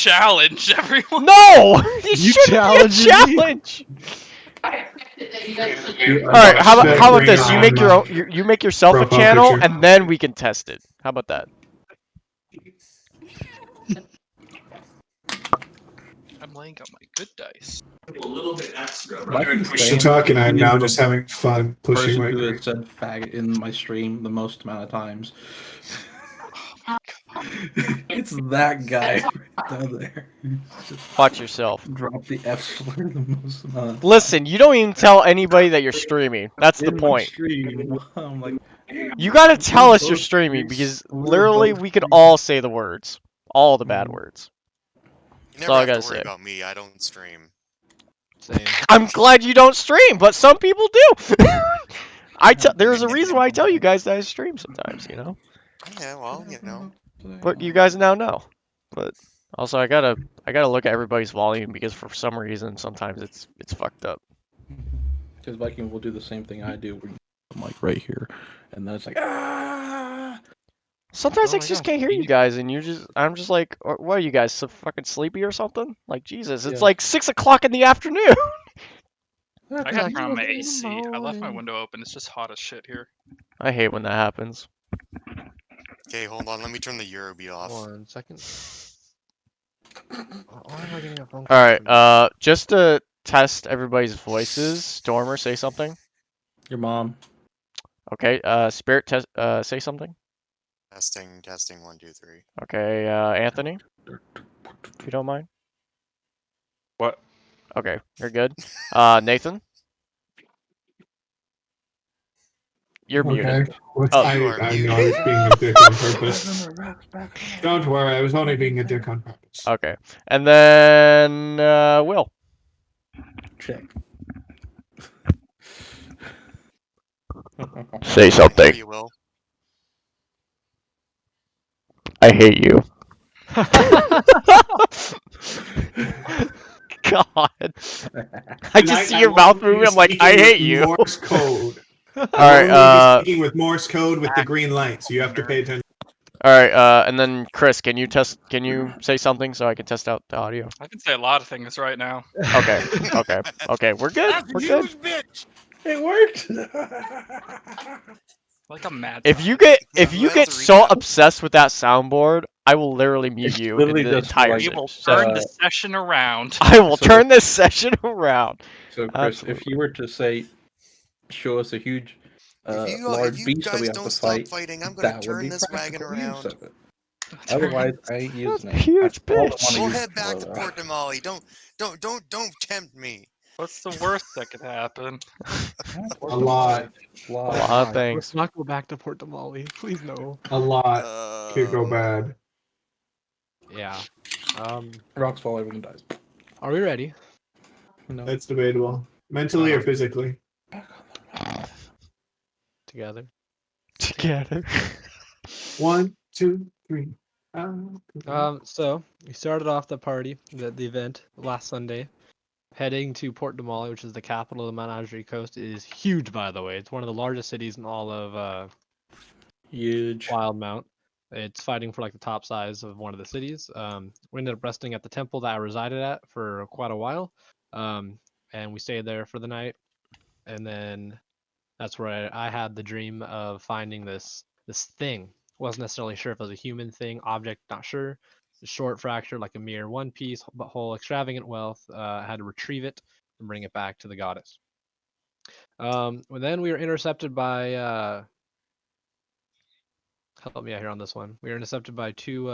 challenge everyone. No! You You shouldn't be a challenging me? challenge! Alright, how about this? You make your own, you make yourself a Profile channel, picture. and then we can test it. How about that? I'm laying out my good dice. A little bit extra. Why can you Push stay to talk, and I'm being now the just having fun pushing person my who career. has said faggot in my stream the most amount of times. It's that guy right down there. Just Watch yourself. drop the F slur the most amount of Listen, you don't even tell anybody that you're streaming. That's the in my point. stream. I'm like, You gotta tell us you're streaming, because literally we can all say the words. All the bad words. You That's never all I have gotta to worry say. about me. I don't stream. Same. I'm glad you don't stream, but some people do. There's a reason why I tell you guys that I stream sometimes, you know? Yeah, well, you know. But you guys now know. But also I gotta look at everybody's volume, because for some reason sometimes it's fucked up. Because Viking will do the same thing I do. Where I'm like right here, and then it's like ah. Sometimes Oh I my just God. can't hear you guys, and I'm just like, what are you guys, so fucking sleepy or something? Like, Jesus, it's Yeah. like 6 o'clock in the afternoon. I gotta turn on my AC. I left my window open. It's just hot as shit here. I hate when that happens. Okay, hold on. Let me turn the Eurobeat off. 1 second. Why am I getting a phone call? Alright, just to test everybody's voices, Stormer, say something. Your mom. Okay, Spirit, say something. Testing, testing, 1, 2, 3. Okay, Anthony, if you don't mind. What? Okay, you're good. Nathan? You're muted. What's Oh. You are I muted. know I was being a dick on purpose. Don't worry, I was only being a dick on purpose. Okay, and then, Will. Check. Say I something. hear you, Will. I hate you. God. I just see your mouth moving, I'm like, I hate you. Morse code. Alright, I'm speaking with Morse code with the green light, so you have to pay attention. alright, and then Chris, can you say something so I can test out the audio? I can say a lot of things right now. Okay, okay, we're good, we're good. bitch. It worked. Like a mad. If you get That's a so recap. obsessed with that soundboard, I will literally mute It's you in literally the just entire like- we will session. turn the session around. I will So- turn this session around. So Chris, Absolutely. if you were to say, show us a huge, If large you beast that guys we have don't to stop fight, fighting, I'm gonna that would turn be this wagon practical use around. of it. Otherwise, I ain't using it. Huge That's all I bitch. wanna We'll use head back for to that. Port Damali. Don't tempt me. What's the worst that could happen? A lot. A lot of things. Let's not go back to Port Damali. Please no. A lot could go Um, bad. Yeah. Rocks fall, everyone dies. Are we ready? No. That's debatable. Mentally or physically? Together. Together. 1, 2, 3. So we started off the party, the event last Sunday, heading to Port Damali, which is the capital of the Menagerie Coast. It is huge, by the way. It's one of the largest cities in all of Huge. WildeMount. It's fighting for like the top size of one of the cities. We ended up resting at the temple that I resided at for quite a while, and we stayed there for the night. And then that's where I had the dream of finding this thing. Wasn't necessarily sure if it was a human thing, object, not sure. Short fracture, like a mere one piece, but whole extravagant wealth. I had to retrieve it and bring it back to the goddess. And then we were intercepted by. Help me out here on this one. We were intercepted by two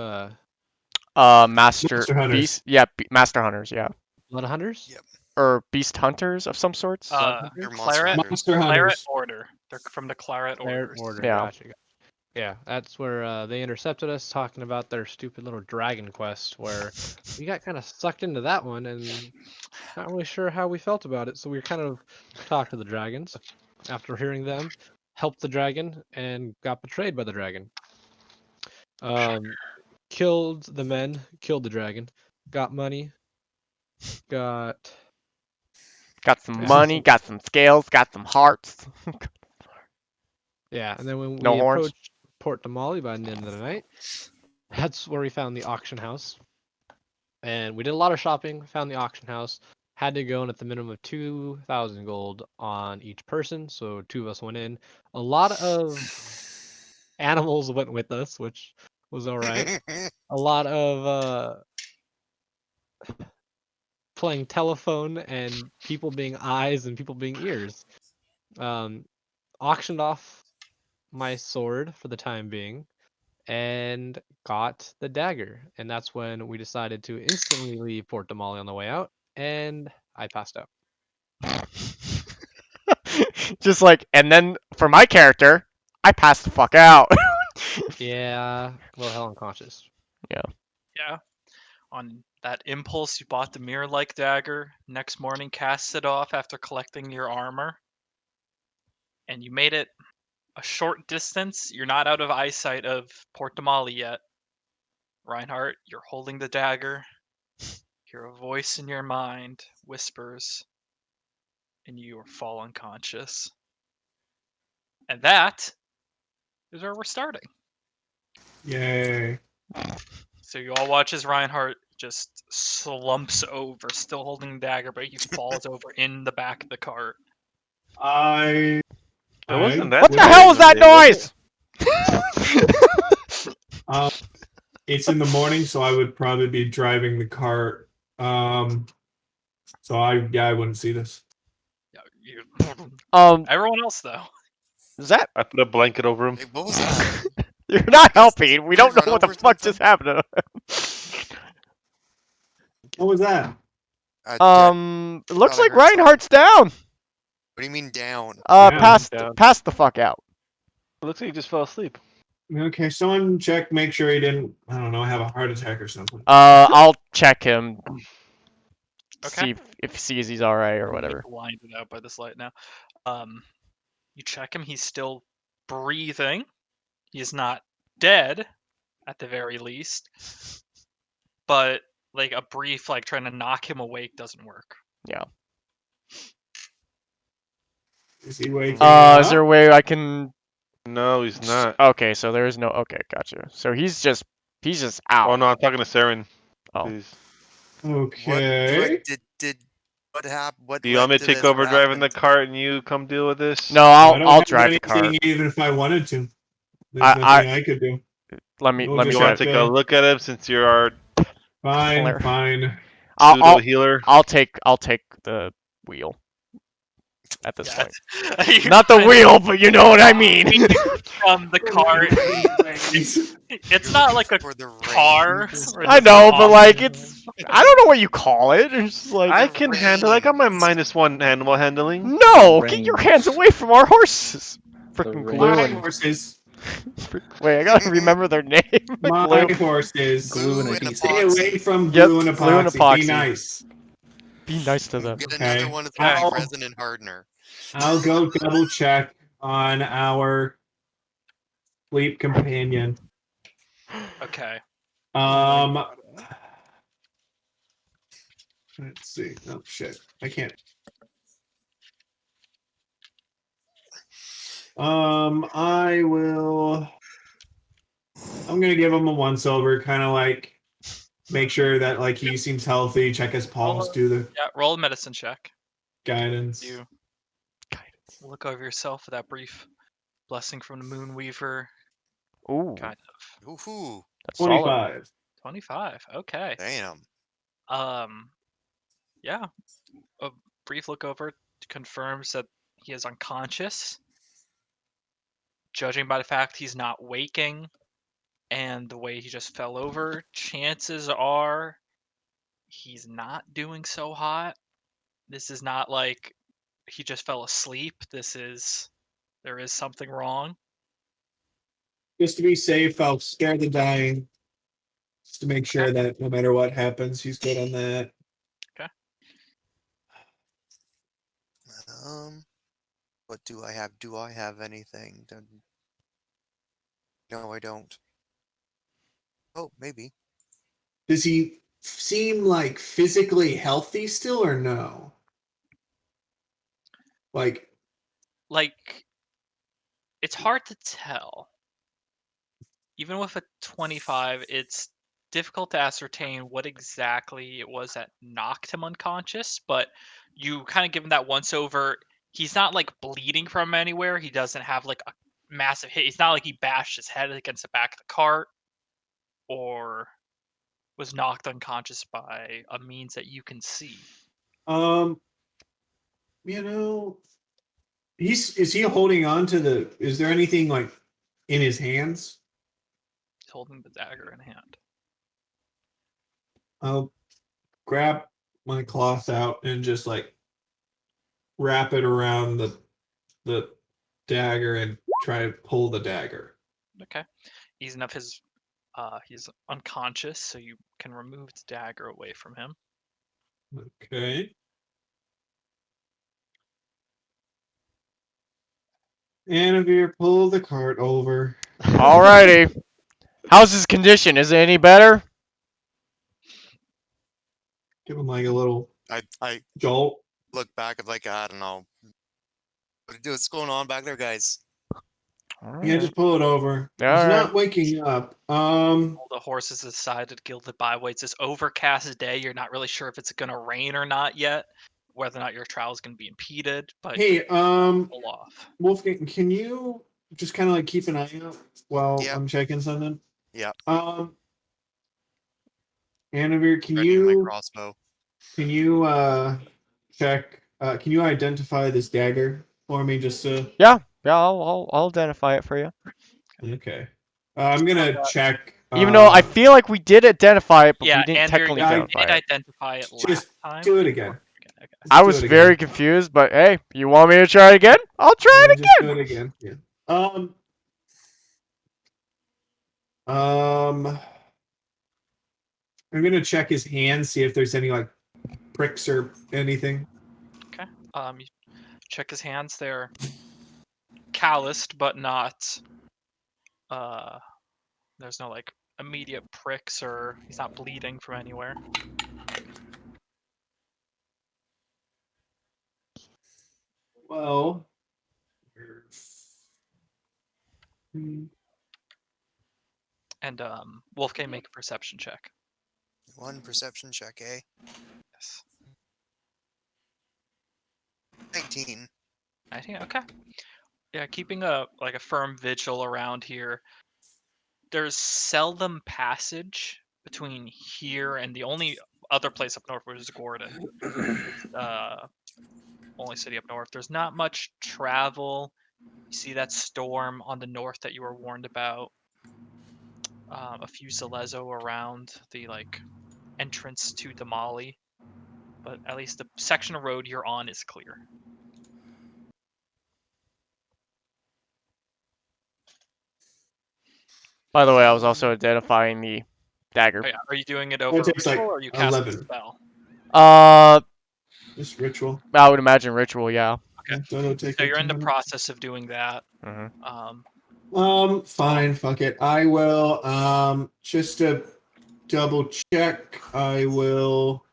Master Master Hunters. Beast. Yeah, Master Hunters. Yeah, blood hunters. Yep. or Beast Hunters of some sorts. Your monster Claret, hunters. Monster Claret Hunters. Order. They're from the Claret Claret Orders. Order. Yeah. Gotcha. Yeah, that's where they intercepted us, talking about their stupid little dragon quest, where we got kind of sucked into that one and not really sure how we felt about it. So we kind of talked to the dragons. After hearing them, helped the dragon and got betrayed by the dragon. Killed the men, killed the dragon, got money, got Some money, got some scales, got some hearts. yeah, and then when No we horns? approached Port Damali by the end of the night, that's where we found the auction house. And we did a lot of shopping, found the auction house, had to go in at the minimum of 2,000 gold on each person, so 2 of us went in. A lot of animals went with us, which was alright. A lot of playing telephone and people being eyes and people being ears. Auctioned off my sword for the time being and got the dagger. And that's when we decided to instantly leave Port Damali on the way out, and I passed out. Just like, and then for my character, I passed the fuck out. Yeah, well, hell, unconscious. Yeah. On that impulse, you bought the mirror-like dagger. Next morning, cast it off after collecting your armor. And you made it a short distance. You're not out of eyesight of Port Damali yet. Reinhardt, you're holding the dagger. Hear a voice in your mind whispers, and you fall unconscious. And that is where we're starting. Yay. So you all watch as Reinhardt just slumps over, still holding the dagger, but he falls over in the back of the cart. I. It wasn't that What the bad hell was that of a day, was noise? It's in the morning, so I would probably be driving the cart. So I wouldn't see this. Yeah, everyone else though. Is that I put a blanket over him. Hey, what was that? you're not helping? We Did don't you know run what the over fuck something? just happened to him. What was that? It looks thought I like heard something. Reinhardt's down. What do you mean down? Down. Passed the fuck out. It looks like he just fell asleep. Okay, someone check, make sure he didn't, I don't know, have a heart attack or something. I'll check him. Okay. See if he sees he's alright or whatever. Blinded out by this light now. You check him. He's still breathing. He's not dead, at the very least. But like a brief, like trying to knock him awake doesn't work. Is he waking Is up? there a way I can? No, he's not. Okay, so there is no. Okay, gotcha. So he's just out. Oh no, I'm talking to Saren. Oh. Please. Okay. What happened? What Do you want me led to to take this? over What driving the happened? cart and you come deal with this? No, I don't I'll have drive the anything car. even if I wanted to. There's I- nothing I could do. Let me We'll let me just You drive. want to take have a look at him since you're our Fine, Claire. fine. pseudo I'll healer? I'll take the wheel. At this Yeah. point, You not the kind of wheel, but you know what I mean. from the car. It's not like a For the rain. car. where I this know, is but off- like I don't know what you call it. It's just like I can handle. I got my Rains. -1 animal handling. no, The get your rains. hands away from our horses. The Freaking rains. glue My and horses. wait, I gotta remember their name. My Glue. horses. Glue and Glue and adhesive. Stay epoxy. away from Yep, glue and glue and epoxy. epoxy. Be nice. Be nice to them. Get Okay. another one of my Ow. resin and hardener. I'll go double check on our sleep companion. Okay. Let's see. Oh shit. I can't. I will. I'm gonna give him a 1 silver, kind of like make sure that like he seems healthy. Check his pulse, do the Yeah. Roll a medicine check. guidance. You look over yourself for that brief blessing from the Moonweaver. Ooh, Kind of. Woohoo! that's solid. 25. 25. Okay. Damn. Yeah. A brief look over confirms that he is unconscious. Judging by the fact he's not waking and the way he just fell over, chances are he's not doing so hot. This is not like he just fell asleep. There is something wrong. Just to be safe, I'll scare the dying. Just to make sure that no matter what happens, he's good on that. What do I have? Do I have anything? No, I don't. Oh, maybe. Does he seem like physically healthy still or no? Like, It's hard to tell. Even with a 25, it's difficult to ascertain what exactly it was that knocked him unconscious, but you kind of give him that once over. He's not like bleeding from anywhere. He doesn't have like a massive hit. It's not like he bashed his head against the back of the cart or was knocked unconscious by a means that you can see. You know, is he holding on to the? Is there anything like in his hands? He's holding the dagger in hand. I'll grab my cloth out and just like wrap it around the dagger and try to pull the dagger. Okay. Easing up his he's unconscious, so you can remove the dagger away from him. Okay. Anavir, pull the cart over. Alrighty. How's his condition? Is it any better? Give him like a little I jolt. look back at like I don't know. What's going on back there, guys? Yeah, just pull it over. He's Alright. not waking up. All the horses decided gilded byways. This overcast day, you're not really sure if it's gonna rain or not yet, whether or not your trial is gonna be impeded, but Hey, pull off. Wolfgang, can you just kind of like keep an eye out while Yeah. I'm checking something? Yeah. Anavir, can Readying my you crossbow. check? Can you identify this dagger for me, just to? Yeah, I'll identify it for you. Okay. I'm gonna check. Even though I feel like we did identify it, but Yeah, we didn't and technically you identify did it. identify it last Just time. do it again. Okay. I was very confused, but hey, you want me to try it again? I'll try it Just do again. it again. Yeah. I'm gonna check his hands, see if there's any like pricks or anything. Okay. You check his hands. They're calloused, but not. There's no like immediate pricks, or he's not bleeding from anywhere. Well. And Wolfgang, make a perception check. One perception check, eh? Yes. 19. 19. Okay. Yeah, keeping a firm vigil around here. There's seldom passage between here and the only other place up north, which is Gordon. Only city up north. There's not much travel. You see that storm on the north that you were warned about. A few Zalezo around the entrance to Damali, but at least the section of road you're on is clear. By the way, I was also identifying the dagger. Oh, yeah. Are you doing it over takes, ritual, like, or are you casting 11. a spell? Just ritual. I would imagine ritual, yeah. Okay. So it'll take So like you're 2 in the minutes. process of doing that. Fine, fuck it. I will just to double check, I will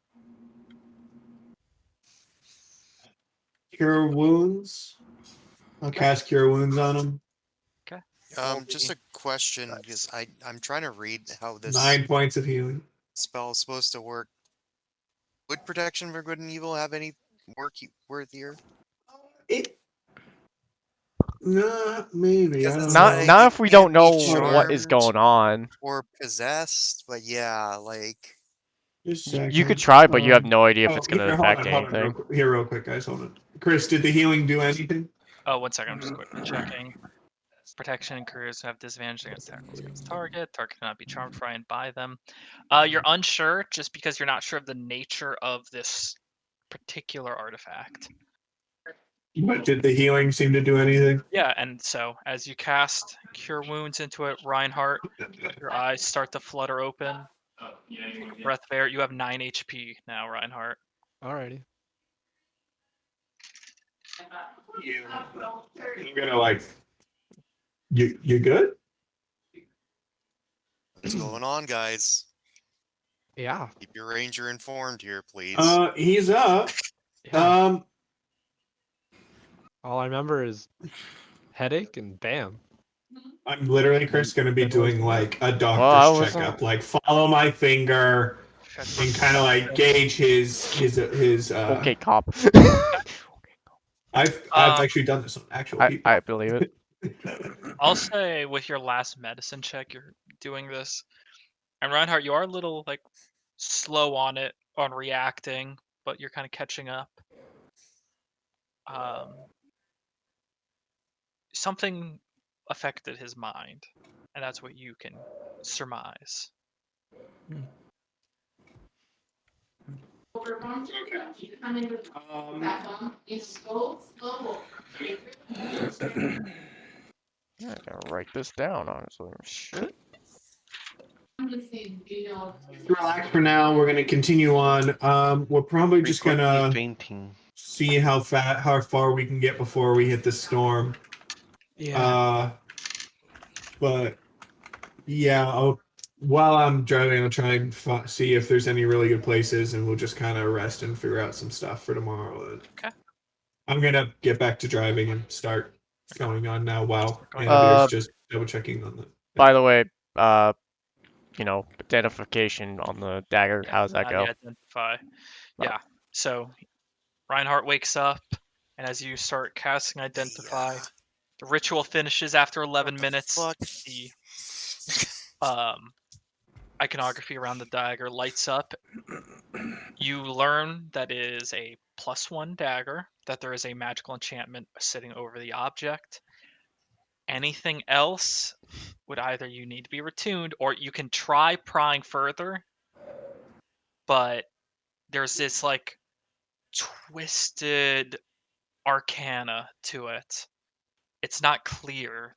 cure wounds. I'll cast cure wounds on him. Just a question, because I'm trying to read how this 9 points of healing. spell is supposed to work. Would protection for good and evil have any worth here? Maybe. I don't Not know. not if we don't know Can't be what is charmed going on. or possessed, but yeah, like Just a You could second. try, but you have no idea if it's gonna here, affect hold on, anything. real quick, guys. Hold on. Chris, did the healing do anything? Oh, 1 second. I'm just quickly checking. Protection and careers have disadvantage against tackles against target. Target cannot be charmed, frightened by them. You're unsure just because you're not sure of the nature of this particular artifact. But did the healing seem to do anything? Yeah, and so as you cast Cure Wounds into it, Reinhardt, your eyes start to flutter open. Take a breath of air. You have 9 HP now, Reinhardt. Alrighty. I'm gonna You good? what's going on, guys? Yeah. Keep your ranger informed here, please. He's up. Yeah. All I remember is headache and bam. I'm literally, Chris, going to be doing like a I doctor's wasn't- checkup. Like, follow my finger Check and kind of like gauge his. Okay, cop. I've actually done this on actual people. I believe it. I'll say with your last medicine check, you're doing this. And Reinhardt, you are a little like slow on it, on reacting, but you're kind of catching up. Something affected his mind, and that's what you can surmise. I gotta write this down, honestly. Shit. Relax for now. We're gonna continue on. We're probably just Frequently gonna fainting. see how far we can get before we hit the storm. But yeah, while I'm driving, I'll try and see if there's any really good places, and we'll just kind of rest and figure out some stuff for tomorrow. Okay. I'm gonna get back to driving and start going on now. While Going Annavir's just double checking on the. By the way, identification on the dagger. Yeah, How's that how do go? you identify? Yeah. So Reinhardt wakes up, and as you start casting Identify, the ritual finishes after 11 minutes. Fuck. The iconography around the dagger lights up. You learn that it is a +1 dagger, that there is a magical enchantment sitting over the object. Anything else would either you need to be retuned, or you can try prying further, but there's this like twisted arcana to it. It's not clear.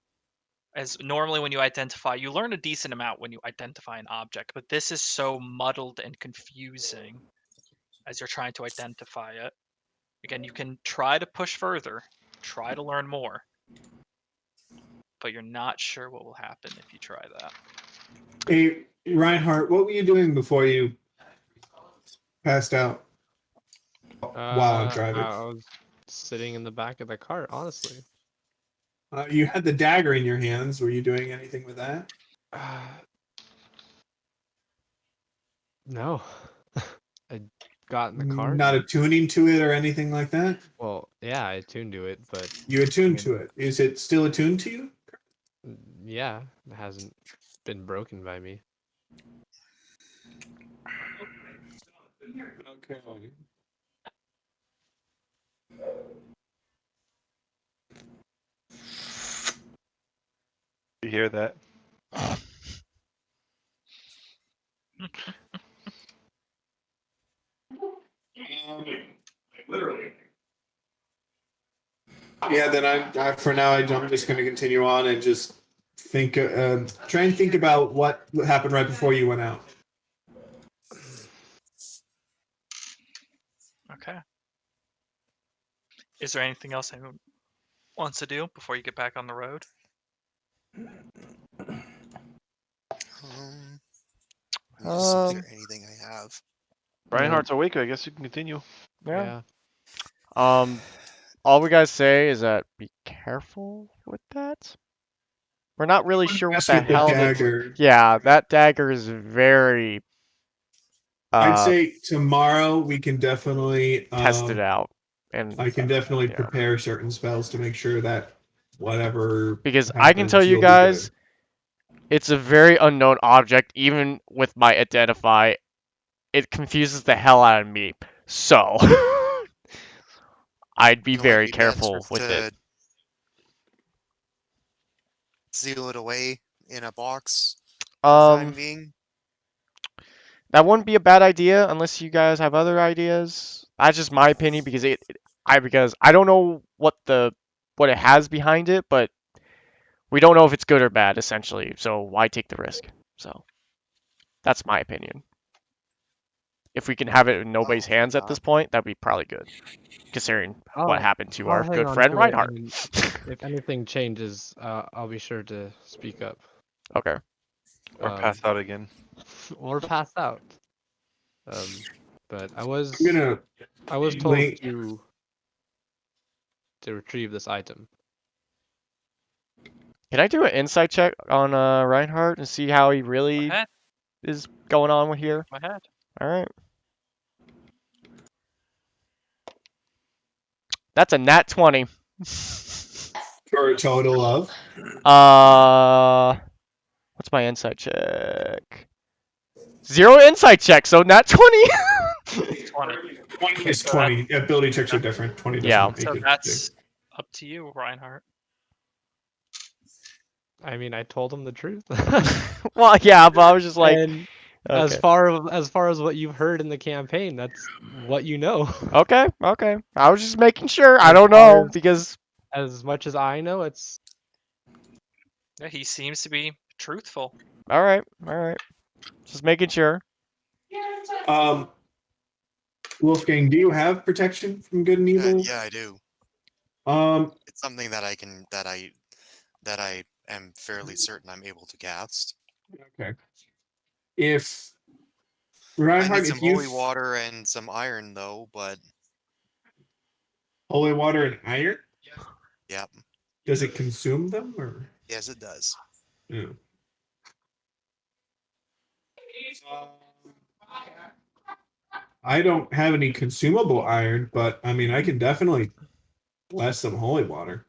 As normally when you identify, you learn a decent amount when you identify an object, but this is so muddled and confusing as you're trying to identify it. Again, you can try to push further, try to learn more, but you're not sure what will happen if you try that. Hey, Reinhardt, what were you doing before you passed out? While I'm driving, I was sitting in the back of the cart, honestly. you had the dagger in your hands. Were you doing anything with that? No. I got in the cart. Not attuning to it or anything like that. Well, yeah, I tuned to it, but You attuned to it. Is it still attuned to you? yeah, it hasn't been broken by me. Okay. You hear that? Literally. Yeah, then I for now I'm just going to continue on and just think, try and think about what happened right before you went out. Okay. Is there anything else anyone wants to do before you get back on the road? Is there anything I have? Reinhardt's awake. I guess you can continue. Yeah. All we guys say is that be careful with that. We're not really sure what Mess the with the hell. dagger. Yeah, that dagger is very. I'd say tomorrow we can definitely test it out, and I can definitely yeah. prepare certain spells to make sure that whatever. Because happens, I can tell you you'll be guys, good. it's a very unknown object. Even with my identify, it confuses the hell out of me. So I'd be It might very be best careful with to it. seal it away in a box for the time being. That wouldn't be a bad idea unless you guys have other ideas. That's just my opinion because I don't know what it has behind it, but we don't know if it's good or bad essentially. So why take the risk? So that's my opinion. If we can have it in nobody's hands at this point, that'd be probably good, considering what happened to our I'll hang good on friend to it, Reinhardt. and if anything changes, I'll be sure to speak up. Okay. Or pass out again. Or pass out. But I was I'm gonna told link- to retrieve this item. Can I do an insight check on Reinhardt and see how he Go really ahead. is going on with here? Go ahead. All right. That's a nat 20. For a total of. What's my insight check? 0 insight check, so nat 20. 20. 20 is 20. Ability checks are different. 20 doesn't Yeah. make So it that's up to you, Reinhardt. I mean, I told him the truth. Well, yeah, but I was just like, and okay. as far as what you've heard in the campaign, that's what you know. Okay. I was just making sure. I As don't far know as- because As much as I know, it's Yeah, he seems to be truthful. all right. Just making sure. Wolfgang, do you have protection from good and evil? Yeah, I do. It's something that I can that I am fairly certain I'm able to cast. Okay. If I Reinhardt, need some if you holy water and some iron though, but holy water and iron, yep. does it consume them or? Yes, it does. Yeah. I don't have any consumable iron, but I mean, I can definitely bless some holy water.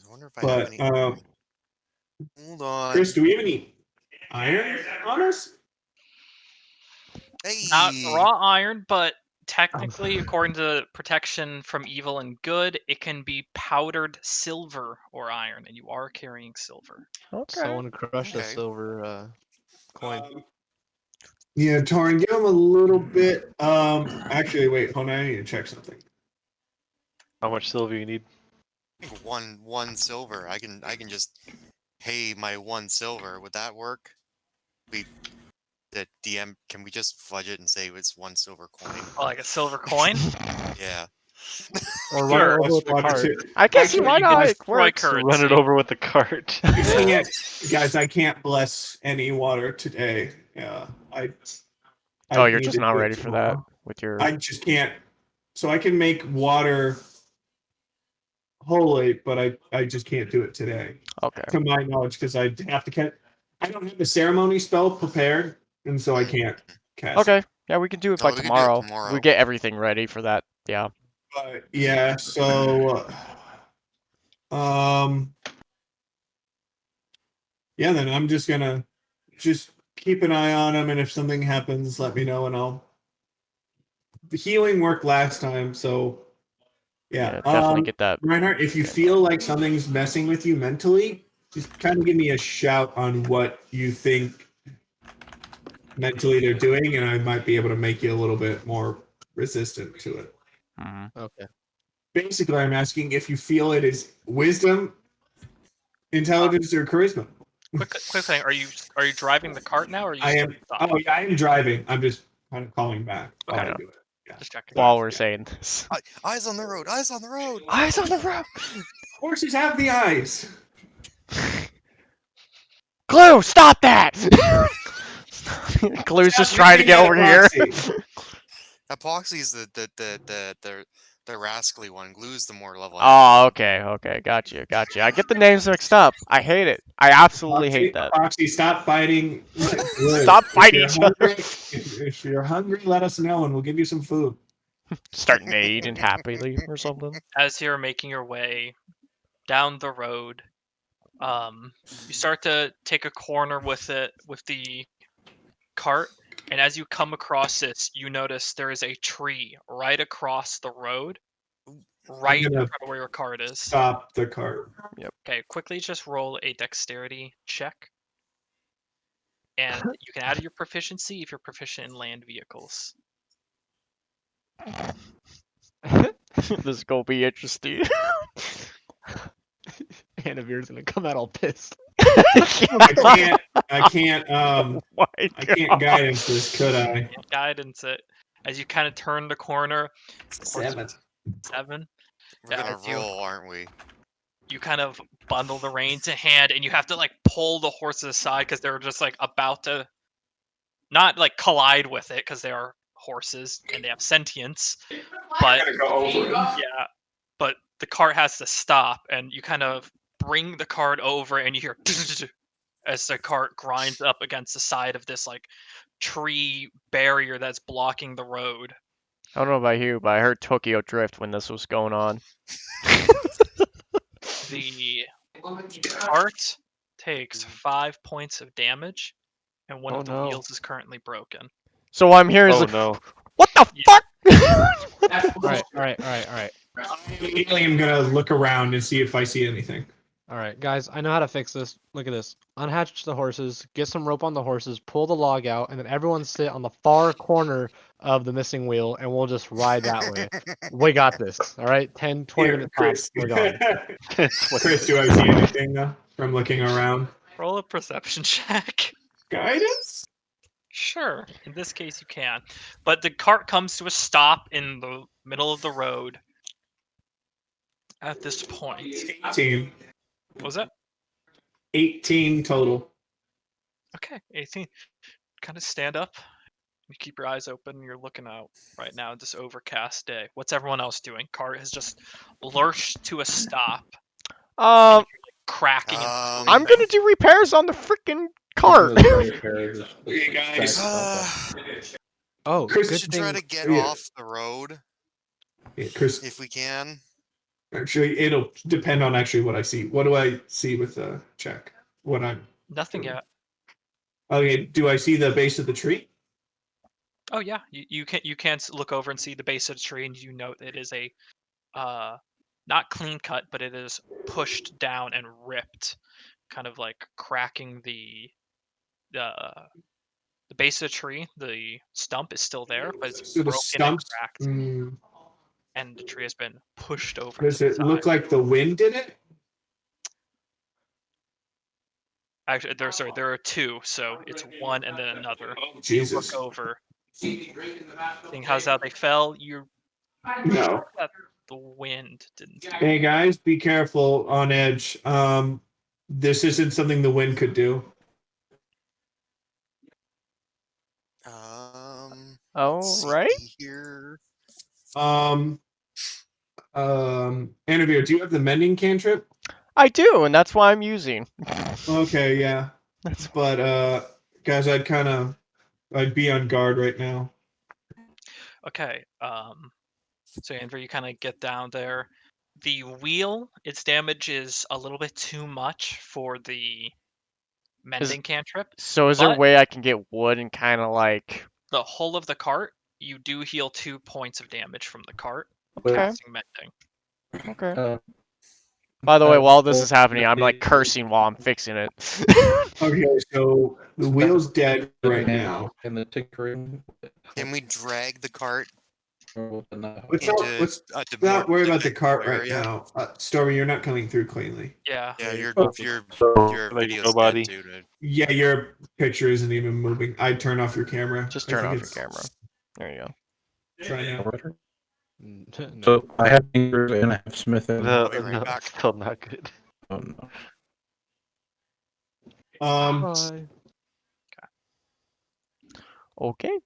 I wonder if I But, have any iron. Hold on. Chris, do we have any iron on us? Hey. Not raw iron, but technically, according to protection from evil and good, it can be powdered silver or iron, and you are carrying silver. Okay. someone crushed a Okay. silver coin. Yeah, Torin, give him a little bit. Actually, wait, hold on, I need to check something. How much silver you need? I think one silver. I can just pay my 1 silver. Would that work? The DM, can we just fudge it and say it's 1 silver coin? Oh, like a silver coin? Yeah. Or Sure. run it over Plus with the water cart. too. I guess Actually, why you can not? just It works. currency. Run it over with the cart. You can't, guys. I can't bless any water today. Yeah, Oh, you're need just to not do it ready for that tomorrow. with your. I just can't. So I can make water holy, but I just can't do it today, Okay. to my knowledge, because I have to catch. I don't have the ceremony spell prepared, and so I can't cast. Okay. Yeah, we can do it No, by we can do it tomorrow. tomorrow. We get everything ready for that. Yeah. But yeah, so yeah, then I'm just gonna just keep an eye on him, and if something happens, let me know, and I'll. The healing worked last time, so yeah. Definitely get that. Reinhardt, if you feel like something's messing with you mentally, just kind of give me a shout on what you think mentally they're doing, and I might be able to make you a little bit more resistant to it. Mhm. Okay. Basically, I'm asking if you feel it is wisdom, intelligence, or charisma. Quick thing. Are you driving the cart now, or are you I still am. stopped? Oh, yeah, I am driving. I'm just kind of calling back while Okay. I do it. Yeah. Just checking. While we're Yeah. saying this. Eyes on the road. Eyes on the road. Eyes on the road. Horses have the eyes. Glue, stop that! Glue's just trying to get over here. Epoxy's the rascally one. Glue's the more level. Oh, okay, gotcha. I get the names mixed up. I hate it. I absolutely hate that. Foxy, stop fighting. Stop fighting each other. If you're hungry, let us know and we'll give you some food. Start nading happily or something. As you're making your way down the road, you start to take a corner with the cart, and as you come across this, you notice there is a tree right across the road, right in gonna front of where your cart is. Stop the cart. Okay, quickly just roll a dexterity check. And you can add your proficiency if you're proficient in land vehicles. This is gonna be interesting. Anavir's gonna come out all pissed. I can't Oh my I can't God. guidance this, could I? Guidance it as you kind of turn the corner. 7. 7. We're Yeah, gonna as you- roll, aren't we? You kind of bundle the reins in hand, and you have to like pull the horses aside because they're just like about to, not like collide with it because they are horses and they have sentience, but I'm gonna go over it. yeah, but the cart has to stop, and you kind of bring the cart over, and you hear as the cart grinds up against the side of this like tree barrier that's blocking the road. I don't know about you, but I heard Tokyo Drift when this was going on. The cart takes 5 points of damage, and one Oh, of the no. wheels is currently broken. So what I'm hearing is Oh like, no. what the Yeah. fuck? All right. I immediately am gonna look around and see if I see anything. All right, guys, I know how to fix this. Look at this. Unhatch the horses, get some rope on the horses, pull the log out, and then everyone sit on the far corner of the missing wheel, and we'll just ride that way. We got this. All right, 10, 20 Here, minutes Chris. tops. We're gone. Chris, do I see anything though from looking around? Roll a perception check. Guidance? Sure, in this case you can. But the cart comes to a stop in the middle of the road at this point. 18. What was that? 18 total. Okay, 18. Kind of stand up. You keep your eyes open. You're looking out right now, this overcast day. What's everyone else doing? Cart has just lurched to a stop, cracking. And I'm gonna do repairs on the freaking cart. Hey guys. Oh, Chris, good should thing. try to get yeah. off the road Yeah, Chris, if we can. actually, it'll depend on actually what I see. What do I see with the check? What I'm. Nothing yet. Okay, do I see the base of the tree? Oh yeah, you can look over and see the base of the tree, and you note it is a not clean cut, but it is pushed down and ripped, kind of like cracking the base of the tree. The stump is still there, but it's So the broken stumps. and cracked, Mm, and the tree has been pushed over does to the it side. look like the wind did it? Actually, there are two, so it's one and then another. Oh, You Jesus. look over, seeing how's how they fell. You're No. sure that the wind didn't. Hey guys, be careful on edge. This isn't something the wind could do. Oh, Let's right? see here. Anavir, do you have the mending cantrip? I do, and that's why I'm using. Okay, yeah. That's But guys, I'd be on guard right now. Okay. So Andrew, you kind of get down there. The wheel, its damage is a little bit too much for the mending cantrip. So is there a But- way I can get wood and kind of like? The whole of the cart, you do heal 2 points of damage from the cart. Okay. Casting mending. Okay. By the way, while this is happening, I'm like cursing while I'm fixing it. Okay, so the wheel's dead right now. And the tinkering. Can we drag the cart Let's into not, not worry about the difficult cart right area? now. Stormy, you're not coming through cleanly. Yeah. Yeah, your Like video's nobody. dead, dude. Yeah, your picture isn't even moving. I'd turn off your camera. Just I turn think off your it's- camera. There you go. Try now. No. So I have fingers and I have Smith and No, be right no, back. still not good. oh, no. Bye. Okay.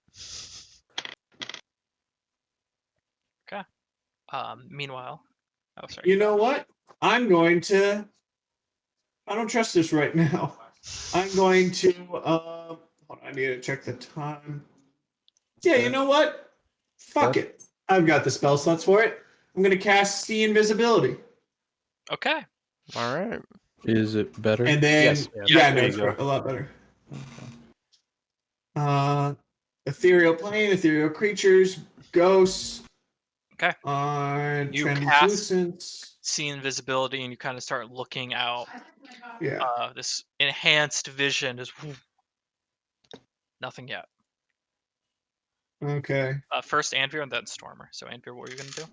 Meanwhile, oh sorry. You know what? I don't trust this right now. I'm going to. Hold on, I need to check the time. Yeah, you know what? Fuck it. I've got the spell slots for it. I'm going to cast See Invisibility. Okay. All right. Is it better? And then. Yes. Yeah, no, there it's you go. a lot better. Ethereal plane, ethereal creatures, ghosts. Okay. On You translucence. See invisibility, and you kind of start looking out. Yeah. This enhanced vision is nothing yet. Okay. First Andrew and then Stormer. So Andrew, what are you gonna do?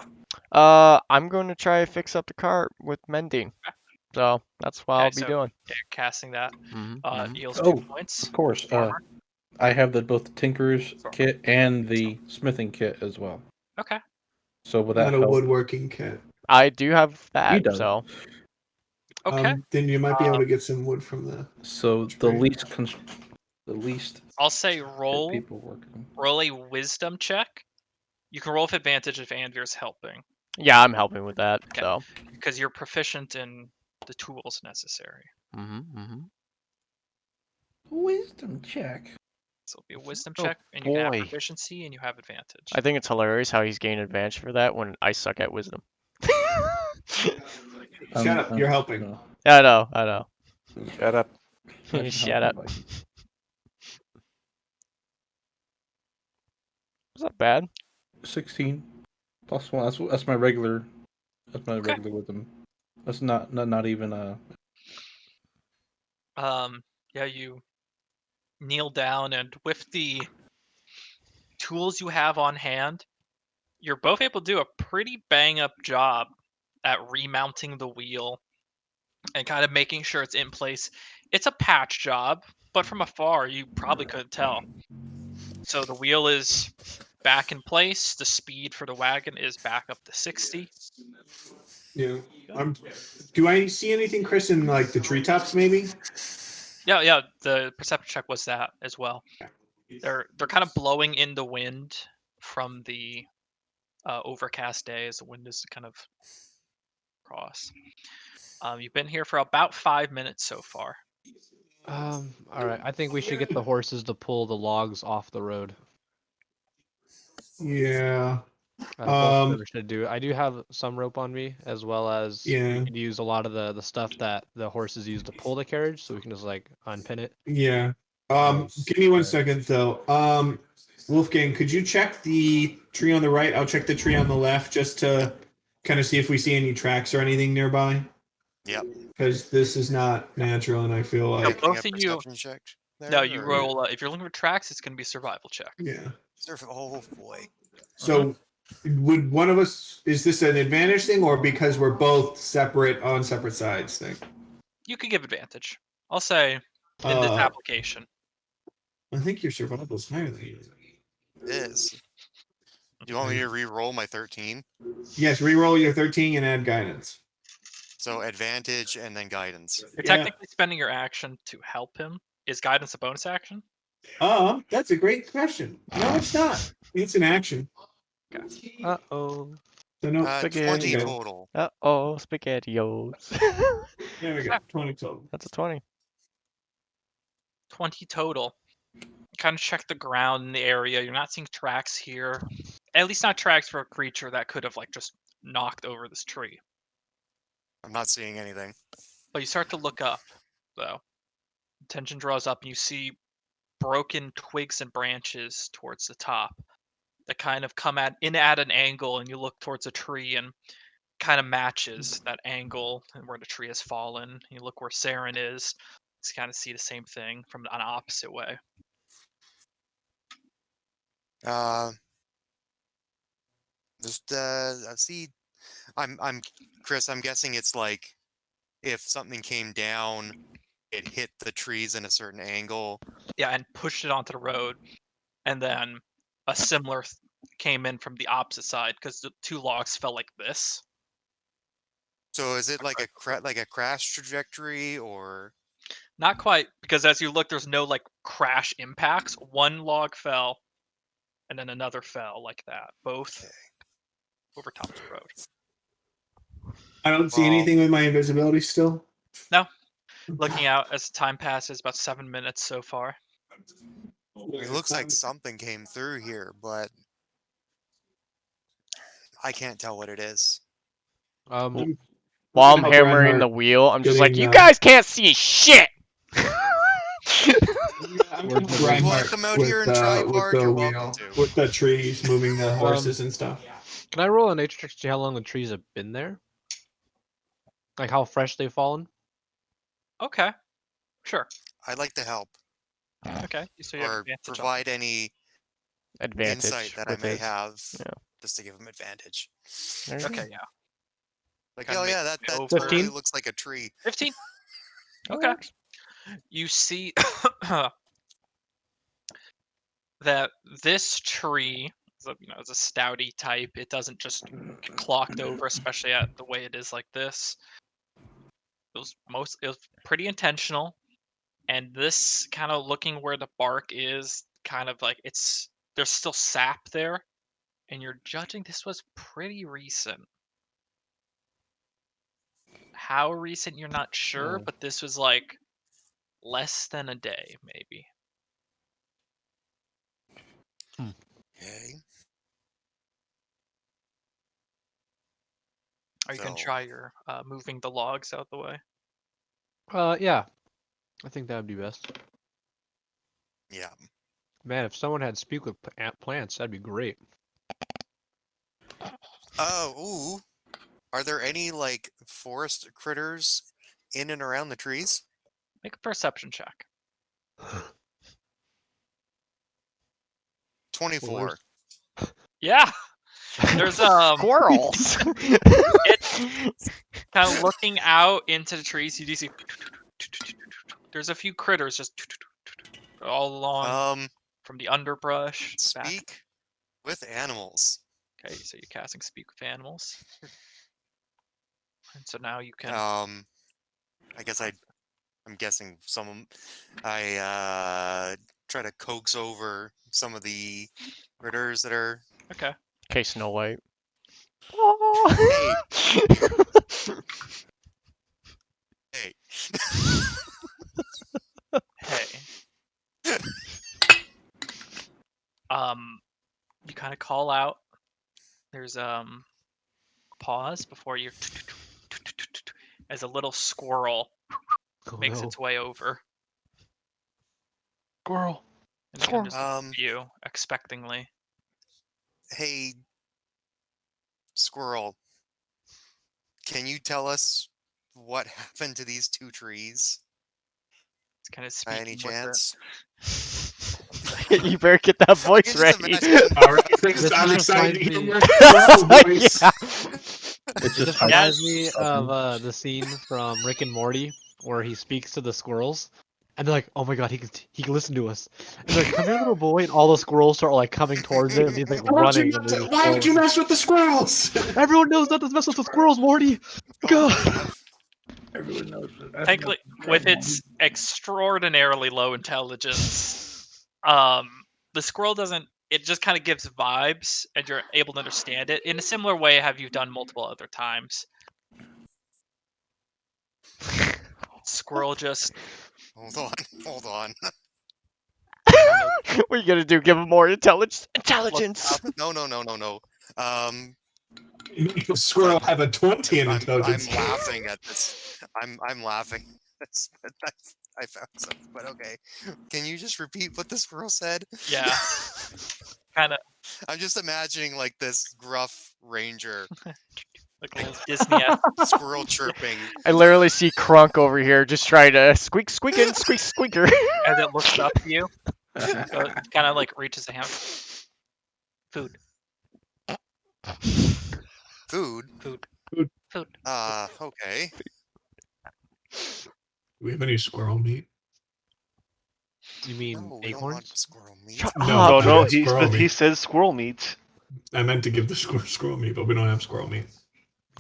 I'm going to try to fix up the cart with mending. So that's what Okay, I'll be so- doing. Yeah, you're casting that. Mhm. Heals Oh, 2 points. Of course. Stormer. I have both the Tinker's Sorry. kit and the smithing kit as well. Okay. So would that Not a help? woodworking kit. I do have that. does. So Okay. Then you might be able to get some wood from the. So the least I'll say roll people working. a wisdom check. You can roll with advantage if Andrew's helping, yeah, I'm helping with that. Okay. So because you're proficient in the tools necessary. Wisdom check. So it'll be a wisdom Oh, check, and you can have boy. proficiency, and you have advantage. I think it's hilarious how he's gaining advantage for that when I suck at wisdom. Shut up, you're helping. No. I know, I know. Shut up. I can Shut help up. you, Viking. Is that bad? 16 plus 1. That's my regular. That's my Okay. regular wisdom. That's not even Yeah, you kneel down, and with the tools you have on hand, you're both able to do a pretty bang up job at remounting the wheel and kind of making sure it's in place. It's a patch job, but from afar you probably couldn't tell. So the wheel is back in place. The speed for the wagon is back up to 60. Yeah. Do I see anything, Chris, in like the treetops? Maybe. Yeah. The perception check was that as well. They're kind of blowing in the wind from the overcast day as the wind is kind of cross. You've been here for about 5 minutes so far. All right. I think we should get the horses to pull the logs off the road. Yeah. Both of them should do. I do have some rope on me, as well as Yeah. we could use a lot of the stuff that the horses use to pull the carriage, so we can just like unpin it. Yeah. Nice. Give me one Alright. second though. Wolfgang, could you check the tree on the right? I'll check the tree on the left just to kind of see if we see any tracks or anything nearby. Yep. Because this is not natural, and I feel No, like both Making a of you. perception check there, No, you or- roll. If you're looking for tracks, it's going to be a survival check. yeah. Oh boy. So, would one of us? Is this an advantage thing, or because we're both separate on separate sides thing? You could give advantage. I'll say in this application. I think your survival is higher than yours. It is. Do you want me to re-roll my 13? Yes, re-roll your 13 and add guidance. So advantage and then guidance. You're Yeah. technically spending your action to help him. Is guidance a bonus action? That's a great question. No, it's not. It's an action. Uh-oh. So no, 20 Spaghetti. total. Uh-oh, spaghettios. there we go. 20 total. That's a 20. 20 total. Kind of check the ground in the area. You're not seeing tracks here. At least not tracks for a creature that could have like just knocked over this tree. I'm not seeing anything. But you start to look up, though. Attention draws up, and you see broken twigs and branches towards the top that kind of come at an angle, and you look towards a tree and kind of matches that angle and where the tree has fallen. You look where Saren is. You kind of see the same thing from an opposite way. Just I see. I'm Chris. I'm guessing it's like if something came down, it hit the trees in a certain angle. Yeah, and pushed it onto the road, and then a similar came in from the opposite side because the two logs fell like this. So is it like a crash trajectory, or Not quite, because as you look, there's no like crash impacts. One log fell, and then another fell like that, both over top of the road. I don't see Well- anything with my invisibility still. Looking out as time passes, about 7 minutes so far. it looks like something came through here, but I can't tell what it is. Um, While I'm Help hammering Reinhardt the wheel, I'm just like, getting, you guys can't see shit! I'm We're gonna good. Reinhardt You wanna come out with, here and try with hard, the you're wheel, welcome to. with the trees moving the horses and stuff. can I roll a nature check to see how long the trees have been there? Like how fresh they've fallen? Okay, sure. I'd like to help Okay, so you have or advantage on provide any Advantage insight that I with may his. have, Yeah. just to give him advantage. There you it. go. Okay, yeah. Like, Kinda oh yeah, makes that it over. totally 15? looks like a tree. 15. That Okay. works. You see that this tree, is a stouty type. It doesn't just get clocked over, especially at the way it is like this. It was pretty intentional, and this kind of looking where the bark is, kind of like there's still sap there, and you're judging this was pretty recent. how recent you're not sure, Oh. but this was like less than a day, maybe. Okay. Are you gonna So- try your moving the logs out the way? Yeah. I think that would be best. Yeah. Man, if someone had speak with plants, that'd be great. Oh, ooh. Are there any like forest critters in and around the trees? Make a perception check. 24. Yeah, there's Squirrels. kind of looking out into the trees. You do see there's a few critters just all along from the underbrush back. Speak with animals. Okay, so you're casting speak with animals, and so now you can. I guess I'm guessing I try to coax over some of the critters that are. Okay. Okay, Snow White. Hey. Hey. You kind of call out. There's pause before you as a little squirrel makes its way over. Squirrel. And it kind of just looks at you expectingly. Hey, squirrel. Can you tell us what happened to these two trees? It's kind of By speaking any with chance? You better get that voice just ready. imagine- All right, This I'm just excited to reminds hear me- Squirrel voice. Yeah. It It just just reminds Yes. me of the scene from Rick and Morty where he speaks to the squirrels, and they're like, "Oh my god, he can listen to us." And they're like, "Come here, little boy!" And all the squirrels start like coming towards him, and he's like Why would you running. not And they're to- just why would you following. mess with the squirrels? Everyone knows not to mess with the squirrels, Morty. Go. Everyone knows that. Thankfully, with its extraordinarily low intelligence, the squirrel doesn't. It just kind of gives vibes, and you're able to understand it in a similar way. Have you done multiple other times? Squirrel just Hold on. kind of What are you gonna do? Give him more intelligence? looks Intelligence. up. No. The squirrel have a 20 in I'm intelligence. laughing at this. I'm laughing at this. I found something, but okay. Can you just repeat what the squirrel said? Yeah, kind of I'm just imagining like this gruff ranger like a little Disney. squirrel chirping. I literally see Crunk over here just trying to squeaking, squeaker. As it looks up to you, kind of like reaches a hand. Food. Food. Okay. Do we have any squirrel meat? You mean No, we don't want acorns? squirrel meat. Shut No, up. No, I meant squirrel he meat. said squirrel meat. I meant to give the squirrel meat, but we don't have squirrel meat.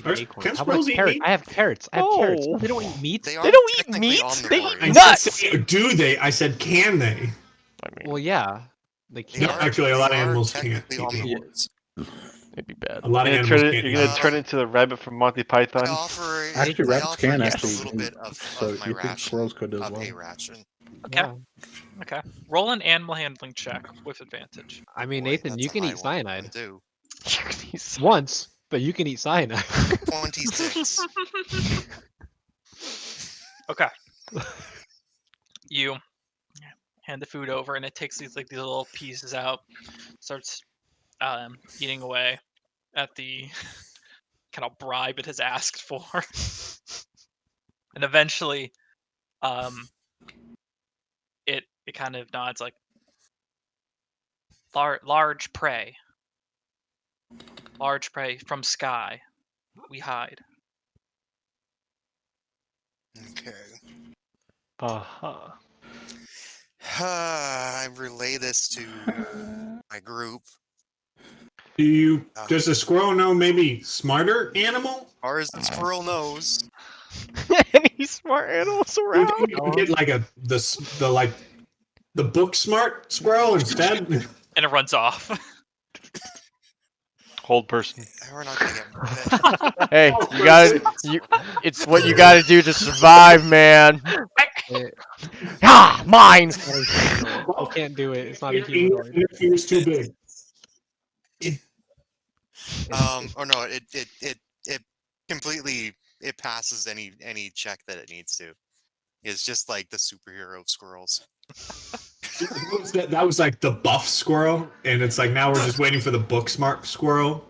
Can Acorns. How squirrels about eat carrots? meat? I have carrots. I have carrots. No. They don't eat meat. They don't eat technically meat, they eat omnivores. I nuts. didn't say, do they? I said, can they? I mean, Well, yeah. They They No, can't. actually, a lot of they are animals can't technically eat meat. omnivores. it'd be bad. A lot of You're animals gonna, can't you're eat gonna meat. turn into the rabbit from Monty Python. I offer Actually, rabbits offer can just actually. a little bit of So my you think ration. squirrels could as Of well? a ration. Okay. Yeah. Okay. Roll an animal handling check with advantage. I mean, Boy, Nathan, that's you a can high eat one cyanide too. once, but you can eat cyanide. 26. Okay. You hand the food over, and it takes these little pieces out, starts eating away at the kind of bribe it has asked for, and eventually, it kind of nods like large prey from sky. We hide. Okay. Uh-huh. I relay this to my group. Do you? Uh, Does the squirrel know maybe smarter animal? As far as the squirrel knows, Any smart animals around? You can get like the book smart squirrel instead. And it runs off. cold person. We're not gonna get. Hey, you gotta. It's what you gotta do to survive, man. Ah, mine. I can't do it. It's not a Your humanoid. interview is too big. Or no, it completely it passes any check that it needs to. It's just like the superhero of squirrels. That was like the buff squirrel, and it's like now we're just waiting for the book smart squirrel.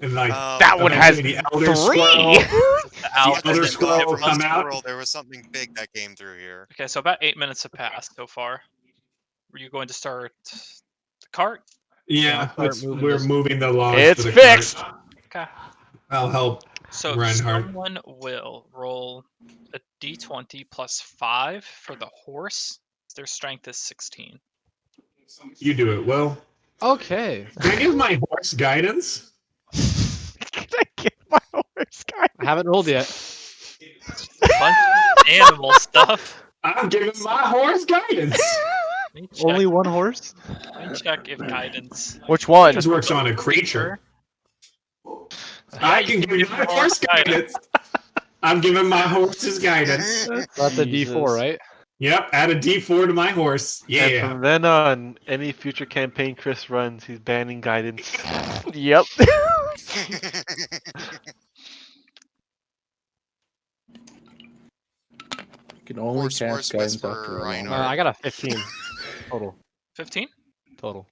And like That one has eventually the elder 3. squirrel, The elder elder squirrel will squirrel. come out. Squirrel, there was something big that came through here. Okay, so about 8 minutes have passed so far. Were you going to start the cart? Yeah, start moving we're this- moving the logs. It's for the fixed. cart. Okay. I'll help. So Reinhardt. someone will roll a d20 plus 5 for the horse. Their strength is 16. You do it, Will. Okay. Can I give my horse guidance? Can I get my horse guy? I haven't rolled yet. Bunch of animal stuff. I'm giving my horse guidance. Let me check, Only one horse? let me check if guidance. Which one? This works on a creature. I can give you my horse guidance. I'm giving my horse's guidance. That's a Jesus. D4, right? Yep, add a D4 to my horse. And Yeah. from then on, any future campaign Chris runs, he's banning guidance. Yep. You can only Horse cast guidance whisperer, after a long Reinhardt. I got a 15 total. 15? Total.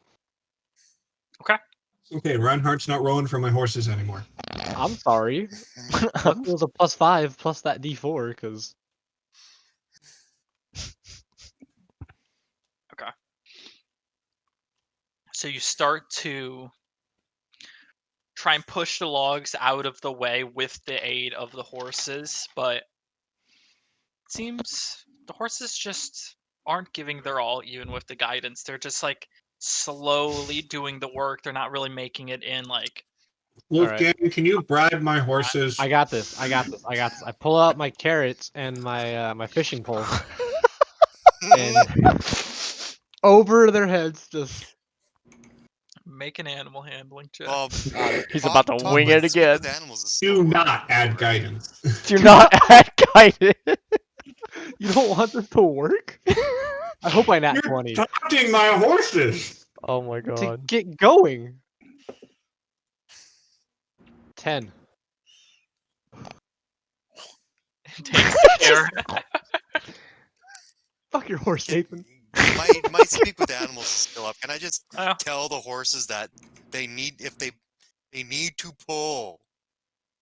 Okay, Reinhardt's not rolling for my horses anymore. I'm sorry. It was a +5 plus that D4 because So you start to try and push the logs out of the way with the aid of the horses, but it seems the horses just aren't giving their all even with the guidance. They're just like slowly doing the work. They're not really making it in like Wolfgang, can you bribe my horses? I got this. I pull out my carrots and my my fishing pole, and over their heads, just make an animal handling check. Well, He's about to wing it with again. animals is Do still not add guidance. Do not add guidance. you don't want this to work. I hope I nat You're 20 taunting my horses. Oh my to god. get going. 10. Takes care. Fuck your horse, Nathan. my speak with animals is still up. Can I just Oh. tell the horses that they need they need to pull.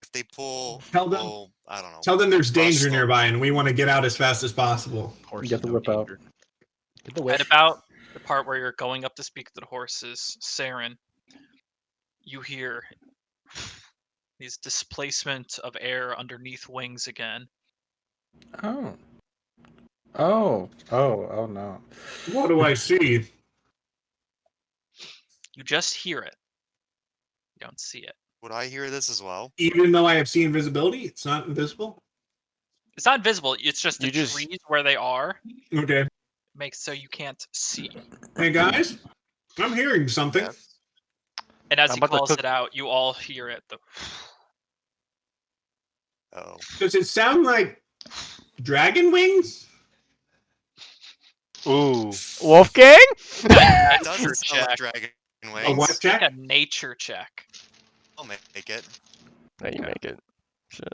If they pull, Tell them- oh, I don't know. Tell them there's danger Rush them. nearby and we want to get out as fast as possible. Horses Get the no whip out. danger. Get the At whip. about the part where you're going up to speak to the horses, Saren, you hear these displacement of air underneath wings again. Oh no. What do I see? You just hear it. You don't see it. Would I hear this as well? Even though I have seen invisibility, it's not invisible? It's not visible. It's just the You just- trees where they are Okay. makes so you can't see. Hey guys, I'm hearing something. Yeah. And as I'm he about to calls cook- it out, you all hear it. The Oh, Does it sound like dragon wings? Ooh. Wolfgang? it doesn't nature sound like check. dragon A wings. what Make check? a nature check. I'll make it. Now you make it. Shit.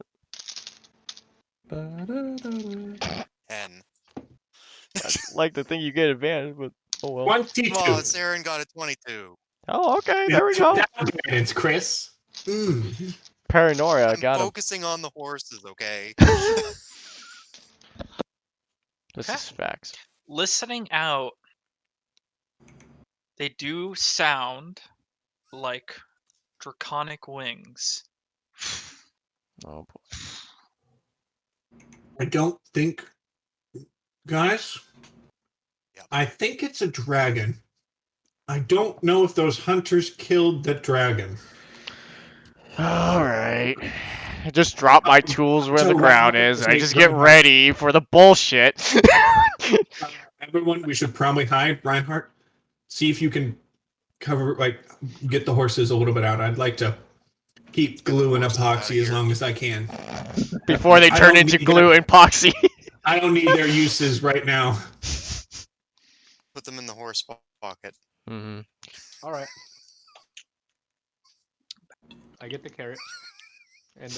Ba-da-da-da. 10. I'd like to think you get advantage, but oh well. 22. Well, Saren got a 22. Oh, okay, there we go. It's Chris. Mm. Paranoia, I'm got him. focusing on the horses, okay? This Okay. is facts. Listening out, they do sound like draconic wings. Oh boy. I don't think, guys. Yep. I think it's a dragon. I don't know if those hunters killed the dragon. Alright. I just drop my tools where the So, ground Reinhardt, is, and I make just get Reinhardt- ready for the bullshit. Everyone, we should probably hide, Reinhardt. See if you can cover, like, get the horses a little bit out. I'd like to keep glue and horses outta epoxy as here. long as I can. Before they I turn don't into need glue and epoxy. I don't need their uses right now. Put them in the horse pocket. hmm All right. I get the carrot, and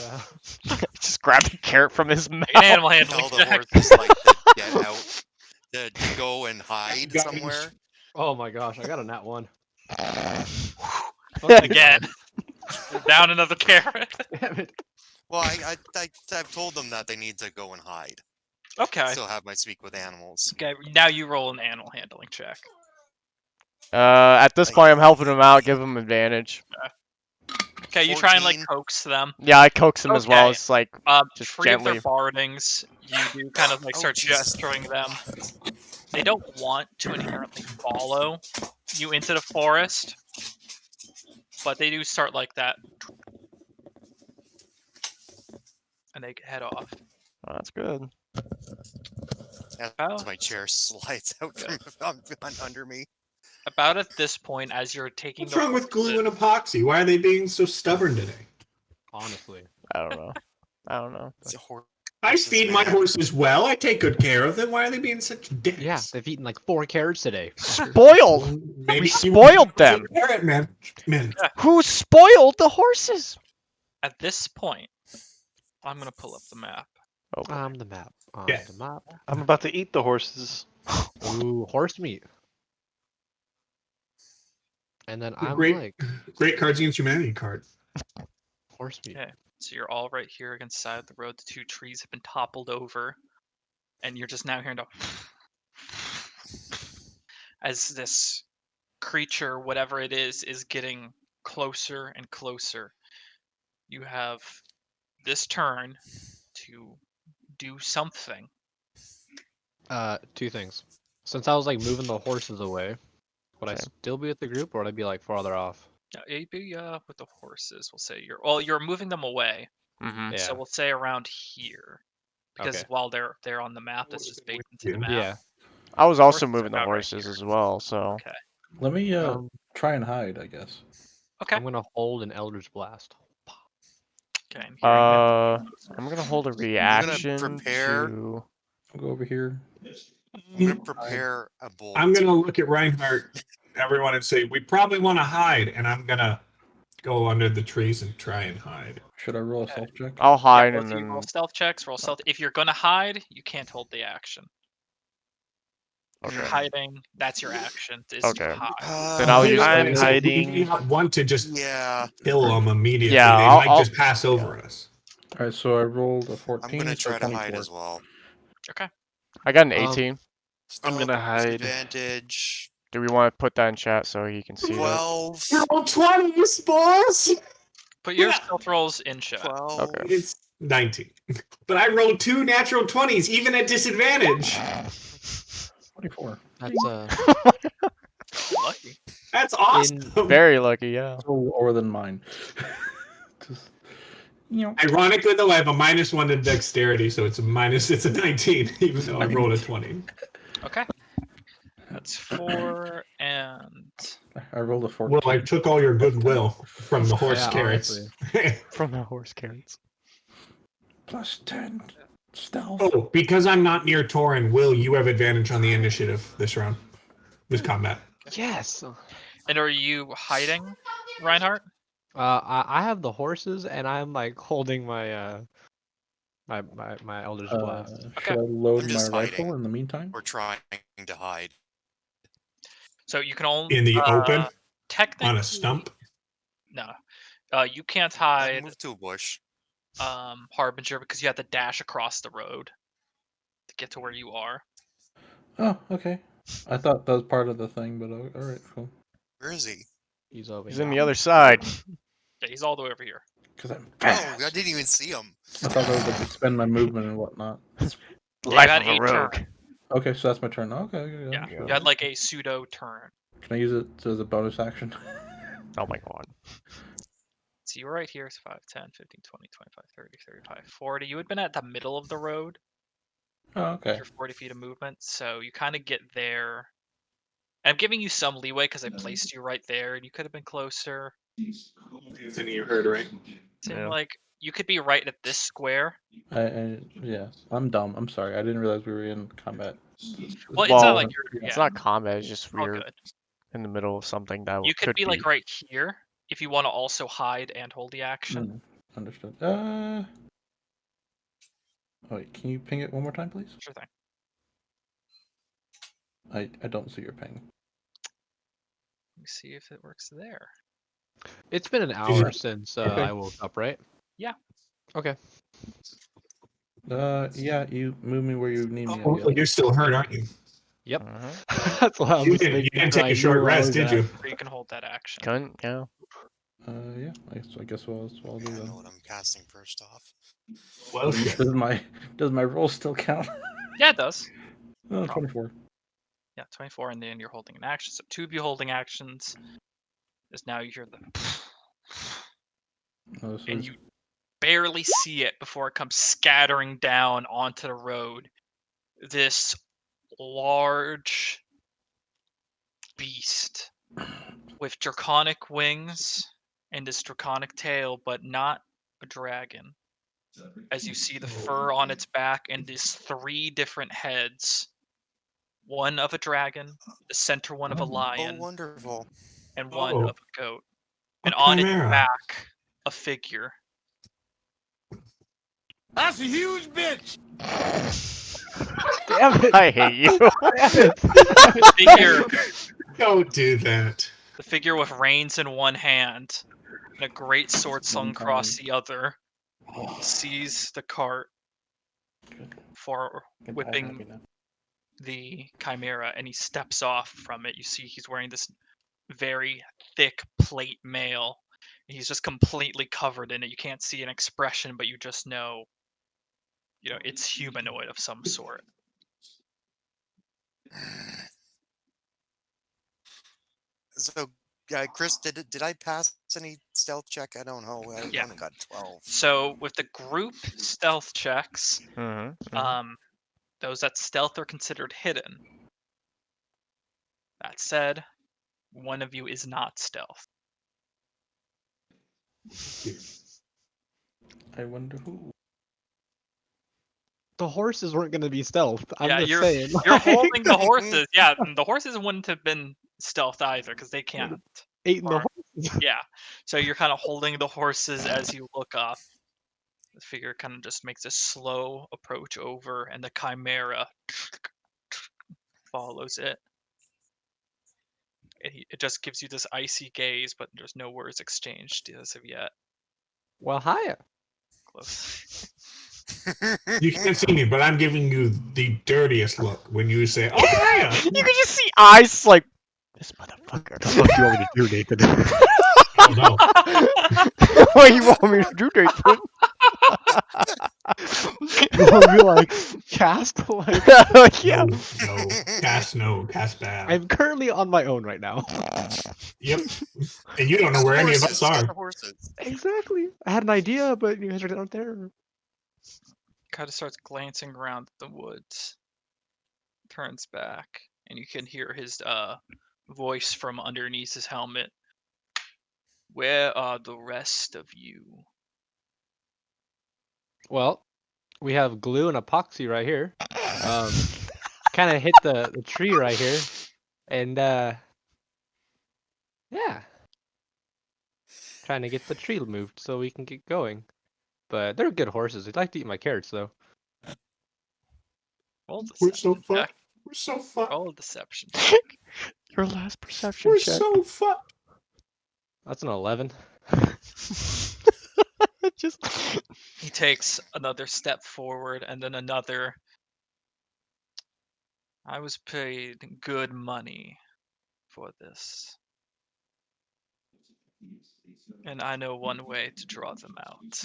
Just grab the carrot from his mouth. Make an animal handling Tell the check. horses like to get out, to go and hide Got me. somewhere. oh my gosh, I got a nat 1. Again. Down another carrot. Damn it. Well, I've told them that they need to go and hide. Okay. Still have my speak with animals. Okay, now you roll an animal handling check. At this point, I'm helping him out, give him advantage. Okay, you try and like 14. coax them. Yeah, I coax him as well. Okay. It's like just Free of their gently. bardings, you do kind of like Oh, start Jesus. gesturing them. They don't want to inherently follow you into the forest, but they do start like that. And they head off. Oh, that's good. As Oh. my chair slides out from under me. About at this point, as you're taking What's the wrong with glue horses- and epoxy? Why are they being so stubborn today? Honestly. I don't know. I don't know. It's a horse. I Horses, feed my man. horses well. I take good care of them. Why are they being such dicks? Yeah, they've eaten like 4 carrots today. Spoiled. Maybe We you spoiled was a them. Carrot man. Who spoiled the horses? At this point, I'm gonna pull up the map. Oh, boy. The map. Yeah. The map. I'm about to eat the horses. Ooh, horse meat. And then I'm Great. like, Great Cards Against Humanity card. horse meat. Yeah. So you're all right here against the side of the road. The 2 trees have been toppled over, and you're just now hearing the as this creature, whatever it is getting closer and closer. You have this turn to do something. 2 things. Since I was like moving the horses away, would I Okay. still be with the group or would I be like farther off? You'd be with the horses. We'll say you're moving them away. Mm-hmm. Yeah. So we'll say around here, because Okay. while they're on the map, that's just baked into the map. Yeah. I was also Horses are moving the about right horses here. as well, so. Okay. Let me Um, try and hide, I guess. Okay. I'm gonna hold an Eldritch Blast. Okay. I'm hearing that. I'm gonna hold a reaction prepare- to. I'll go over here. I'm gonna prepare a bolt. I'm gonna look at Reinhardt, everyone, and say we probably want to hide, and I'm gonna go under the trees and try and hide. Should I roll a Okay. self check? I'll hide Yeah, and both of you then. roll stealth checks. Roll stealth. If you're gonna hide, you can't hold the action. If you're Okay. hiding, that's your action. Is to Okay. hide. Then I'll The thing use is, I'm is that hiding. We not want to just Yeah, kill them immediately. Yeah, they I'll- might just pass over us. Alright, so I rolled a 14. I'm gonna so try to hide 24. as well. I got an Um, 18. I'm gonna hide. Advantage. Do we want to put that in chat so he can see that? 12. Roll 20, boys! Put your Yeah. stealth rolls in chat. 12. Okay. It's 19. But I rolled 2 natural 20s, even at disadvantage. 24. That's Lucky. That's awesome. Very lucky, yeah. So lower than mine. Just, Ironically, though, I have a -1 to dexterity, so it's a 19, even though I rolled a 20. Okay. That's 4 and I rolled a 14. Well, I took all your goodwill from the horse Yeah, carrots. From the horse carrots. Plus 10 stealth. Oh, because I'm not near Torin, Will, you have advantage on the initiative this round. This combat. yes. and are you hiding, Reinhardt? I have the horses and I'm like holding my my Eldritch Blast. Should I load I'm my just rifle hiding. in the meantime? We're trying to hide. So you can only In the open? technically On a stump? No, you can't I hide moved to a bush. Harbinger because you have to dash across the road to get to where you are. Oh, okay. I thought that was part of the thing, but alright, cool. Where is he? He's over He's here. in the other side. Yeah, he's all the way over here. Because I'm Oh, fast. I didn't even see him. I thought I was like expend my movement and whatnot. Yeah, Life you had of a 8 rogue. turn. Okay, so that's my turn. Okay, Yeah, Yeah. you had like a pseudo turn. Can I use it as a bonus action? Oh my god. So you were right here, so 5, 10, 15, 20, 25, 30, 35, 40. You had been at the middle of the road. Oh, okay. Your 40 feet of movement, so you kind of get there, I'm giving you some leeway because I placed you right there, and you could have been closer. Anthony, you heard right. Seemed Yeah. like you could be right at this square. Yeah, I'm dumb. I'm sorry. I didn't realize we were in combat. Well, it's not Well, like you're. It's Yeah, not combat. It's just all we're good. in the middle of something that You could could be be. like right here if you want to also hide and hold the action. Understood. Oh, wait, can you ping it one more time, please? Sure thing. I don't see your ping. Let me see if it works there. It's been an hour since I woke up, right? Yeah. Okay. Yeah, you move me where you need me. I Oh, guess. you're still hurt, aren't you? Yep. Mhm. That's why I'm You just didn't, making take sure a I short knew where I rest, was did at. you? Or you can hold that action. Couldn't, yeah. Yeah. I guess I'll do I don't know that. what I'm casting first off. Well, shit. Does my roll still count? Yeah, it does. Oh, 24. Yeah, 24, and then you're holding an action. So 2 of you holding actions is now you hear the Oh, so and it's- you barely see it before it comes scattering down onto the road. This large beast with draconic wings and this draconic tail, but not a dragon. As you see the fur on its back and these 3 different heads. One of a dragon, the center one of a Oh, lion, wonderful. and one of a goat. A And on its chimera. back, a figure. That's a huge bitch. Damn it! I hate you. Damn it! The figure, Don't do that. the figure with reins in one hand and a great sword slung across the other, sees the cart for whipping the chimera, and he steps off from it. You see he's wearing this very thick plate mail. He's just completely covered in it. You can't see an expression, but you just know, it's humanoid of some sort. So, Chris, did I pass any stealth check? I don't know. I Yeah. only got 12. So with the group stealth checks, Mm-hmm. those that stealth are considered hidden. That said, one of you is not stealth. I wonder who. The horses weren't gonna be stealth. I'm Yeah, just saying. you're holding the horses. Yeah, and the horses wouldn't have been stealth either because they can't. Eating the Or- horses. Yeah, so you're kind of holding the horses as you look up. The figure kind of just makes a slow approach over, and the chimera follows it. It just gives you this icy gaze, but there's no words exchanged as of yet. Well, hiya. Close. You can't see me, but I'm giving you the dirtiest look when you say, "Oh yeah." You can just see eyes like this motherfucker. What do you want me to do, Nathan? Oh no. What you want me to do, Nathan? You want me to like cast? Like, Yeah. No. Cast bad. I'm currently on my own right now. Yep. And you don't know where any of us Got are. the horses. Exactly. I had an idea, but you guys are not there. Kind of starts glancing around the woods, turns back, and you can hear his voice from underneath his helmet. Where are the rest of you? Well, we have glue and epoxy right here. Kind of hit the tree right here, and yeah, trying to get the tree moved so we can get going. But they're good horses. They'd like to eat my carrots though. Roll We're so deception check. fucked. We're so fucked. Roll a deception check. Your last perception We're check. so fucked. That's an 11. Just He takes another step forward and then another. I was paid good money for this. And I know one way to draw them out.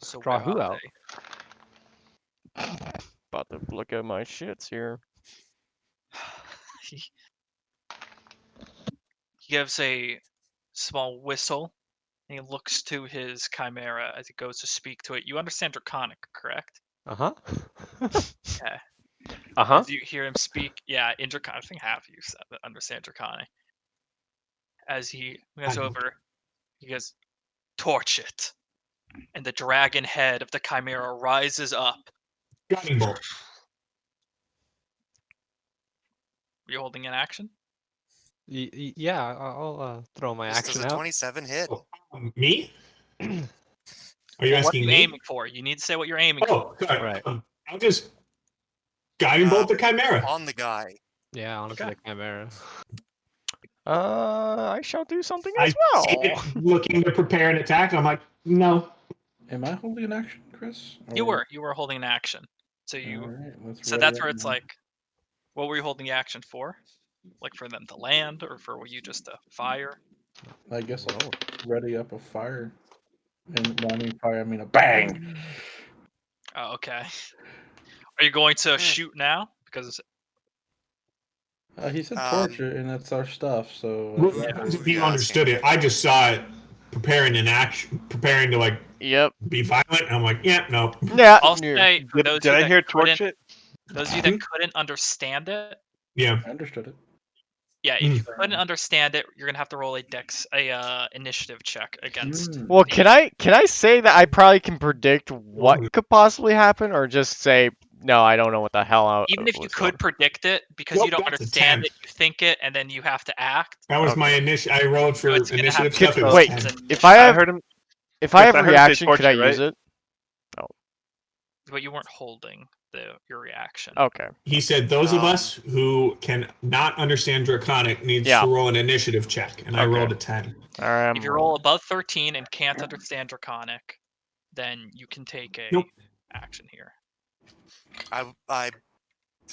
So Draw where who are out? about to look at my shits here. they? He gives a small whistle. And he looks to his chimera as he goes to speak to it. You understand Draconic, correct? Uh huh. Okay. As you hear him speak, in Draconic, I think half of you understand Draconic. As he goes over, he goes, "Torch it," and the dragon head of the Chimera rises up. Guiding bolt. You holding an action? Yeah, I'll throw my Does action a out. 27 hit? Me? Are you Well, what asking are you me? aiming for? You need to say what you're aiming for. Oh, sorry. Right. I'll just guiding bolt the Chimera. On the guy. Yeah, onto the Chimera. I shall do something I as see well. it looking to prepare an attack. And I'm like, no. Am I holding an action, Chris? You were holding an action. So All right, let's so ready that's up where it's now. like, what were you holding the action for? Like for them to land, or for you just to fire? I guess I'll ready up a fire. And when I mean fire, I mean a bang. Oh, okay. Are you going to shoot now? Because He said torch it, and that's our stuff. So If you understood it, I just saw it preparing an action, preparing to like be violent. And I'm like, yeah, no. Yeah. I'll say for those of you Did I that hear torch couldn't- it? Those of you that couldn't understand it, Yeah, I understood it. yeah, if you couldn't understand it, you're gonna have to roll a initiative check against. Well, can I say that I probably can predict what could possibly happen, or just say no? I don't know what the hell. Even if you could predict it, because you don't that's a understand 10. it, you think it, and then you have to act. That was my initial. I rolled for it's gonna initiative have stuff. It was Wait, 10. if I have, heard him. if I have I a heard him say reaction, could torch I it, right? use it? But you weren't holding your reaction. Okay. He said those of us who can not understand Draconic needs Yeah. to roll an initiative check, and I rolled a 10. All right. If you roll above 13 and can't understand Draconic, then you can take a action here. I'm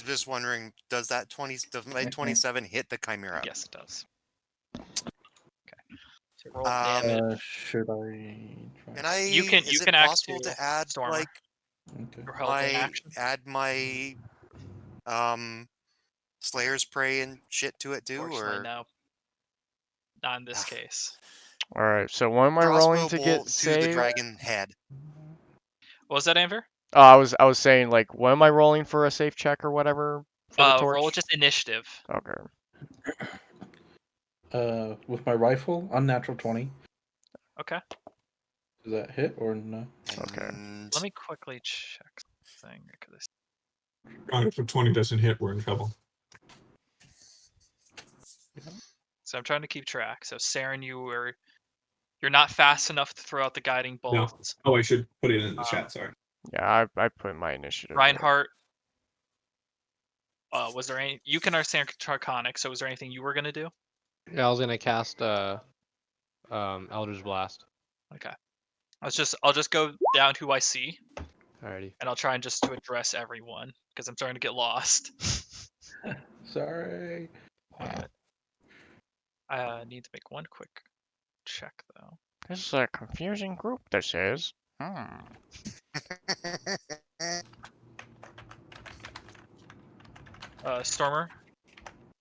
just wondering, does my 27 hit the Chimera? Yes, it does. Okay. So roll damage. Should I? And I You can is it act possible to to add Stormer. like Or help in action. my Slayer's Prey and shit to it too, Unfortunately, or no. Not in this case. All right. So what am I rolling to get bolt to the saved? dragon head? What was that, Anver? Oh, I was saying like, what am I rolling for a safe check or whatever for the torch? Roll just initiative. Okay. With my rifle, unnatural 20. Okay. Does that hit or no? Okay. Let me quickly check something. If a 20 doesn't hit, we're in trouble. So I'm trying to keep track. So Saren, you're not fast enough to throw out the guiding No. bolts. Oh, I should put it in the chat. Sorry. Yeah, I put my initiative. Reinhardt. Was there any? You can understand Draconic. So was there anything you were gonna do? Yeah, I was gonna cast Eldritch Blast. Okay. I'll just go down who I see. Alrighty. And I'll try and just to address everyone because I'm starting to get lost. Sorry. I need to make one quick check though. This is a confusing group. This is. Stormer.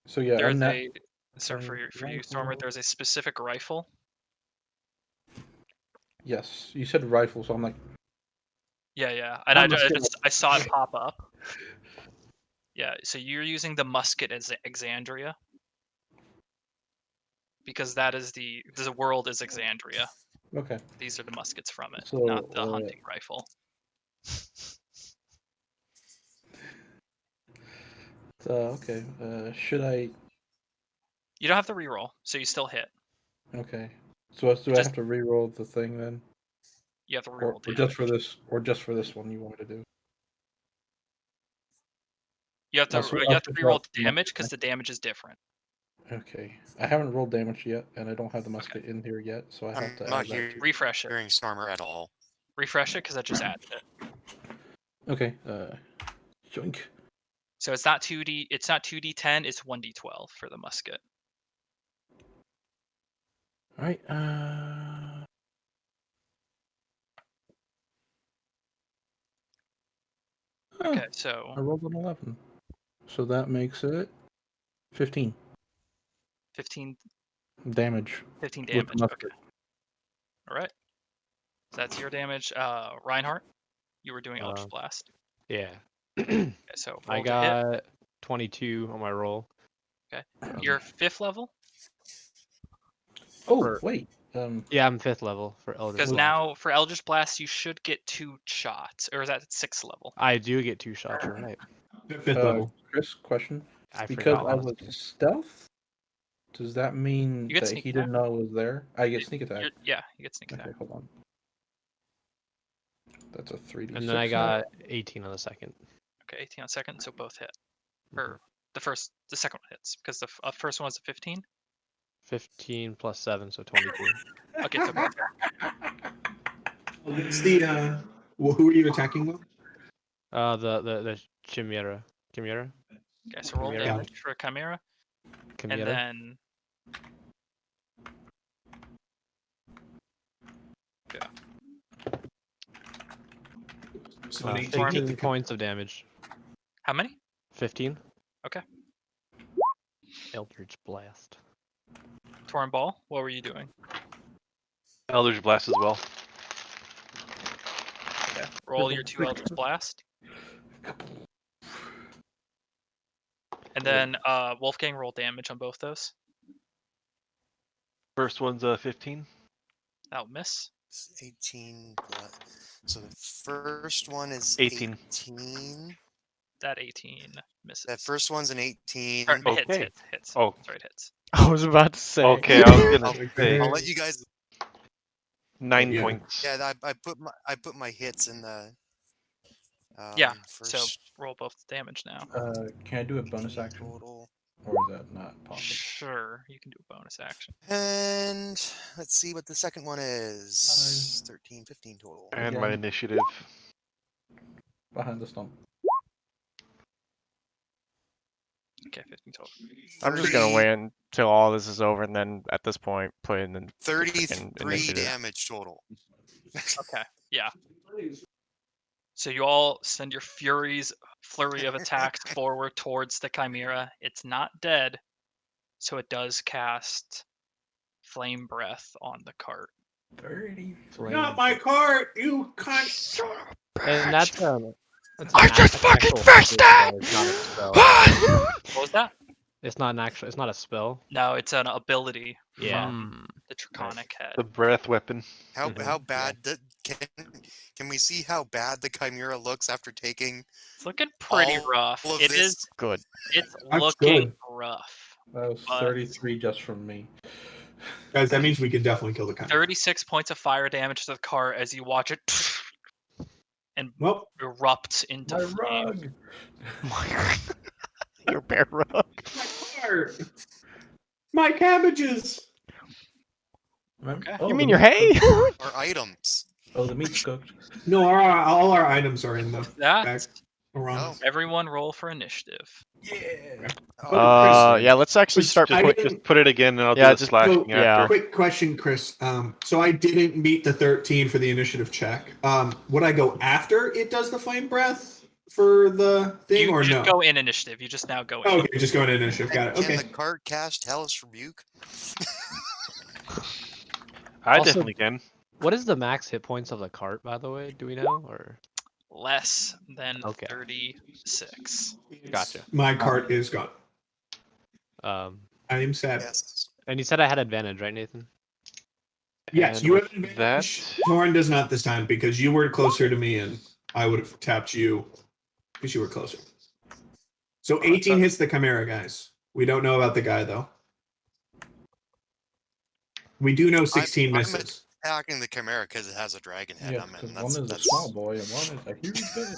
So yeah, there's for you, Stormer. There's a specific rifle. Yes, you said rifle, so I'm like. Yeah, and I saw it pop up. Yeah, so you're using the musket as Exandria. Because that is the world is Exandria. Okay. These are the muskets from it, So, not the hunting rifle. Okay. Should I? You don't have to reroll, so you still hit. Okay. So do I have to reroll the thing then? You have to reroll or just for this, or just for this one you want me to do? You have to reroll the damage because the damage is different. Okay. I haven't rolled damage yet, and I don't have the musket in here yet, so I have to not add that. Refresh it. Hearing Stormer at all. Refresh it because I just added it. Okay. Joink. So it's not 2D. It's not 2d10. It's 1d12 for the musket. All right. Okay, so I rolled an 11, so that makes it 15. 15 damage. 15 with damage. the musket. Okay. All right. So that's your damage. Reinhardt, you were doing Eldritch Blast. Yeah. Okay, so I roll to hit. got 22 on my roll. You're 5th level Oh For- wait. Yeah, I'm 5th level for Eldritch because Was- Blast. now for Eldritch Blast you should get 2 shots, or is that 6th level? I do get 2 shots. You're right. Fifth level. Chris, question. I Because forgot. I was stealth, does that mean You get that sneak he didn't know I was there? I get sneak attack. Yeah, you get sneak attack. Okay, hold on. That's a 3d6. And then I got 18 on the second. Okay, 18 on second, so both hit. Or the second one hits because the first one was a 15. 15 plus 7, so 22. Okay, so both hit. What's the who are you attacking with? The Chimera. Chimera? Okay, so roll Chimera. damage for Chimera, Chimera. and then So an 18 hit 15 the points of damage. how many? 15. Okay. Eldritch Blast. Torn Ball, what were you doing? Eldritch Blast as well. Okay, roll your 2 Eldritch Blast. And then Wolfgang, roll damage on both those. First one's 15. That'll miss. 18. So the first one is 18. 18. That 18 misses. That first one's an 18. Or, Okay. hits. Oh. Sorry, it hits. I was about to say. Okay, I was gonna say I'll let you guys. 9 Yeah. points. Yeah, I put my hits in the. Yeah, First so roll both the damage now. Can I do a bonus 18 action, total. or is that not possible? Sure, you can do a bonus action. And let's see what the second one is. 13, 15 total. And my Again. initiative. Behind the stump. Okay, 15 total. I'm just gonna 30 wait until all this is over, and then at this point put in the 33 initiative. damage total. Okay, yeah. So you all send your Fury's flurry of attacks forward towards the Chimera. It's not dead, so it does cast Flame Breath on the cart. 30. Not my cart, you cunt! And that's I an just fucking actual fixed ability, it! though. It's not a spell. What was that? It's not an actual. It's not a spell. No, it's an ability Yeah. from the Draconic Head. The breath weapon. How Mhm, bad can we see how bad the Chimera looks after taking? It's looking pretty all rough. of It this? is. Good. It's That's looking good. rough. That was But- 33 just from me. Guys, that means we can definitely kill the cunt. 36 points of fire damage to the cart as you watch it and Well, erupt into My flame. rug! Your bear rug. my cart! My cabbages! Okay. Oh, You the mean your meat's hay? cooked. Our items. Oh, the meat's cooked. No, all our items are in the That back around. Oh. us. everyone roll for initiative. Yeah. Oh, Yeah, let's actually Chris, start. I Put, didn't- Just put it again and I'll Yeah, do the just- slashing yeah. after. Quick question, Chris. So I didn't meet the 13 for the initiative check. Would I go after it does the flame breath for the thing, You or just no? go in initiative. You just now go in. Oh, okay, just go into initiative. Got it. Can Okay. the cart cast Hellish Rebuke? I Also- definitely can. What is the max hit points of the cart, by the way? Do we know? Or Less than Okay. 36. Gotcha. My cart is gone. I am sad. Yes. And you said I had advantage, right, Nathan? Yes, And you have with an advantage. that- Torn does not this time because you were closer to me, and I would have tapped you because you were closer. So 18 hits the Chimera, guys. We don't know about the guy though. We do know 16 I'm misses. Attacking the Chimera because it has a dragon head. Yeah, I'm because in. one is a That's small boy and one is a huge bitch.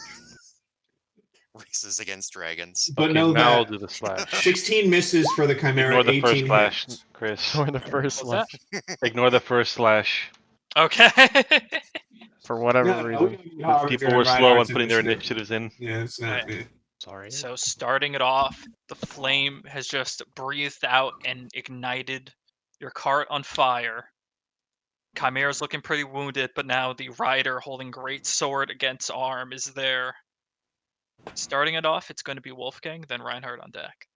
races against dragons. But Okay, know now I'll that do the slash. 16 misses for the Chimera. Ignore the 18 first slash, hits. Chris. Or the first What's one. Ignore the first slash. Okay. For whatever No, reason. we don't know Because how people we're were doing slow on Reinhardt's putting their initiative. initiatives in. Yeah, it's not Okay. me. Sorry. So starting it off, the flame has just breathed out and ignited your cart on fire. Chimera's looking pretty wounded, but now the rider holding great sword against arm is there. Starting it off, it's going to be Wolfgang, then Reinhardt on deck.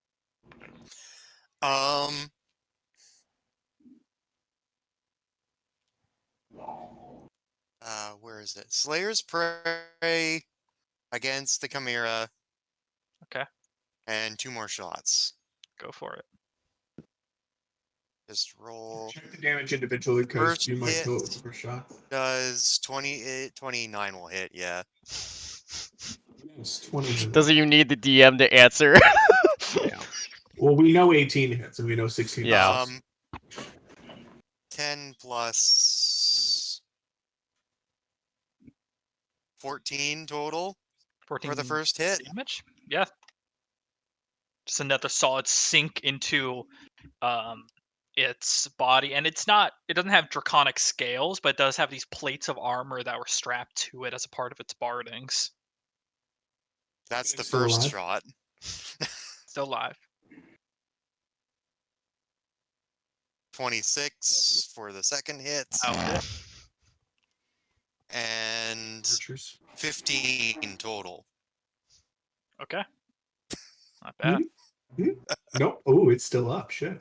Where is it? Slayer's Prey. against the Chimera. Okay. And 2 more shots. Go for it. Just roll. Check the damage individually because First you might hit. go for a shot. Does 29 will hit, yeah. Yes, 20. Doesn't you need the DM to answer? Yeah. Well, we know 18 hits and we know 16 Yeah. hits. 10 plus 14 total 14 for the first hit. damage. Yeah. Just another solid sink into its body, and it doesn't have draconic scales, but it does have these plates of armor that were strapped to it as a part of its bardings. That's the It's still first alive? shot. Still alive. 26 for the second hit. Oh, And Archers. 15 total. okay. Not bad. Nope. Oh, it's still up. Shit.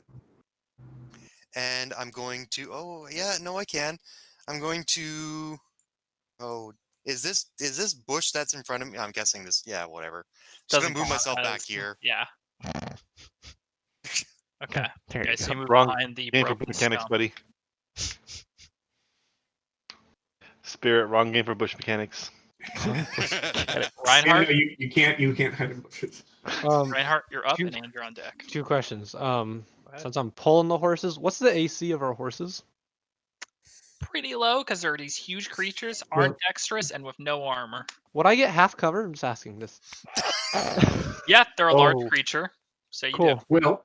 And I'm going to. Oh yeah, no, I can. I'm going to. Oh, is this bush that's in front of me? I'm guessing this. Yeah, whatever. Just Doesn't gonna move count myself back as- here. Yeah. Okay. There you Okay, so go. you move Wrong behind the Game for broken mechanics, stump. buddy. Spirit, wrong game for bush mechanics. Reinhardt, You can't hide in bushes. Reinhardt, you're up, two- and you're on deck. 2 questions. ahead. Since I'm pulling the horses, what's the AC of our horses? Pretty low because there are these huge creatures, Well- aren't dexterous, and with no armor. Would I get half cover? I'm just asking this. Yeah, they're a large Oh. creature, so you Cool. do. Well,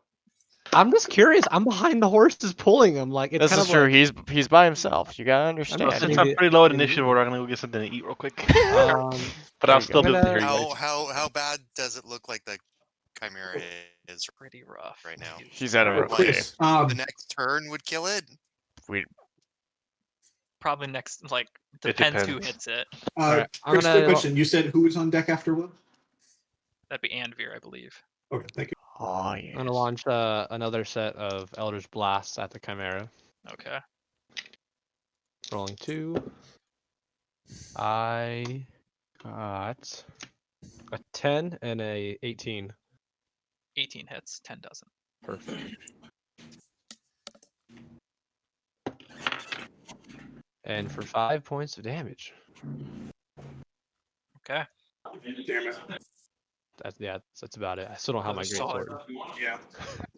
I'm just curious. I'm behind the horses pulling them. Like it's This kind is of true. like, He's by himself. You gotta understand. sitting Since I'm the- pretty low at in the- initiative order, I'm gonna go get something to eat real quick. um, But There I'll you still go. be able to hear you how guys. how bad does it look like the Chimera is Pretty rough right now? She's at a Alright, rough Like, day. Chris, the next turn would kill it. Probably next, like, It depends who depends. hits it. Alright, I'm Chris, gonna- quick question. You said who was on deck after Will? That'd be Anvir, I believe. Okay, thank you. Oh yeah. I'm gonna launch another set of Eldritch Blasts at the Chimera. Okay. Rolling 2. I got a 10 and a 18. 18 hits, 10 doesn't. Perfect. And for 5 points of damage. Okay. Damn it. That's about it. I still don't have my Another great solid. sword. Yeah.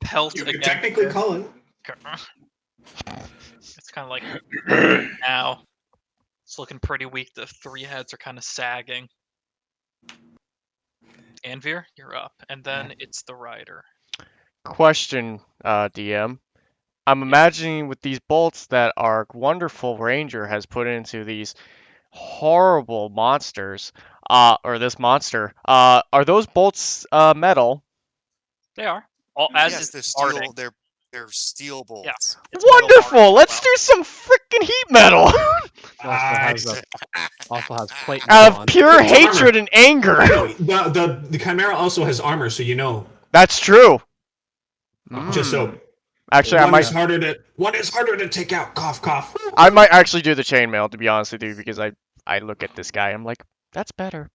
Pelt You could against technically it. call it. It's kind of like now. It's looking pretty weak. The 3 heads are kind of sagging. Anvir, you're up, and then it's the rider. Question, DM. I'm imagining with these bolts that our wonderful ranger has put into these horrible monsters, or this monster, are those bolts metal? They are. All as Yes, is they're barding. steel. They're steel bolts. It's metal Wonderful! barding Let's as do some freaking heat metal! Also has plate Out of on. pure It's armor. hatred and anger! No, the Chimera also has armor, so you know. That's true! Just so. Mm. Actually, one is harder to take out. Cough, cough. I might actually do the chainmail, to be honest with you, because I look at this guy, I'm like, that's better.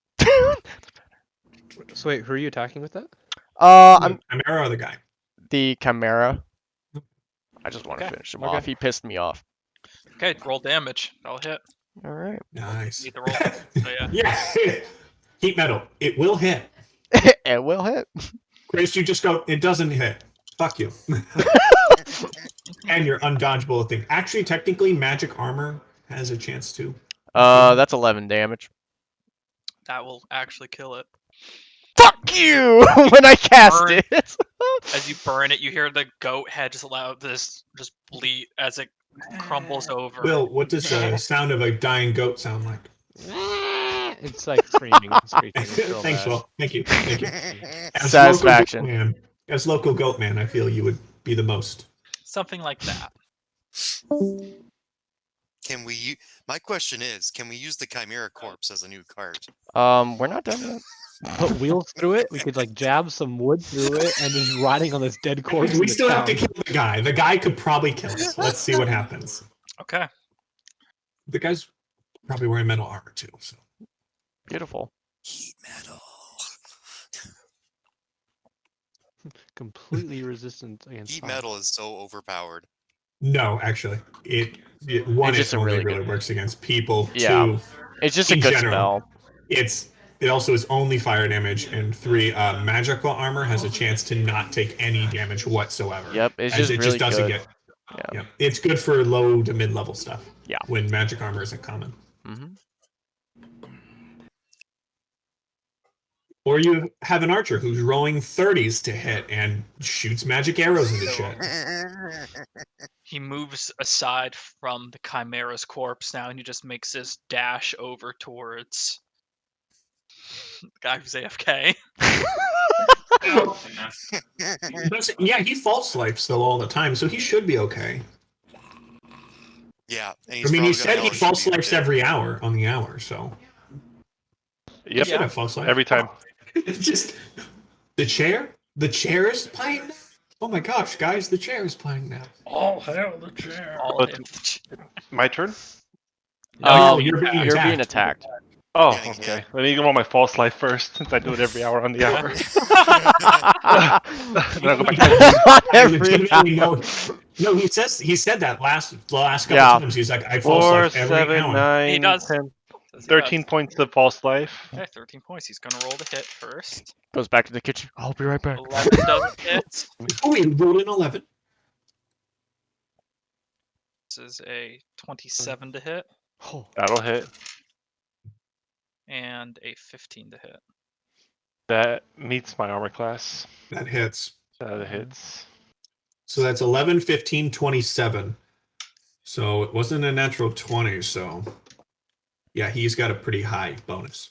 So wait, who are you attacking with that? I'm Chimera or the guy? the Chimera. I just want to Okay, finish him okay. off. He pissed me off. Okay, roll damage. That'll hit. Alright. Nice. Need to roll. So yeah. Yeah. Heat metal. It will hit. It will hit. Chris, you just go, it doesn't hit. Fuck you. And your undodgeable thing. Actually, technically, magic armor has a chance to. That's 11 damage. That will actually kill it. Fuck you! When I cast Burn. it! As you burn it, you hear the goat head just allow this just bleed as it crumbles over. Will, what does the sound of a dying goat sound like? It's like screaming and screeching. It's real Thanks, bad. Will. Thank you. Thank you. As Satisfaction. local goat man, I feel you would be the most. Something like that. Can we? My question is, can we use the Chimera corpse as a new cart? We're not done yet. Put wheels through it. We could like jab some wood through it and just riding on this dead corpse. in We the still have to town. kill the guy. The guy could probably kill us. Let's see what happens. Okay. The guy's probably wearing metal armor too. So Beautiful. Heat metal. Completely resistant against Heat fire. metal is so overpowered. No, actually, one, It's just it a only really really good. works against people. Yeah. Two, It's just a in good general, spell. it also is only fire damage, and three, magical armor has a chance to not take any damage whatsoever. Yep, it's as just it really just doesn't good. get. Yeah. Yeah, it's good for low to mid level stuff. Yeah. When magic armor isn't common. Mm-hmm. Or you have an archer who's rolling 30s to hit and shoots magic arrows into shit. He moves aside from the Chimera's corpse now, and he just makes this dash over towards the guy who's AFK. Yeah, he false life still all the time, so he should be okay. Yeah, and I he's mean, he probably said gonna he know false should be lifes okay. every hour on the hour, so he Yep. should have false life. Every time. It's just the chair. The chair is playing now? Oh my gosh, guys, the chair is playing now. All hail the chair. All But- him. My turn? No, you're being You're being attacked. attacked. Oh, Getting okay. hit. Let me roll my false life first, since I do it every hour on the hour. Then I'll go back to Not I every legitimately hour. know. No, he said that the last couple Yeah. times. He's like, I false 4, life every 7, hour. 9, He does. 10, Says he 13 does. points of false life. Okay, 13 points. He's gonna roll the hit first. Goes back to the kitchen. I'll be right back. 11 doesn't hit. Oh, he rolled an 11. This is a 27 to hit Oh, That'll hit. and a 15 to hit. That meets my armor class. That hits. That hits. So that's 11, 15, 27. So it wasn't a natural 20. So yeah, he's got a pretty high bonus.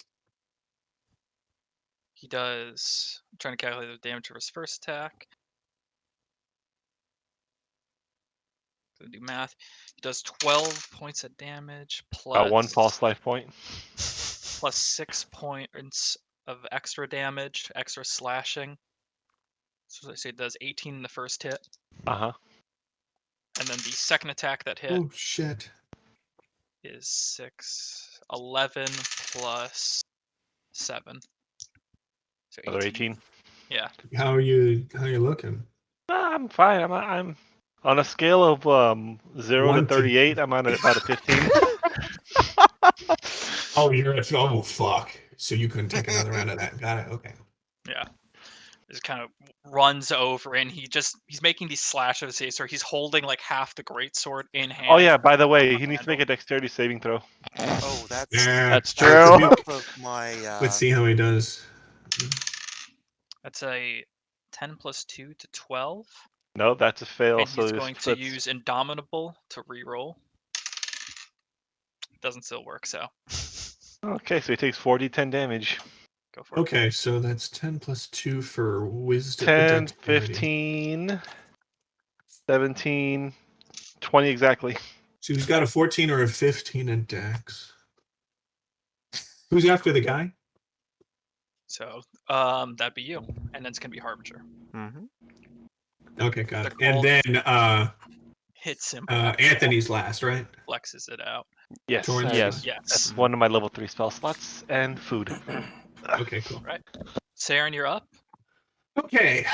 He does. I'm trying to calculate the damage of his first attack. Gonna do math. He does 12 points of damage About 1 plus false life point. plus 6 points of extra damage, extra slashing. So I say it does 18 in the first hit, Uh-huh. and then the second attack that hit Oh shit! is 11 plus 7. So Another 18. Yeah. How are you looking? I'm fine. I'm on a scale of 0 to 1 to 38. I'm on about a 15. Oh, you're at fuck. So you couldn't take another round of that. Got it. Okay. Yeah. Just kind of runs over and he's making these slashes. So he's holding like half the greatsword in hand. Oh yeah. By the way, he needs to make a dexterity saving throw. Oh, that's Yeah, That's that's true. a half of my. Let's see how he does. That's a 10 plus 2 to 12. No, that's a fail. And So he's this going to puts- use Indomitable to reroll. Doesn't still work, so Okay, so he takes 10 damage. go for it. Okay, so that's 10 plus 2 for wisdom. 10, dexterity. 15, 17, 20 exactly. So he's got a 14 or a 15 in dex. Who's after the guy? So that'd be you. And then it's gonna be Harbinger. Mm-hmm. Okay, got it. The And then Hits him, Anthony's last, right? flexes it out. Yes. Torrance? Yes. Yes. That's one of my level 3 spell slots. And food. Okay, cool. Saren, you're up. Okay.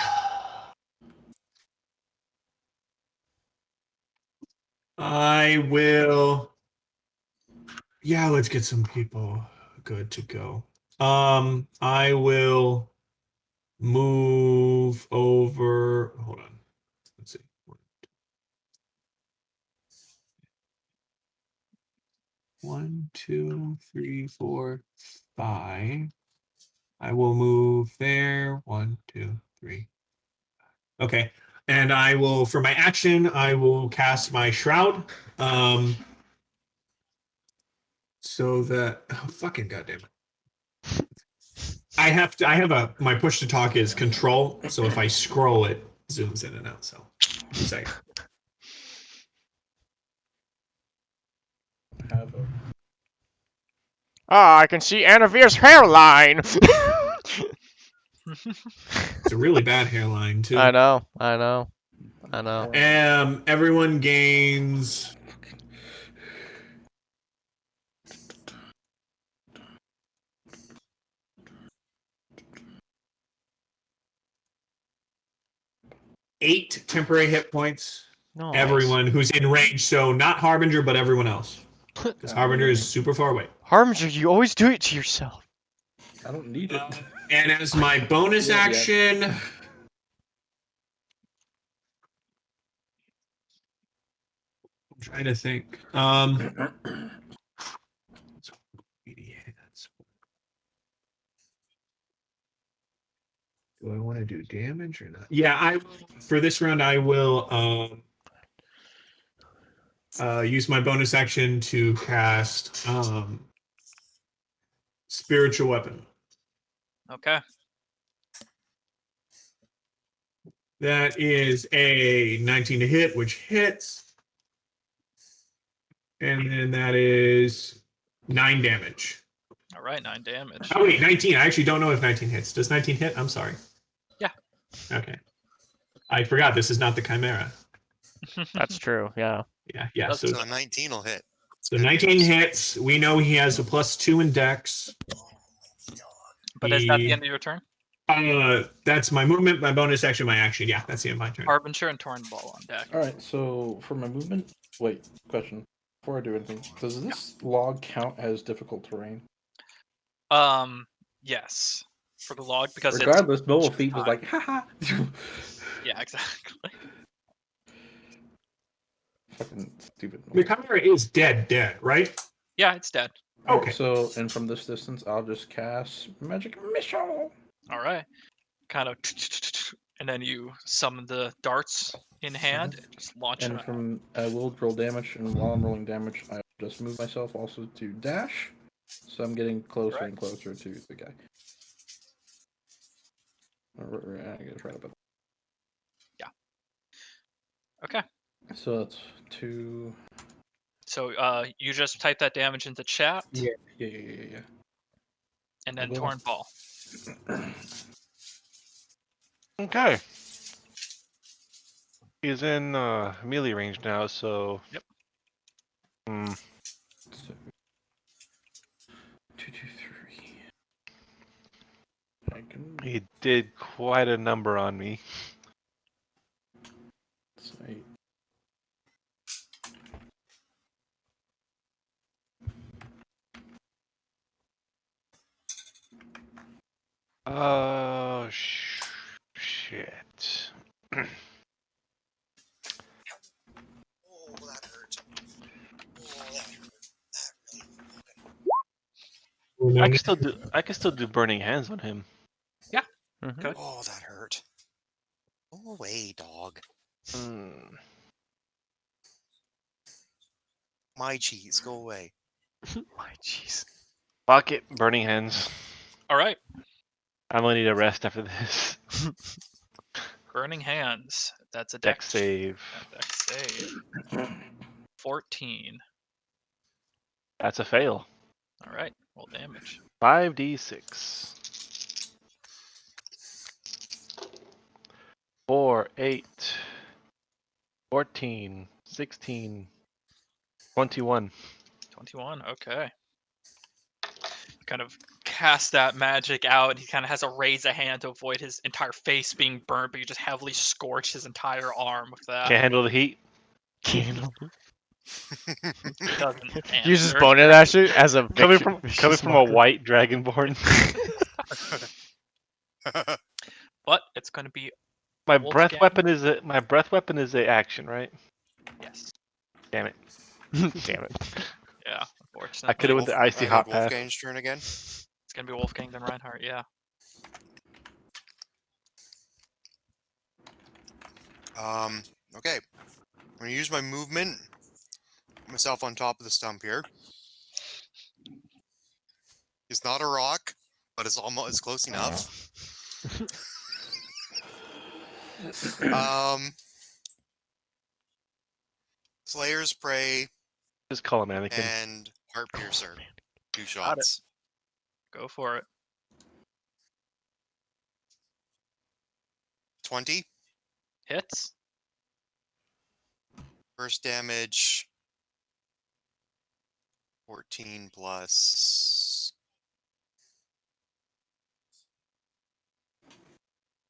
I will. Yeah, let's get some people good to go. I will move over. Hold on. Let's see. 1, 2, 3, 4, 5. I will move there. 1, 2, 3. Okay. And I will, for my action, I will cast my shroud. So that, oh, fucking goddamn it. I have my push to talk is control. So if I scroll, it zooms in and out. So, say. Have a Ah, I can see Anavir's hairline. It's a really bad hairline too. I know. Everyone gains. 8 temporary hit points. Nice. Everyone who's in range, so not Harbinger, but everyone else. Because Harbinger is super far away. Harbinger, you always do it to yourself. I don't need it. And as my bonus Yeah, yeah. action, I'm trying to think. Do I want to do damage or not? Yeah, for this round I will use my bonus action to cast spiritual weapon. Okay. That is a 19 to hit, which hits. And then that is 9 damage. All right, 9 damage. Oh, wait, 19. I actually don't know if 19 hits. Does 19 hit? I'm sorry. Yeah. Okay. I forgot this is not the Chimera. That's true. Yeah. Yeah. That's So, So 19 will hit. so 19 hits. We know he has a +2 in Dex. But is that the end of your turn? That's my movement, my bonus action, my action. Yeah, that's the end of my turn. Harbinger and Torn Ball on deck. All right. So for my movement, wait. Question. Before I do anything, does this log count as difficult terrain? Yes. For the log, because Regardless, Noble it's Feet was high. like, haha. Yeah, exactly. Fucking stupid. The Chimera is dead, right? Yeah, it's dead. Alright, Okay. so, and from this distance, I'll just cast Magic Missile. All right. Kind of, and then you summon the darts in hand and just launch them And out. from I will roll damage, and while I'm rolling damage, I just move myself also to dash. So I'm getting closer and closer to the guy. I guess right about. Yeah. Okay. So that's 2. So you just type that damage into chat. Yeah. And then I will. Torn Ball. Okay. He's in melee range now, so. Yep. So, 2, 2, 3. I can. He did quite a number on me. So 8. Oh, shit. Oh, that hurt. Oh, that hurt. That really I can still do burning hands on him. Mhm. Good. Oh, that hurt. Go away, dog. My cheese, go away. My jeez. Fuck it, burning hands. All right. I'm gonna need a rest after this. Burning Hands. That's a Dex save. Dex save. 14. That's a fail. All right. Roll damage. 5d6. 4, 8, 14, 16, 21. 21. Okay. Kind of cast that magic out. He kind of has to raise a hand to avoid his entire face being burnt, but you just heavily scorch his entire arm with that. Can't handle the heat. Doesn't Use his answer. bonus action as a Coming vicious from a marker. white dragonborn. But it's going to be my Wolfgang? breath weapon is a action, right? yes. Damn it. Damn it. Yeah, unfortunately. I could have with the icy hot path. Wolfgang's turn again. It's going to be Wolfgang then Reinhardt, yeah. Okay. I'm gonna use my movement. Put myself on top of the stump here. It's not a rock, but it's close enough. Slayer's Prey Just call him Anakin. and Heart Piercer. 2 shots. Go for it. 20. Hits. First damage. 14 plus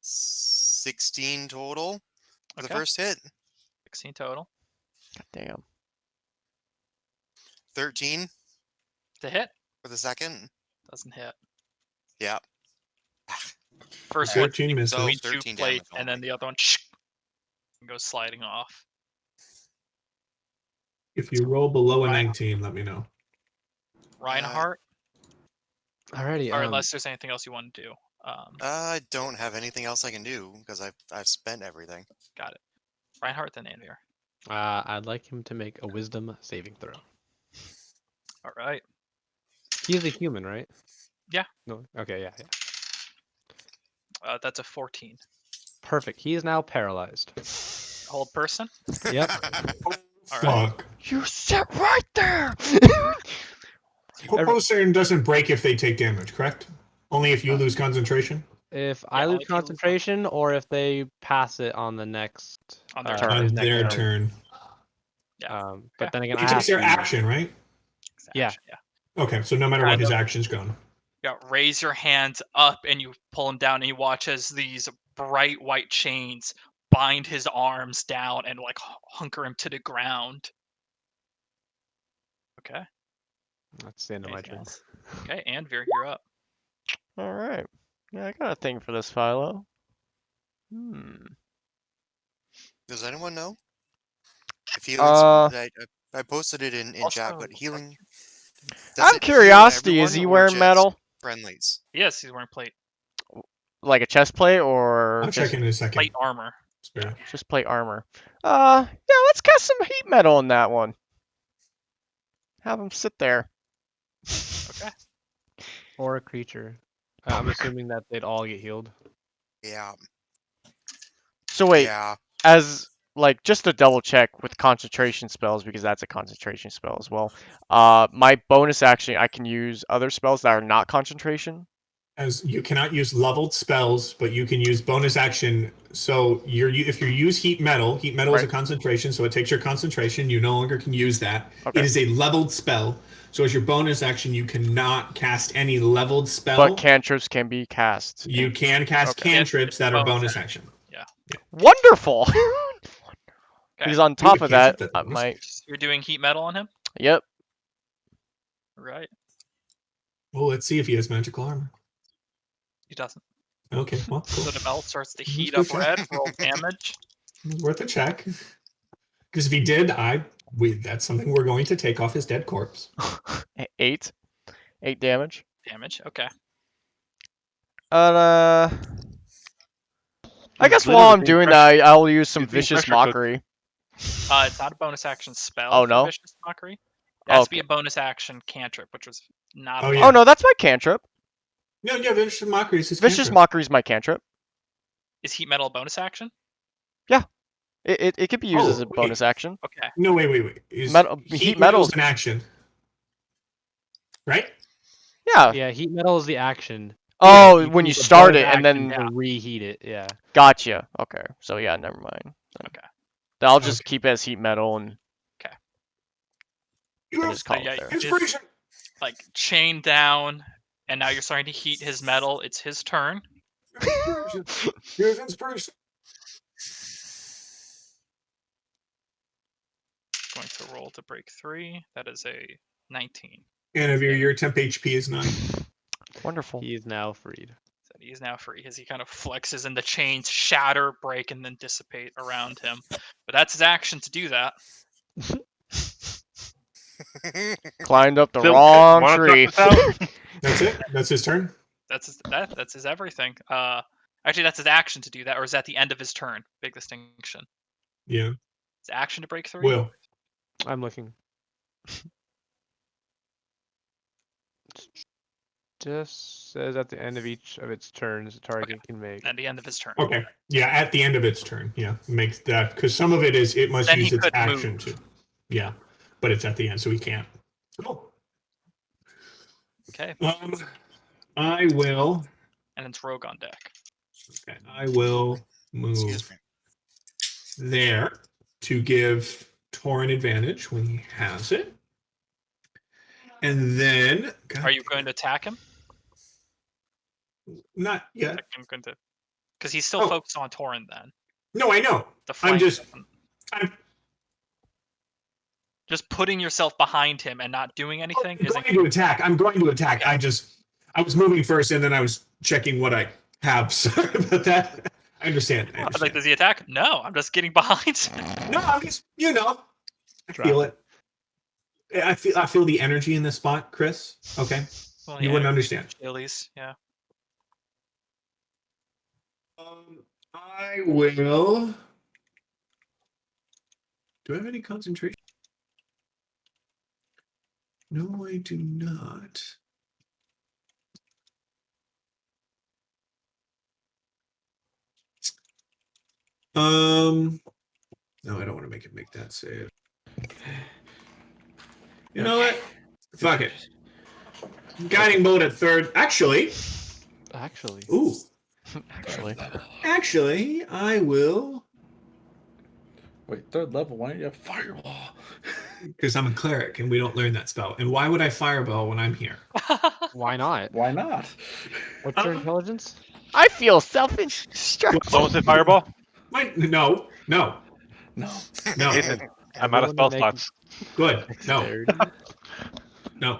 16 total. The Okay. first hit. 16 total. God damn. 13 To hit. for the second. Doesn't hit. Yeah. First one 13 misses. between 13 two plates, damage and then only. the other one goes sliding off. If you roll below a 19, let me know. Reinhardt. Alrighty. Or unless there's anything else you want to do. I don't have anything else I can do because I've spent everything. Got it. Reinhardt, then Anvir. I'd like him to make a wisdom saving throw. All right. He's a human, right? Yeah. No. Okay. Yeah. That's a 14. Perfect. He is now paralyzed. Hold person. Yep. All right. Fuck. You sit right there. Potion doesn't break if they take damage, correct? Only if you lose concentration? If Yeah, I only lose if you lose concentration, or if they pass it on the next On their turn. turn. On next their turn. turn. Yeah. But then again, He I takes have their to. action, right? Yeah. Action, yeah. Okay, so no matter what, his action's gone. Yeah. Raise your hands up, and you pull him down, and you watch as these bright white chains bind his arms down and like hunker him to the ground. Okay. That's the end of my Anything turn. else? Okay, Anvir, you're up. All right. Yeah, I got a thing for this Philo. Does anyone know? If healing, I posted it in chat, but healing. Does Out it of heal curiosity, is he everyone or wearing just metal? friendlies? Yes, he's wearing plate Like a chest plate or I'll just check in a second. plate armor. Spirit. just plate armor? Yeah, let's cast some heat metal in that one. Have him sit there. Okay. Or a creature. I'm assuming that they'd all get healed. Yeah. So wait, Yeah. as like just to double check with concentration spells, because that's a concentration spell as well. My bonus action, I can use other spells that are not concentration. As you cannot use leveled spells, but you can use bonus action. So if you use heat metal is Right. a concentration, so it takes your concentration. You no longer can use that. Okay. It is a leveled spell. So as your bonus action, you cannot cast any leveled spell. But cantrips can be cast. You can cast Okay. cantrips that are bonus action. Yeah. Wonderful. Okay. Because on top of that, cantrip I that's bonus. might. You're doing heat metal on him? Yep. Right. Well, let's see if he has magical armor. He doesn't. Okay, well, cool. So the belt starts to heat Let's up go check. red, roll damage. Worth a check. Because if he did, that's something we're going to take off his dead corpse. 8 damage. Damage, okay. I He's guess literally while I'm being doing pressure- that, I'll use some he's being vicious pressure cooked. mockery. It's not a bonus action spell Oh, for no? Vicious Mockery. It has to be Okay. a bonus action cantrip, which was not Oh, allowed. yeah. Oh no, that's my cantrip. No, yeah, vicious mockery is his Vicious cantrip. mockery is my cantrip. Is heat metal a bonus action? It could be used as a wait. bonus action. Okay. No, wait. Heat heat metal's metal's- an action, right? Yeah. Yeah, heat metal is the action. Oh, You when can you use a start bonus it and action then to reheat it. Yeah. gotcha. Okay. So yeah, never mind. Okay. Then I'll just keep it as heat metal and You have just call yeah, it there. inspiration. Like chained down, and now you're starting to heat his metal. It's his turn. You have inspiration. Going to roll to break 3. That is a 19. And if your temp HP is 9. Wonderful. He is now freed. So he is now free as he kind of flexes and the chains shatter, break, and then dissipate around him. But that's his action to do that. Climbed up the Phil, wrong wanna tree. talk this out? That's it. That's his turn. That's his everything. Actually, that's his action to do that, or is that the end of his turn? Big distinction. Yeah. His action to break 3. Will. I'm looking. Just says at the end of each of its turns, the target can make. At the end of his turn. Okay. Yeah, at the end of its turn. Yeah, makes that because some of it is it must Then use he its could action move. to. Yeah, but it's at the end, so he can't. Cool. Okay, I will. and it's Rogue on deck. Okay, I will Excuse move me. there to give Torin advantage when he has it, and then. Are you going to attack him? Not yet. I'm going to, because he's still Oh. focused on Torin then. No, I know. The flank just- doesn't. I'm Just putting yourself behind him and not doing anything isn't. going to attack. I'm going to attack. Yeah. I was moving first, and then I was checking what I have. Sorry about that. I understand. I I was like, understand. does he attack? No, I'm just getting behind. No, I'm just, I feel it. I feel the energy in this spot, Chris. Okay, Well, you yeah, wouldn't understand. Chili's, yeah. I will. Do I have any concentration? No, I do not. No, I don't want to make it make that save. You know what? Fuck it. Guiding bolt at third. Actually, ooh. Actually, I will. Wait, third level. Why don't you have fireball? Because I'm a cleric and we don't learn that spell. And why would I fireball when I'm here? Why not? Why not? What's your intelligence? I feel self-instructed. Someone say fireball? No. No. Nathan, I'm out of spell slots. Good. No. Dexterity? No.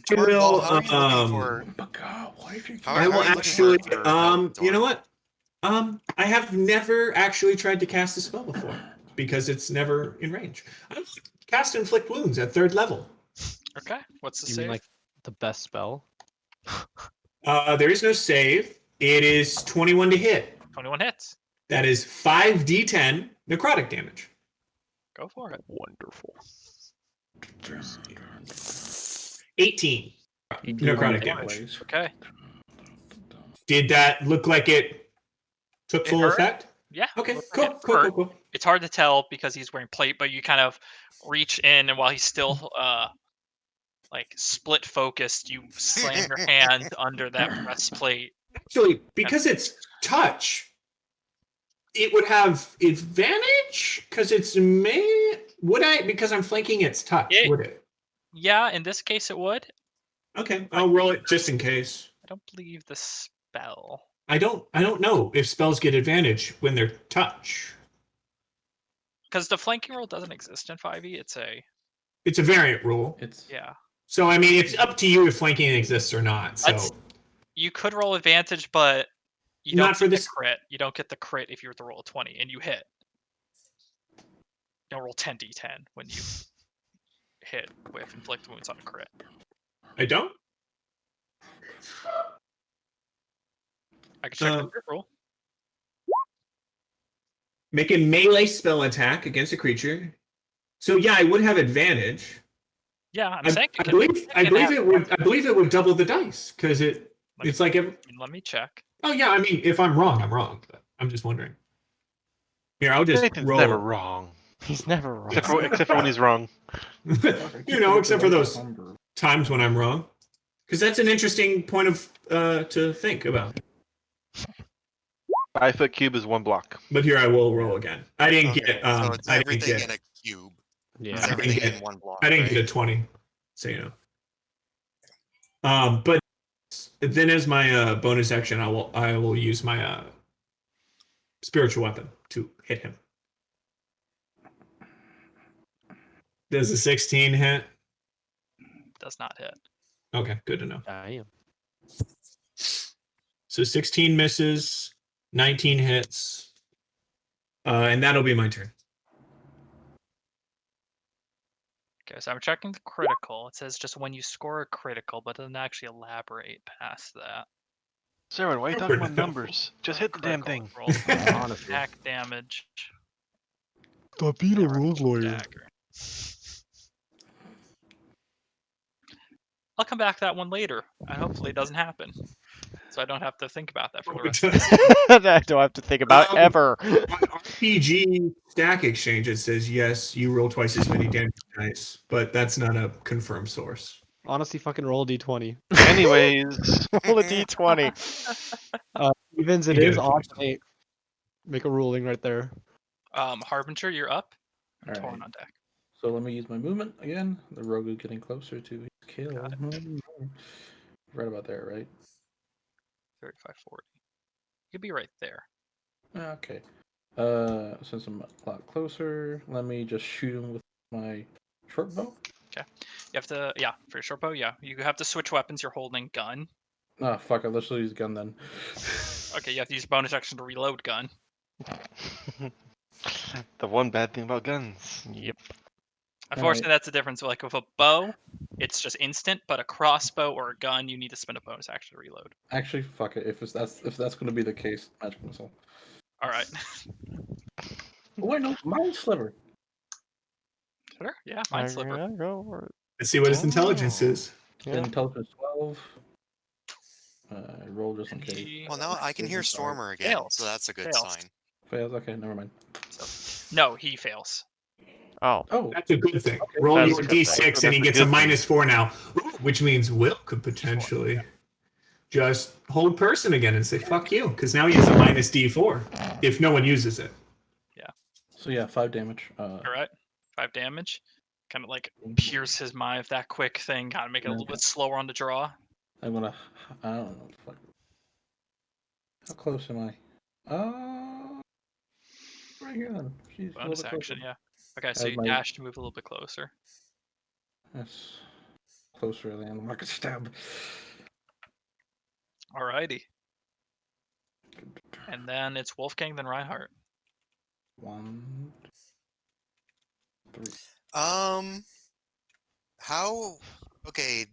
Torvald, how are you looking for? Oh my god, why did you? How I are will you looking actually. for help, You know Torvald? what? I have never actually tried to cast a spell before because it's never in range. I'm cast Inflict Wounds at third level. Okay, what's the You save? mean like the best spell? There is no save. It is 21 to hit. 21 hits. That is 5d10 necrotic damage. Go for it. Wonderful. 18 necrotic damage. Okay. Did that look like it took It full hurt. effect? Yeah. Okay, looks cool, like it cool, hurt. cool, cool. It's hard to tell because he's wearing plate, but you kind of reach in, and while he's still like split focused, you slam your hand under that breastplate. Actually, because it's touch, it would have advantage because it's me. Would I? Because I'm flanking its touch. Yeah. Would it? Yeah, in this case it would. Okay, I'll roll it just in case. I don't believe the spell. I don't know if spells get advantage when they're touch. Because the flanking rule doesn't exist in 5e. It's a variant rule. It's Yeah. So I mean, it's up to you if flanking exists or not. So That's- You could roll advantage, but you don't Not for get the this- crit. You don't get the crit if you were to roll a 20 and you hit. You don't roll 10d10 when you hit with Inflict Wounds on a crit. I don't. I can check the crit roll. Make a melee spell attack against a creature. So yeah, I would have advantage. Yeah, I'm I, saying I believe it would double the dice because it's like Let me check. oh yeah, I mean if I'm wrong, I'm wrong. But I'm just wondering. Here, I'll just Nathan's roll. never wrong. He's never wrong. Except for when he's wrong. Except for those times when I'm wrong. Because that's an interesting point of to think about. 5 foot cube is 1 block. But here I will roll again. I didn't Okay, get so it's I didn't everything get in a cube. Yeah. It's everything in one block. I didn't right? get a 20, so you know. But then as my bonus action, I will use my spiritual weapon to hit him. Does a 16 hit? Does not hit. Okay, good to know. Damn. So 16 misses, 19 hits, and that'll be my turn. Okay, so I'm checking the critical. It says just when you score a critical, but it doesn't actually elaborate past that. Sarah, why are you talking about numbers? Just hit the damn Critical thing. roll. Honestly. Attack damage. Stop being a rules Dagger. I'll come back to that one later, and hopefully it doesn't happen. So I don't have to think about that for the rest of I don't have to think about ever. On RPG stack exchange, it says yes, you roll twice as many damage dice, but that's not a confirmed source. Honestly, fucking roll a d20. Anyways, Roll a d20. Evens, it Yeah, is it's odd. Make a ruling right there. Harbinger, you're up. All right. Torn on deck. So let me use my movement again. The rogue is getting closer to his kill. Got Right about there, right? 35, 40. You'd be right there. Okay. Since I'm a lot closer, let me just shoot him with my short bow. You have to, for your short bow, you have to switch weapons. You're holding gun. Ah, fuck it. Let's use gun then. Okay, you have to use bonus action to reload gun. The one bad thing about guns. Yep. Unfortunately, that's the difference. Like with a bow, it's just instant, but a crossbow or a gun, you need to spend a bonus action to reload. Actually, fuck it. If that's going to be the case, magic missile. All right. Oh wait, no, mind sliver. Sure. Yeah, mind sliver. Yeah, go for it. Let's see what his intelligence is. Yeah. Intelligence 12. Roll just in case. He Well, now I can hear Stormer again, fails. so that's a good Fails. sign. Fails. Okay, never mind. No, he fails. Oh. Oh, That's a good thing. Okay. Roll That's your a good thing. d6 and he That's a gets a good thing. -4 now, which means Will could potentially just hold person again and say fuck you, because now he has a -d4 if no one uses it. so yeah, 5 damage. All right. 5 damage. Kind of like pierce his mind with that quick thing. Kind of make it a little bit slower on the draw. I'm gonna. I don't know. Fuck. How close am I? Right here then. She's a Bonus little bit action, closer. yeah. Okay, so As you my- dash to move a little bit closer. Yes. Closer than the market stab. Alrighty. And then it's Wolfgang, then Reinhardt. 1, 3. How? Okay,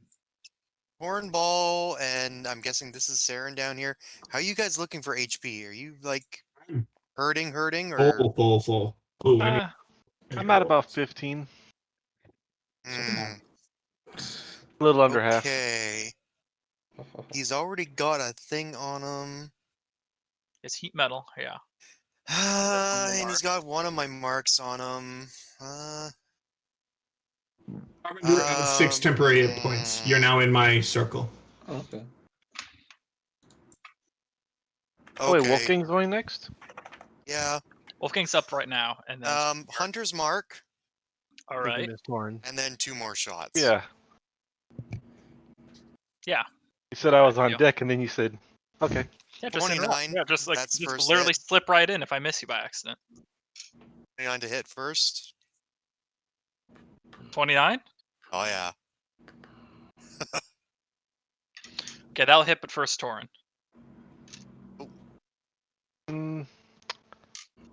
Hornball, and I'm guessing this is Saren down here. How are you guys looking for HP? Are you like hurting, or? Full. Ooh, I need- I'm at about 15. Hmm, A little under half. okay. He's already got a thing on him. It's heat metal, yeah. And he's got one of my marks on him. You're at 6 temporary hit points. You're now in my circle. Oh, okay. Oh, wait, Okay. Wolfgang's going next? Yeah. Wolfgang's up right now, and then Hunter's mark, alright. Taking his torn. and then 2 more shots. Yeah. Yeah. You said I was on Yeah. deck, and then you said, okay. Yeah, just interrupt. 29, Yeah, just like that's just first literally hit. slip right in if I miss you by accident. 29 to hit first. 29? Oh yeah. Okay, that'll hit, but first Torin.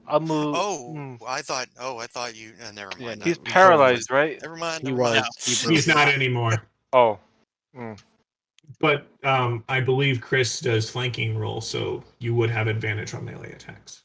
I'll move. Oh, I thought you. Never Yeah, mind. no, He's he's paralyzed, right? Never mind. He Never mind. was. He's not anymore. Oh. But I believe Chris does flanking roll, so you would have advantage on melee attacks.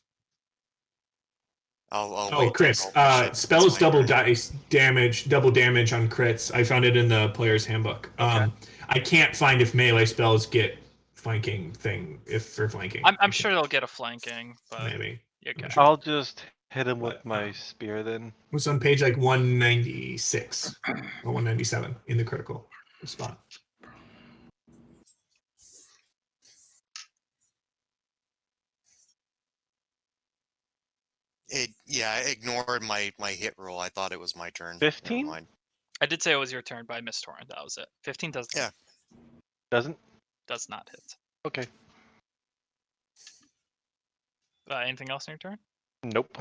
I'll Oh, wait. Chris, till shit spells hits my double turn. double damage on crits. I found it in the player's handbook. Okay. I can't find if melee spells get flanking thing for flanking. I'm sure they'll get a flanking, but Maybe. you I'm got sure. I'll just hit him with But, my spear then. It was on page like 196 or 197 in the critical spot. I ignored my hit roll. I thought it was my turn. 15? Never mind. I did say it was your turn, but I missed Torin. That was it. 15 does Yeah. Doesn't? does not hit. Okay. Anything else in your turn? Nope.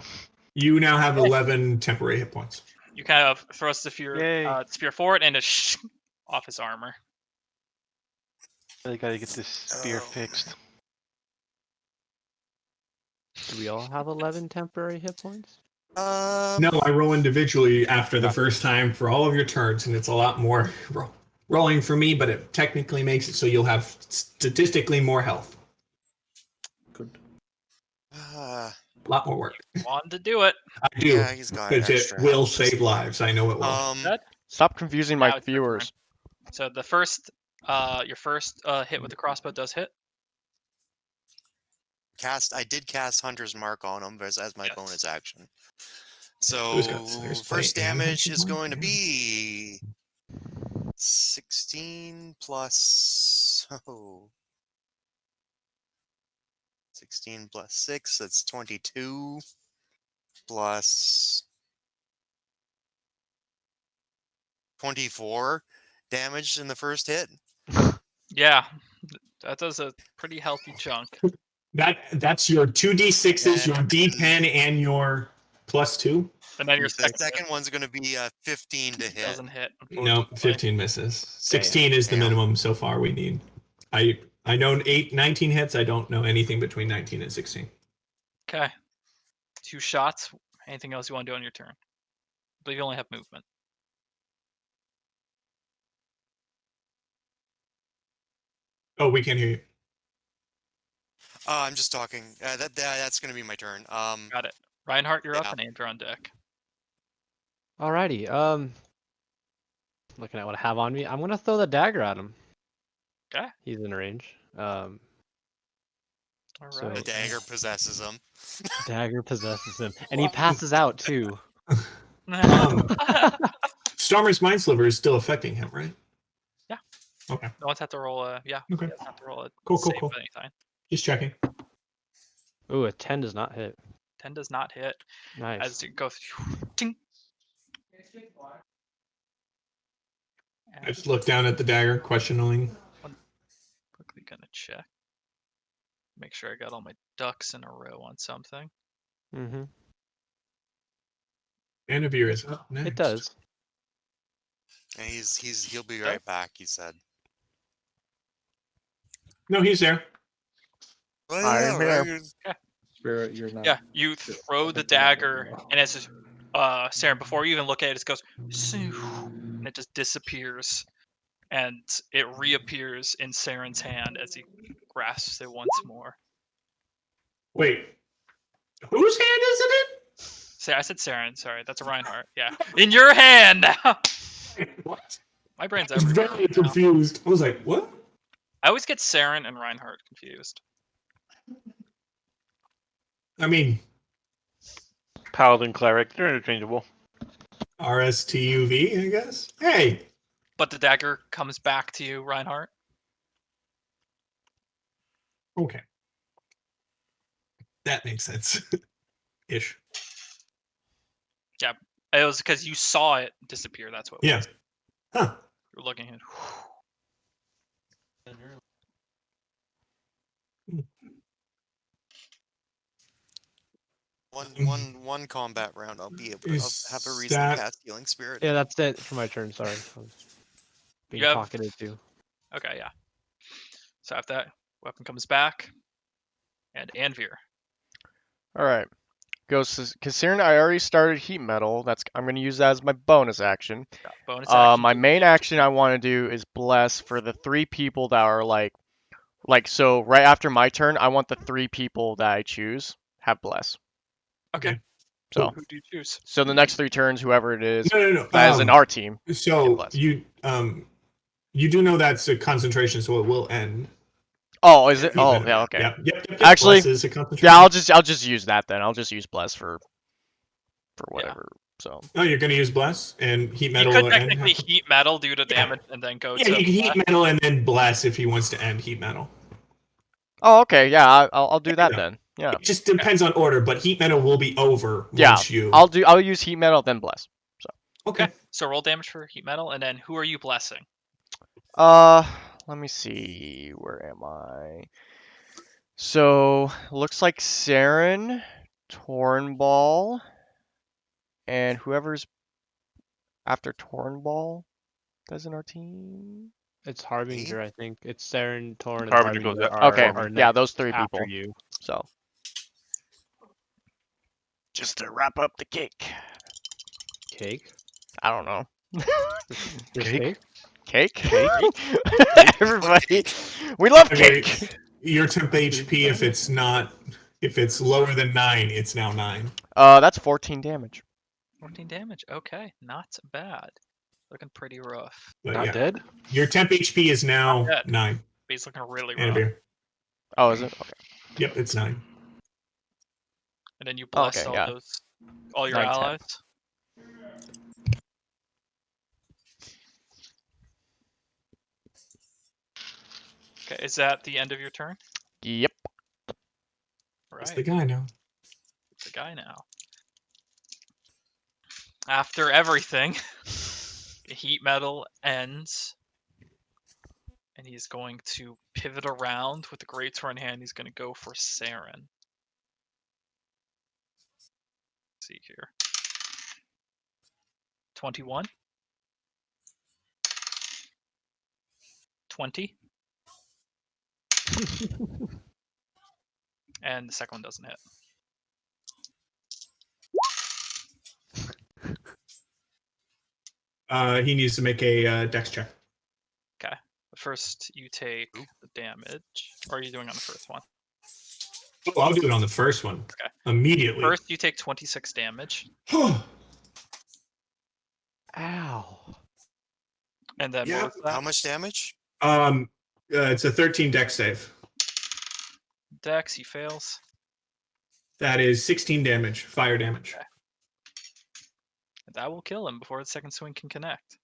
You now have 11 temporary hit points. You kind of thrust the Yay. spear forward and just off his armor. Really gotta get this spear Oh. fixed. Do we all have 11 temporary hit points? No, I roll individually after the first time for all of your turns, and it's a lot more rolling for me, but it technically makes it so you'll have statistically more health. Good. A lot more work. Wanted to do it. I do. Yeah, he's got Because it extra will health. save lives. I know it will. Good. Stop confusing Now my it's your turn. viewers. So the first, your first hit with the crossbow does hit. I did cast Hunter's Mark on him as my Yes. bonus action. So Who's got Slayer's first Plate and damage Hunter's is Mark? going to Yeah. be 16 plus 16 plus 6, that's 22 plus 24 damage in the first hit. Yeah, that does a pretty healthy chunk. That's your 2d6s, your d10, and your +2. And then your The second second one's going to be 15 to hit. doesn't hit. No, Unfortunately. 15 misses. 16 is the Damn. minimum so far we need. I know 19 hits. I don't know anything between 19 and 16. Okay. 2 shots. Anything else you want to do on your turn? I believe you only have movement. Oh, we can't hear you. I'm just talking. That's going to be my turn. Got it. Reinhardt, you're up, Yeah. and Andrew on deck. Alrighty. Looking at what I have on me, I'm gonna throw the dagger at him. Okay. He's in range. All So- right. The dagger possesses him. Dagger possesses him, and he passes out too. Stormer's Mind Sliver is still affecting him, right? Yeah. Okay. No one's have to roll a Okay. you don't have to roll a Cool. save at any time. Just checking. Ooh, a 10 does not hit. 10 does not hit. Nice. As you go ting. I just look down at the dagger, questioningly. Quickly gonna check. Make sure I got all my ducks in a row on something. Mm-hmm. Anavir is up next. It does. And he'll be right back, he said. No, he's there. Well, I'm yeah, here. right. Spirit, you're not. Yeah, you throw the dagger, and as Saren, before you even look at it, it goes, and it just disappears, and it reappears in Saren's hand as he grasps it once more. Wait. Whose hand is it Say, I said Saren. Sorry, that's a Reinhardt. Yeah, in your hand now. in? What? My brain's I was everywhere. very right now. confused. I was like, what? I always get Saren and Reinhardt confused. I mean, Paladin cleric, they're interchangeable. RSTUV, I guess. Hey, But the dagger comes back to you, Reinhardt. okay. That makes sense. Ish. It was because you saw it disappear. That's what it Yeah. was. Huh. You're looking at. One combat round, I'll be able to Is have a reason that- to cast Healing Spirit. Yeah, that's it for my turn. Sorry. I was being You have- talkative too. Okay, yeah. So after that, weapon comes back, and Anvir. All right. Goes considering I already started heat metal. I'm gonna use that as my bonus action. Got bonus action. My to main damage. action I want to do is bless for the 3 people that are like so right after my turn. I want the 3 people that I choose have bless. Okay. So Who do you choose? so the next 3 turns, whoever it is No. that is in our team. So bless. you do know that's a concentration, so it will end. Oh, is it? Oh, yeah. Okay. Yep. Actually, Bless is a concentration. Yeah, I'll just use that then. I'll just use bless for whatever. So Oh, you're gonna use bless and heat You metal. could will end technically half- heat metal due to Yeah. damage, and then go Yeah, to. you can heat metal and then bless if he wants to end heat metal. oh, okay. Yeah, I'll do that Yeah. then. Yeah. It just depends on order, but heat metal will be over Yeah, once you. I'll use heat metal then bless. Okay. So roll damage for heat metal, and then who are you blessing? Let me see. Where am I? So looks like Saren, Tornball, and whoever's after Tornball that's in our team. It's Harbinger, I think. It's Saren, Torn, and Harbinger goes Harbinger. after Okay, are yeah, next those 3 after people. you. So just to wrap up the cake. Cake. I don't know. There's Cake? cake. Everybody, we love Okay, cake. your temp HP, if it's lower than 9, it's now 9. That's 14 damage. 14 damage. Okay, not bad. Looking pretty rough. But Not yeah, dead. your temp HP is now Not dead. 9. But he's looking really And a rough. beer. Oh, is it? Okay. Yep, it's 9. And then you Oh, bless okay, yeah. all your 9, 10. allies. Okay, is that the end of your turn? Yep. It's Right, the guy now. it's the guy now. After everything, the heat metal ends, and he's going to pivot around with the greatsword in hand. He's going to go for Saren. Let's see here. 21. 20. And the second one doesn't hit. He needs to make a dex check. Okay. But first, you take the damage. Or are you doing on the first one? Oh, I'll do it on the first one. Okay. Immediately. First, you take 26 damage. Ow. And then Yeah. what was that? How much damage? It's a 13 dex save. Dex, he fails. That is 16 damage, fire damage. Okay. That will kill him before the second swing can connect.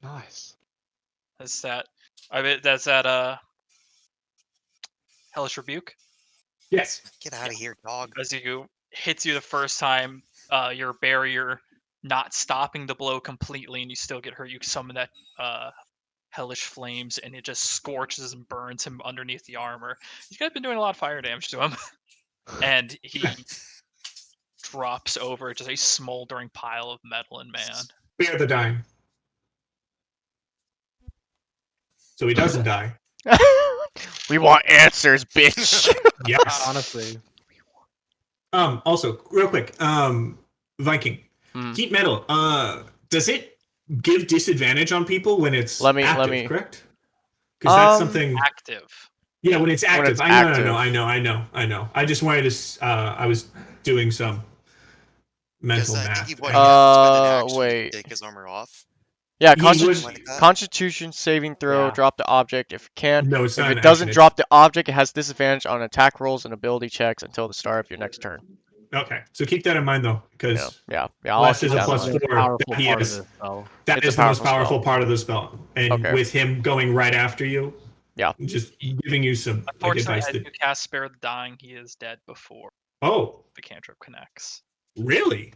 Nice. That's that. I bet that's that. Hellish Rebuke. Yes. Get out of here, dog. As you hits you the first time, your barrier not stopping the blow completely, and you still get hurt. You summon that hellish flames, and it just scorches and burns him underneath the armor. You guys been doing a lot of fire damage to him, and he drops over just a smoldering pile of metal and man. Spare the dying. So he doesn't die. We want answers, bitch. Yes. Honestly. Also, real quick, Viking. Heat metal. Does it give disadvantage on people when it's active, correct? Because that's something active. Yeah, when it's active. When it's I know. I just wanted to. I was doing some mental math. Wait. Take his armor off. Yeah, He would- Constitution saving throw. Yeah. Drop the object. If it can't, No, it's if not it an doesn't action, drop the object, it has disadvantage on attack rolls and ability checks until the start of your next turn. Okay, so keep that in mind though, because Yeah. I'll less keep is a that in plus mind. four. Powerful That part of is- this spell. that It's is a the most powerful powerful spell. part of the spell, and Okay. with him going right after you, Yeah. just giving you some Unfortunately, advice. as you cast Spare the Dying, he is dead before Oh, the cantrip connects. really?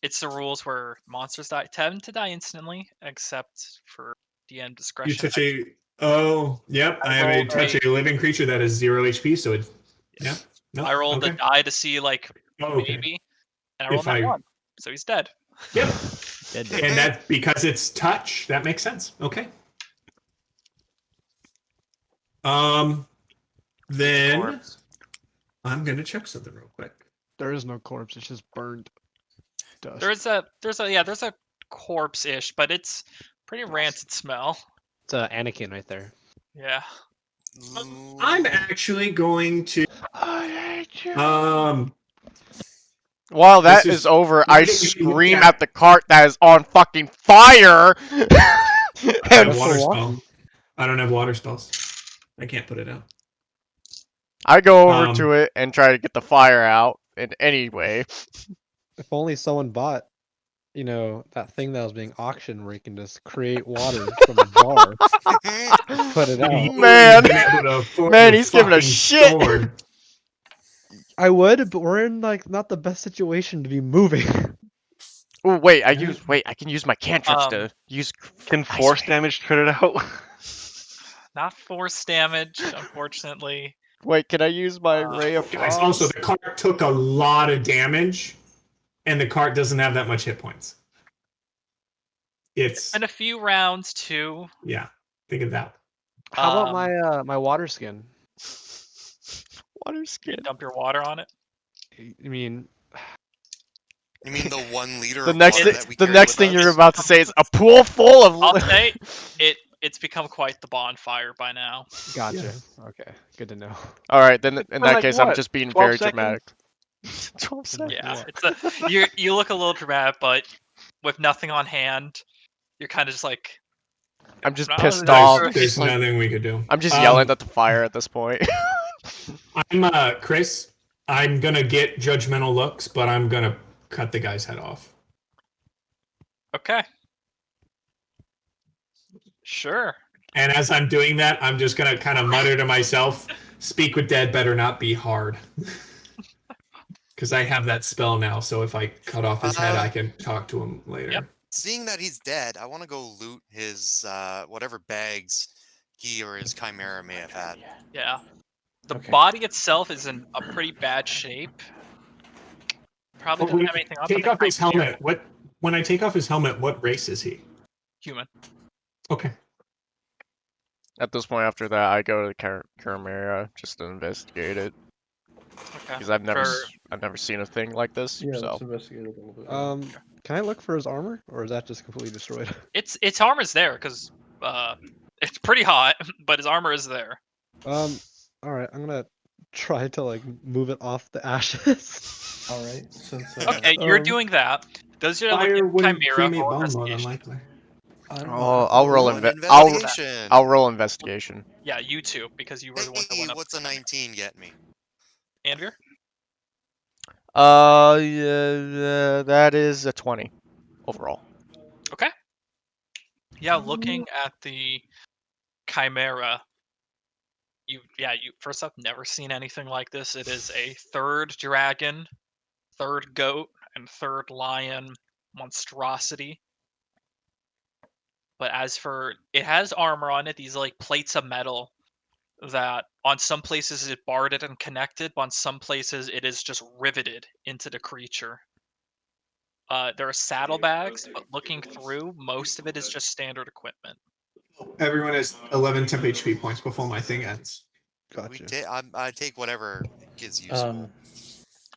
It's the rules where monsters tend to die instantly, except for DM You discretion. touch a. Oh, yep. I have a rolled touch a living creature that is 0 HP, so it's yeah. No, I rolled okay. the die to see like Oh, okay. maybe, and I rolled If that I- one, so he's dead. Yep. Dead. And that's because it's touch. That makes sense. Okay. Then Corpse. I'm gonna check something real quick. There is no corpse. It's just burned dust. There's a corpse-ish, but it's pretty rancid smell. It's Anakin right there. Yeah. I'm actually going to. While that This is is- over, why I didn't you look scream at- at the cart that is on fucking fire. I and have water what? spell. I don't have water spells. I can't put it out. I go over to it and try to get the fire out in any way. If only someone bought, that thing that was being auctioned where you can just create water from a jar, put it out. Man. Been able to afford Man, your he's giving a fucking shit. sword. I would, but we're in not the best situation to be moving. Oh wait, I can use my cantrips to use. Can force damage crit it out? Not force damage, unfortunately. Wait, can I use my ray of Guys, frost? also the cart took a lot of damage, and the cart doesn't have that much hit points. It's And a few rounds too. yeah. Think of that. How about my water skin? Water You skin. dump your water on it. I mean, You mean the 1 liter The of next, water that we the carry next with thing us? you're about to say is a pool full of. I'll say it's become quite the bonfire by now. gotcha. Yeah. Okay, good to know. All right, then in that like case, I'm what? just being 12 very seconds? dramatic. 12 seconds. Yeah, you look a little dramatic, but with nothing on hand, you're kind of just like. I'm just No, pissed there's- off. there's There's Like, nothing we could do. I'm just yelling at the fire at this point. I'm Chris. I'm gonna get judgmental looks, but I'm gonna cut the guy's head off. Okay. Sure. And as I'm doing that, I'm just gonna kind of mutter to myself, "Speak with dead better not be hard." Because I have that spell now, so if I cut off his head, I can talk to him later. Yep. Seeing that he's dead, I want to go loot his whatever bags he or his chimera may have had. Yeah. The Okay. body itself is in a pretty bad shape. Probably But doesn't we have anything on, but take the off his chimera- helmet. When I take off his helmet, what race is he? Human. Okay. At this point, after that, I go to the Chimera just to investigate it Okay. because I've never Sure. I've never seen a thing like this. Yeah, So let's investigate it a little bit. Can I look for his armor, or is that just completely destroyed? Its armor's there because it's pretty hot, but his armor is there. All right, I'm gonna try to like move it off the ashes. All right, since Okay, you're Um, doing that. Those are Fire looking wouldn't Chimera cremate roll bone more than investigation. likely. I'll roll Roll an I'll investigation. roll investigation. Yeah, you too, because you were the one that Hey, went up. what's a 19 get me? Anvir? Yeah, that is a 20 overall. Okay. Yeah, looking at the Chimera, you first off never seen anything like this. It is a third dragon, third goat, and third lion monstrosity. But as for it has armor on it, these like plates of metal that on some places it barded and connected, but on some places it is just riveted into the creature. There are saddlebags, but looking through, most of it is just standard equipment. Everyone has 11 temp HP points before my thing ends. gotcha. I take whatever is useful.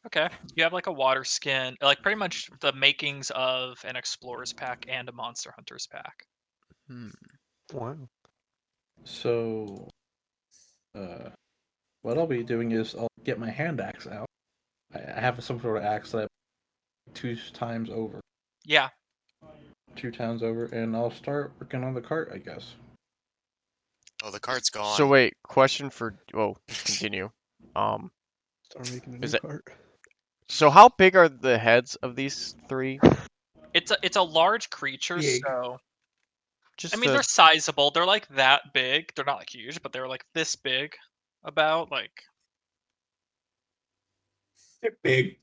Okay, you have like a water skin, like pretty much the makings of an explorer's pack and a monster hunter's pack. Wow. So, what I'll be doing is I'll get my hand axe out. I have some sort of axe that I 2 times over. Yeah. 2 times over, and I'll start working on the cart, I guess. Oh, the cart's gone. So wait, question for continue. Start making a Is new it- cart. So how big are the heads of these three? It's a large creature, Big. so Just I mean they're sizable. They're like that big. They're not like huge, but they're like this big. About like They're big.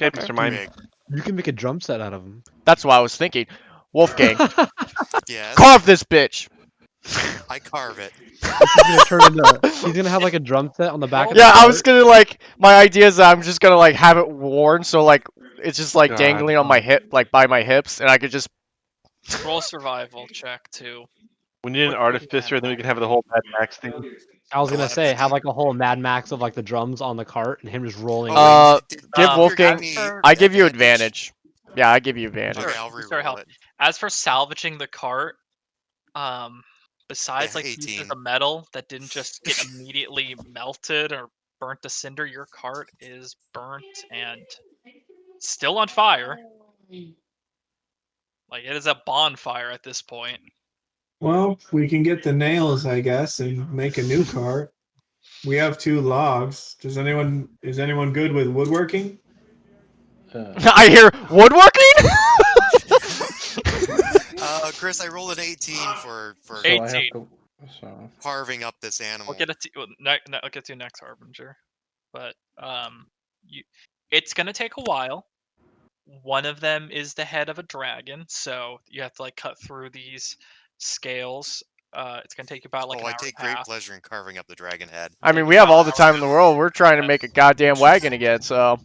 Okay, Okay. Mr. Mime. Big. You can make a drum set out of them. that's what I was thinking. Wolfgang, Yes. carve this bitch. I carve it. He's gonna turn into. He's gonna have like a drum set on the back of Yeah, the I was cart. gonna like my idea is that I'm just gonna like have it worn so like it's just like God. dangling on my hip, like by my hips, and I could just. roll survival check too. We need an artificer, then we can have the whole Mad Max thing. I was gonna 11. say have like a whole Mad Max of like the drums on the cart and him just rolling. Oh, wait, Give Anvir Wolfgang- me I give you advantage. Yeah, I give you advantage. Okay, Sure, I'll sure, reroll help. it. As for salvaging the cart, besides Yeah, like pieces 18. of metal that didn't just get immediately melted or burnt to cinder, your cart is burnt and still on fire. Like it is a bonfire at this point. Well, we can get the nails, I guess, and make a new cart. We have 2 logs. Is anyone good with woodworking? I hear woodworking. Chris, I rolled an 18 for So I have 18. to. So carving up this animal. We'll get it to I'll get to next Harbinger, but it's gonna take a while. One of them is the head of a dragon, so you have to like cut through these scales. It's gonna take you about like Oh, an I hour take and a great half. pleasure in carving up the dragon head. I mean, we have all the time in the world. We're trying to make a goddamn wagon again, so.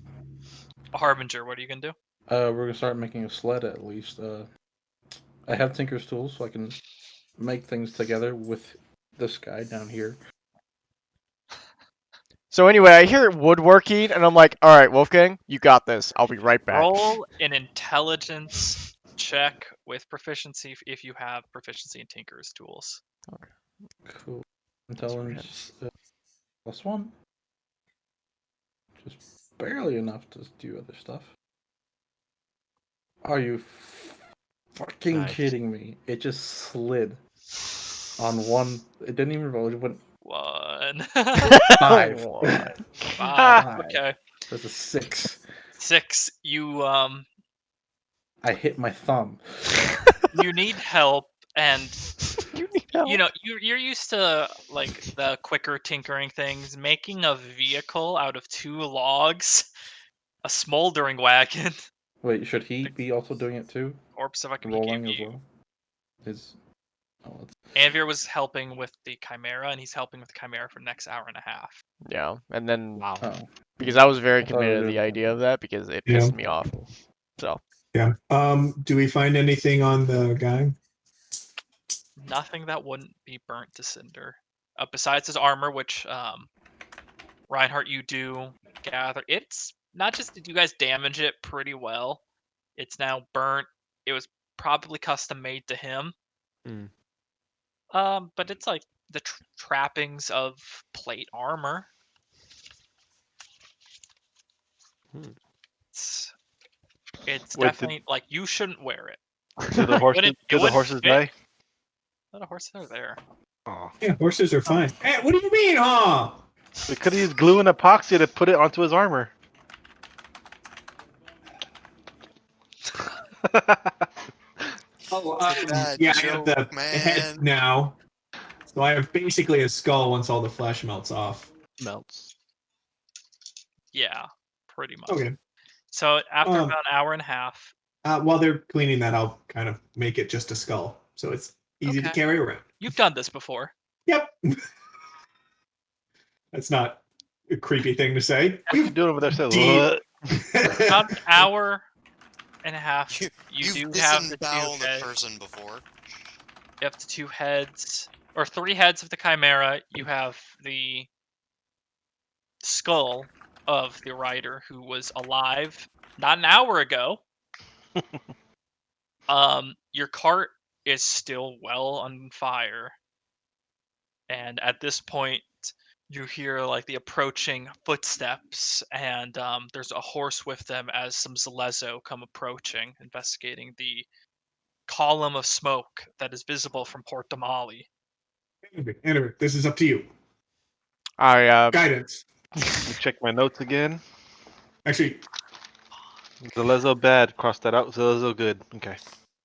Harbinger, what are you gonna do? we're gonna start making a sled at least. I have Tinker's tools, so I can make things together with this guy down here. So anyway, I hear woodworking, and I'm like, all right, Wolfgang, you got this. I'll be right back. Roll an intelligence check with proficiency if you have proficiency in Tinker's tools. Cool. Intelligence +1. Just barely enough to do other stuff. Are you fucking Nice. kidding me? It just slid on one. It didn't even roll. It went 1. 5. What? 5. Okay. That's a 6. 6. You I hit my thumb. you need help, and You need help. you know you're used to like the quicker tinkering things. Making a vehicle out of 2 logs, a smoldering wagon. Wait, should he be also doing it too? Corpse if I can Rolling give as you. well. His. Oh, Anvir was helping with the Chimera, and he's helping with the Chimera for the next hour and a half. Yeah, and then Wow. Oh. because I was very I thought we committed to were the doing idea of that because it Yeah. pissed me off. So Yeah. Do we find anything on the guy? Nothing that wouldn't be burnt to cinder. Besides his armor, which Reinhardt, you do gather. It's not just did you guys damage it pretty well. It's now burnt. It was probably custom made to him. Hmm. But it's like the trappings of plate armor. Hmm. It's Wait, definitely like you shouldn't wear it. did the horses, Wouldn't- it did the wouldn't horses fit. die? A lot of horses are there. Oh. Yeah, horses are fine. Hey, what do you mean, huh? We could have used glue and epoxy to put it onto his armor. Oh, It's a bad yeah, I have the joke, head man. now. So I have basically a skull once all the flesh melts off. Melts. Yeah, pretty much. Okay. So after Um, about an hour and a half, While they're cleaning that, I'll kind of make it just a skull, so it's easy to Okay. carry around. you've done this before. Yep. That's not a creepy thing to say. What you doing over there? Say, Deep. "What?" About an hour and a half, you You've do have the disemboweled two a heads. person before. You have the two heads, or three heads of the Chimera. You have the skull of the rider who was alive not an hour ago. Your cart is still well on fire, and at this point, you hear like the approaching footsteps, and there's a horse with them as some Zalezo come approaching, investigating the column of smoke that is visible from Port Damali. Anyway, this is up to you. I Guidance. Let me check my notes again. Actually, Zalezo bad. Cross that out. Zalezo good. Okay.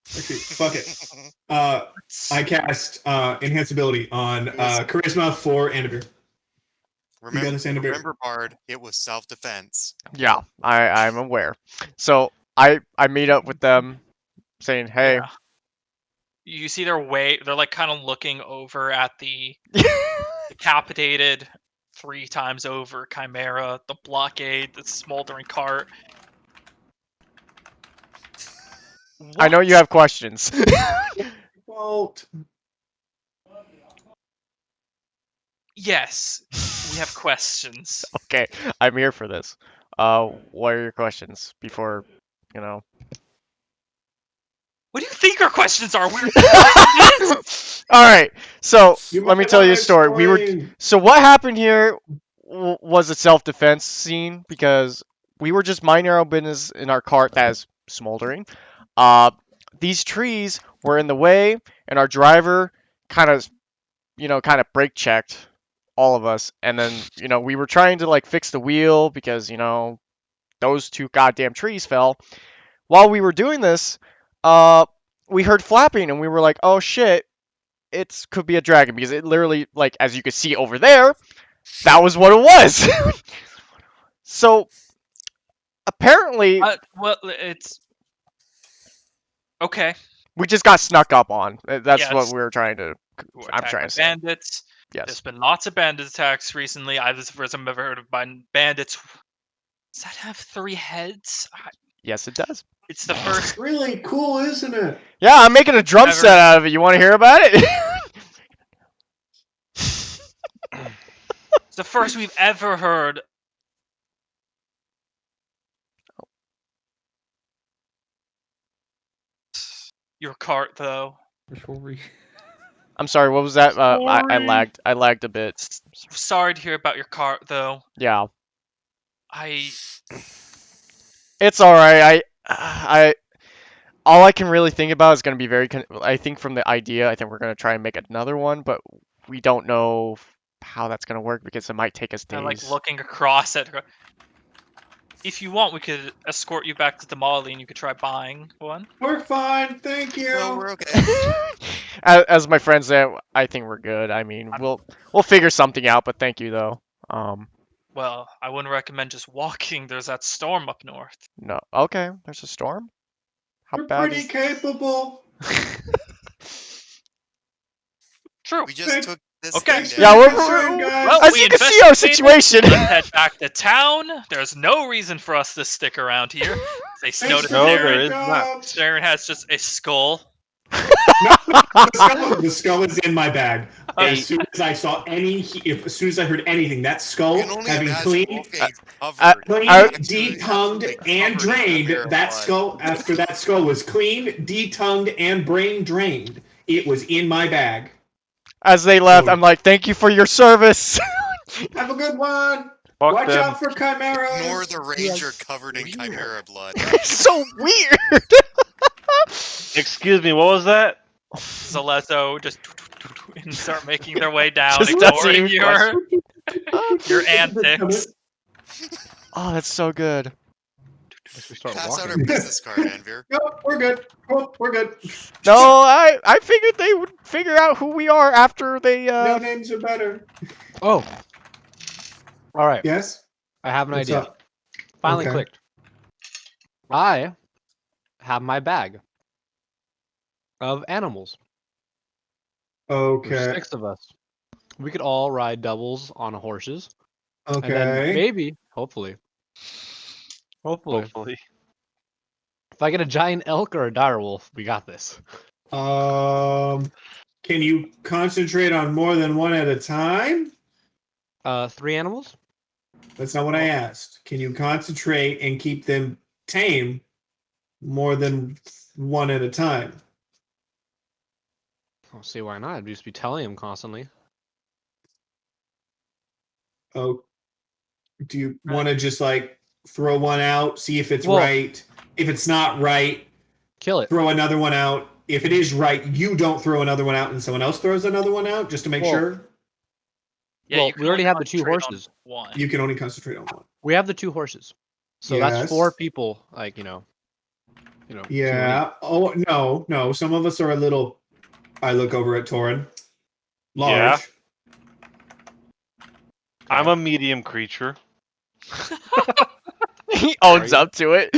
fuck it. I cast enhance ability on charisma for Anivir. Remember, this, Annabelle? remember, Bard, it was self-defense. yeah, I'm aware. So I meet up with them, saying, "Hey, Yeah. You see they're like kind of looking over at the decapitated 3 times over Chimera, the blockade, the smoldering cart. I know you have questions." Well, Yes, we have questions. Okay, I'm here for this. What are your questions before, you know? What do you think our questions are? We're All right, so you let me might tell you a wanna story. explain. So what happened here was a self-defense scene because we were just minding our own business in our cart that's smoldering. These trees were in the way, and our driver kind of brake checked all of us, and then we were trying to like fix the wheel because those two goddamn trees fell. While we were doing this, we heard flapping, and we were like, "Oh shit, it could be a dragon," because it literally, like, as you could see over there, that was what it was. So apparently, well, it's okay. we just got snuck up on. That's what Yes. we were trying to. We're I'm attacked trying by to say. bandits. Yes. There's been lots of bandit attacks recently. This is the first time I've ever heard of bandits. Does that have 3 heads? Yes, it does. It's the first. Really cool, isn't it? Yeah, I'm making a drum Ever. set out of it. You want to hear about it? It's the first we've ever heard. Your cart, though. Which will we? I'm sorry. What was that? I Sorry. lagged. I lagged a bit. Sorry to hear about your cart, though. Yeah. It's all right. All I can really think about is going to be I think from the idea, I think we're going to try and make another one, but we don't know how that's going to work because it might take us days. I'm like looking across at her. If you want, we could escort you back to Damali and you could try buying one. We're fine, thank you. No, we're okay. As my friends say, I think we're good. I mean, we'll figure something out, but thank you though. Well, I wouldn't recommend just walking. There's that storm up north. No. Okay, there's a storm? How We're bad pretty is capable. true. We just took this Okay. thing Yeah, down. Well, as we you can see our investigated. situation. Let's head back to town. There's no reason for us to stick around here. They notice No, there Sharon. is not. Sharon has just a skull. The skull is in my bag. Hey. As soon as I saw as soon as I heard anything, that skull You can only having imagine cleaned, Wolfgang's covered. cleaned, Absolutely detongued, and covered in drained, Chimera that blood. skull, after that skull was cleaned, detongued, and brain drained, it was in my bag. As they left, I'm like, thank you for your service. Have a good one. Fuck Watch them. out for chimeras. Ignore the ranger covered in Chimera blood. So weird. Excuse me, what was that? Zalezo just and start making their way down, Just ignoring doesn't your antics. Oh, that's so good. We start Pass out walking. our business card, Anvir. Nope, we're good. We're good. No, I figured they would figure out who we are after they. No names are better. Oh. All right. Yes. I have an What's idea. up? Finally Okay. clicked. I have my bag of animals. There's Okay. 6 of us. We could all ride doubles on horses. And then Okay. maybe, hopefully, Hopefully. if I get a giant elk or a direwolf, we got this. Can you concentrate on more than one at a time? 3 animals? That's not what I asked. Can you concentrate and keep them tame more than one at a time? I'll see why not. I'd just be telling him constantly. Oh, do you want to just like throw one out, see if it's Well- right? If it's not right, Kill it. throw another one out. If it is right, you don't throw another one out and someone else throws another one out just to make Well- sure. Yeah, Well, you can we already only have the 2 concentrate on horses. One. You can only concentrate on one. We have the 2 horses. So Yes. that's 4 people, like, you know. Yeah. Oh, no. Some of us are a little. I look over at Torin. Large. I'm a medium creature. He owns up to it.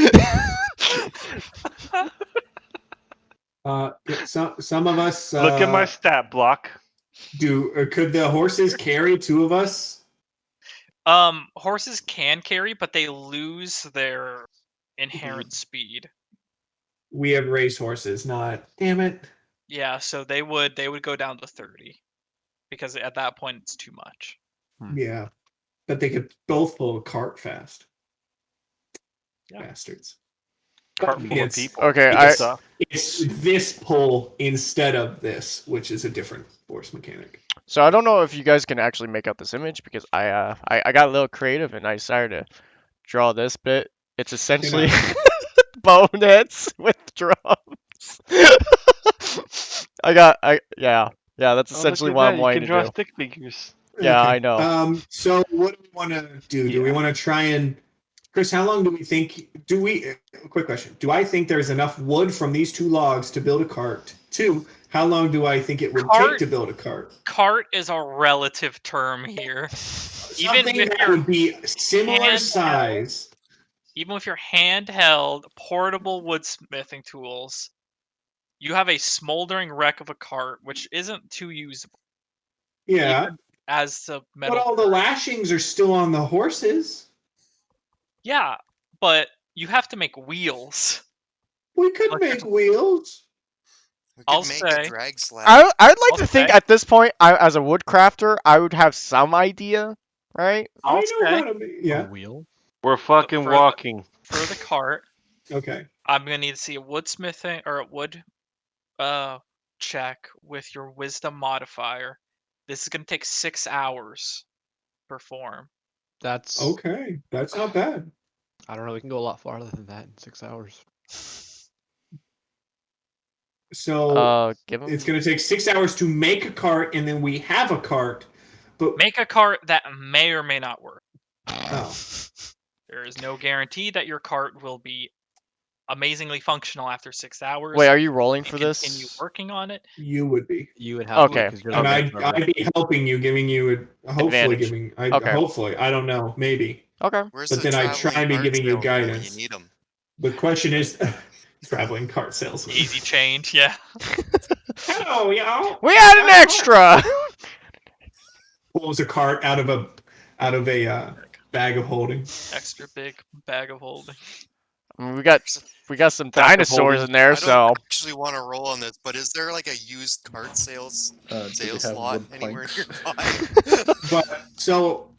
Some of us. Look at my stat block. Could the horses carry 2 of us? Horses can carry, but they lose their inherent speed. We have race horses, not. Damn it. Yeah, so they would go down to 30 because at that point it's too much. Yeah, but they could both pull a cart fast. Yeah. Bastards. Cart full of It's- people. Okay, It's- Stuff. It's this pull instead of this, which is a different force mechanic. So I don't know if you guys can actually make out this image because I got a little creative and I decided to draw this bit. It's essentially boneheads with drums. Yeah, that's essentially what I'm wanting You to can draw do. stick figures. Yeah, I know. So what do we want to do? Do we want to try and Chris, how long do we think quick question. Do I think there's enough wood from these 2 logs to build a cart? 2, how long do I think it would take to build a cart? Cart is a relative term here. Something if that you're would be similar handheld- size. Even with your handheld portable woodsmithing tools, you have a smoldering wreck of a cart, which isn't too usable Yeah. as the metal. But all the lashings are still on the horses. Yeah, but you have to make wheels. We could Like make wheels. We could I'll make say- a drag slab. I'd like I'll to think say- at this point, as a woodcrafter, I would have some idea, right? I I'll know say how to make. A Yeah. wheel. We're fucking For- walking. for the cart, Okay. I'm gonna need to see a woodsmithing or a wood check with your wisdom modifier. This is gonna take 6 hours to perform. That's Okay. That's not bad. I don't know. We can go a lot farther than that in 6 hours. So Give him. it's going to take 6 hours to make a cart, and then we have a cart. But Make a cart that may or may not work. oh, There is no guarantee that your cart will be amazingly functional after 6 hours. Wait, are you rolling You for can this? continue working on it. you would be, You would have Okay. to, 'cause you're and the I'd observer. be helping you, giving you hopefully Advantage. Okay. hopefully, I don't know, maybe. Okay. Where's But the then I'd traveling try and be cart giving you salesman when guidance. You need 'em? The question is, traveling cart salesman. Easy change, yeah. Hello, y'all. We had an extra. Pulls a cart out of a bag of holding. Extra big bag of holding. I mean, we got some Bag of dinosaurs holding. in there, I so don't actually want to roll on this, but is there like a used cart sales Do we sales have slot wood anywhere planks? nearby? But so,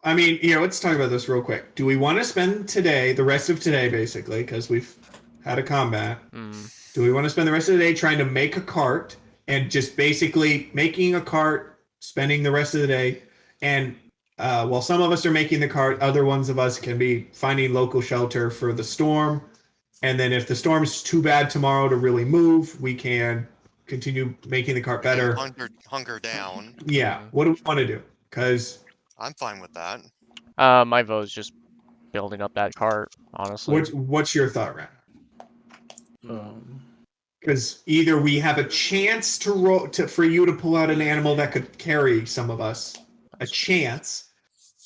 I mean, let's talk about this real quick. Do we want to spend today, the rest of today, basically, because we've had a combat? Do we want to spend the rest of the day trying to make a cart and just basically making a cart, spending the rest of the day, and while some of us are making the cart, other ones of us can be finding local shelter for the storm. And then if the storm's too bad tomorrow to really move, we can continue making the cart better. Hunker down. Yeah. What do we want to do? Because I'm fine with that. my vote is just building up that cart. Honestly, what's your thought, Rat? Um, Because either we have a chance to roll for you to pull out an animal that could carry some of us, a chance,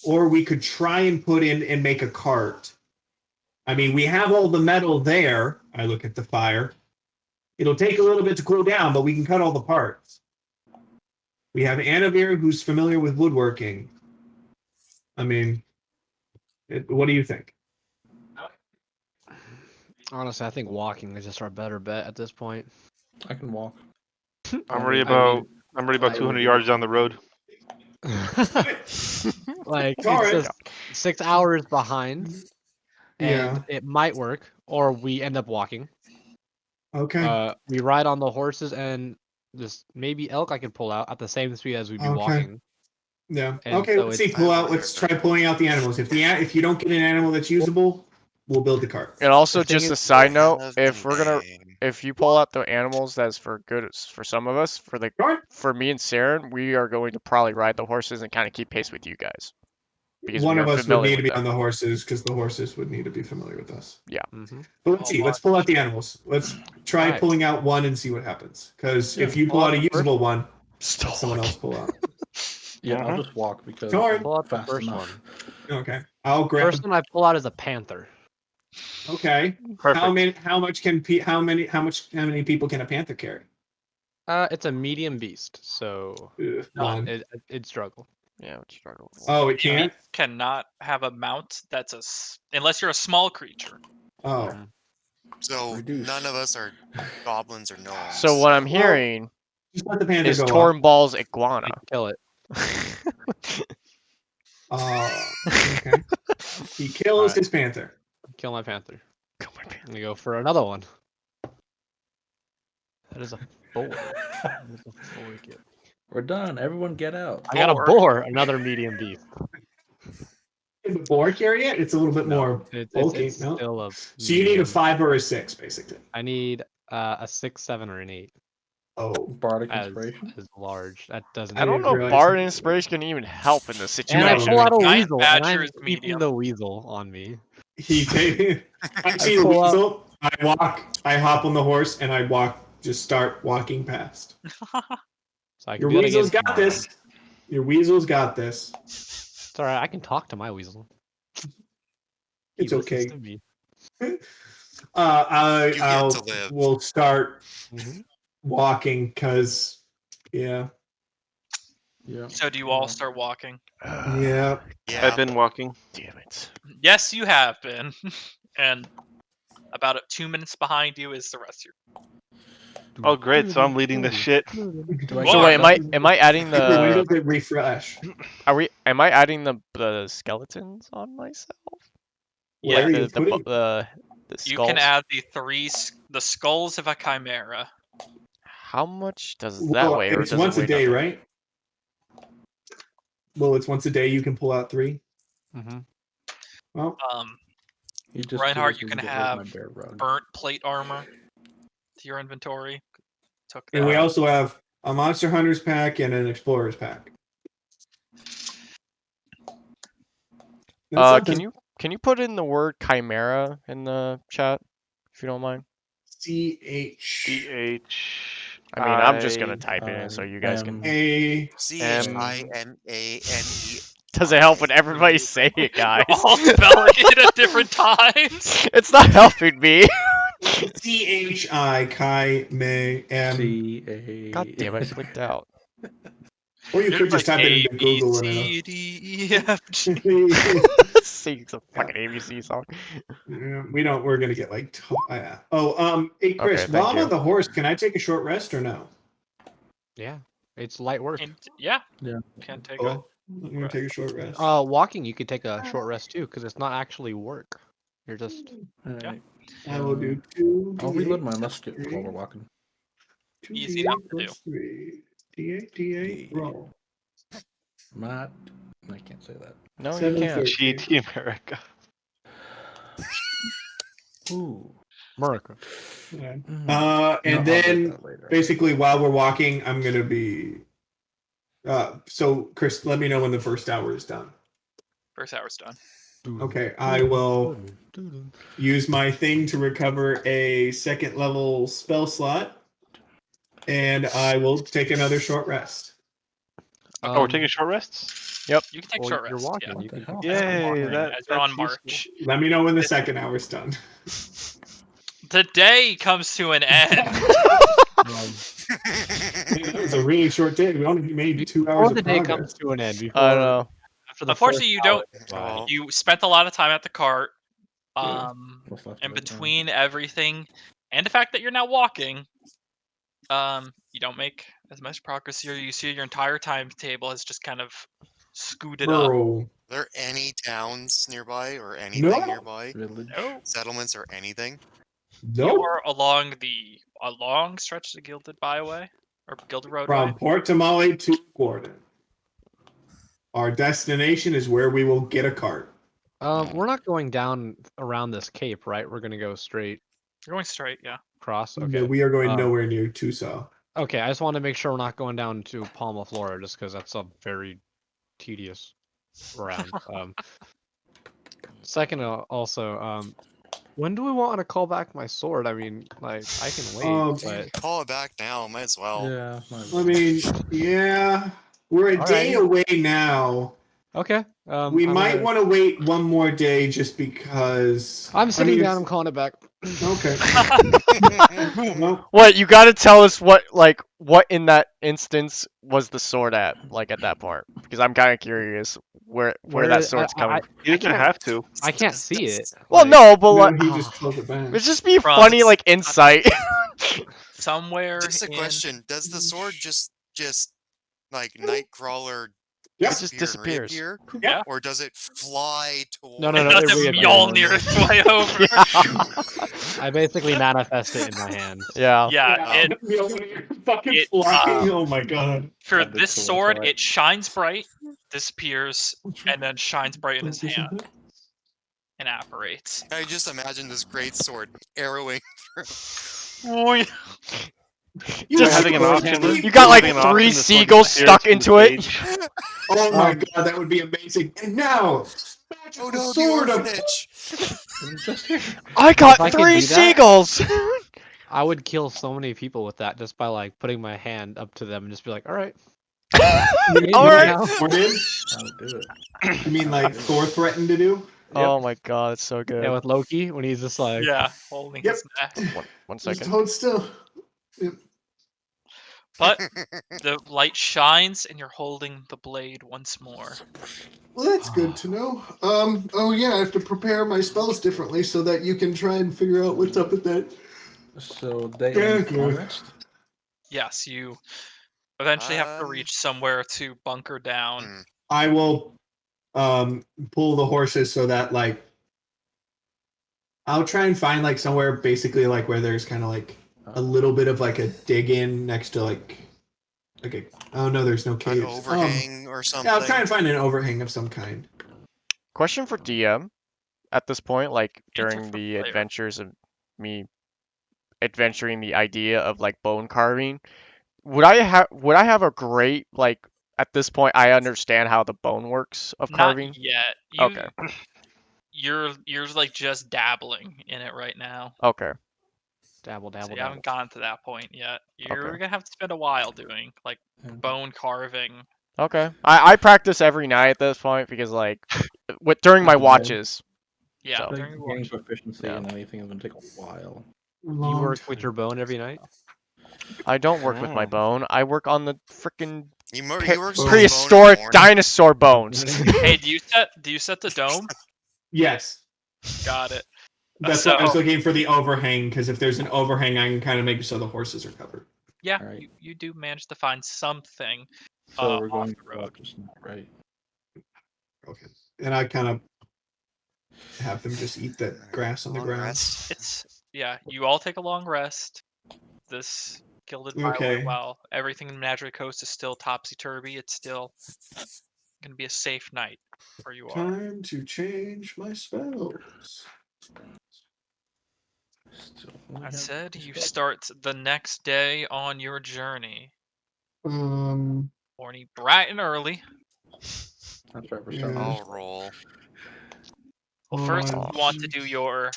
or we could try and put in and make a cart. I mean, we have all the metal there. I look at the fire. It'll take a little bit to cool down, but we can cut all the parts. We have Anavir, who's familiar with woodworking. I mean, what do you think? Honestly, I think walking is just our better bet at this point. I can walk. I'm I already mean, about I'm already I about 200 would- yards down the road. Like All it's right. just 6 hours behind, and Yeah. it might work, or we end up walking. Okay. We ride on the horses and just maybe elk I could pull out at the same speed as we'd be Okay. walking. Yeah. And Okay. so Let's see. it's- Pull out. Let's try pulling out the animals. If you don't get an animal that's usable, we'll build the cart. and also The thing just a is- side note, Have if been we're gonna paying. if you pull out the animals, that's for good for some of us. Sure. For me and Saren, we are going to probably ride the horses and kind of keep pace with you guys. Because One we of are us would familiar need to with be on them. the horses because the horses would need to be familiar with us. Mhm. But let's see. Let's pull out the animals. Let's try Alright. pulling out one and see what happens. Because if you Pull pull out out a the first usable one, let Still someone else walking. pull out. Yeah, I'll Mhm. just walk because Sorry. I'm Pull out the fast first enough. one. Okay. I'll grab. First one I pull out is a panther. Okay. Perfect. How many people can a panther carry? It's a medium beast, so One. it'd struggle. Yeah, would struggle. Oh, it You can't. cannot have a mount that's unless you're a small creature. Oh. Mhm. So Reduce. none of us are goblins or gnomes. So what I'm hearing Just let the panther is go Torn up. Ball's I iguana. can kill it. Okay. He kills Alright. his panther. Kill my panther. Come on, man. I'm gonna go for another one. That is a 4. That is a 4 kill. We're done. Everyone get out. I got a Boar. boar, another medium beast. Can the boar carry it? It's a little bit more It's bulky. it's No. still a. So you need a medium. 5 or a 6, basically. I need a 6, 7, or an 8 Oh. Bardic as inspiration. large. That doesn't. I don't didn't know if realize Bard that. Inspiration can even help in this And I situation. pull out a Giant weasel, and badger I'm is keeping medium. the weasel on me. He take. I see the pull up. weasel. I hop on the horse, and I walk. Just start walking past. So I can Your do it weasel's again got tomorrow. this. Your weasel's got this. It's alright. I can talk to my weasel. It's He okay. listens to me. You get to live. We'll start Mhm. walking because, yeah, Yeah. So do you all start walking? yeah. Yeah, I've been walking. Damn it. Yes, you have been. And about 2 minutes behind you is the rest of your. Oh, great! So I'm leading this shit. Do I So get So wait, nothing? am I adding When the does it refresh? am I adding the skeletons on myself? Where are Like you putting? the You skulls. can add the skulls of a chimera. How much does that Well, weigh? Or it's does it once a weigh day, nothing? right? Well, it's once a day. You can pull out 3. Mhm. Well, He just Reinhardt, told us you to can get rid of have my bear rug. burnt plate armor to your inventory. Took that. and we also have a Monster Hunters pack and an Explorers pack. That's Can you put in the word chimera in the chat if you don't mind? CH CH. I mean, I'm just gonna type it in so you guys can. A. CHIMANE. Does it help when everybody say it, guys? All spelling it at different times. It's not helping me. CHI Kai May M. C-A... God damn it, I clicked out. Or you There's could just like type it A, into B, Google C, D, E, F, G. and Sing some fucking ABC song. we're gonna get like hey Chris, Okay, while thank I'm you. on the horse, can I take a short rest or no? Yeah, it's light work. And yeah, Yeah. can't take a. I'm gonna take a short rest. Walking, you could take a short rest too, because it's not actually work. You're just Alright. I will do 2 I'll D8 reload my plus musket 3. while we're walking. 2 Easy D8 enough to plus 3. D8 Yeah. roll. Not... I can't say that. No, you 7, can't. 13. GT America. Ooh. America. Yeah. Mm. And No, I'll get then that later. basically while we're walking, I'm gonna be. So Chris, let me know when the first hour is done. First hour's done. Okay, I will use my thing to recover a 2nd level spell slot, and I will take another short rest. Oh, we're taking short rests? You can take well, short you're rest. walking. Yeah. You can hell? As you're Yay, walking, that- as you're on that's useful. march. Let me know when the 2nd hour is done. The day comes to an end. It was a really short day. We only made 2 hours Before of the day progress. comes to an end. Before, I don't know. After the Unfortunately, first you hour don't. is by. Oh. You spent a lot of time at the cart. Yeah. What's left And of it, between everything and the fact that you're now walking, you don't make as much progress here. You see your entire timetable has just kind of scooted up. Bro. Are there any towns nearby or anything No. nearby? Village. No, Settlements or anything? Nope. you're along a long stretch of the Gilded Byway or Gilded Roadway. From Port Tamale to Gordon. Our destination is where we will get a cart. We're not going down around this cape, right? We're gonna go straight You're going straight, yeah. across. No, Okay. we are going Um, nowhere near Tucson. Okay, I just want to make sure we're not going down to Palma, Florida, just because that's a very tedious round. Second, also, when do we want to call back my sword? I mean, like, I can wait, but Call it back now, might as well. Yeah. might as I well. mean, yeah, we're a day Alrighty. away now. okay. We I'm might gonna- want to wait one more day just because. I'm sitting I mean, down. I'm calling it back. Okay. Well, What, you gotta tell us what in that instance was the sword at, like, at that part? Because I'm kind of curious where that sword's coming from. You don't can't- have to. I can't see it. Well, Like, no, but no, like, he just told it back. it'd just be From- funny, like, insight. Somewhere Just a in question: does the sword just like Nightcrawler Yep. It just disappear and disappears. reappear? Yeah. Or does it fly towards? No, no, It no, it doesn't reappears. Mjolnir its way over. I basically manifest it in my hand. Yeah. Yeah, it, fucking it, flying. Oh my god. for That'd be this cool, sword, alright. it shines bright, disappears, and then shines bright in his hand and apparates. I just imagine this great sword arrowing. You Just having an option. You got like Having an option, 3 the sword seagulls disappears stuck from the into it. page. Oh my god, that would be amazing. And now, smash Oh the no, sword the up. orphanage! Just here. I If got I could 3 do that- seagulls. I would kill so many people with that just by like putting my hand up to them and just be like, all right. You mean All like right. Thor did? I would do it. You mean like Thor threatened to do? Oh my god, it's so good. Yeah, with Loki when he's just like, Yeah, holding Yep. his neck. One Just second. hold still. But the light shines and you're holding the blade once more. Well, that's good to know. Oh yeah, I have to prepare my spells differently so that you can try and figure out what's up with that. So they Yeah, end good. long rest. Yes, you eventually have to reach somewhere to bunker down. I will pull the horses so that like I'll try and find like somewhere basically like where there's kind of like a little bit of like a dig in next to like a oh no, there's no An caves. overhang or something. Yeah, I'll try and find an overhang of some kind. Question for DM at this point, like Answer during for the player. adventures of me adventuring the idea of like bone carving, would I have a great, like, at this point I understand how the bone works of carving? Not yet. Okay. You're like just dabbling in it right now. Okay. dabble, So dabble, you dabble. haven't gotten to that point yet. You're Okay. gonna have to spend a while doing like Yeah. bone carving. Okay. I practice every night at this point because like during my Okay. watches. Yeah, So- during your Gain watch. proficiency Yeah. in anything is gonna take a while. You work with your bone every night? I don't work with my bone. I work on the freaking He works with his bone in the prehistoric morning. dinosaur bones. Hey, do you set the dome? Yes. Got it. That's So- why I was looking for the overhang, because if there's an overhang, I can kind of make it so the horses are covered. Yeah, All right. you do manage to find something. So we're off going the to road. just not right. Okay. And I kind of have them just eat the grass on the Long ground. rest. You all take a long rest. This gilded byway, Okay. while everything in Magic Coast is still topsy-turvy, it's still gonna be a safe night where you are. Time to change my spells. Still only I have said two you spells. start the next day on your journey. Um. Morning bright and early. That's right. We're Yeah. starting. I'll roll. Well, first on- you want to do your.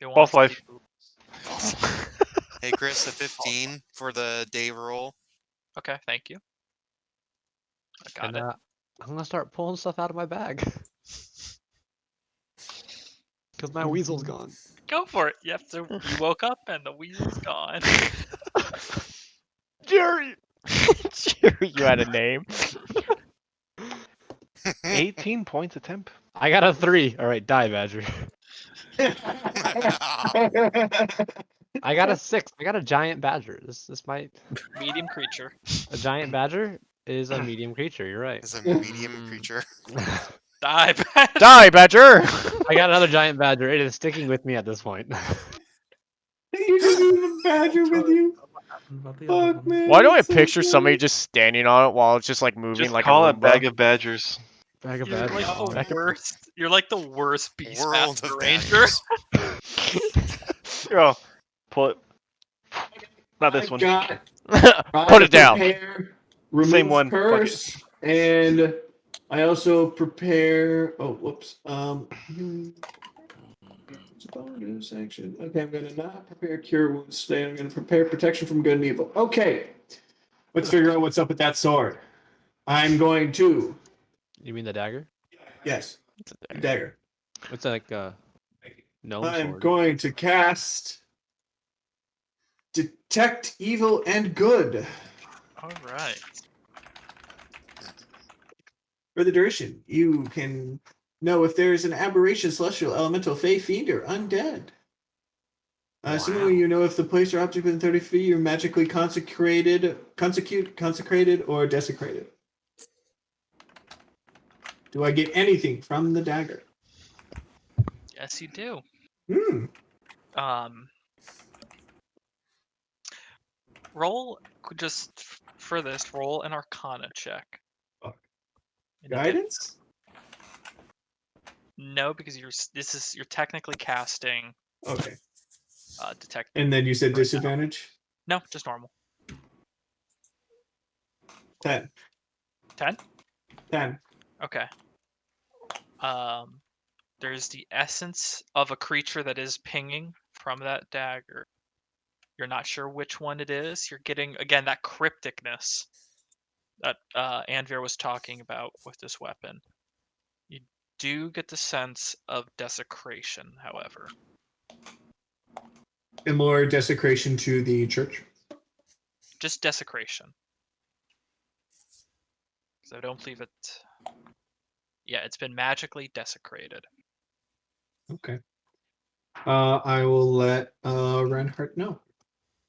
False life. Hey, Chris, a 15 for the day roll. Okay, thank you. I got And it. I'm gonna start pulling stuff out of my bag. Cause my weasel's gone. Go for it. You woke up and the weasel's gone. Jerry! You had a name. 18 points of temp. I got a 3. Alright, die, Badger. I got a 6. I got a giant badger. This might Medium creature. a giant badger is a medium creature, you're right. Is a medium creature. Die, Pat. Die, Badger! I got another giant badger. It is sticking with me at this point. You just leave a badger with you? Fuck, man. Why do I that's so picture somebody funny. just standing on it while it's just like moving Just like call a it Roomba? bag of badgers. Bag of You're badgers. like the Back of- worst. You're like the worst World Beastmaster of Ranger. badgers. Oh, pull it. Not this I've one. got Put it down. prepare, remove Same one, fuck it. curse, and I also prepare. Oh, whoops. It's a bonus action. Okay, I'm gonna not prepare cure wounds today. I'm gonna prepare protection from good and evil. Okay, let's figure out what's up with that sword. I'm going to You mean the dagger? yes, dagger. It's like gnome I'm sword. going to cast detect evil and good. All right. For the duration, you can know if there is an aberration, celestial, elemental, fey, fiend, or undead. Similarly, you know if the place or object within 30 feet you're magically consecrated, or desecrated. Do I get anything from the dagger? Yes, you do. Hmm. Roll just for this. Roll an Arcana check. Fuck. And you get- Guidance? No, because you're technically casting Okay. detect. And then you said Right now. disadvantage? No, just normal. 10. 10? 10. Okay. There's the essence of a creature that is pinging from that dagger. You're not sure which one it is. You're getting, again, that crypticness that Anvir was talking about with this weapon. You do get the sense of desecration, however. And more desecration to the church? Just desecration. Because I don't believe it... Yeah, it's been magically desecrated. Okay. I will let Reinhardt know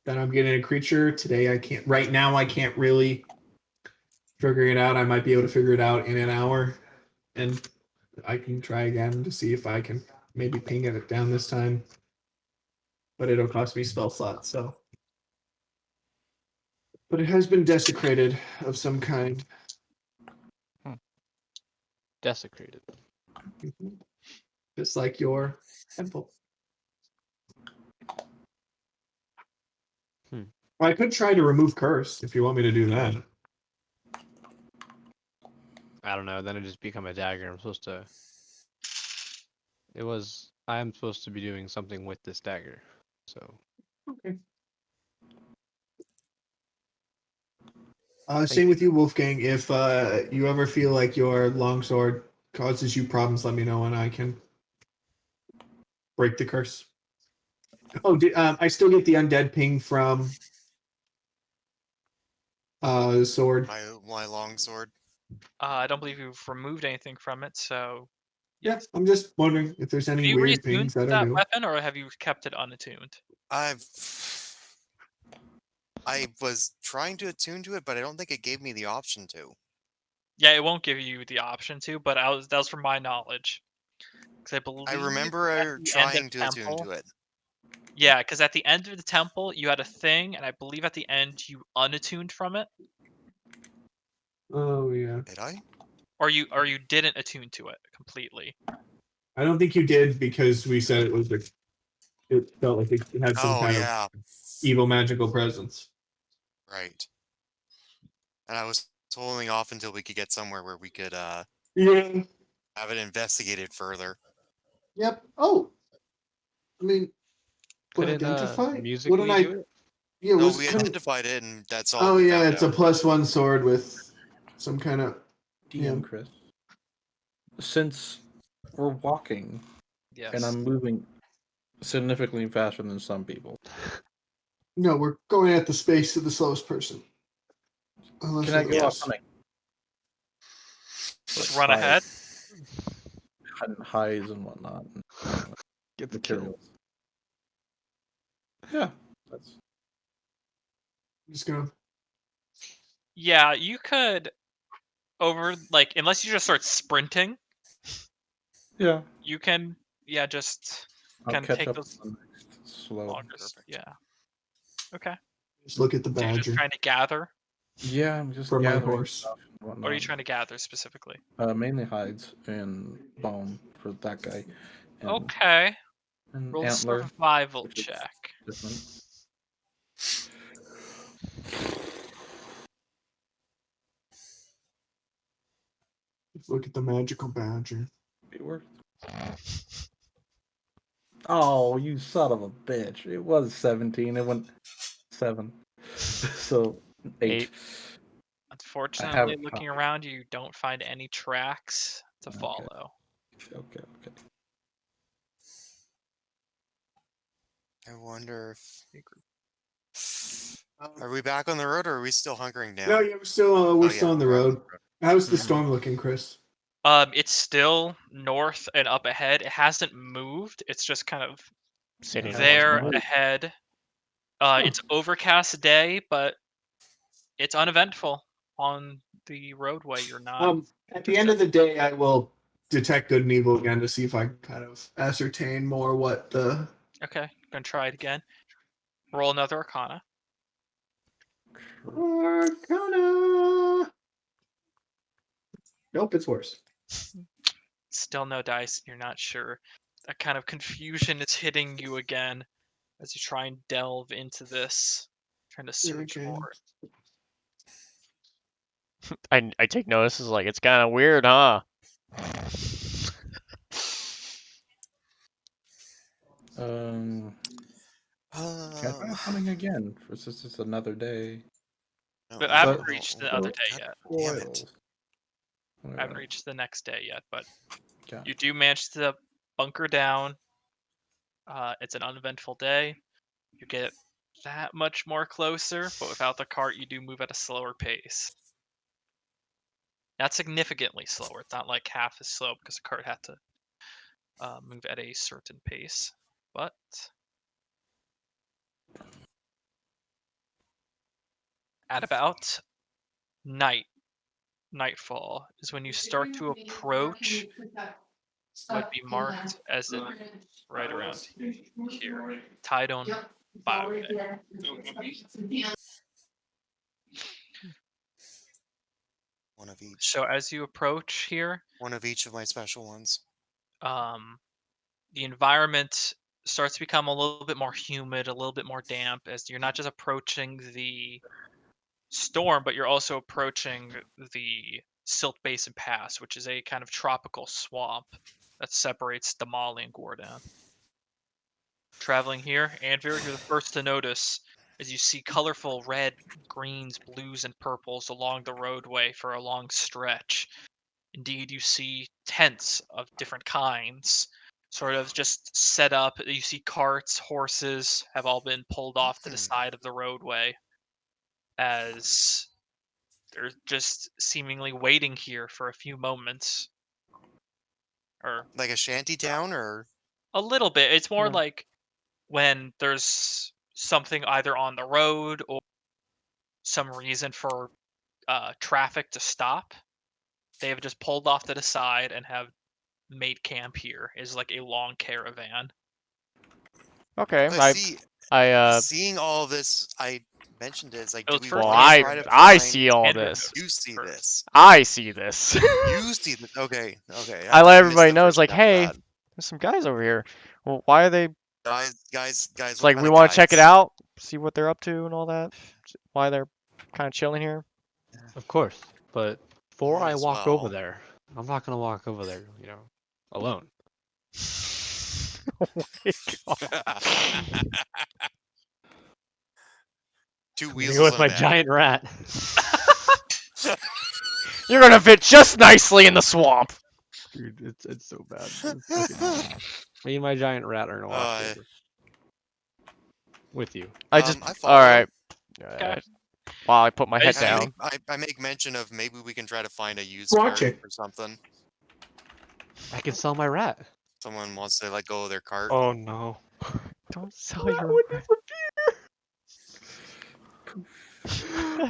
that I'm getting a creature today. I can't right now. I can't really figure it out. I might be able to figure it out in an hour, and I can try again to see if I can maybe ping it down this time. But it'll cost me spell slots. So, but it has been desecrated of some kind. Desecrated. Just like your temple. I could try to remove curse if you want me to do that. I don't know. Then it just become a dagger. I'm supposed to. I'm supposed to be doing something with this dagger. So. Okay. Same with you, Wolfgang. If you ever feel like your longsword causes you problems, let me know and I can break the curse. Oh, I still get the undead ping from sword. My long sword. I don't believe you've removed anything from it, so Yeah, yes. I'm just wondering if there's Have any you weird reattuned pings that are that new. weapon, or have you kept it unattuned? I was trying to attune to it, but I don't think it gave me the option to. Yeah, it won't give you the option to, but that was from my knowledge. Because I believe I at remember the end of trying to attune temple. to it. Yeah, because at the end of the temple, you had a thing, and I believe at the end you unattuned from it, Oh yeah. Did I? or you didn't attune to it completely. I don't think you did because we said it was like it felt like it had some Oh kind yeah, of evil magical presence. right. And I was holding off until we could get somewhere where we could Yeah. have it investigated further. Yep. Oh, I mean, what Couldn't identify? Wouldn't musically I? do it? Yeah, No, was we kind of. identified it, and that's all Oh we yeah, found it's a out. +1 sword with some kind of. DM Yeah. Chris. Since we're walking Yes. and I'm moving significantly faster than some people, No, we're going at the space of the slowest person. Unless can I go otherwise. off on Just like run ahead. highs and whatnot? And Get the kill. materials. Yeah, that's I'm just gonna. Yeah, you could like unless you just start sprinting, yeah. you can just I'll kind of catch take up those on the next slow. loggers. Perfect. Yeah. Okay. Just look at the So you're just badger trying to gather. Yeah, I'm just for my gathering horse. stuff and whatnot. What are you trying to gather specifically? Mainly hides and bone for that guy. And, Okay. and Roll a antler. survival which is check. different. Let's look at the magical badger. Be worth. Oh, you son of a bitch! It was 17. It went 7. So 8. Unfortunately, have looking hide. around, you don't find any tracks to Okay. follow. Okay. I wonder if... Are we back on the road, or are we still hunkering down? No, yeah, we're still on the we're road. How's the Mhm. storm looking, Chris? It's still north and up ahead. It hasn't moved. It's just kind of Sitting in one there spot. ahead. Huh. It's overcast day, but it's uneventful on the roadway. You're not. At the end of the day, I will detect good and evil again to see if I can kind of ascertain more what the. Okay, gonna try it again. Roll another Arcana. Arcana. Nope, it's worse. Still no dice. You're not sure. That kind of confusion is hitting you again as you try and delve into this, trying to search Okay. for it. I take notice. It's like it's kind of weird, huh? Can I try hunting again? For since it's another day. But I haven't But- reached the other day yet. Damn it. Spoils. I haven't reached the next day yet, but Okay. you do manage to bunker down. It's an uneventful day. You get that much more closer, but without the cart, you do move at a slower pace. Not significantly slower. It's not like half as slow because the cart had to move at a certain pace. But at about nightfall is when you start to approach what would be marked as in right around here, Tidon Byway. One of each. So as you approach here, One of each of my special ones. the environment starts to become a little bit more humid, a little bit more damp, as you're not just approaching the storm, but you're also approaching the Silt Basin Pass, which is a kind of tropical swamp that separates Damali and Gordon. Traveling here, Anvir, you're the first to notice as you see colorful red, greens, blues, and purples along the roadway for a long stretch. Indeed, you see tents of different kinds sort of just set up. You see carts, horses have all been pulled off to the side of the roadway as they're just seemingly waiting here for a few moments. Or Like a shanty town, or a little bit. It's more Yeah. like when there's something either on the road or some reason for traffic to stop. They have just pulled off to the side and have made camp here. Is like a long caravan. Okay. I see. I Seeing all this, I mentioned it. It's like, So do it's we first well, want to hand try to I find? see all Handwritten this. You see first. this. I see this. You see this. Okay. Okay. I let missed everybody the know. first It's like, half of hey, that. there's some guys over here. Well, why are they? Guys. It's What like kind we of want to check it guys? out, see what they're up to and all that. Why they're kind of chilling here. Of course, but before Might I as walk over well. there, I'm not gonna walk over there, alone. Oh my god. Two I'm gonna weasels go with and a my bed. giant rat. You're gonna fit just nicely in the swamp. Dude, it's so bad. It's fucking- Me and my giant rat are gonna walk over with you. I just. I follow. All right. Okay. While I put my head I down. I make mention of maybe we can try to find a used Watch cart it. or something. I can sell my rat. Someone wants to let go of their cart. Oh no. Don't sell your. What the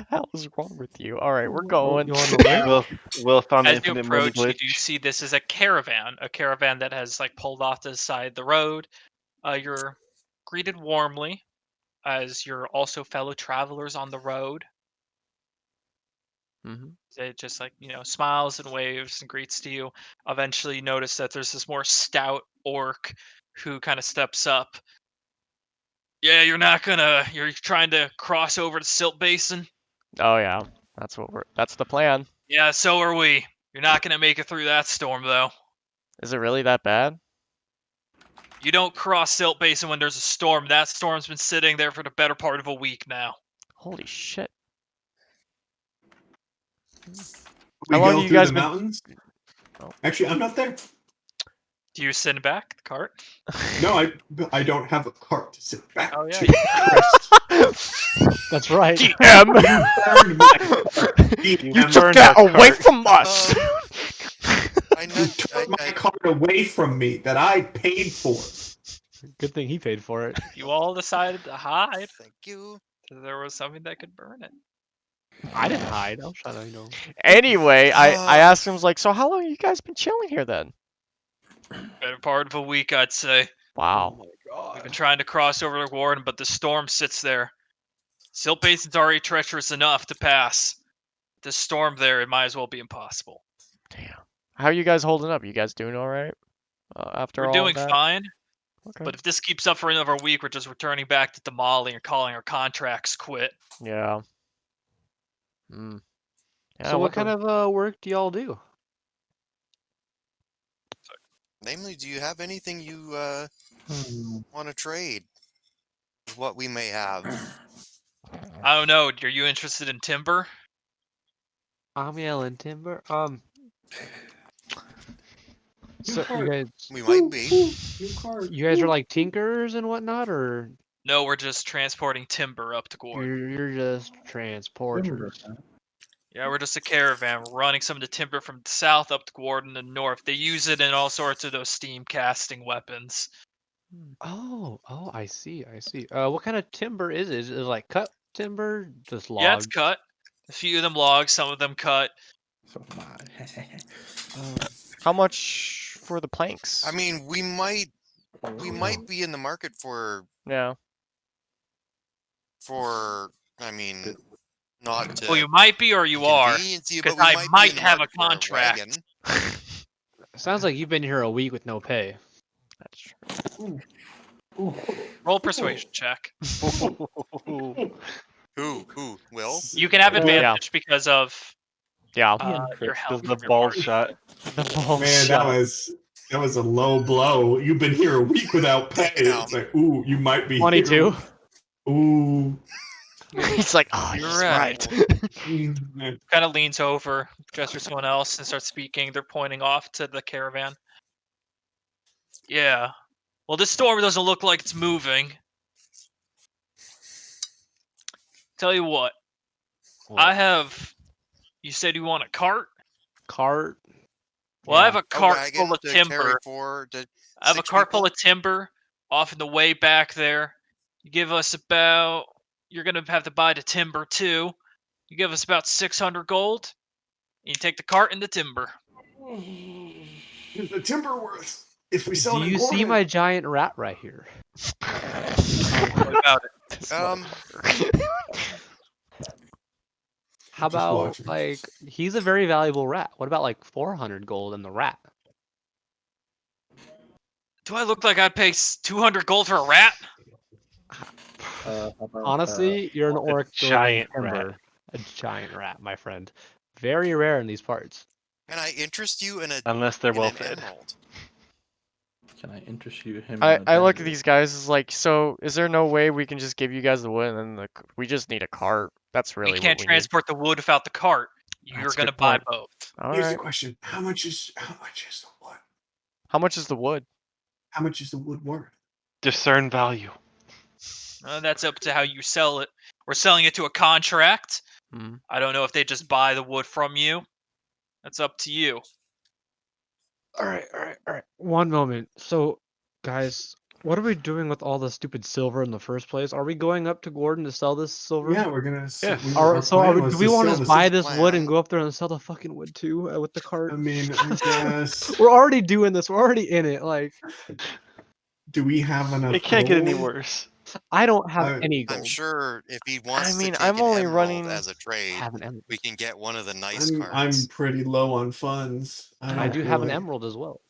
hell is wrong with you? All right, we're going. You want to Will found the As you infinite money approach, you do glitch. see this is a caravan that has like pulled off to the side of the road. You're greeted warmly as you're also fellow travelers on the road. Mm-hmm. It just like smiles and waves and greets to you. Eventually, you notice that there's this more stout orc who kind of steps up. Yeah, you're trying to cross over to Silt Basin. Oh yeah, that's the plan. Yeah, so are we. You're not gonna make it through that storm though. Is it really that bad? You don't cross Silt Basin when there's a storm. That storm's been sitting there for the better part of a week now. Holy shit. We How long go have you through guys the been- mountains. Oh. Actually, I'm not there. Do you send back the cart? No, I don't have a cart to sit back Oh, yeah, to. That's right. DM! Burned my cart. You DM, took burned that our away cart. from us! I know. you took my cart away from me that I paid for. Good thing he paid for it. You all decided to hide. Thank you. There was something that could burn it. I didn't hide. I was trying to, Anyway, I asked him, like, so how long have you guys been chilling here then? Better part of a week, I'd say. Wow. We've been trying to cross over the warden, but the storm sits there. Silt Basin's already treacherous enough to pass. This storm there, it might as well be impossible. Damn. How are you guys holding up? You guys doing alright? After We're all doing of that? fine, Okay. but if this keeps up for another week, we're just returning back to Damali and calling our contracts quit. Yeah. Hmm. Yeah, So what kind of work do y'all do? Namely, do you have anything you want to trade? What we may have. I don't know. Are you interested in timber? I'm yelling timber. So cart. you guys, We might be. New cart. you guys are like tinkerers and whatnot, or No, we're just transporting timber up to Gordon. you're just transporters? Yeah, we're just a caravan. We're running some of the timber from the south up to Gordon and north. They use it in all sorts of those steam casting weapons. Oh, I see. What kind of timber is it? Is it like cut timber, just logs? Yeah, it's cut. A few of them logs, some of them cut. So How much for the planks? I mean, we might be in the market for Yeah. I mean, not to Well, you might be or you are. inconvenience you, 'cause but we I be might in the have a market for contract. wagon. Sounds like you've been here a week with no pay. That's true. Roll persuasion check. Who? Will? You can have Yeah. advantage because of Yeah. your health. Does the from your ball party. shot? The ball Man, shot. that was a low blow. You've been here a week without pay. Damn. It's like, ooh, you might be 22. Here. Ooh. He's like, oh, You're he's right. right. Kind of leans over, gestures to someone else, and starts speaking. They're pointing off to the caravan. Yeah. Well, this storm doesn't look like it's moving. Tell you what. I have... You said you want a cart? Cart. Well, I have Yeah. a A cart full wagon of to carry timber. to I have a 6 cart full people? of timber off in the way back there. You give us about... You're going to have to buy the timber, too. You give us about 600 gold. You take the cart and the timber. Here's the timber worth if we sell Do it in you see Gordon. my giant rat right here? What about it? How Just about watching. like he's a very valuable rat? What about like 400 gold in the rat? Do I look like I'd pay 200 gold for a rat? How about, Honestly, you're an a orc going giant timber. A giant rat, my friend. Very rare in these parts. Can I interest you in Unless they're an well fed. emerald? can I interest you him? I look at these guys as like, so is there no way we can just give you guys the wood and then we just need a cart? That's We really can't what we transport the wood without the cart. You're That's a going to good buy point. both. need. All Here's the right. question: How much is the wood? How much is the wood? How much is the wood worth? Discern value. That's up to how you sell it. We're selling it to a contract. Hmm. I don't know if they just buy the wood from you. That's up to you. All right. One moment. So, guys, what are we doing with all the stupid silver in the first place? Are we going up to Gordon to sell this silver? Yeah, we're gonna. Yes. Do we want to just buy this wood and plan. go up there and sell the fucking wood too with the cart? I mean, I guess. We're already doing this. We're already in it. Like, Do we have enough? It can't get any gold? worse. I don't have I- any gold. I'm sure if he wants mean, to take I'm an only emerald running- as a trade, Have an emerald. we can get one of the nice I'm cards. pretty low on funds. I don't do feel have an like- emerald as well.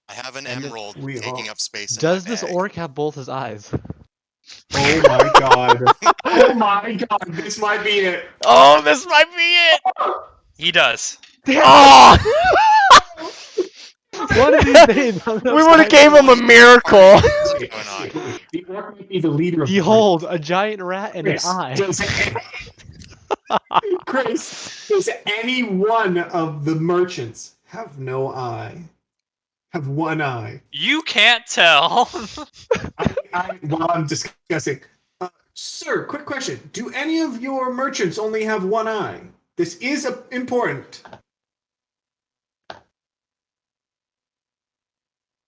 I have an And emerald we taking all- up space in Does my this bag. orc have both his eyes? Oh my god! Oh my god! This might be it. Oh, this might be it. He does. Oh! One of these days, I'm gonna We would have find gave him a Party miracle. is going on. The orc might be the leader of the Behold, a giant rat and an Chris, eye. Chris, does any one of the merchants have no eye? Have one eye? You can't tell. While I'm discussing, sir, quick question: do any of your merchants only have one eye? This is important.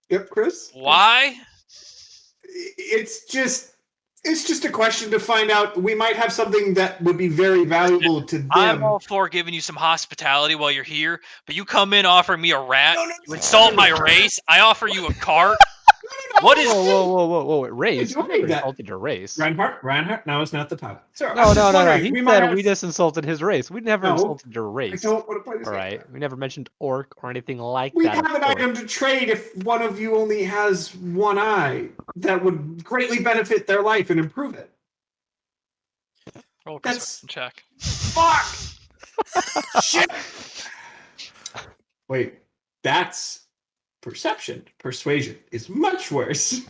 Yep, Chris. Why? It's just a question to find out. We might have something that would be very valuable to them. I'm all for giving you some hospitality while you're here, but you come in offering me a rat, No, no, you insult my race, I offer you a cart. What is... Whoa! Race? Do I We need never that? insulted your race. Reinhardt, now it's not the time. Sir, No. I'm just wondering, He we might said have... we just insulted his race. We never No, insulted your I race. don't want to play this All game. right. We never mentioned orc or anything like We that. have an of item to trade if one of you only has one eye that would greatly benefit their life and improve it. Roll a That's- perception check. Fuck! Shit! Wait, that's perception. Persuasion is much worse.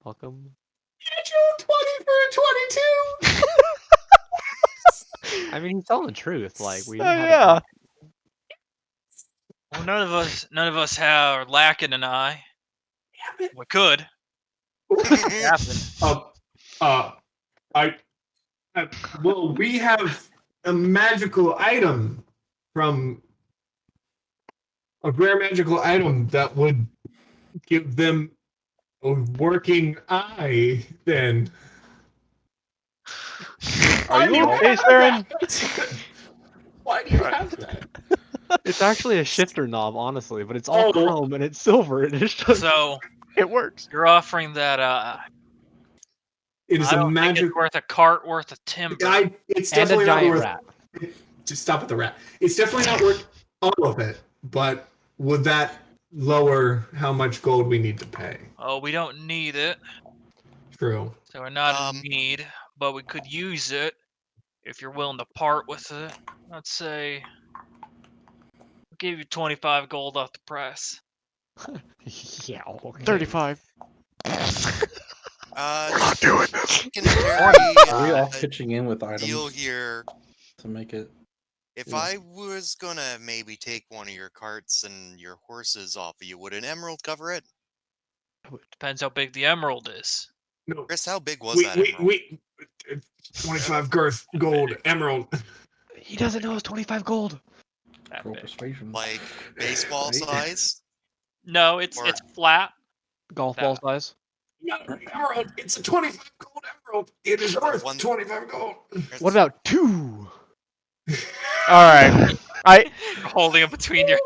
Welcome. Natural 20 for a 22! I mean, he's telling the truth. Like we. Oh, had a- yeah. Well, none of us are lacking an eye. Damn it. We could. Happen. Well, we have a magical item from a rare magical item that would give them a working eye. Then Are you Why do okay, have Saren? that? Why do you have that? It's actually a shifter knob, honestly, but it's all Oh. chrome and it's silver. And it's just. So It works. you're offering that. It is I a don't think magic. it's worth a cart worth of timber. It's And a definitely not giant worth. rat. Just stop at the rat. It's definitely not worth all of it. But would that lower how much gold we need to pay? Oh, we don't need it, True. so we're not in need. But we could use it if you're willing to part with it. Let's say I'll give you 25 gold off the price. Yeah. Okay. 35. Not doing this. Are we all a pitching in with items deal here. to make it? If Yeah. I was gonna maybe take one of your carts and your horses off of you, would an emerald cover it? Depends how big the emerald is. No. Chris, how big was that emerald? 25 girth gold emerald. He doesn't know it's 25 gold. That Roll big. persuasion. Like baseball Right. size? No, it's Or- flat. Golf ball size. Not an emerald. It's a 25 gold emerald. It is worth One- 25 gold. What about 2? All right. You're holding it between your.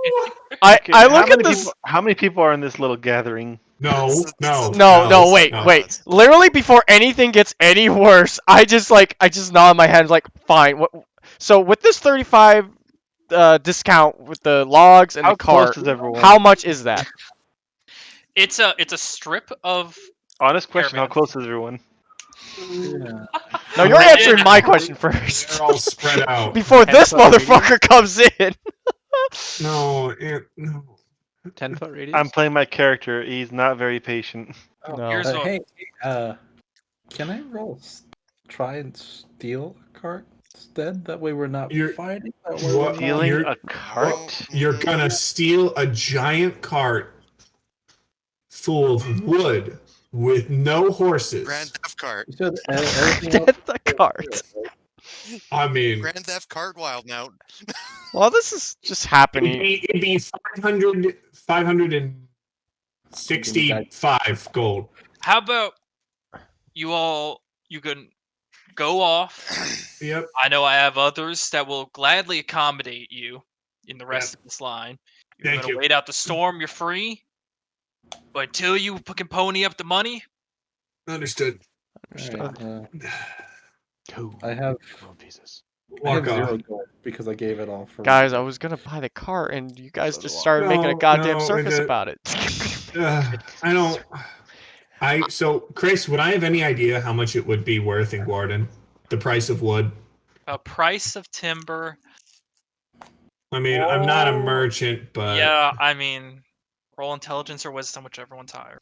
I Okay, look at this. How many people are in this little gathering? No, It's no, No, wait. no. Literally, before anything gets any worse, I just nod my head like, fine. What? So with this 35 discount with the logs and How the cart, close is everyone? how much is that? It's a strip of. Honest question, how Caravan. close is everyone? Yeah. No, you're answering my question first. They're all spread out. Before this 10 foot motherfucker comes in. No. 10-foot radius? I'm playing my character. He's not very patient. No. Here's what. Hey, can I try and steal a cart instead? That way we're not You're- fighting. What? Stealing You're- a cart? You're gonna steal a giant cart full of wood with no horses. Grand Theft Cart. You said everything else- Get the cart. I mean, Grand Theft Cart WildeMount. Well, this is just happening. it'd be 565 gold. How about you can go off. Yep. I know I have others that will gladly accommodate you in the rest of this line. You're Thank gonna you. wait out the storm. You're free. But until you can pony up the money, Understood. Alright, 2 I have gold pieces. I have Walk off. 0 gold because I gave it all for. Guys, I was gonna buy the cart, and you guys So just do I. started making a No, goddamn no, circus it- about it. I don't. So, Chris, would I have any idea how much it would be worth in Guardian? The price of wood? a price of timber. I mean, I'm not a Oh, merchant, but Yeah, I mean, roll intelligence or wisdom, whichever one's higher.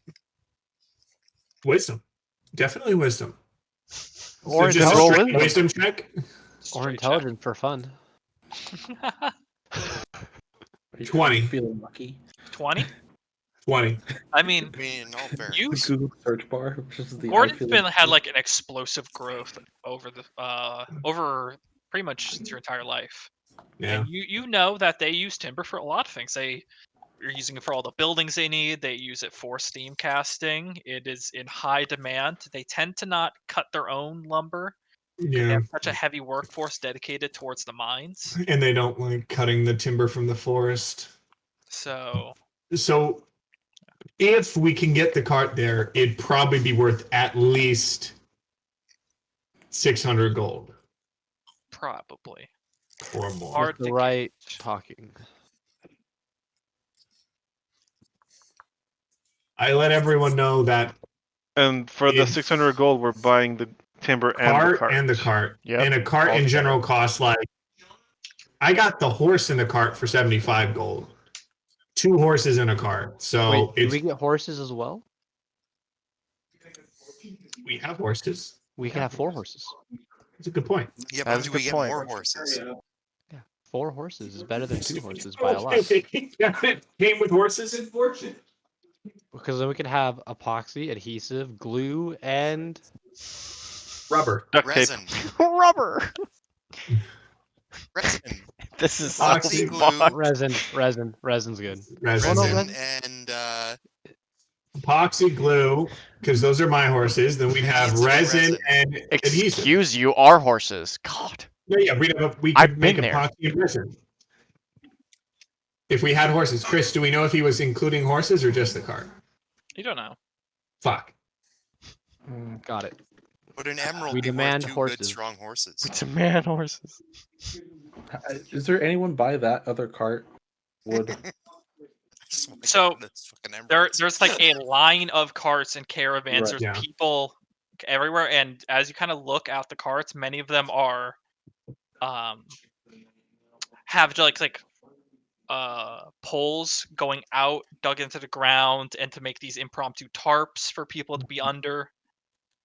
wisdom. Definitely wisdom. Or just a roll straight wisdom. wisdom check? Or Straight intelligent for fun. check. Are you 20. feeling lucky? 20? 20. I mean, I mean, in all fairness. you The Google search bar, which is the. Gordon's had like an explosive growth over the over pretty much your entire life. Yeah. And you know that they use timber for a lot of things. They are using it for all the buildings they need. They use it for steam casting. It is in high demand. They tend to not cut their own lumber. They Yeah. have such a heavy workforce dedicated towards the mines. And they don't like cutting the timber from the forest. So So, if we can get the cart there, it'd probably be worth at least 600 gold probably or more. hard With to the right talking. I let everyone know that And for the It's- 600 gold, we're buying the timber and the cart. Yep, and a cart in altogether. general costs like. I got the horse in the cart for 75 gold. 2 horses in a cart. So Wait, do it's we get horses as well? we have horses. We can have 4 horses. That's a good point. Yeah, That but is a do we good get point. more horses? 4 horses is better than 2 horses by a lot. It came with horses and fortune. Because then we could have epoxy, adhesive, glue, and Rubber. Duct tape. Resin. Rubber. Resin. This is so Oxy glue. fun. resin's good. Resin. no, Resin resin. and Epoxy glue, because those are my horses. Then we'd have Needs to be resin resin. and adhesive. Excuse you, our horses. God. Yeah, we I've could been make there. epoxy and resin. If we had horses, Chris, do we know if he was including horses or just the cart? You don't know. Fuck. Got it. would an emerald We be worth demand 2 good horses. strong horses? We demand horses. Is there anyone by that other cart? Would Just wanna get So, in this fucking emerald. There's like a line of carts and caravans. Right, There's yeah. people everywhere, and as you kind of look out the carts, many of them are have like poles going out, dug into the ground, and to make these impromptu tarps for people to be under.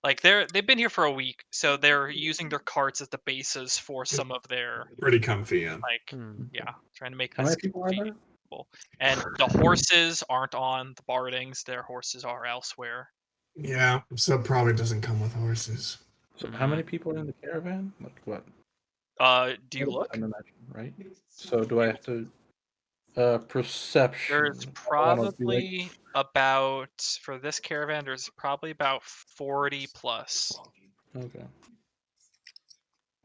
Like they've been here for a week, so they're using their carts as the bases for some of their Pretty comfy, yeah. like Hmm. yeah, trying to make how this many people are there? convenient. people. And the horses aren't on the Bardings; their horses are elsewhere. Yeah, so it probably doesn't come with horses. So how many people are in the caravan? Like what? Do you look? I'm imagining, right? So do I have to perception? There's I wanna be like- probably about for this caravan. There's probably about 40 plus. Okay.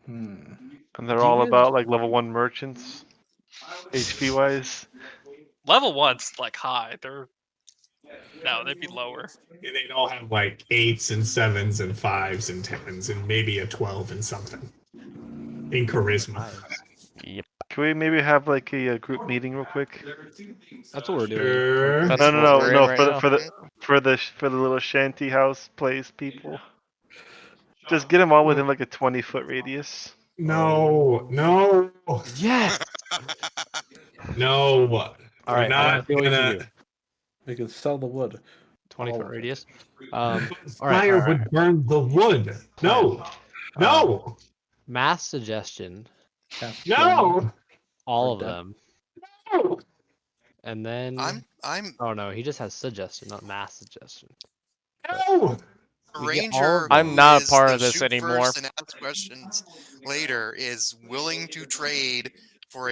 Hmm. And they're Do you all guys- about like level 1 merchants, HP wise. Level 1's like high. They'd be lower. And they'd all have like 8s and 7s and 5s and 10s and maybe a 12 and something in charisma. Yep. Can we maybe have like a group meeting real quick? That's what we're doing. Sure. That's No, what no, we're no, in no. right For the now. for the for the for the little shanty house place people. Just get them all within like a 20-foot radius. No, no, Yes. no. All We're right. I not see what we can gonna. do. We can sell the wood. 20-foot of it. radius. Fire All right. would burn the wood. No, no, Mass suggestion. Cast no, All For of death. them. no. And then. I'm Oh no, he just has suggestion, not mass suggestion. No. a You get all ranger. of them. I'm who not a is part the of this shoot anymore. first and ask questions later is willing to trade for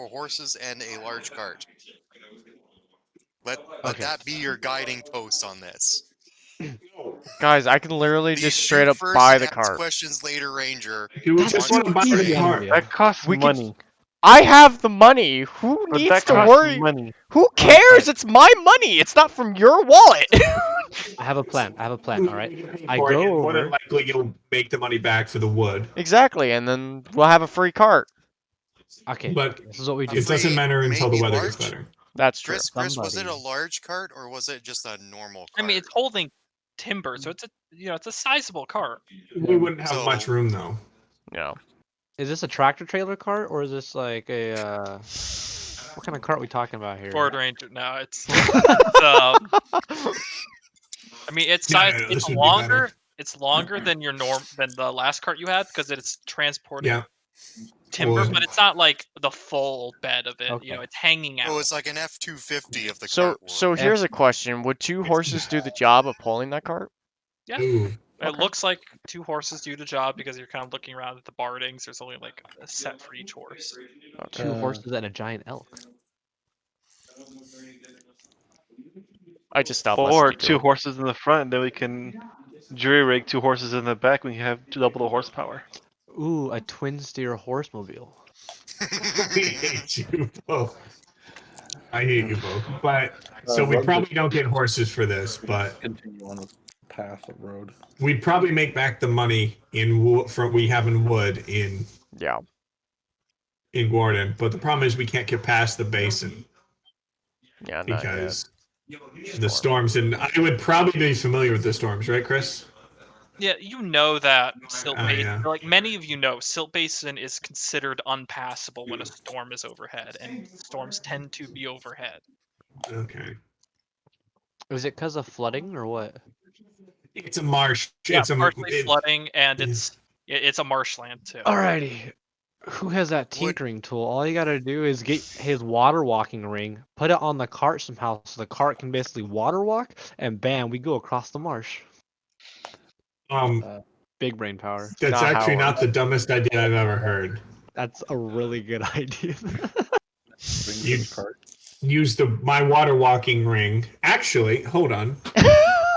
horses and a large cart. Let Okay. that be your guiding post on this. Guys, I can literally The just straight shoot up first buy and the ask cart. questions later ranger. Do we That's just so want to buy easy, the cart? Andrea. That costs We could- money. I have the money. Who But needs that to costs worry? money. Who cares? It's my money. It's not from your wallet. I have a plan. All right. I For it, go and more than over. likely you'll make the money back for the wood. Exactly, and then we'll have a free cart. Okay. But This is what we do. it doesn't Free, matter until the maybe weather gets large? better. That's true. Chris, was it a Somebody- large cart or was it just a normal I cart? mean, it's holding timber, so it's a sizable cart. We wouldn't have So- much room though. No. Is this a tractor trailer cart or is this like a what kind of cart are we talking about here? Ford Ranger. No, it's. I mean, it's Yeah, size. yeah, this It's would be longer. better. It's longer than than the last cart you had because it's transporting Yeah. timber, Wood. but it's not like the full bed of it. Okay. It's hanging out. Oh, it's like an F-250 of the So, cart world. so here's a question: would 2 horses do the job of pulling that cart? Yeah. Ooh. It looks like 2 horses do the job because you're kind of looking around at the Bardings. There's only like a set for each horse. 2 horses and a giant elk. I just stopped. Or listening to 2 him. horses in the front, and then we can jury rig 2 horses in the back. We can have double the horsepower. Ooh, a twin steer horsemobile. I hate you both. I hate you both. But so we Rugby. probably don't get horses for this, but Continue on this path of road. we'd probably make back the money in from we have in wood in Yeah. Gordon. But the problem is we can't get past the basin Yeah. Not yet. because the storms, and I would probably be familiar with the storms, right, Chris? Yeah, you know that Silt Oh, Basin, yeah. like many of you know, Silt Basin is considered unpassable when a storm is overhead, and storms tend to be overhead. Okay. Is it because of flooding or what? It's a marsh. Yeah, It's a partially flooding, and yeah. it's a marshland too. Alrighty. Who has that tinkering tool? All you gotta do is get his water walking ring, put it on the cart somehow so the cart can basically water walk, and bam, we go across the marsh. Big brain power. That's Not how actually it not the dumbest idea I've ever heard. That's a really good idea. Bring this cart. Use my water walking ring. Actually, hold on.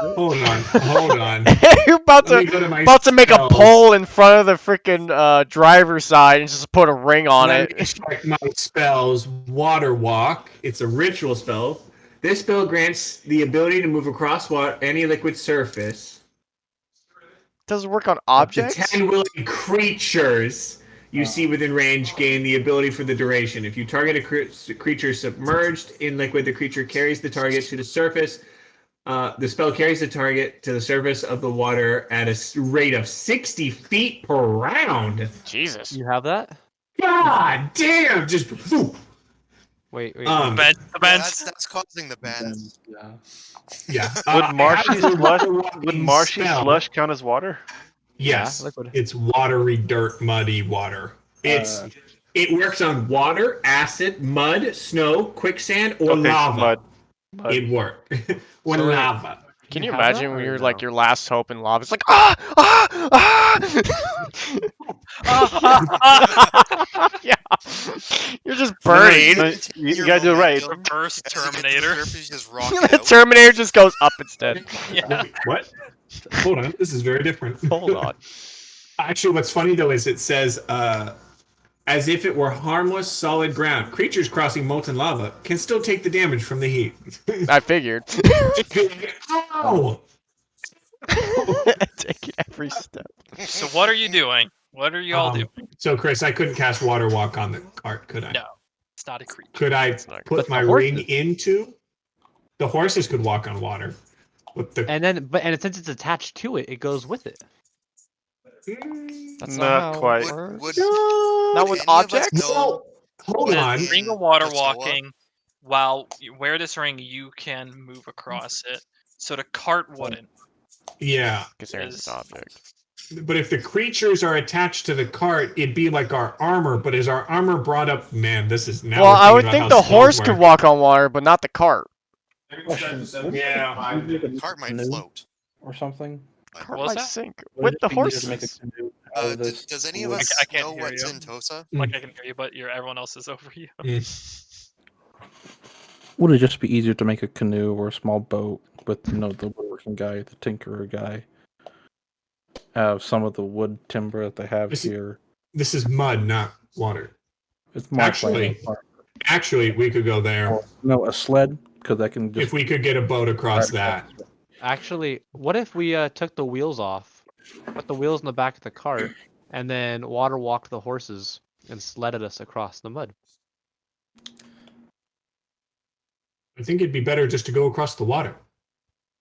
Hold on. You're about Let me to go to my about to make a spells. pole in front of the freaking driver's side and just put a ring on Let it. me check my spells. Water walk. It's a ritual spell. This spell grants the ability to move across any liquid surface. Does it work on Up to objects? 10 willing creatures you see within range gain the ability for the duration. If you target a creature submerged in liquid, the creature carries the target to the surface. The spell carries the target to the surface of the water at a rate of 60 feet per round. Jesus. You have that? God damn! Just Wait. The Yeah, bench. that's causing the bends. Yeah. yeah. Would I marshy have the slush? water Would walking marshy spell. slush count as water? Yes, Yeah, liquid. it's watery, dirt, muddy water. It's It works on water, acid, mud, snow, quicksand, or Okay, so lava. mud. It'd work. Or So- lava. Can you have imagine that when or you're no? like your last hope in lava? It's like yeah, you're just burning. No, you gotta do it right. Reverse As you get to the Terminator. surface, you just rock The out. Terminator just goes up instead. Yeah. Wait, what? Hold on. This is very different. Hold on. Actually, what's funny though is it says, as if it were harmless, solid ground. Creatures crossing molten lava can still take the damage from the heat. I figured. Ow! Taking every step. So what are you doing? What are you all doing? So, Chris, I couldn't cast Water Walk on the cart, could I? No. It's not a creature. Could I It's not- put But the my ring horses- into? The horses could walk on water. But the And since it's attached to it, it goes with it. That's Not how it quite. works. Would Not with any of us objects? know Well, hold With on. ring of water walking, while you wear this ring, you can move across it. So the cart wouldn't. Yeah, Considering it's is- an object. but if the creatures are attached to the cart, it'd be like our armor. But is our armor brought up? Man, this is now. Well, we're I would thinking think about the how spells horse could work. walk on water, but not the cart. Yeah. Cart might Canoe float. or something. Cart What was might that? sink Would with it the be easier to make a horses. canoe out of this Does any of wood? us I can't know hear what's you. in Tosa? Like I can hear you, but everyone else is over you. Would it just be easier to make a canoe or a small boat with, the woodworking guy, the tinkerer guy? Have some of the wood timber that they have This is- here. This is mud, not water. It's my Actually- plan. Actually, we could go there Or, no, a sled, because I can just. if we could get a boat across that. Actually, what if we took the wheels off, put the wheels in the back of the cart, and then water walked the horses and sledded us across the mud? I think it'd be better just to go across the water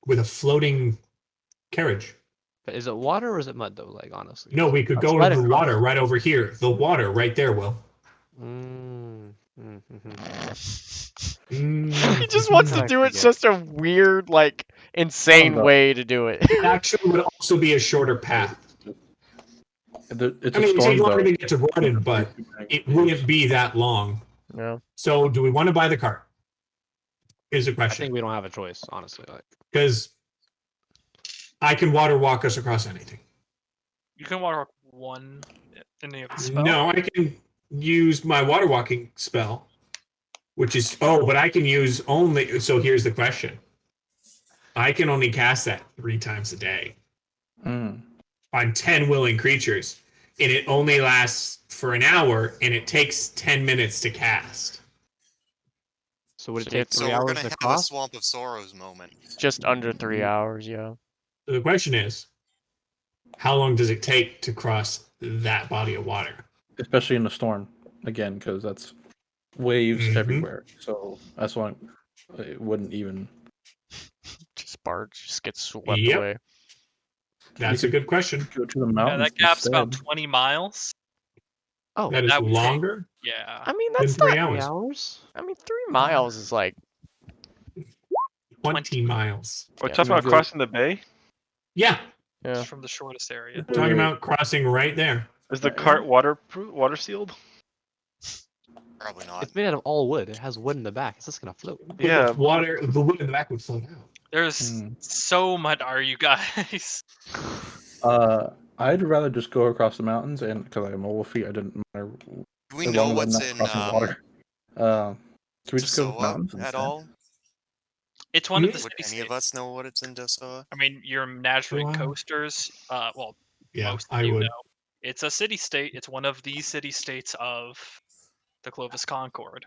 with a floating carriage. But is it water or is it mud though? Like honestly. No, we could A go sled into the across. water right over here. The water right there, Will. He just wants to do it Yeah. such a weird, like, insane Oh, no. way to do it. It actually would also be a shorter path. It's I mean, a it'd storm take longer though. to get to Gordon, but it wouldn't be that long. Yeah. So, do we want to buy the cart? Is the I question. think we don't have a choice, honestly. Like Because I can water walk us across anything. You can walk one in the other spell. No, I can use my water walking spell, which is but I can use only. So here's the question: I can only cast that 3 times a day Mm. on 10 willing creatures, and it only lasts for an hour, and it takes 10 minutes to cast. so would it So take So 3 we're hours gonna to have a cross? Swamp of Sorrows moment. Just under 3 hours, yeah. So the question is, how long does it take to cross that body of water? Especially in the storm, again, because that's waves Mhm. everywhere. So that's why it wouldn't even. Just barge, just gets swept Yep. away. That's a good question. Go to the Yeah, mountains. that gap's about instead. 20 miles. Oh, That is that would take- longer Yeah. I mean, than that's 3 not. three hours. hours? I mean, 3 miles is like. 20 miles. We're Yeah, talking about we go- crossing the bay. Yeah, Yeah. Just from the shortest area. talking about crossing right there. Is the cart water sealed? Probably not. It's made out of all wood. It has wood in the back. It's just gonna float. But Yeah. the water, the wood in the back would float out. There's Hmm. so much. Are you guys? I'd rather just go across the mountains, and because I have mobile feet, I didn't matter. Do we as know long as I'm what's not in crossing water. Can we just go to the Dosoa mountains at instead? all? It's one of the Hmm? Would city any of states. us know what it's in Dosoa? I mean, you're naturally Wow. coasters. Well, Yeah, most of I you would. know. It's a city state. It's one of the city states of the Clovis Concord.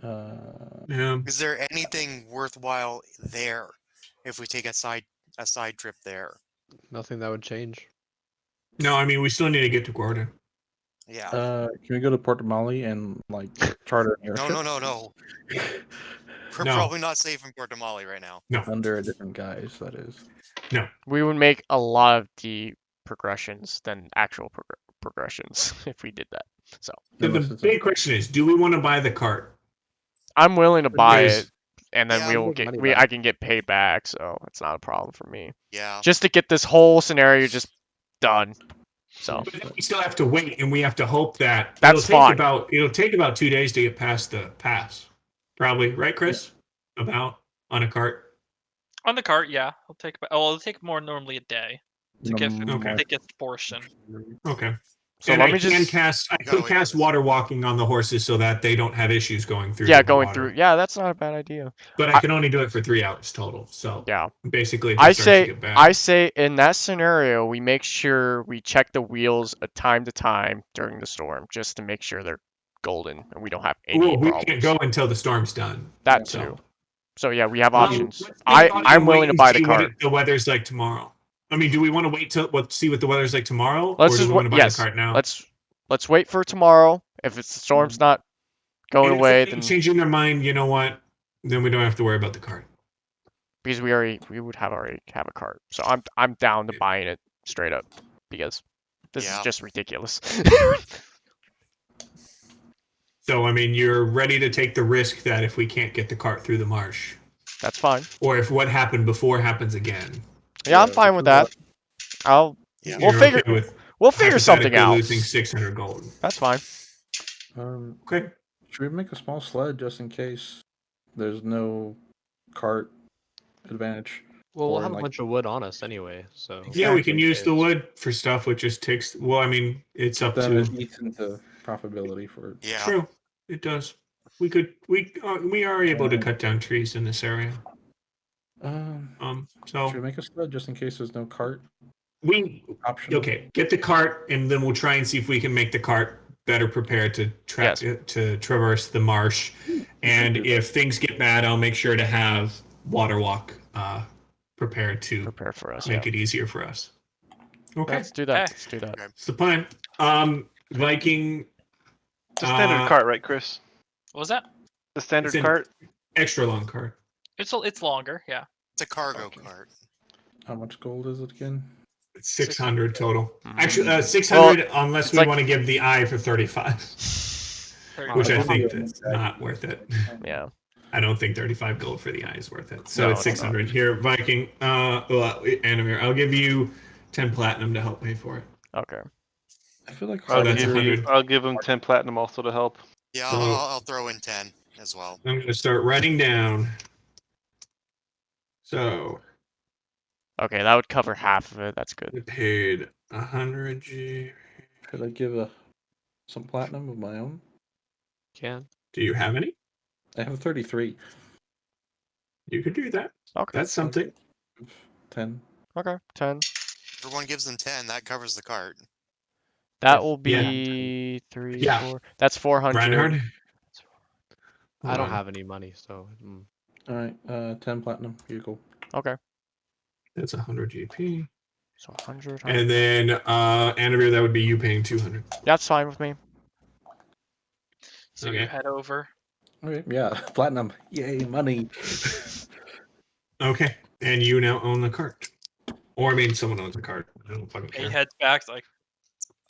Yeah. Is there anything worthwhile there if we take a side trip there? Nothing that would change. No, I mean we still need to get to Gordon. Yeah. Can we go to Port Molly and like charter an No, airship no. We're No. probably not safe in Port Damali right now. under a different guise? That is. We would make a lot of the progressions than actual progressions if we did that. So The Unless it's big question is, do we want to buy the cart? I'm willing to buy There's- it, and then Yeah, we'll make get money back. I can get paid back, so it's not a problem for me. Yeah. Just to get this whole scenario just done. So But then we still have to wait, and we have to hope that That's fine. It'll take about 2 days to get past the pass, probably, right, Chris? About on a cart. On the cart, yeah. It'll take more normally a day to get through Okay. the thickest portion. Okay. So And let I me can just cast. I Gotta could wait for cast this. water walking on the horses so that they don't have issues going through. yeah the going water. through. Yeah, that's not a bad idea. But I can only do it for 3 hours total. So Yeah. basically, if I it starts to say get bad. I say in that scenario we make sure we check the wheels time to time during the storm just to make sure they're golden and we don't have any Well, we problems. can't go until the storm's done. That so. too. So yeah, we have Um, options. let's think about it I'm and willing wait to and buy the see what cart. the weather's like tomorrow. I mean, do we want to wait till see what the weather's like tomorrow, Let's or do just we want to buy yes. the cart now? Let's wait for tomorrow. If the storm's not going And if away, they then changing their mind, you know what? Then we don't have to worry about the cart. because we would already have a cart. So I'm down to buying it straight up because this is Yeah. just ridiculous. So I mean, you're ready to take the risk that if we can't get the cart through the marsh, That's fine. or if what happened before happens again, Yeah, I'm fine with that. We'll you're figure okay with we'll figure something hypothetically out. losing 600 gold. That's fine. Okay. Should we make a small sled just in case there's no cart advantage? Well, we'll Or, have a like- bunch of wood on us anyway, so Yeah, we can Exactly. use the wood for stuff, which just takes. Well, I mean, it's up Then to. it eats into profitability for. Yeah. True, it does. We are able to cut down trees in this area. Should we So make a sled just in case there's no cart we option? okay. Get the cart, and then we'll try and see if we can make the cart better prepared to to traverse the marsh. And do that. if things get bad, I'll make sure to have water walk prepared to Prepare for us. make Yeah. it easier for us. Okay, Let's do that. Okay. Let's do that. that's the plan. Viking. It's a standard cart, right, Chris? What was that? The standard It's in- cart. Extra long cart. It's longer, yeah. It's a cargo cart. How much gold is it again? It's 600 total. Mhm. Actually, 600 unless it's we like- want to give the eye for 35, which I think is not worth it. Yeah. I don't think 35 gold for the eye is worth it. So No, it's it's not. 600 here, Viking. Animir, I'll give you 10 platinum to help pay for it. Okay. I feel like Oh, that's 100. I'll give him 10 platinum also to help. Yeah, So- I'll throw in 10 as well. I'm going to start writing down. So Okay, that would cover half of it. That's good. I paid 100 G. Should I give some platinum of my own? can. Do you have any? I have 33. You could do that. Okay. That's something. 10. Okay. 10. Everyone gives them 10. That covers the cart. That will Yeah. be 3, Yeah. 4. That's 400. Reinhard? I don't have any money, so All right, 10 platinum. Here you go. Okay. That's 100 GP. So 100. And then Anavir, that would be you paying 200. That's fine with me. So you Okay. head over. Okay, yeah, platinum. Yay, money. Okay. And you now own the cart. Or I mean someone owns the cart. I don't fucking He care. heads back like,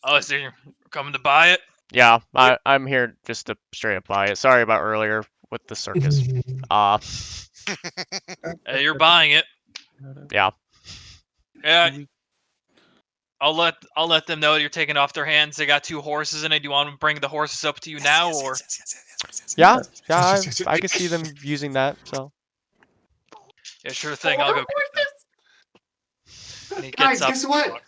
oh, so you're coming to buy it? Yeah, I'm here just to straight up buy it. Sorry about earlier with the circus. Hey, you're buying it. Yeah. Yeah. I'll let them know you're taking off their hands. They got 2 horses in it. Do you want them to bring the horses up to you now, or? Yeah, I can see them using that. So Yeah, sure thing. I'll go. And he Guys, gets up. guess what?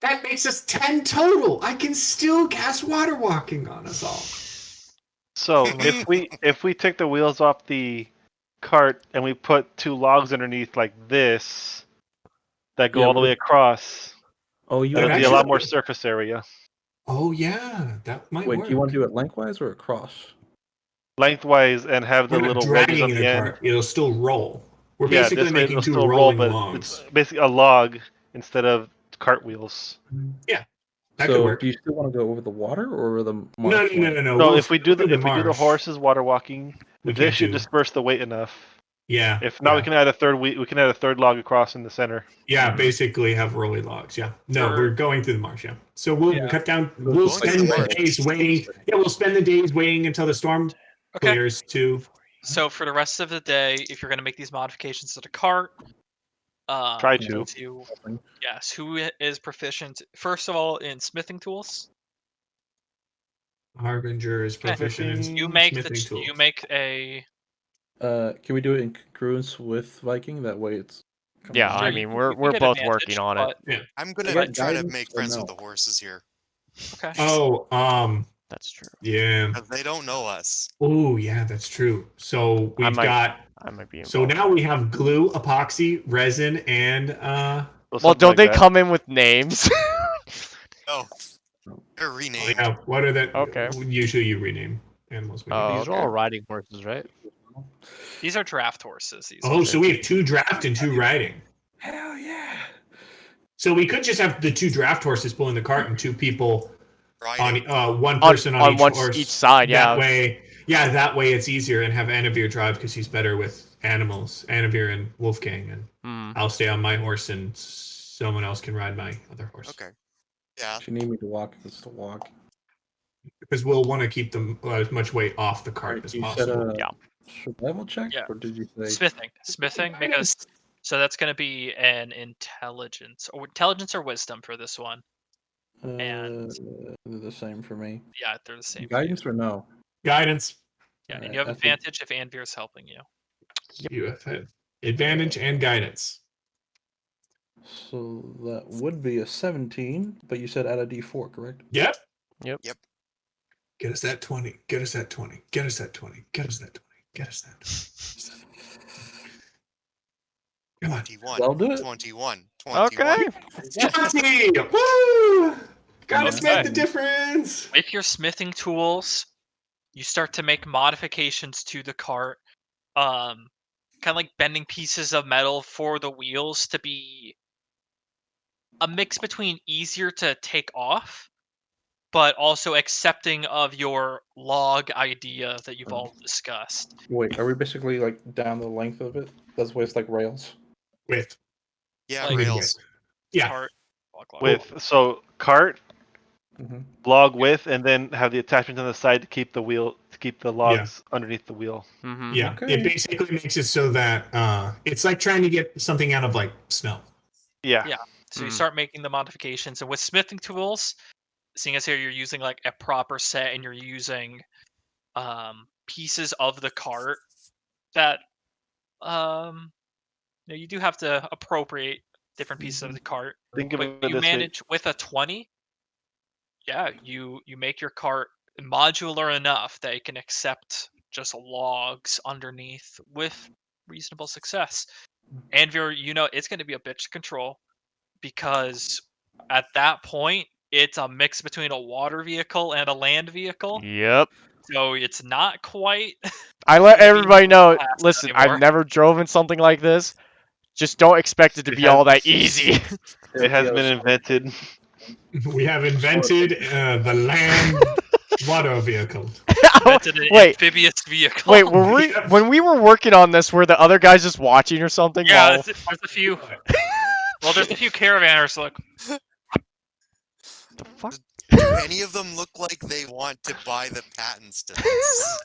That makes us 10 total. I can still cast water walking on us all. So if we take the wheels off the cart and we put 2 logs underneath like this that go Yeah, all the way across, Oh, you that'll That be a lot actually- more surface area. Oh yeah, that might wait? work. Do you want to do it lengthwise or across? Lengthwise and have the We're not little wedges dragging on the the end. cart. It'll still roll. We're Yeah, basically this way making it'll 2 still roll, rolling but logs. it's basically a log instead of cartwheels. That could So, work. do you still want to go over the water or over the No, marsh? no, no, no, no. No, We'll if we still do the marsh. horses water walking, We this can't should do- disperse the weight enough. Yeah. If not, yeah. we can add a third. We can add a third log across in the center. Yeah, basically have rolling logs. Yeah. No, Sure. we're going through the marsh. Yeah. So we'll Yeah. cut down. We'll We'll go spend through the the days waiting. Yeah, we'll spend the days waiting until the storm Okay. clears too. So for the rest of the day, if you're going to make these modifications to the cart, Try to. Yes, who is proficient? First of all, in smithing tools. Harbinger is proficient in You make smithing tools. you make a. Can we do it in congruence with Viking? That way it's. Yeah, Sure, I you mean, can- we're you can get both advantage, working on it. but- I'm I gonna got try to guidance make or friends no? with the horses here. Okay. Oh, That's true. yeah. 'Cause they don't know us. Oh, yeah, that's true. So I we've might- got. I might be So involved. now we have glue, epoxy, resin, and Well, Well, something don't like they that. come in with names? Oh, they're Oh, renamed. yeah. What are the? Okay. Usually you rename animals when you Oh, do These that. are all riding horses, right? These are draft horses. These Oh, are. so we have 2 draft and 2 riding. Hell yeah! So we could just have the 2 draft horses pulling the cart and 2 people Riding. on one person on each one horse. each side. Yeah. That way it's easier, and have Anavir drive because he's better with animals. Anavir and Wolfgang, and Hmm. I'll stay on my horse, and someone else can ride my other horse. Okay. Yeah. If you need me to walk, it's to walk. Because we'll want to keep them as much weight off the cart as You possible. said a Yeah. survival check, Yeah. or did you say Smithing, because so that's going to be an intelligence or wisdom for this one. and- they're the same for me? Yeah, they're the same. for you. Guidance or no? Guidance. Yeah, and Alright, you have that's a- advantage if Anvir's helping you. You have advantage and guidance. So that would be a 17, but you said add a D4, correct? Yep. Yep. Yep. Get us that 20. Get us that 20. Get us that 20. Get us that 20. Get us that 20. Come on. 21. I'll do it. 21. 21. Okay. 20! Woo! Gotta Okay. make the difference. With your smithing tools, you start to make modifications to the cart. Kind of like bending pieces of metal for the wheels to be a mix between easier to take off, but also accepting of your log idea that you've all discussed. Wait, are we basically like down the length of it? That's why it's like rails. With. Yeah, Like- rails. Yeah. Cart, log. With so cart, Mm-hmm. log with, and then have the attachment on the side to keep the logs underneath the wheel. Mm-hmm. Yeah. Okay. It basically makes it so that it's like trying to get something out of like snow. Yeah. Yeah. So you Mhm. start making the modifications, and with smithing tools, seeing as here you're using like a proper set, and you're using pieces of the cart that you do have to appropriate different pieces of the cart. Think of But it you this way. manage with a 20. Yeah, you make your cart modular enough that it can accept just logs underneath with reasonable success. Anvir, it's going to be a bitch to control, because at that point it's a mix between a water vehicle and a land vehicle. Yep. So it's not quite. I let Gonna be everybody know. fast Listen, anymore. I've never driven something like this. Just don't expect it to It be all has- that easy. It has been invented. We have invented the land water vehicle. Invented an Wait, amphibious vehicle. wait. When we were working on this, were the other guys just watching or something? Yeah, while- there's a few. Well, there's a few caravanners. Look, the fuck? Do any of them look like they want to buy the patents to this?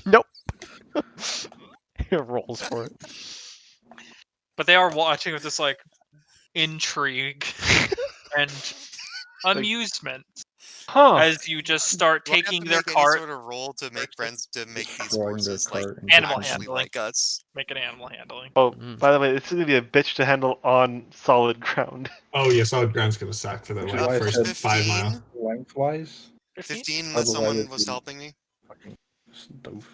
Nope. It rolls for it. but they are watching with this like intrigue and amusement Huh. as you just start Do I have taking to their make cart, any sort of roll to make friends to make these Destroying their horses like cart and Animal pushing actually handling. like us? make an animal handling. Oh, Mm. by the way, this is gonna be a bitch to handle on solid ground. Oh yeah, solid ground's gonna suck for the Which is why I first said 5 mile. lengthwise. 15 unless Otherwise someone it'd was be- helping me. Fucking stove.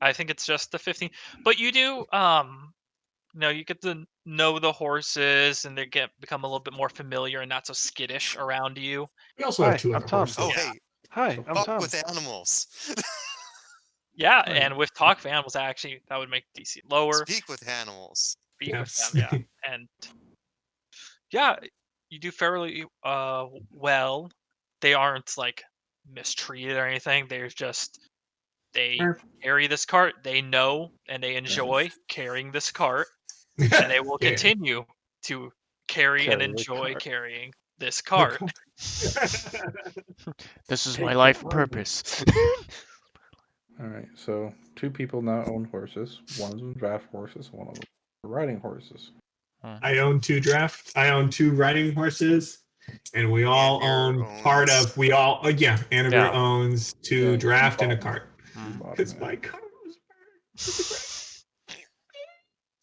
I think it's just the 15. But you do, you get to know the horses, and they become a little bit more familiar and not so skittish around you. We also Hi, have 2 I'm other Tom. horses. Oh, Yeah. hey, Hi, I'm fuck Tom. with animals. Yeah, Oh, and with talk for animals, actually, that would make DC lower. Speak with animals. Speak with Yes. them, yeah. And yeah, you do fairly well. They aren't like mistreated or anything. They're just they carry this cart. They know and they enjoy carrying this cart, and they will Yeah. continue to carry and Carry the enjoy cart. carrying this cart. This is Take my it life from purpose. All right, so 2 people now own horses. One of them draft horses, one of them riding horses. I own 2 riding horses, and we all Andrew own part owns- of. Annabelle Yeah. owns 2 Yeah, draft and a bought cart. You bought Because them, my yeah. cart was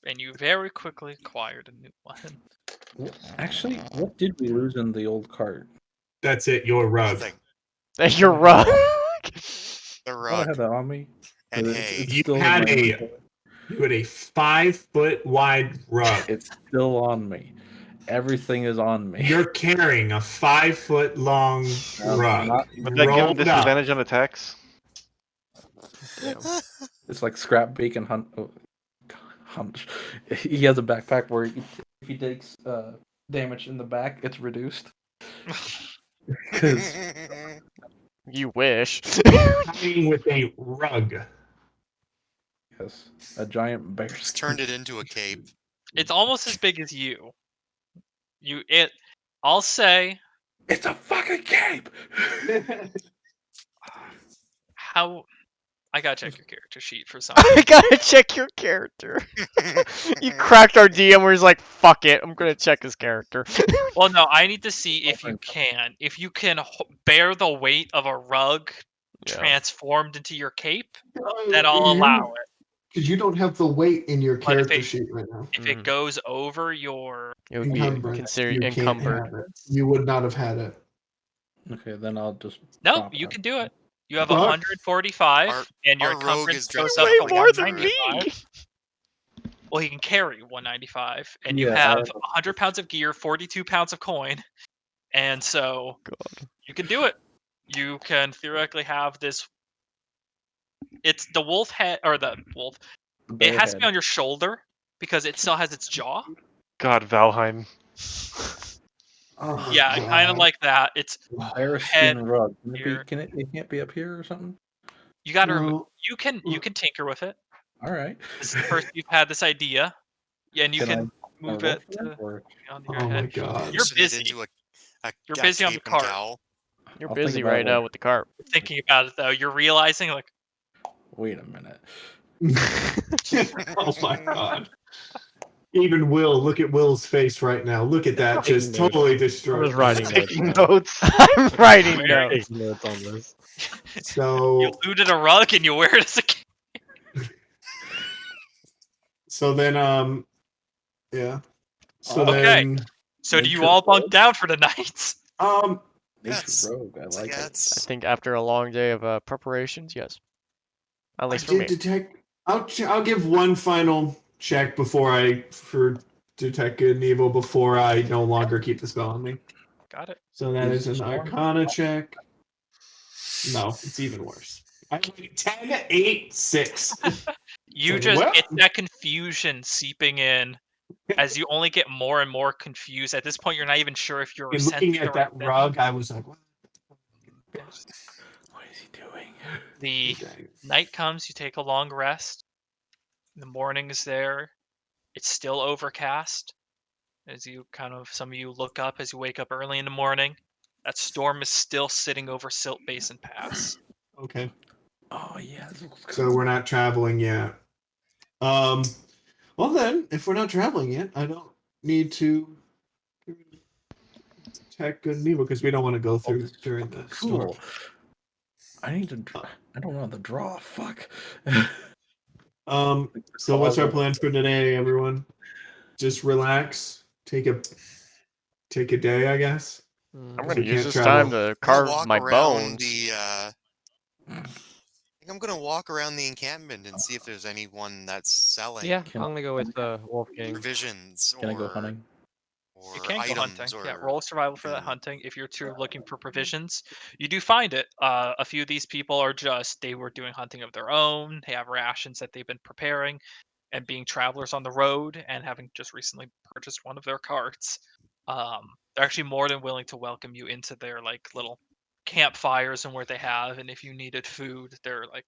And you very quickly acquired a new one. Actually, what did we lose in the old cart? That's it. Your rug. Nothing. You're rug. The I rug. had that on me. And It's hay. You still in had my a inventory. you had a 5-foot wide rug. It's still on me. Everything is on me. You're carrying a 5-foot long rug. not Would that give him rolled up. disadvantage on attacks? It's like scrap bacon hunch. He has a backpack where if he takes damage in the back, it's reduced. Because You wish. Hanging with a rug. yes, a giant bear Just skin. turned it into a cape. It's almost as big as you. I'll say It's a fucking cape. how. I gotta check your character sheet for something. I gotta check your character. You cracked our DM where he's like, fuck it, I'm gonna check his character. Well, no, I need to see if you can. If you can bear the weight of a rug Yeah. transformed into your cape, then I'll allow it. Because you don't have the weight in your But if character it- sheet right now. If it goes over your. It would be Encumbrance. considered You can't encumbered. have it. You would not have had it. Okay, then I'll just. No, stop you that. can do it. You have Fuck. 145, Our- and your our rogue encumbrance is goes dressed up Way to like more than 195. me. Well, he can carry 195, and you Yeah, I have have 100 pounds of gear, 42 pounds of coin, and so God. you can do it. You can theoretically have this. It's the wolf head or the wolf. Bear It has to be head. on your shoulder because it still has its jaw. God, Valheim. Oh my Yeah, kind of God. like that. It's Bear head skin rug. Can it, be, here. can it? It can't be up here or something. you got to. Well, You can tinker with it. All right. This is the first you've had this idea, and you can I move roll it for that, to, or onto your oh my head. God. You're Twisted it busy. into a You're busy on the cape and cart. cowl. You're I'll think busy about right it now later. with the cart. Thinking about it though, you're realizing like Wait a minute. Oh my God. Even Will, look at Will's face right now. Look at that. Just Taking notes. totally I'm destroyed. just writing notes. Taking now. notes. I'm writing Where notes. Taking notes on this. you So, looted a rug and you wear it as a cape. so then, yeah. So Okay. then, So do you Nature all bunk rogue? down for the night? um, Nature Yes. rogue. I like it. I Yes. think after a long day of preparations, yes. At I least for did me. detect. I'll give one final check for detect good and evil before I no longer keep the spell on me. Got it. So that Is is an it storm? Arcana check. No, it's even worse. I got 10, 8, 6. You So, just well- get that confusion seeping in as you only get more and more confused. At this point, you're not even sure if you're And looking sensing at the right that thing. rug, I was like, what? What is he doing? The night comes, you take a long rest. The morning is there. It's still overcast. As you some of you look up as you wake up early in the morning. That storm is still sitting over Silt Basin Pass. Okay. Oh yeah. This looks So good. we're not traveling yet. Well then, if we're not traveling yet, I don't need to detect good and evil because we don't want to go through this is during the fucking storm. cool. I need to. I don't know the draw. Fuck. So what's our plans for today, everyone? Just relax. Take a day, I guess. I'm So gonna we use can't this travel. time to I'm gonna carve walk my around bones. I think I'm gonna walk around the encampment and see if there's anyone that's selling Yeah, Can I'm gonna go with Wolf King. provisions Can I or, go hunting? You or can go items hunting. or Yeah, roll survival for that mm, hunting. If you're too looking for provisions, you do find it. A few of these people are they were doing hunting of their own. They have rations that they've been preparing, and being travelers on the road, and having just recently purchased one of their carts. They're actually more than willing to welcome you into their little campfires and where they have. And if you needed food, they're like,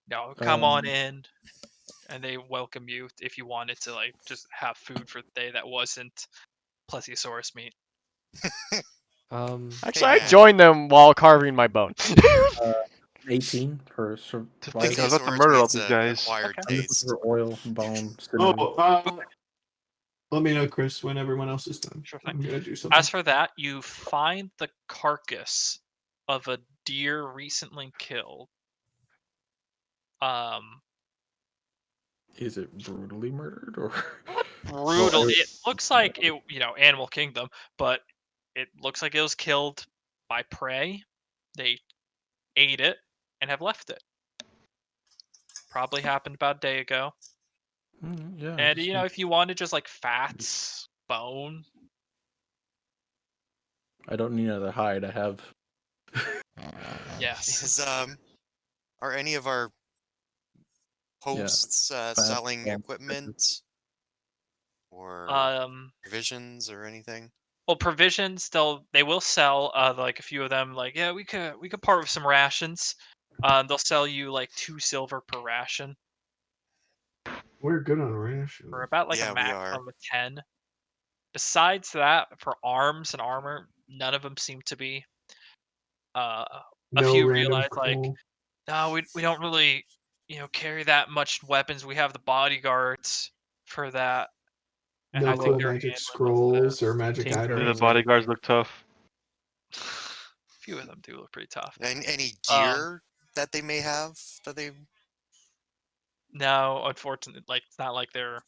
"No, come on in." And they welcome you if you wanted to just have food for the day that wasn't plesiosaurus meat. Actually, I man. joined them while carving my bone. 18 for To think I survival. was about to Swords murder all means these a guys. acquired Okay. I'm looking taste. for oil, bone, cinnamon. Let me know, Chris, when everyone else is done. Sure thing. I'm gonna do something. As for that, you find the carcass of a deer recently killed. Is it brutally murdered or Brutal. Well, It looks like it, Animal Kingdom, but it looks like it was killed by prey. They ate it and have left it. Probably happened about a day ago. yeah. And just if you wanted just like fats, bone, I don't need another hide. I have. yes. Is are any of our hosts selling bone. equipment or provisions or anything? Well, provisions they will sell like a few of them. Like, yeah, we could part with some rations. They'll sell you like 2 silver per ration We're good on rations. for about like a Yeah, we are. maximum of 10. Besides that, for arms and armor, none of them seem to be. A No few random realize like, coal. no, we don't really carry that much weapons. We have the bodyguards for that, and No I think cool they're magic handling most of that. scrolls or magic Tinkering. Do the items. bodyguards look tough? A few of them do look pretty tough. And any gear that they may have that they No, unfortunately, like it's not like they're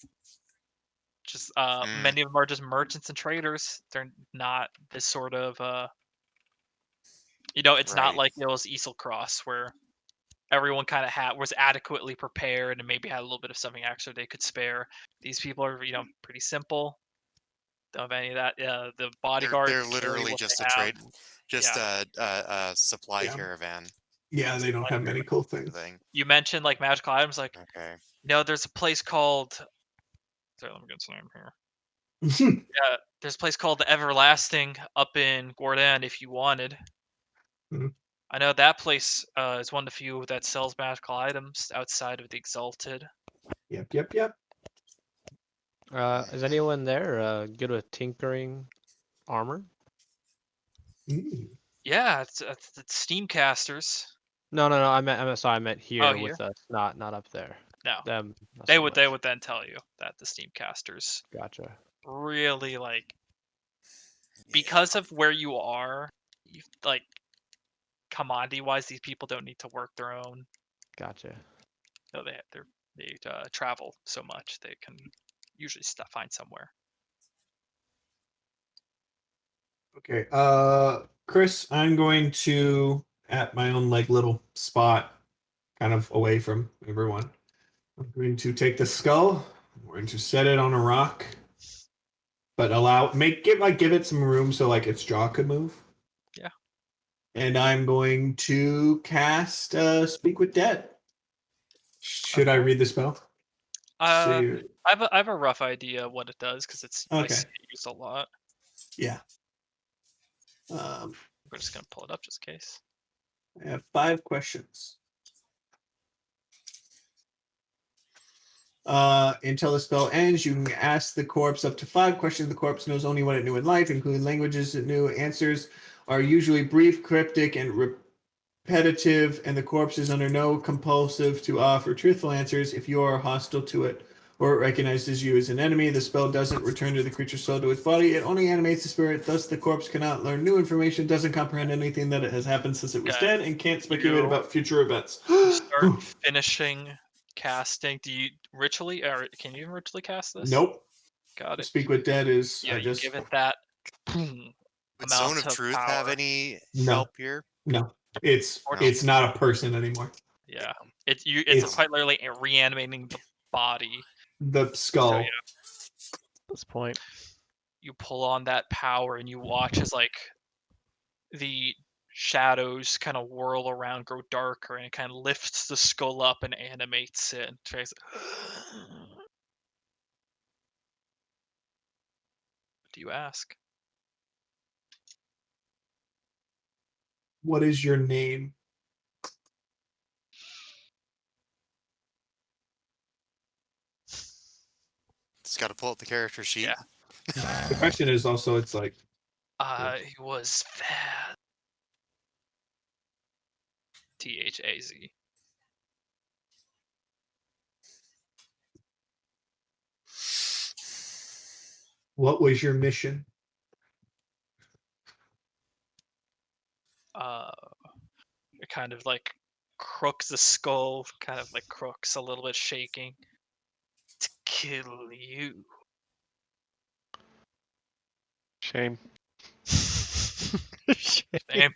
just many of them are just merchants and traders. They're not this sort of it's not Right. like it was Easel Cross where everyone kind of was adequately prepared and maybe had a little bit of something extra they could spare. These people are pretty simple. Don't have any of that. The bodyguards they're carry literally what just they a have. trade, just Yeah. a supply Yeah. caravan Yeah, they don't have many cool things. thing. You mentioned like magical items, like Okay. there's a place called. Sorry, let me get some name here. Yeah, there's a place called the Everlasting up in Gordon if you wanted. Mhm. I know that place is one of the few that sells magical items outside of the Exalted. Yep. Is anyone there good with tinkering armor? Yeah, it's Steamcasters. No. I meant here Here? with us, not up there. No, Them. Not they so would much. then tell you that the Steamcasters Gotcha. really because of where you are, like commodity wise, these people don't need to work their own. Gotcha. No, they travel so much they can usually find somewhere. Okay. Chris, I'm going to at my own little spot, kind of away from everyone. I'm going to take the skull. I'm going to set it on a rock, but give it some room so its jaw could move. Yeah. And I'm going to cast Speak with Dead. Should I read the spell? I have a rough idea what it does because I Okay. see it used a lot. Yeah. We're just gonna pull it up just in case. I have 5 questions. Until the spell ends, you can ask the corpse up to 5 questions. The corpse knows only what it knew in life, including languages it knew. Answers are usually brief, cryptic, and repetitive, and the corpse is under no compulsive to offer truthful answers. If you are hostile to it or it recognizes you as an enemy, the spell doesn't return to the creature's soul to its body. It only animates the spirit. Thus, the corpse cannot learn new information, doesn't comprehend anything that has happened since it was Okay. dead, and can't speculate about future events. You start finishing casting. Do you ritually, or can you even ritually cast this? Nope. Got it. Speak with Dead is Yeah, I you just give it that Would Zone amount of of Truth power. have any No. help here? No. It's No. not a person anymore. Yeah, it's quite literally reanimating the body. The skull. So, At this point. you pull on that power and you watch as the shadows kind of whirl around, grow darker, and it kind of lifts the skull up and animates it. And tries. What do you ask? What is your name? Just got to pull up the character sheet. Yeah. The question is also, it's like, He was fat. Thaz. What was your mission? It kind of like crooks the skull, kind of like crooks a little bit shaking. To kill you. Shame. Damn.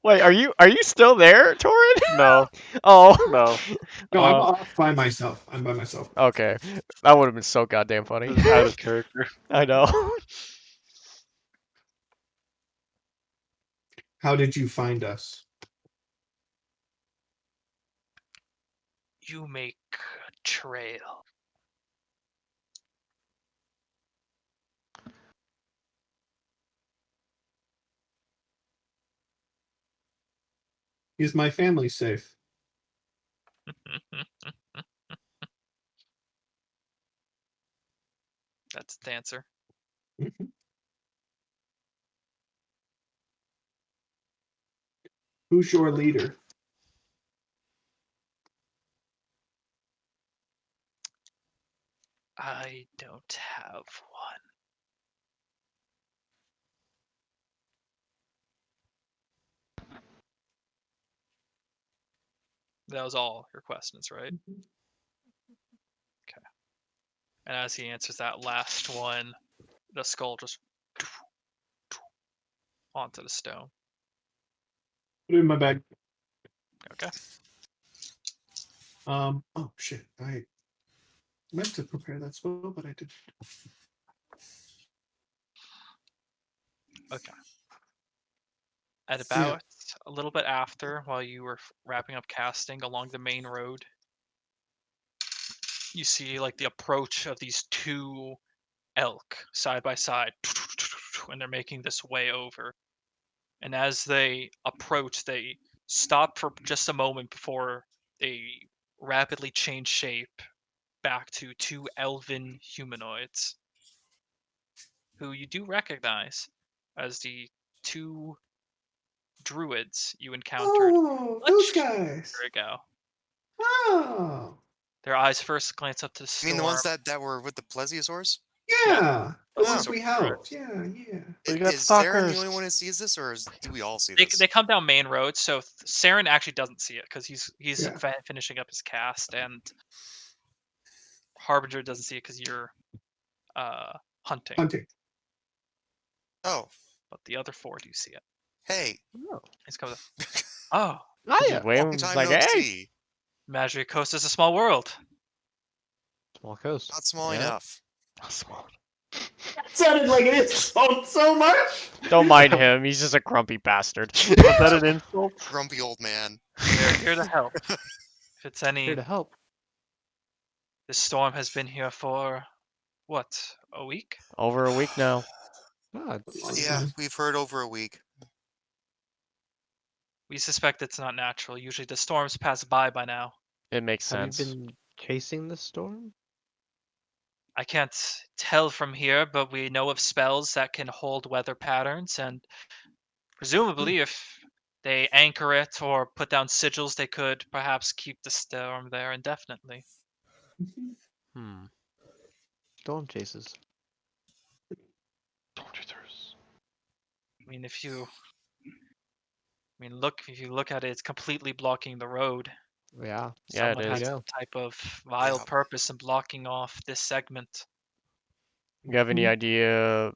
Wait, are you still there, Torin? No, Oh. no. No, I'm off by myself. I'm by myself. Okay. That would have been so goddamn funny. This is out of character. I know. How did you find us? You make a trail. Is my family safe? That's the answer. Who's your leader? I don't have one. That was all your questions, right? Okay. And as he answers that last one, the skull just onto the stone. Put it in my bag. Okay. Oh shit! I meant to prepare that spell, but I didn't. Okay. At about a little bit after, while you were wrapping up casting along the main road, you see like the approach of these two elk side by side, and they're making this way over. And as they approach, they stop for just a moment before they rapidly change shape back to two elven humanoids, who you do recognize as the two druids you encountered Oh, much those guys. ago. Oh, Their eyes first glance up to the I storm. mean the ones that were with the plesiosaurs? yeah. The Oh. ones we helped. Yeah, yeah. We got Is Saren the stalkers. only one who sees this, or do we all see They, this? they come down main road, so Saren actually doesn't see it because he's Yeah. finishing up his cast, and Harbinger doesn't see it because you're hunting. Hunting. Oh, But the other four do see it. hey, He's coming. Oh, Just wave him, long just time like, no hey. see. Magic Coast is a small world. Small coast. Not small Yeah. enough. Not small. That sounded like it insulted so much. Don't mind him. He's just a grumpy bastard. Was that an insult? Grumpy old man. They're here to help. If it's any, Here to help. this storm has been here for what, a week? Over a week now. Ah, Yeah, we've heard over a week. We suspect it's not natural. Usually the storms pass by now. It makes have sense. you been chasing the storm? I can't tell from here, but we know of spells that can hold weather patterns, and presumably if they anchor it or put down sigils, they could perhaps keep the storm there indefinitely. Hmm. Storm chasers. I mean, if you look at it, it's completely blocking the road. Yeah. Yeah, it Someone is. has some type of vile Yeah. purpose in blocking off this segment. You have any idea?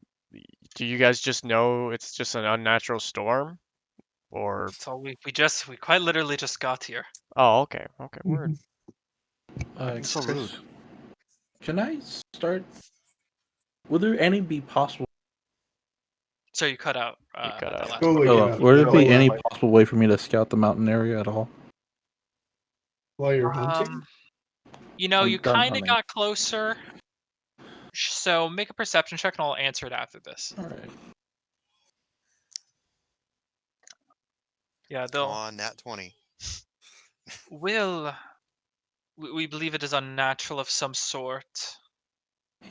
Do you guys just know it's just an unnatural storm? Or So we quite literally just got here. oh, okay, okay, word. So rude. Can I start? Would there any be possible? So you cut out. You cut at that out. last Totally part. cut out. Would there Really be any well. possible way for me to scout the mountain area at all? While you're hunting. You know, I'm you done kind of hunting. got closer. So make a perception check, and I'll answer it after this. All right. Yeah, Come they'll. on, nat 20. We believe it is unnatural of some sort.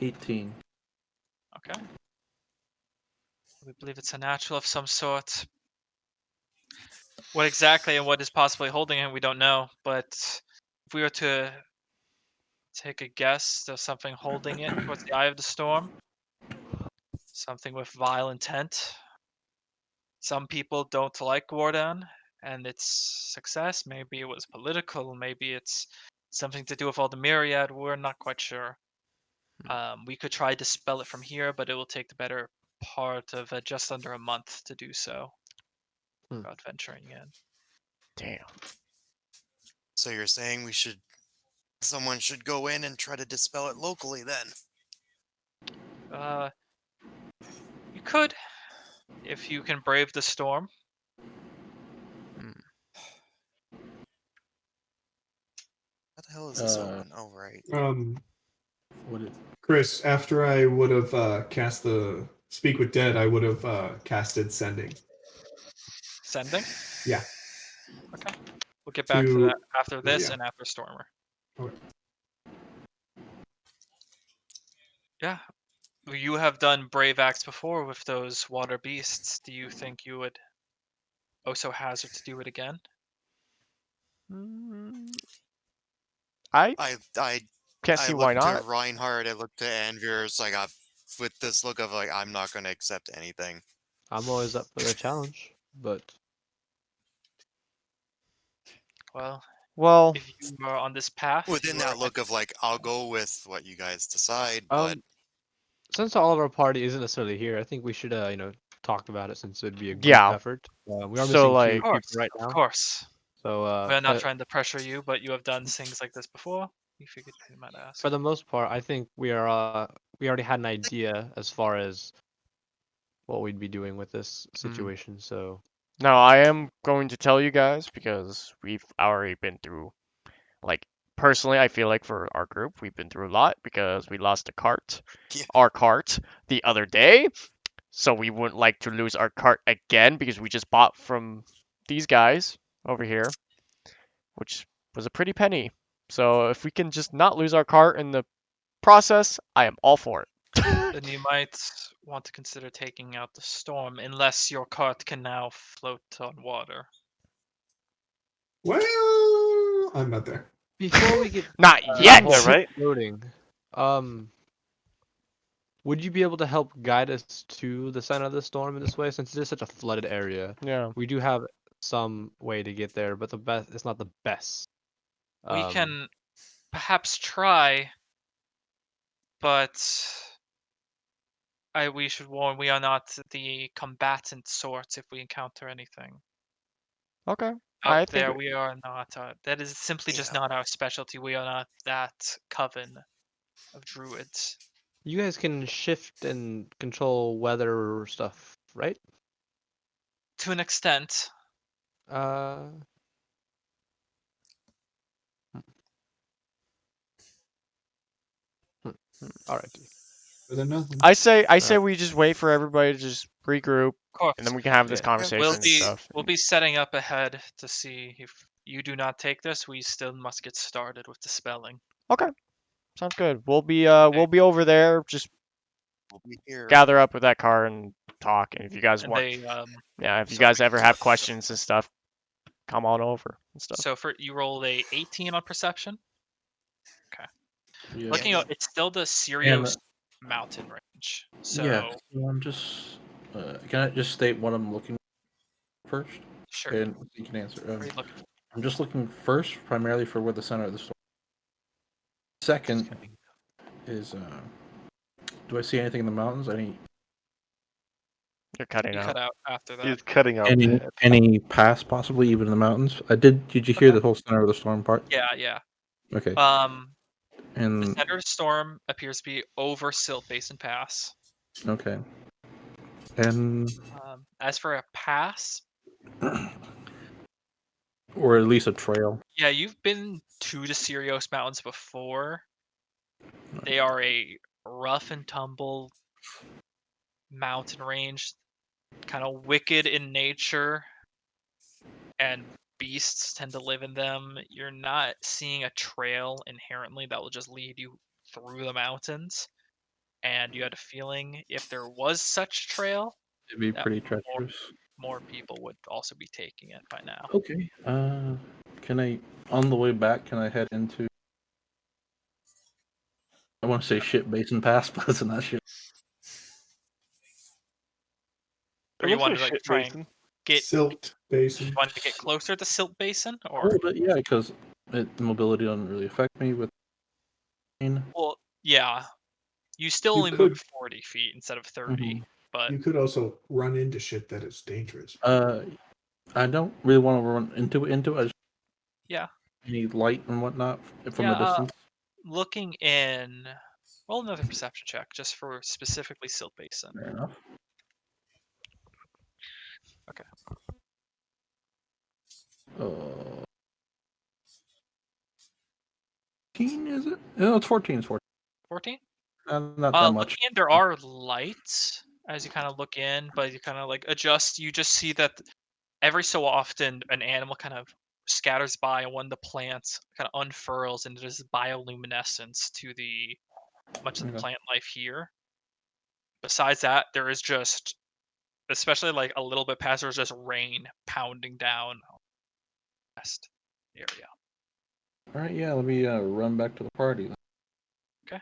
18. Okay. We believe it's unnatural of some sort. What exactly and what is possibly holding it, we don't know. But if we were to take a guess, there's something holding it towards the eye of the storm. Something with vile intent. Some people don't like Warden and its success. Maybe it was political. Maybe it's something to do with all the myriad. We're not quite sure. We could try to dispel it from here, but it will take the better part of just under a month to do so. Without venturing in. Damn. So you're saying someone should go in and try to dispel it locally then? You could, if you can brave the storm. What the hell is this open? Oh, right. What is? Chris, after I would have cast the Speak with Dead, I would have casted Sending. Sending? Yeah. Okay. We'll get back to that after this yeah. and after Stormer. Okay. Yeah. You have done brave acts before with those water beasts. Do you think you would also hazard to do it again? I I can't see I why looked to not. Reinhardt, I looked to Anvir's, like, with this look of, like, I'm not going to accept anything. I'm always up for a challenge, but Well, if you are on this path, Within that look of, like, I'll go with what you guys decide, but... since all of our party isn't necessarily here, I think we should, talk about it since it'd be a group Yeah. effort. We are So, missing like, two people right now. Of course. So, we're not trying to pressure you, but you have done things like this before. You figured you might ask. For the most part, I think we already had an idea as far as what we'd be doing with this situation. So now I am going to tell you guys because we've already been through, like, personally, I feel like for our group, we've been through a lot because we lost our cart the other day. So we wouldn't like to lose our cart again because we just bought from these guys over here, which was a pretty penny. So if we can just not lose our cart in the process, I am all for it. Then you might want to consider taking out the storm, unless your cart can now float on water. Well, I'm not there. before we get Not the yet, whole right? floating, would you be able to help guide us to the center of the storm in this way, since it is such a flooded area? Yeah. We do have some way to get there, but it's not the best. We can perhaps try, but we should warn we are not the combatant sorts if we encounter anything. Okay. Out there, we are not. That is simply just not our specialty. We are not that coven of druids. You guys can shift and control weather stuff, right? To an extent. Alrighty. I say we just wait for everybody to just regroup, Of course. and then we can have this conversation and stuff. We'll be setting up ahead to see if you do not take this. We still must get started with the spelling. Okay, sounds good. We'll be over there. Just we'll be here. Gather up with that car and talk. And if you guys want, if you guys ever have questions and stuff, come on over and stuff. So you rolled a 18 on perception. Okay. Yeah. Looking at it's still the Sirios mountain range. So yeah, I'm just can I just state what I'm looking for first? Sure. And you can answer. I'm just looking first primarily for where the center of the storm. Second is do I see anything in the mountains? You're cutting out. Cut out after that. He's cutting out. Any pass possibly even in the mountains? Did you hear the whole center of the storm part? Yeah. Okay. And the center of the storm appears to be over Silt Basin Pass. Okay. And as for a pass, or at least a trail. Yeah, you've been to the Sirios Mountains before. They are a rough and tumble mountain range, kind of wicked in nature, and beasts tend to live in them. You're not seeing a trail inherently that will just lead you through the mountains. And you had a feeling if there was such trail, it'd be pretty treacherous. more people would also be taking it by now. Okay. Can I, on the way back, can I head into? I want to say shit basin pass, but it's not shit. Or It you looks wanted like to like shit try and basin. get Silt basin. wanted to get closer to Silt Basin, A or little bit, yeah, because mobility doesn't really affect me with. well, yeah, you still You only moved could 40 feet instead of 30, Mhm. but you could also run into shit that is dangerous. I don't really want to run into it. I just yeah, need light and whatnot from yeah. a distance. Looking in, roll another perception check just for specifically Silt Basin. Fair enough. Okay. 14 is it? No, it's 14. It's 14. 14. Not that much. Looking in, there are lights as you kind of look in, but you kind of like adjust. You just see that every so often an animal kind of scatters by, and one of the plants kind of unfurls, and there's bioluminescence to the much of the Okay. plant life here. Besides that, there is just, especially like a little bit past, there's just rain pounding down west area. All right, yeah. Let me run back to the party. Then. Okay.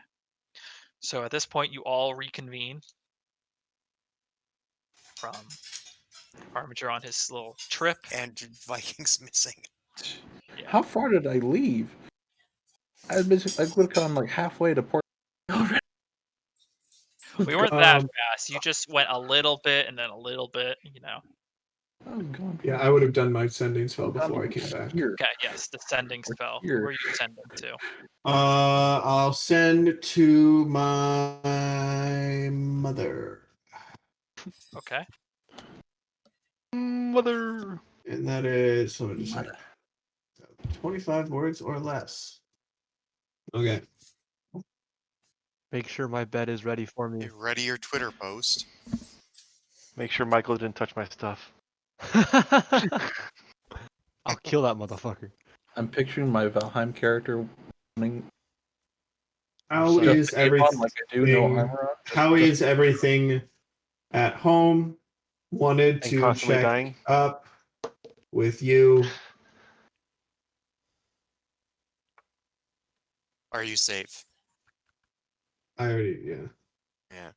So at this point, you all reconvene from Armiger on his little trip. And Vikings missing. Yeah. How far did I leave? I would have come like halfway to port. We weren't that Um, fast. You just went a little bit and then a little bit, you know. I was going. Yeah, I would have done my sending spell before I from came back. here. Okay, yes, descending spell. Who here. are you sending to? I'll send to my mother, Okay. Mother. and that is what did you say? Mother. 25 words or less. Okay. Make sure my bed is ready for me. Hey, ready your Twitter post. Make sure Michael didn't touch my stuff. I'll kill that motherfucker. I'm picturing my Valheim character running How just is the cape on like I do, no everything? armor on. How Just- is everything at home? Wanted And to constantly check dying? up with you. Are you safe? I already, yeah. Yeah.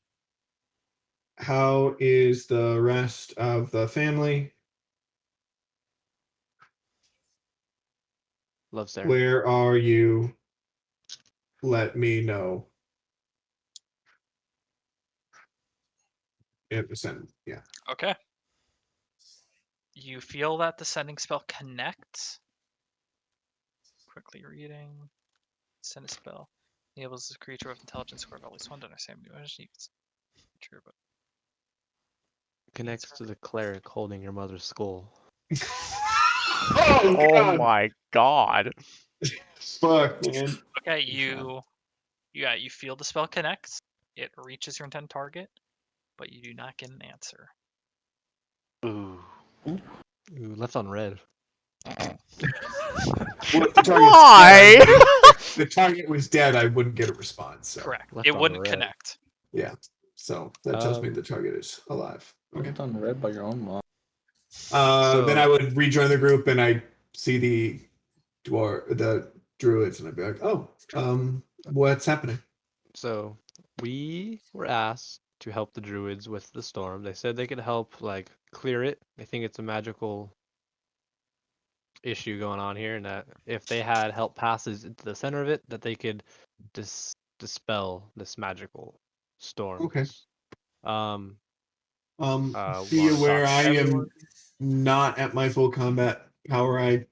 How is the rest of the family? Love Sarah. Where are you? Let me know. Yeah, send. Yeah. Okay. You feel that descending spell connects. Quickly reading. Send a spell. Enables a creature with intelligence score of at least one to understand new energy. True, but Connects to the cleric holding your mother's skull. Oh, Oh God. my god. Fuck, man. okay, you feel the spell connects. It reaches your intended target, but you do not get an answer. Ooh. Ooh, left on red. Well, if the target's Why? dead, if the target was dead, I wouldn't get a response. So. Correct. Left It on wouldn't red. connect. Yeah. So that tells me the target is alive. Okay. It's on red by your own mom. Then I would rejoin the group and I see the druids, and I'd be like, "Oh, what's happening?" So we were asked to help the druids with the storm. They said they could help like clear it. They think it's a magical issue going on here, and that if they had help passes into the center of it, that they could dispel this magical storm. Okay. Be wanna aware, talk I to am everyone? not at my full combat power. I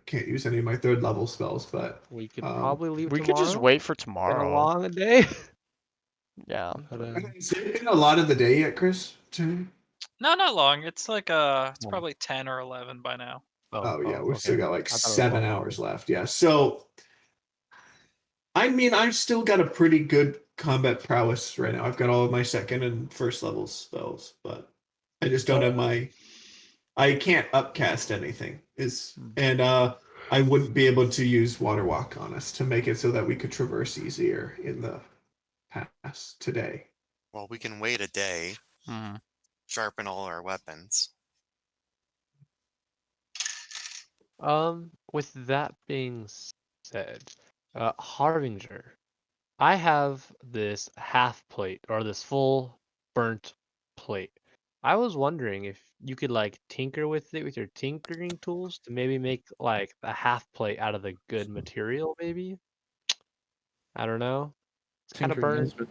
can't use any of my third level spells, but We could probably leave We could tomorrow. just wait for Been a tomorrow. long day. Yeah. But, has it been a lot of the day yet, Chris? No, not long. It's like it's Oh. probably 10 or 11 by now. Oh yeah, we've okay. still got like I thought it was 7 long. hours left. Yeah, so I mean, I've still got a pretty good combat prowess right now. I've got all of my second and first level spells, but I just don't have my. I can't upcast anything. And I wouldn't be able to use Water Walk on us to make it so that we could traverse easier in the pass today. Well, we can wait a day, Mhm. sharpen all our weapons. With that being said, Harbinger, I have this half plate or this full burnt plate. I was wondering if you could like tinker with it with your tinkering tools to maybe make like a half plate out of the good material, maybe. I don't know. It's kind of Tinkering burnt. is with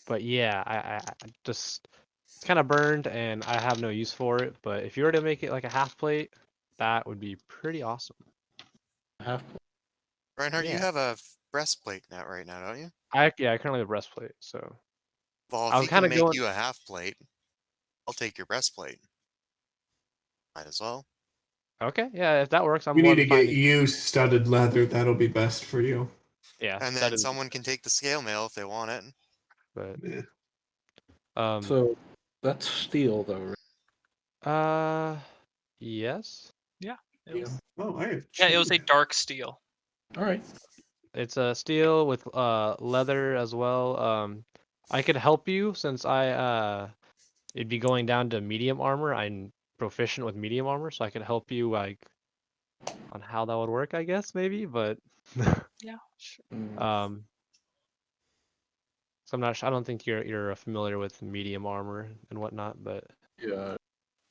But yeah, I just it's kind of burned and I have no use for it. But if you were to make it like a half plate, that would be pretty awesome. half. Reinhardt, you Yeah. have a breastplate now right now, don't you? I currently have a breastplate, so Well, I if was he kind can of make going. you a half plate, I'll take your breastplate. Might as well. Okay, yeah, if that works, I'm We more need than to fine. get you studded leather. That'll be best for you. Yeah, And that then is. someone can take the scale mail if they want it. But Yeah. So that's steel, though. Right? yes, Yeah. It Yeah. was, Oh, I have. yeah, it was a chain. dark steel. All right. it's a steel with leather as well. I could help you since it'd be going down to medium armor. I'm proficient with medium armor, so I could help you like on how that would work, I guess maybe. But Yeah. Sure. um, so I'm not. I don't think you're familiar with medium armor and whatnot, but Yeah.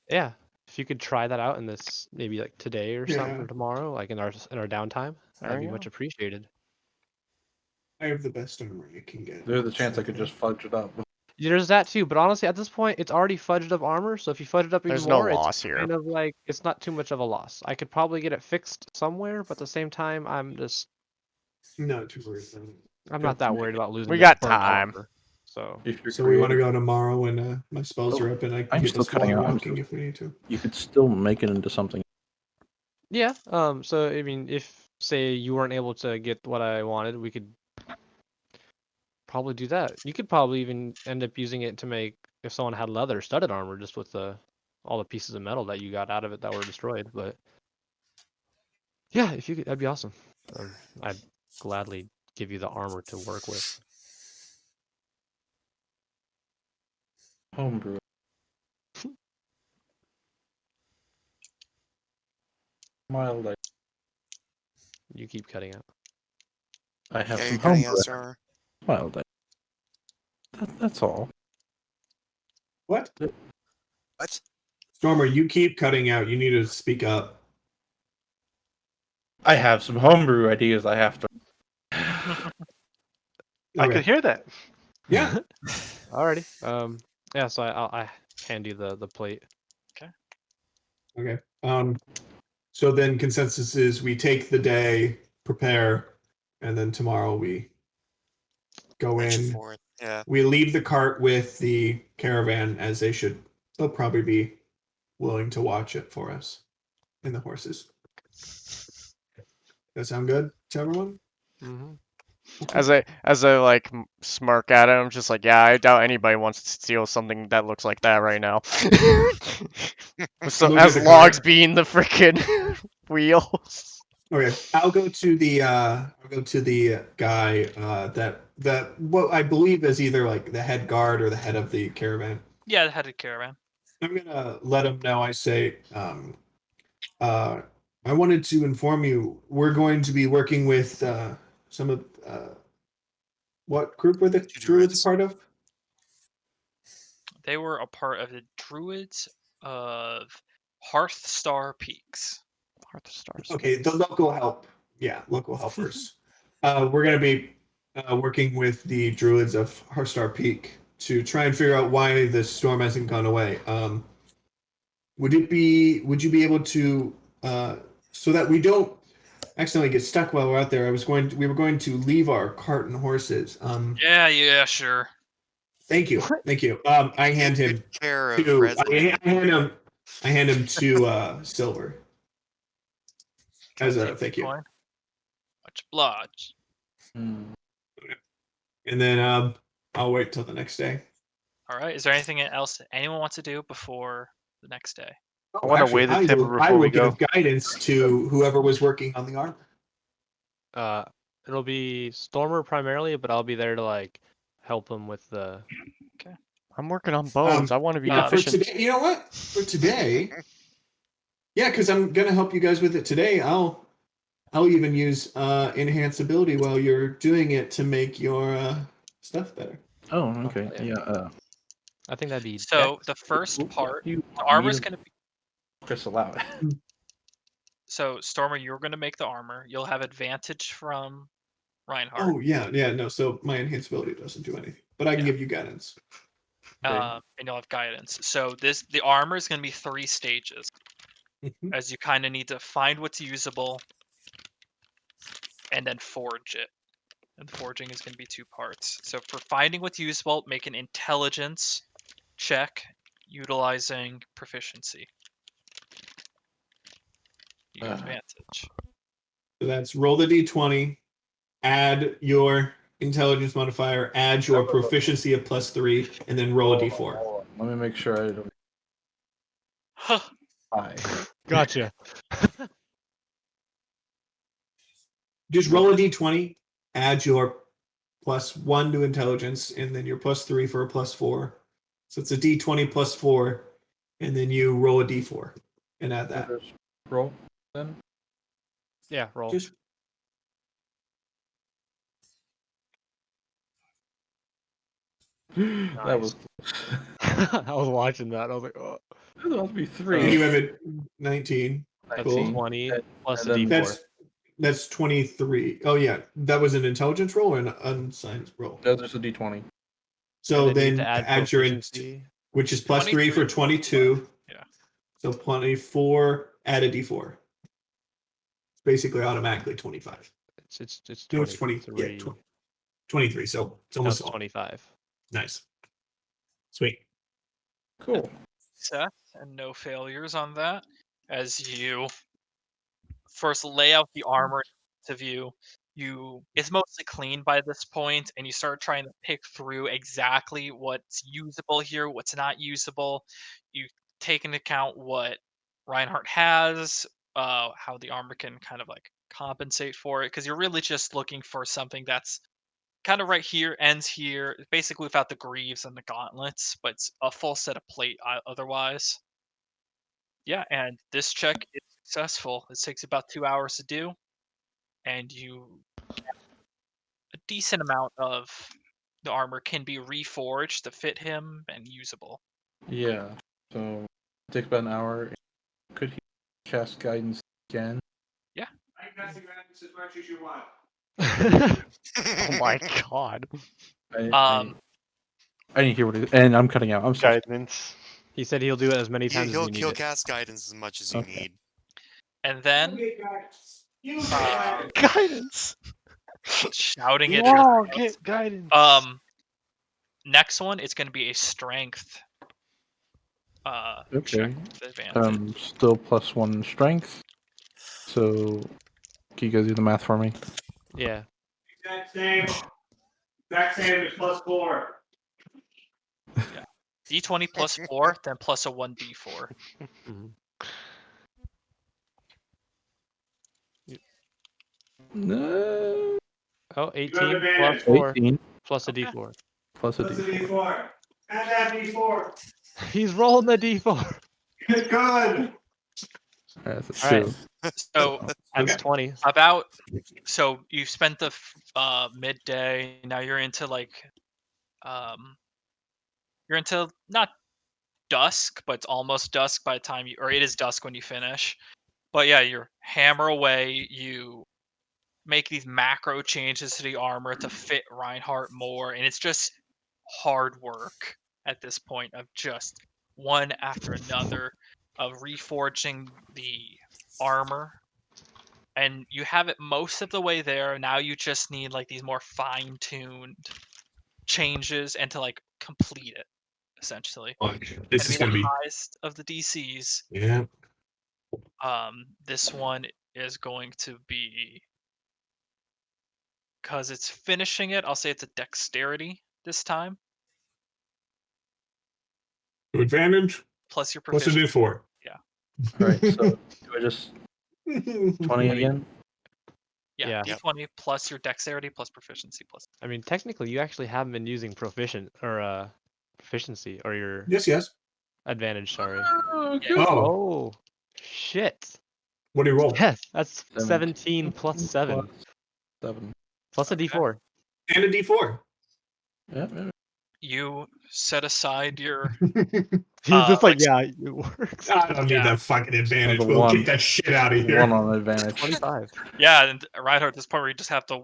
yeah, if you could try that out in this maybe like today or something Yeah. or tomorrow, like in our downtime, There that'd be you much go. appreciated. I have the best armor you can get. There's a chance I could just fudge it up. There's that too, but honestly, at this point, it's already fudged up armor. So if you fudge it up even There's no more, it's loss here. kind of like it's not too much of a loss. I could probably get it fixed somewhere, but at the same time, Not too worried. I'm not that worried about losing We the got burnt time. armor. So If you're So we want to creative, go tomorrow when my spells are up and I can I'm get still this cutting water out. walking if we need to. you could still make it into something. yeah, so I mean, if say you weren't able to get what I wanted, we could probably do that. You could probably even end up using it to make if someone had leather studded armor just with all the pieces of metal that you got out of it that were destroyed. But yeah, if you could, that'd be awesome. I'd gladly give you the armor to work with. Homebrew. Mild. You keep cutting out. I have Yeah, some you're cutting homebrew. out, Stormer. Mild. That's all. What? What? Stormer, you keep cutting out. You need to speak up. I have some homebrew ideas. I have to. I could hear that. Yeah. Alrighty. Yeah. So I hand you the plate. Okay. So then consensus is we take the day, prepare, and then tomorrow we go March in. 4th. Yeah. We leave the cart with the caravan as they should. They'll probably be willing to watch it for us and the horses. That sound good to everyone? Mm-hmm. As I like smirk at him, just like, yeah, I doubt anybody wants to steal something that looks like that right now. So Look at as the logs cart. being the freaking wheels. Okay, I'll go to the guy that what I believe is either like the head guard or the head of the caravan. Yeah, the headed caravan. I'm gonna let him know. I say, I wanted to inform you we're going to be working with some of what group were the Two druids druids. a part of? They were a part of the druids of Hearthstar Peaks. Hearthstars. Okay, the local help. Yeah, local helpers. We're going to be working with the druids of Hearthstar Peak to try and figure out why the storm hasn't gone away. Would you be able to so that we don't accidentally get stuck while we're out there? We were going to leave our cart and horses. Yeah, sure. Thank you. I hand him Good care of to resident. I hand him to Silver as a Take thank the you. coin. Much obliged. And then I'll wait till the next day. All right. Is there anything else anyone wants to do before the next day? I want to weigh the timber I before we will go. give guidance to whoever was working on the armor. It'll be Stormer primarily, but I'll be there to like help him with the. I'm working on bows. I want to be For efficient. today, you know what? For today, Yeah, because I'm gonna help you guys with it today. I'll even use enhance ability while you're doing it to make your stuff better. Oh, okay. yeah. Yeah. I think that'd be So Dex. the first part, You the want me armor's to gonna be. crystal out. So Stormer, you're gonna make the armor. You'll have advantage from Reinhardt. Oh yeah, no. So my enhance ability doesn't do anything, but I can Yeah. give you guidance. And you'll have guidance. So the armor is gonna be 3 stages, Mhm. as you kind of need to find what's usable, and then forge it. And forging is going to be 2 parts. So for finding what's usable, make an intelligence check utilizing proficiency. You get advantage. So that's roll the d20, add your intelligence modifier, add your proficiency of +3, and then roll a d4. Hold on. Let me make sure I don't. Huh. Gotcha. Just roll a d20, add your +1 to intelligence, and then your +3 for a +4. So it's a d20 +4, and then you roll a d4 and add that. Just roll then. Yeah, roll. Just That was. I was watching that. I was like, oh. That must be and 3. you have it 19. That's Cool. 20 plus and a then- D4. That's 23. Oh yeah, that was an intelligence roll or an unsigned roll. That's just a d20. So And then you need then to add add your proficiency. which is +3 for 22. Yeah. So 24, add a d4. It's basically automatically 25. It's No, it's 20. 23. Yeah, 23. So it's No, almost it's all. 25. Nice. Sweet. Cool. Success and no failures on that. As you first lay out the armor to view, it's mostly clean by this point, and you start trying to pick through exactly what's usable here, what's not usable. You take into account what Reinhardt has, how the armor can kind of like compensate for it, because you're really just looking for something that's kind of right here, ends here, basically without the greaves and the gauntlets, but it's a full set of plate otherwise. Yeah, and this check is successful. It takes about 2 hours to do, and a decent amount of the armor can be reforged to fit him and usable. Yeah. So it takes about an hour. Could he cast guidance again? I can cast guidance as much as you want. Oh my god. Um, I didn't hear what it. And I'm cutting out. I'm sorry. Guidance. He said he'll do it as many times as you need He'll it. cast guidance as much as you Okay. need. and then Guidance. shouting it. Whoa, get guidance. Next one, it's going to be a strength. Okay. Check with advantage. Still +1 strength. So, can you guys do the math for me? Yeah. Exact same is +4. D20 plus 4, then plus a 1d4. Mhm. No. Oh, 18 advantage. plus 4 18 plus a Okay. D4. plus a d4. Add that d4. He's rolling the D4. Good. That's All right. 2. So That's Okay. 20. so you spent the midday. Now you're into you're into not dusk, but it's almost dusk by the time or it is dusk when you finish. But yeah, you hammer away. You make these macro changes to the armor to fit Reinhardt more, and it's just hard work at this point of just one after another of reforging the armor. And you have it most of the way there. Now you just need like these more fine-tuned changes and to like complete it essentially. This And is be gonna the be highest of the DCs. yeah. This one is going to be, because it's finishing it, I'll say it's a dexterity this time, Advantage plus your plus a proficiency. d4. Alright, so do I just 20 again? Yeah, Yeah. d20 plus your dexterity plus proficiency plus. I mean, technically, you actually haven't been using proficiency or your Yes. advantage. Sorry. Oh, Yeah, cool. Oh. Oh, Shit. What do you roll? Yes, that's 17 17 plus 7. 7. Plus a d4. And a D4. Yeah, yeah. You set aside your He's just like, like yeah, it works. I don't need Yeah. that fucking advantage. Number We'll one. get that shit out of here. 1 on advantage. 25. yeah, and Reinhardt at this point where you just have to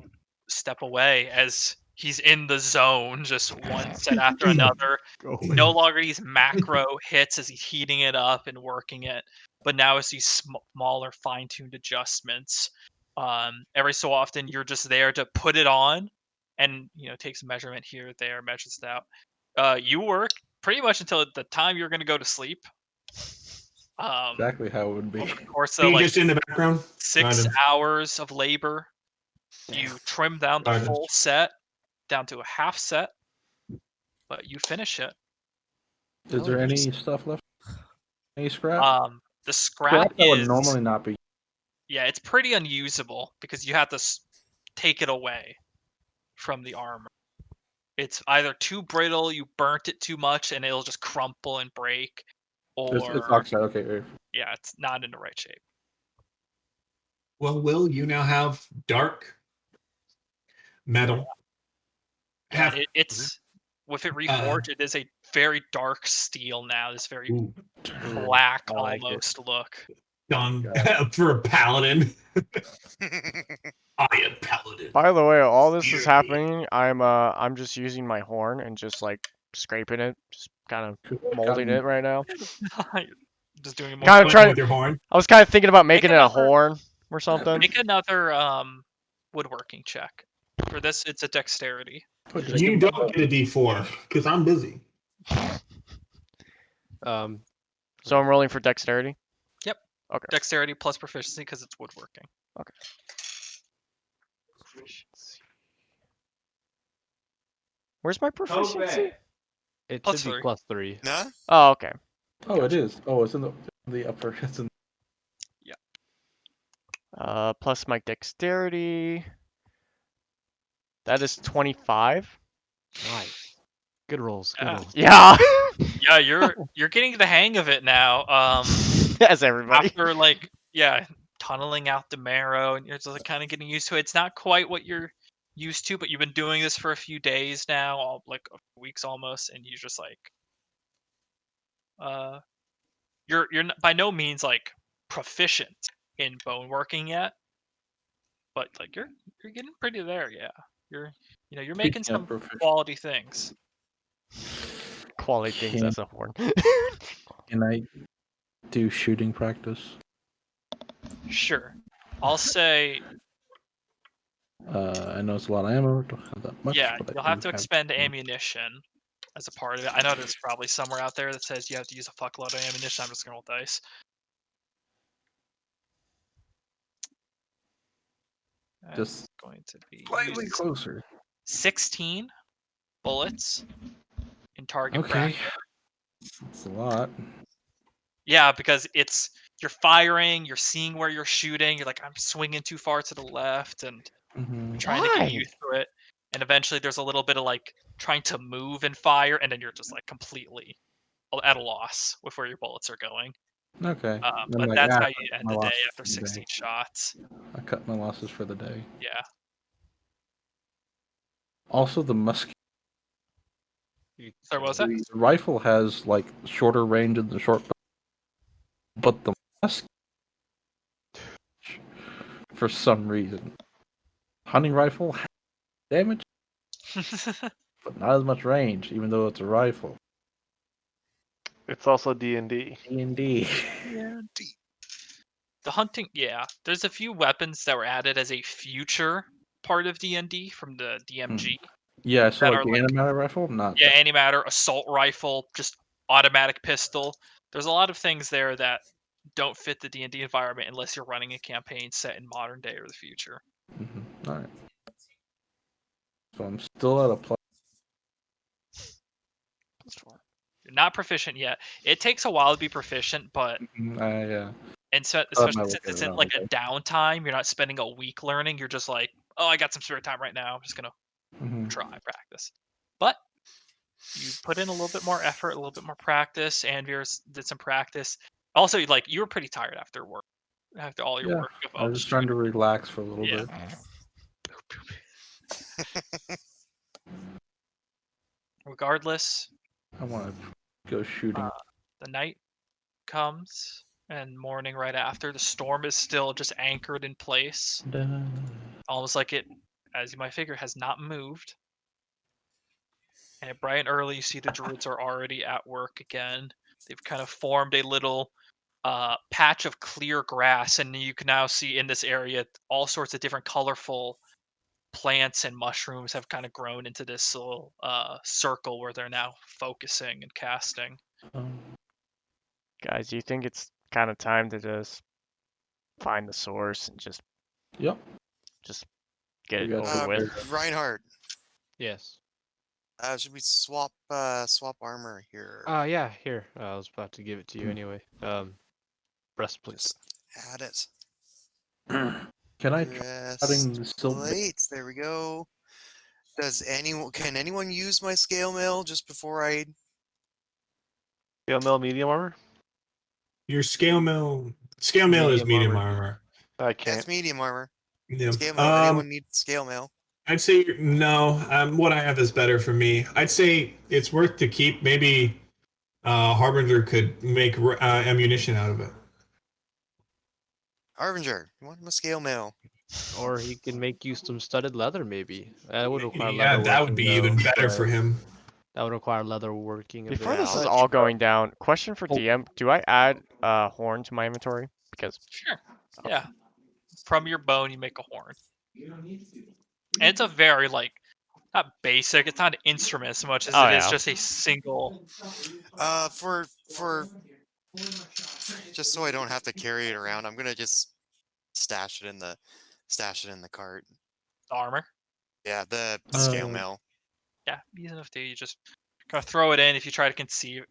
step away as he's in the zone, just one set after another. No longer these macro hits as he's heating it up and working it, but now it's these smaller fine-tuned adjustments. Every so often you're just there to put it on and take some measurement here, there, measures it out. You work pretty much until the time you're going to go to sleep. Exactly how it would be. Over the course Are of you like just in the background? 6 Kind of. hours of labor, you trim down the Kind of. full set down to a half set, but you finish it. Is there any stuff left? Any scrap? The scrap that would is normally not be. yeah, it's pretty unusable because you have to take it away from the armor. It's either too brittle, you burnt it too much, and it'll just crumple and break, It's or oxide. Okay. yeah, it's not in the right shape. Well, Will, you now have dark metal. Yeah, Have, it's with it reforged, it is a very dark steel now. This very ooh, black I like it. almost look. done for a paladin. Iron paladin. By the way, all this is Eerie. happening. I'm just using my horn and just like scraping it, just kind of molding it right now. Just doing more. Kind of trying. With your horn. I was kind of thinking about making it a another- horn or something. Make another woodworking check. For this, it's a dexterity. You don't get a D4 because I'm busy. So I'm rolling for dexterity. Yep. Okay. Dexterity plus proficiency because it's woodworking. Okay. Where's my proficiency? It Plus should be three. plus 3. Nah? Oh, okay. Oh, it is. Oh, it's in the upper. It's in. Plus my dexterity. That is 25. Nice. Good rolls. Good Yeah. rolls. Yeah. Yeah, you're getting the hang of it now. Yes, everybody. After tunneling out the marrow, and you're just kind of getting used to it. It's not quite what you're used to, but you've been doing this for a few days now, like weeks almost, and you're just you're by no means like proficient in bone working yet, but like you're getting pretty there. Yeah, you're making Speaking of some proficient. quality things. Quality things as a horn. Can I do shooting practice? Sure, I'll say I know it's a lot of ammo. Don't have that much. yeah. but I You'll have do to expend ammunition as a part of it. I know there's probably somewhere out there that says you have to use a fuckload of ammunition. I'm just gonna roll dice. Just That's going to be slightly closer. 16 bullets in target Okay. bracket. It's a lot. Yeah, because you're firing, you're seeing where you're shooting. You're like, I'm swinging too far to the left, and Mm-hmm. trying to Why? get used to it. And eventually, there's a little bit of like trying to move and fire, and then you're just like completely at a loss with where your bullets are going. Okay. I'm But like, that's ah, how you end my the day losses after for the day. 16 shots. I cut my losses for the day. Yeah. Also, the musket. Sorry, what was that? The rifle has like shorter range than the short, but the musket, for some reason, hunting rifle has damage, but not as much range, even though it's a rifle. It's also D&D. D&D. The hunting, yeah. There's a few weapons that were added as a future part of D&D from the DMG. Yeah, so That like are, the like- antimatter rifle, not. Yeah, antimatter, assault rifle, just automatic pistol. There's a lot of things there that don't fit the D&D environment unless you're running a campaign set in modern day or the future. Mm-hmm. All right. So I'm still at a plus. You're not proficient yet. It takes a while to be proficient, but and so especially since it's in like a downtime, you're not spending a week learning. You're just like, oh, I got some spare time right now. I'm just gonna try practice. But you put in a little bit more effort, a little bit more practice. Anvir's did some practice. Also, like you were pretty tired after work, after all your Yeah, work. I was just trying to relax for a little Yeah. bit. Regardless, I want to go shooting. the night comes and morning right after. The storm is still just anchored in place, almost like it, as you might figure, has not moved. And bright and early, you see the druids are already at work again. They've kind of formed a little patch of clear grass, and you can now see in this area all sorts of different colorful plants and mushrooms have kind of grown into this little circle where they're now focusing and casting. Guys, do you think it's kind of time to just find the source and just Yep. get We it got over to- with? Reinhardt, Yes. should we swap armor here? Yeah, here. I was about to give it to you anyway. Breastplate. Just add it. Can I try adding the silver? Breastplate. There we go. Can anyone use my scale mail just before I? Scale mail medium armor? Your scale mail is Medium medium armor. armor. I can't. That's medium armor. Yeah. Scale mail. Anyone need scale mail? I'd say no. What I have is better for me. I'd say it's worth to keep. Maybe Harbinger could make ammunition out of it. Harbinger, you want my scale mail? Or he can make you some studded leather, maybe. That would require Yeah, leather that would working, be even though, better for but him. That would require leather working. Before bit. this is I'll all going down, question for DM: do I add horn to my inventory? Because Sure. Yeah. From your bone, you make a horn. And it's a very not basic. It's not an instrument so much as Oh, it is yeah. just a single. For just so I don't have to carry it around, I'm gonna just stash it in the cart. Armor. Yeah, the scale Uh, mail. Yeah, easy enough to you just kind of throw it in. If you try to conceal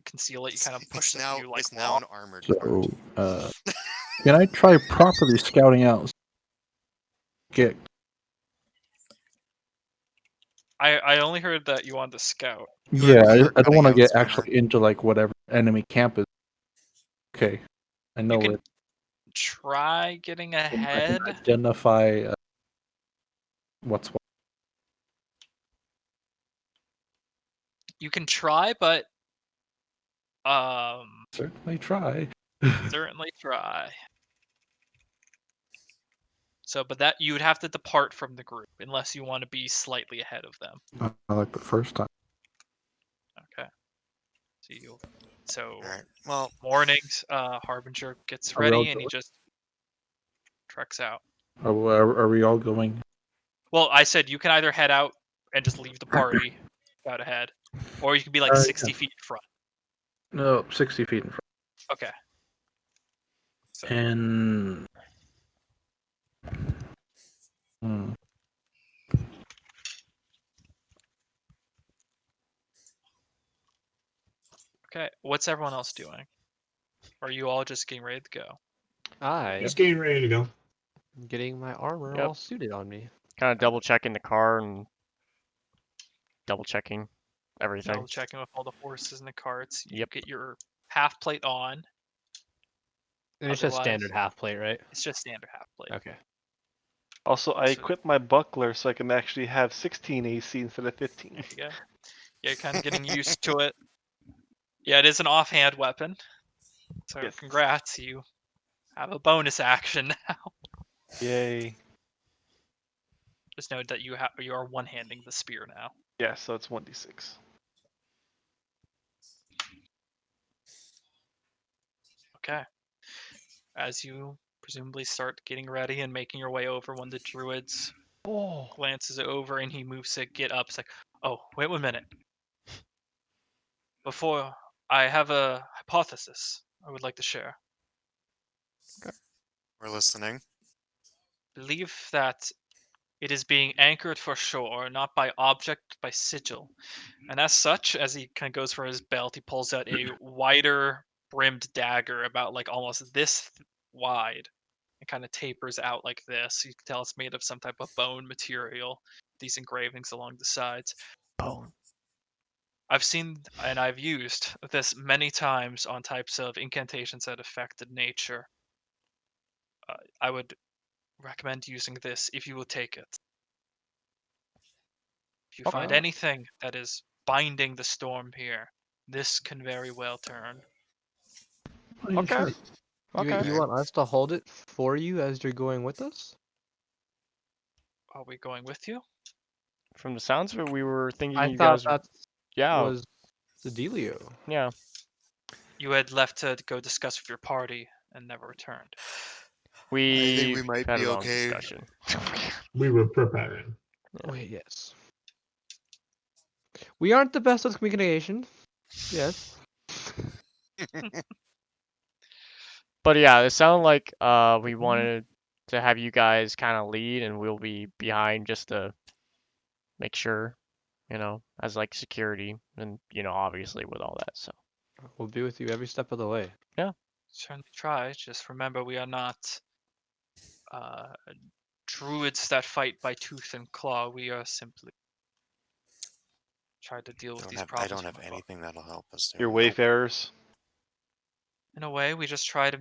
it, you kind of push It's now the view it's now an armored cart. So, can I try properly scouting out? Get I only heard that you wanted to scout. yeah. I don't running want to out get somewhere. actually into like whatever enemy camp is. Okay, I know can it. Try getting I can ahead. identify what's what. You can try, but Certainly try. certainly try. So, but that you would have to depart from the group unless you want to be slightly ahead of them. I like the first time. Okay. So All right. Well, mornings, Harbinger gets Are we all ready and he going? just treks out. Are we all going? Well, I said you can either head out and just leave the party out ahead, or you can be like 60 Yeah. feet in front. No, 60 feet in front. Okay. So, And okay. What's everyone else doing? Are you all just getting ready to go? He's getting ready to go. Getting my armor Yep. all suited on me. kind of double checking the car and double checking everything. Double checking with all the horses and the carts. You Yep. get your half plate on. And it's just Otherwise- standard half plate, right? It's just standard half plate. Okay. Also, I So- equipped my buckler so I can actually have 16 AC instead of 15. There you go. Yeah, kind of getting used to it. Yeah, it is an offhand weapon. So Yes. congrats, you have a bonus action now. Yay. Just note that you are one-handing the spear now. Yeah, so it's 1d6. Okay. As you presumably start getting ready and making your way over, one of the druids glances over and he moves to get up. It's like, oh, wait 1 minute. Before, I have a hypothesis I would like to share. we're listening. Believe that it is being anchored for shore, not by object, but by sigil. And as such, as he kind of goes for his belt, he pulls out a wider brimmed dagger about like almost this wide. It kind of tapers out like this. You can tell it's made of some type of bone material. These engravings along the sides. Bone. I've seen and I've used this many times on types of incantations that affected nature. I would recommend using this if you will take it. If you find Okay. anything that is binding the storm here, this can very well turn. Oh, yeah, Okay. sure. Okay. You want us to hold it for you as you're going with us? Are we going with you? From the sounds of it, we were thinking I you thought guys. that Yeah. was the dealio. Yeah. You had left to go discuss with your party and never returned. I think We we might had be a long okay. discussion. We were preparing. Wait, yes. We aren't the best with communication. Yes. But yeah, it sounded like we Mhm. wanted to have you guys kind of lead, and we'll be behind just to make sure, as like security, and obviously with all that. So We'll be with you every step of the way. Certainly try. Just remember, we are not uh, druids that fight by tooth and claw. We are simply trying to deal with these I problems don't from have above. anything that'll help us. Your Nope. wayfarers. In a way, we just try to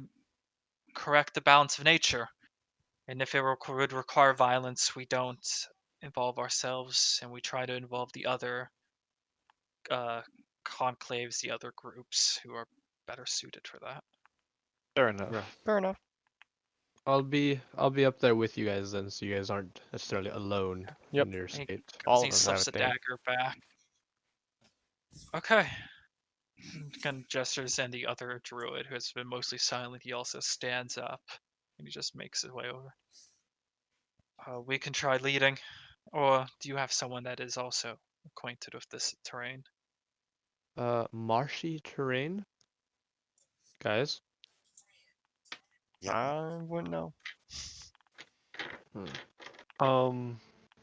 correct the balance of nature. And if it would require violence, we don't involve ourselves, and we try to involve the other conclaves, the other groups who are better suited for that. Fair enough. Right. fair enough. I'll be up there with you guys then, so you guys aren't necessarily alone Yep. in your He state. All he of us, I slips would a think. dagger back. Okay. Kind of gestures, and the other druid, who has been mostly silent, he also stands up and he just makes his way over. We can try leading, or do you have someone that is also acquainted with this terrain? Marshy terrain, guys. Yep. I wouldn't know.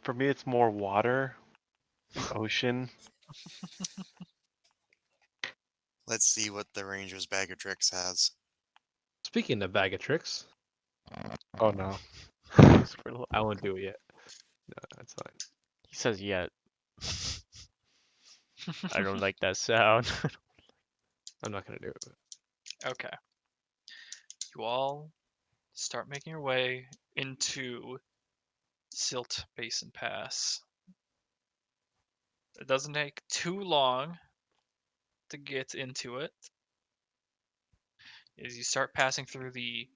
For me, it's more water, ocean. Let's see what the Ranger's Bag of Tricks has. Speaking of bag of tricks, Oh no. I won't do it yet. No, that's fine. He says yet. I don't like that sound. I'm not gonna do it. Okay. You all start making your way into Silt Basin Pass. It doesn't take too long to get into it. As you start passing through the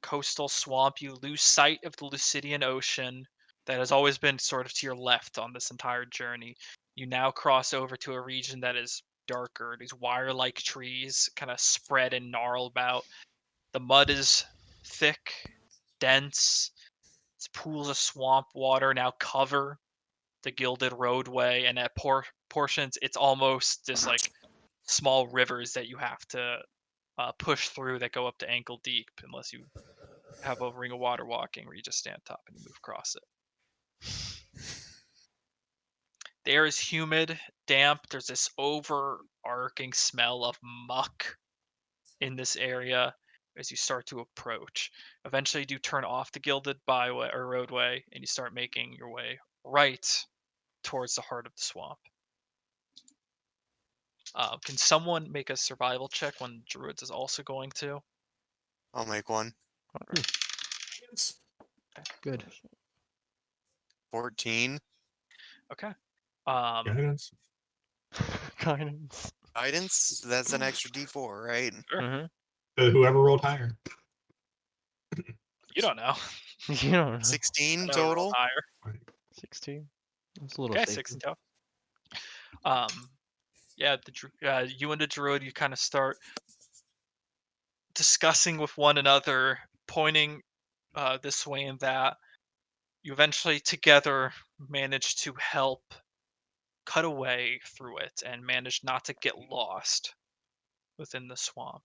coastal swamp, you lose sight of the Lucidian Ocean that has always been sort of to your left on this entire journey. You now cross over to a region that is darker. These wire-like trees kind of spread and gnarl about. The mud is thick, dense. It's pools of swamp water now cover the gilded roadway, and at portions, it's almost just like small rivers that you have to push through that go up to ankle deep, unless you have a ring of water walking where you just stand top and you move across it. The air is humid, damp. There's this overarching smell of muck in this area as you start to approach. Eventually, you do turn off the gilded byway or roadway, and you start making your way right towards the heart of the swamp. Can someone make a survival check when Druids is also going to? I'll make one. Yes. Good. 14. Okay. Guidance. Guidance. Guidance? That's an extra D4, right? Sure. Mm-hmm. Whoever rolled higher. You don't know. You don't know. 16 I rolled total? higher. 16. That's a little Okay, safer. 6 and tough. Yeah, you and the druid, you kind of start discussing with one another, pointing this way and that. You eventually together manage to help cut away through it and manage not to get lost within the swamp.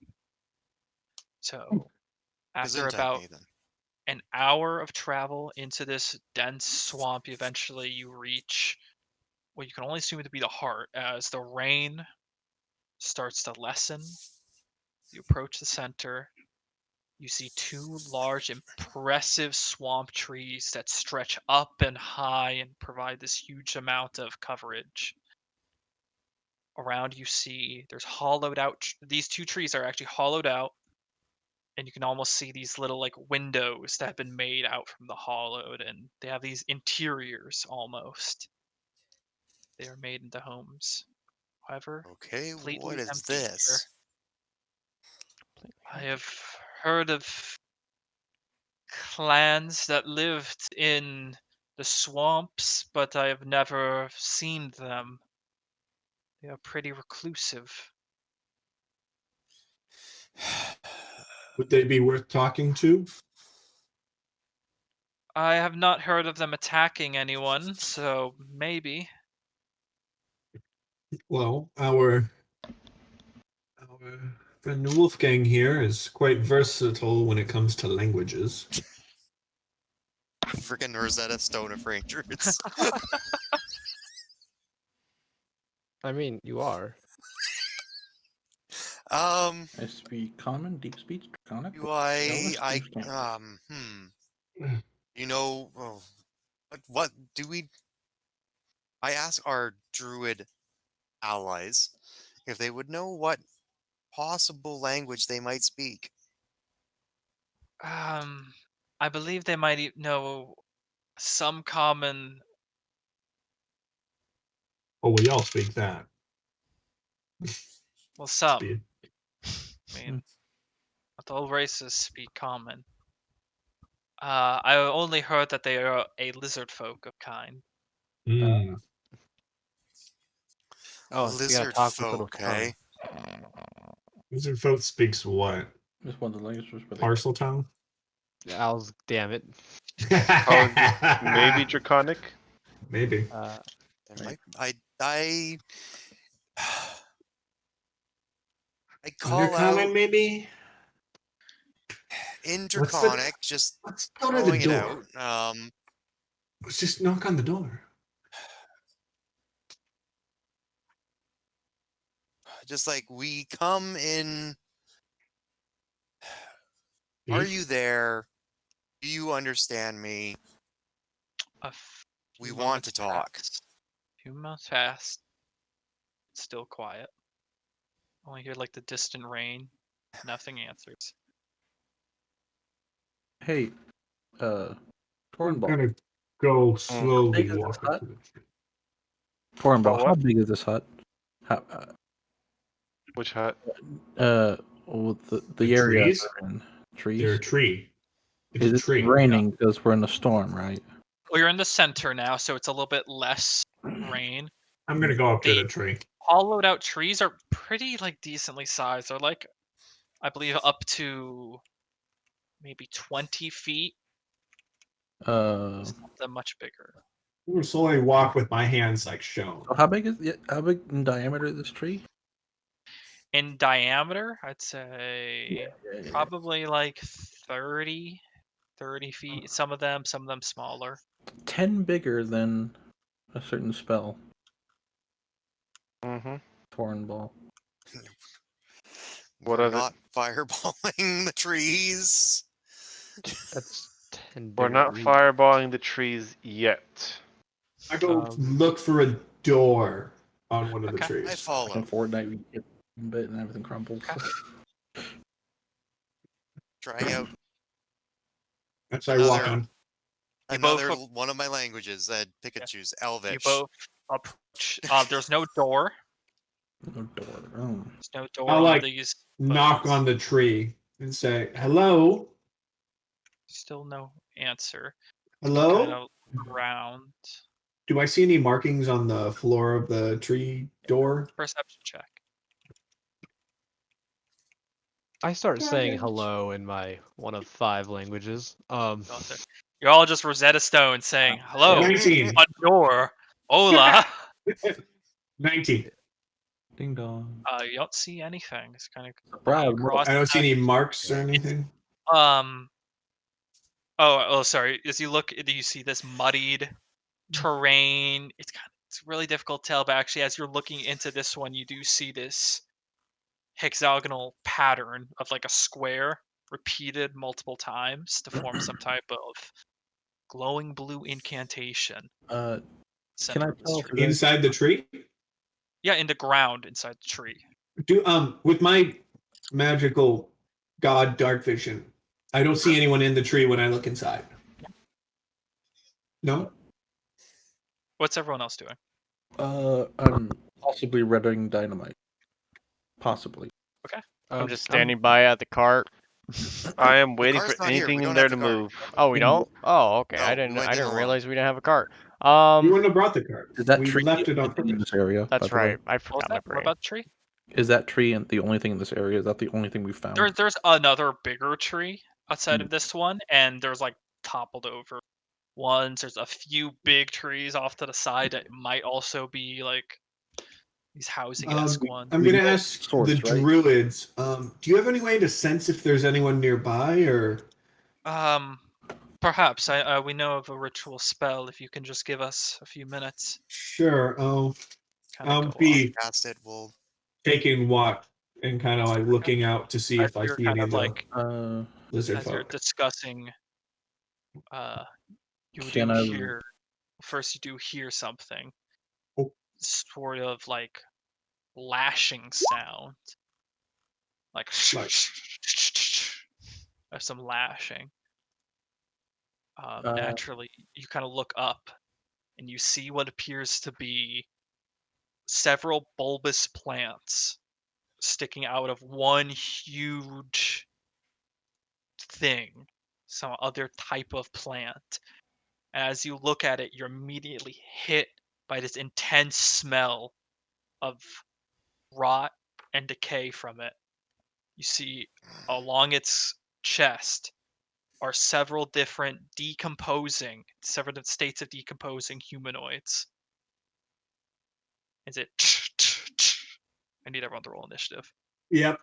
So, after Gesundheit, about Nathan. an hour of travel into this dense swamp, eventually you reach what you can only assume to be the heart. As the rain starts to lessen, you approach the center. You see two large, impressive swamp trees that stretch up and high and provide this huge amount of coverage. around you see there's hollowed out. These two trees are actually hollowed out, and you can almost see these little like windows that have been made out from the hollowed, and they have these interiors almost. They are made into homes. However, Okay, completely what is empty here. this? I have heard of clans that lived in the swamps, but I have never seen them. They are pretty reclusive. Would they be worth talking to? I have not heard of them attacking anyone, so maybe. Well, our friend Wolfgang here is quite versatile when it comes to languages. Freaking Rosetta Stone of Rangers. I mean, you are. Um, I speak common, deep speech, draconic. do I, Elvish, Deep Stone. you know, what do we? I ask our druid allies if they would know what possible language they might speak. I believe they might know some common. Oh, we all speak that. Well, some. Speed. I mean, not all races speak common. I only heard that they are a lizard folk of kind. Mm. Oh, so you gotta Lizard talk with little folk, eh? tongue. Lizard folk speaks what? Just one of the languages where they Parcel tongue? Owls, damn it. Maybe Draconic? Maybe. There Right. might, I call Undercommon, out maybe? in What's the- Draconic, just Let's go to the throwing it door. out. Let's just knock on the door. Just like we come in. Are you there? Do you understand me? A We few want moments to talk. pass. Few months past. Still quiet. Only hear like the distant rain. Nothing answers. Hey, I'm Tornball. gonna go How slowly big is walk this up hut? to the tree. Tornball, what? how big is this hut? How, Which hut? well, the The area trees? we're in. They're a Trees. tree. It's Is a it tree. raining because we're in a storm, right? Well, you're in the center now, so it's a little bit less rain. I'm gonna go up to The the tree. hollowed out trees are pretty like decently sized. They're like, I believe, up to maybe 20 feet. It's not that much bigger. I'm gonna slowly walk with my hands like shown. So how big in diameter is this tree? In diameter, I'd say Yeah. probably like 30 feet. Some of them smaller. 10 bigger than a certain spell. Mm-hmm. Tornball. What We're are the- not fireballing the trees. That's 10 We're bigger not than me. fireballing the trees yet. I go Um, look for a door on one of the Okay, I trees. I Like in follow. Fortnite, we get a bit and everything crumbles. Okay. Trying out As I walk another- on. You another both- one of my languages that Pikachu's Elvish. You both approach. There's no door. No door. Oh. There's no door I'll, on like, these. Knock bushes. on the tree and say, "Hello, Still no answer. hello." Kind of around. Do I see any markings on the floor of the tree door? Perception check. I start saying Garbage. hello in my one of 5 languages. You're all just Rosetta Stone saying hello. 19. A door. Hola. 19. Ding dong. You don't see anything. It's kind of Brad, across. I don't see any marks or anything. Oh, sorry. As you look, do you see this muddied terrain? It's really difficult to tell, but actually, as you're looking into this one, you do see this hexagonal pattern of like a square repeated multiple times to form some type of glowing blue incantation. Can I Center of the tell if street. there's Inside the tree? Yeah, in the ground inside the tree. With my magical god dark vision, I don't see anyone in the tree when I look inside. No? What's everyone else doing? I'm possibly readying dynamite. Possibly. I'm just standing by at the cart. I am waiting for car's not here. We anything in don't there have to the cart. move. Oh, we don't? Oh, okay. No, I we didn't. went I in didn't alone. realize we didn't have a cart. You wouldn't have brought the cart. Is that We tree left the it on only thing in purpose. this area? That's by the way? right. I What was forgot my that? What brain. about the tree? Is that tree the only thing in this area? Is that the only thing we found? There's another bigger tree outside of this one, and there's like toppled over ones. There's a few big trees off to the side that might also be like these housing-esque ones. I'm We going to know ask source, the right? druids. Do you have any way to sense if there's anyone nearby, or? Perhaps we know of a ritual spell. If you can just give us a few minutes, Sure. kind of I'll go off. be Cast it. We'll. taking watch and kind of like looking out to see As if I you're see kind any of of the like lizard as you're folk. discussing, you do Can I- hear. First, you do hear something, Oh. sort of like lashing sound, like Like- of some lashing. Naturally, you kind of look up, and you see what appears to be several bulbous plants sticking out of one huge thing, some other type of plant. As you look at it, you're immediately hit by this intense smell of rot and decay from it. You see along its chest are several different several different states of decomposing humanoids. Is it? I need everyone to roll initiative. Yep.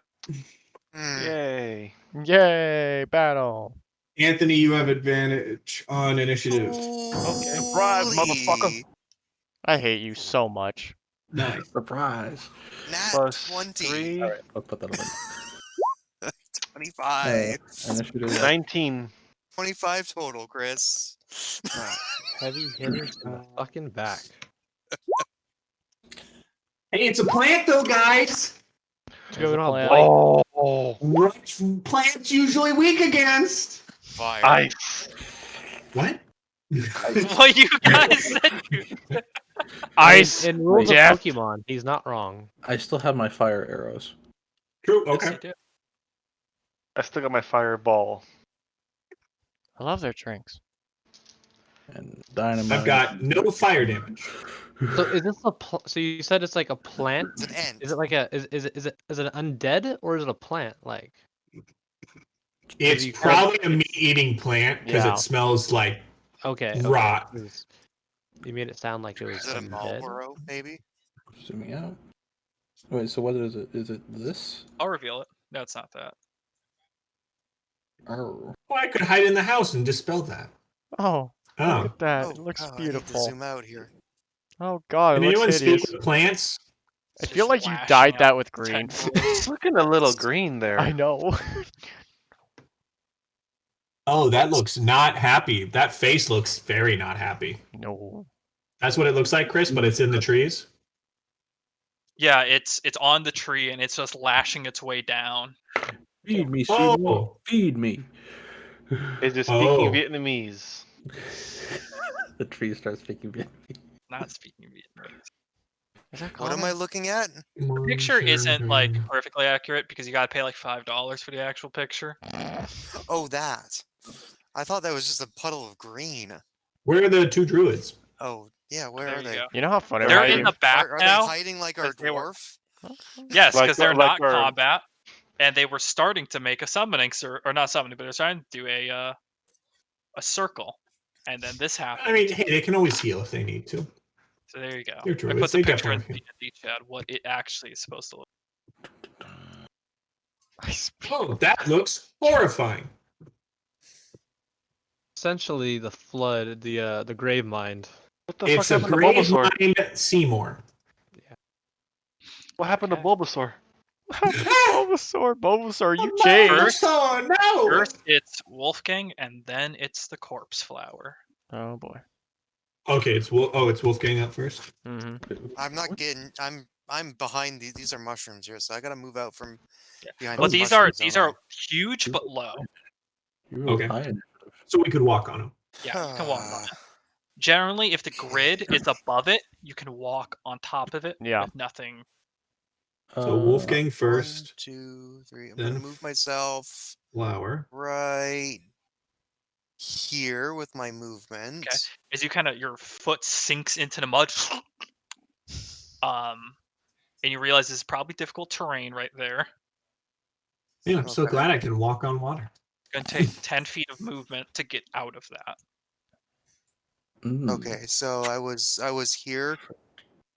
Yay. Yay! Battle. Anthony, you have advantage on initiative. Okay. Surprise, motherfucker. Holy. I hate you so much. Nice. Surprise! Nat Plus 20. 3. All right, I'll put that on. 25. Initiative. 19. 25 total, Chris. Heavy hitters in the fucking back. Hey, it's a plant though, guys. Too bad we don't have Plant. blight. Oh. What plants usually weak against? Fire. Ice. What? What you guys said? Ice. In rules Jeff. of Pokemon, he's not wrong. I still have my fire arrows True. Yes, Okay. you do. I still got my fireball. I love their drinks. and dynamite. I've got no fire damage. So is this a so you said it's like a plant? It's an ant. Is it like a is it undead or is it a plant? Like It's you cut- probably a meat-eating plant because Yeah. it smells like okay, rot. okay. You made it sound like it was Is it a undead. Marlboro, maybe? Zooming out. Wait, so what is it? Is it this? I'll reveal it. No, it's not that. Oh. Well, I could hide in the house and dispel that. Oh, look Oh. at that. Oh, It looks oh, I need to beautiful. zoom out here. Oh god, Can it looks anyone hideous. speak with plants? I It's feel just like you lashing dyed out that with green. tendrils. It's looking a little green there. I know. Oh, that looks not happy. That face looks very not happy. No. That's what it looks like, Chris, but it's in the trees. Yeah, it's on the tree and it's just lashing its way down. Feed me, Oh. Sumo. Feed me. It's just Oh. speaking Vietnamese. The tree starts speaking Vietnamese. Not speaking Vietnamese. Is that What am I looking at? The picture isn't like perfectly accurate because you gotta pay like $5 for the actual picture. Oh, that. I thought that was just a puddle of green. Where are the two druids? Oh, yeah, where There are you they? go. You know how funny They're it in would the back Are now. they hiding like our 'cause they were- dwarf? Yes, Like because they're like not our- combat, and they were starting to make a summoning or not summoning, but they're trying to do a circle, and then this happened. I mean, hey, they can always heal if they need to. So there you go. they're I druids, put the they picture in definitely D&D chat what it actually is supposed to look. Oh, that looks horrifying. Essentially, the flood, the grave mind. What the It's fuck a happened to grave Bulbasaur? mind Seymour. What happened to Bulbasaur? Bulbasaur, you changed. Oh no! First, it's Wolfgang, and then it's the corpse flower. Oh boy. Okay, it's Wolfgang up first. Mm-hmm. I'm not getting. I'm I'm behind these are mushrooms here, so I gotta move out from Yeah. behind But these these are mushrooms, huge but low. You rolled Okay. high initiative. So we could walk on them. Yeah, you can walk on it. Generally, if the grid is above it, you can walk on top of it Yeah. with nothing. So Wolfgang 1, first, 2, 3. I'm then gonna move myself Flower. right here with my movement. Okay, as you kind of your foot sinks into the mud, and you realize this is probably difficult terrain right there. Man, I'm so Okay. glad I can walk on water. It's gonna take 10 feet of movement to get out of that. Okay, so I was here.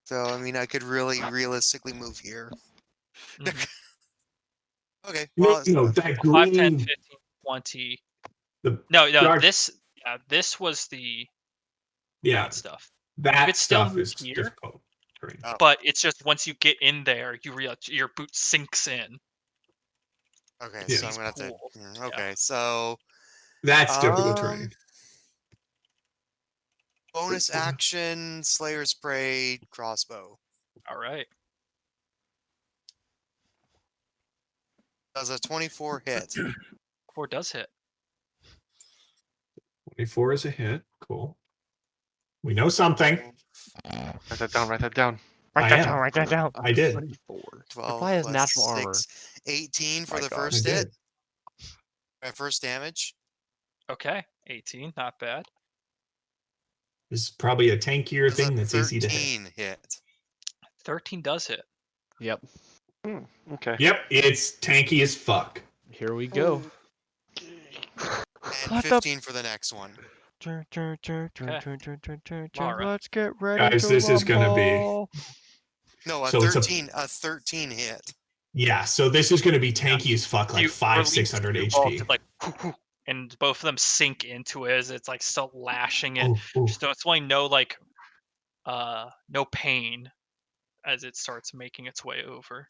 So I mean, I could really realistically move here. Mhm. Okay, No, well, no, that 5, 10, green. 15, 20. The No, dark. this was the Yeah, bad stuff. that could still stuff move is here. difficult. terrain. Oh. But it's just once you get in there, you realize your boot sinks in. okay, Yeah. so I'm gonna have to. Cool. Okay, so That's difficult terrain. bonus action, Slayer's Prey, crossbow. All right. Does a 24 hit? 4 does hit. 24 is a hit. Cool. We know something. Write that down. Write that down. Write I that am. down. Write that down. I did. 24. 12 Probably has plus natural armor. 6, 18 for My the God. I first hit. did. My first damage. Okay. 18, not bad. This is probably a tankier Does a thing that's easy to hit. 13 hit. 13 does hit. Yep. Okay. Yep, it's tanky as fuck. Here we go. And What the- 15 for the next one. Alright. Let's get ready Guys, to this is gonna be- rumble. No, a So it's a- 13 hit. Yeah, so this is going to be tanky as fuck, like You 500, release 600 your bolt, HP. it's like, and both of them sink into it as it's like still lashing it. Oh, Just don't explain no like no pain as it starts making its way over.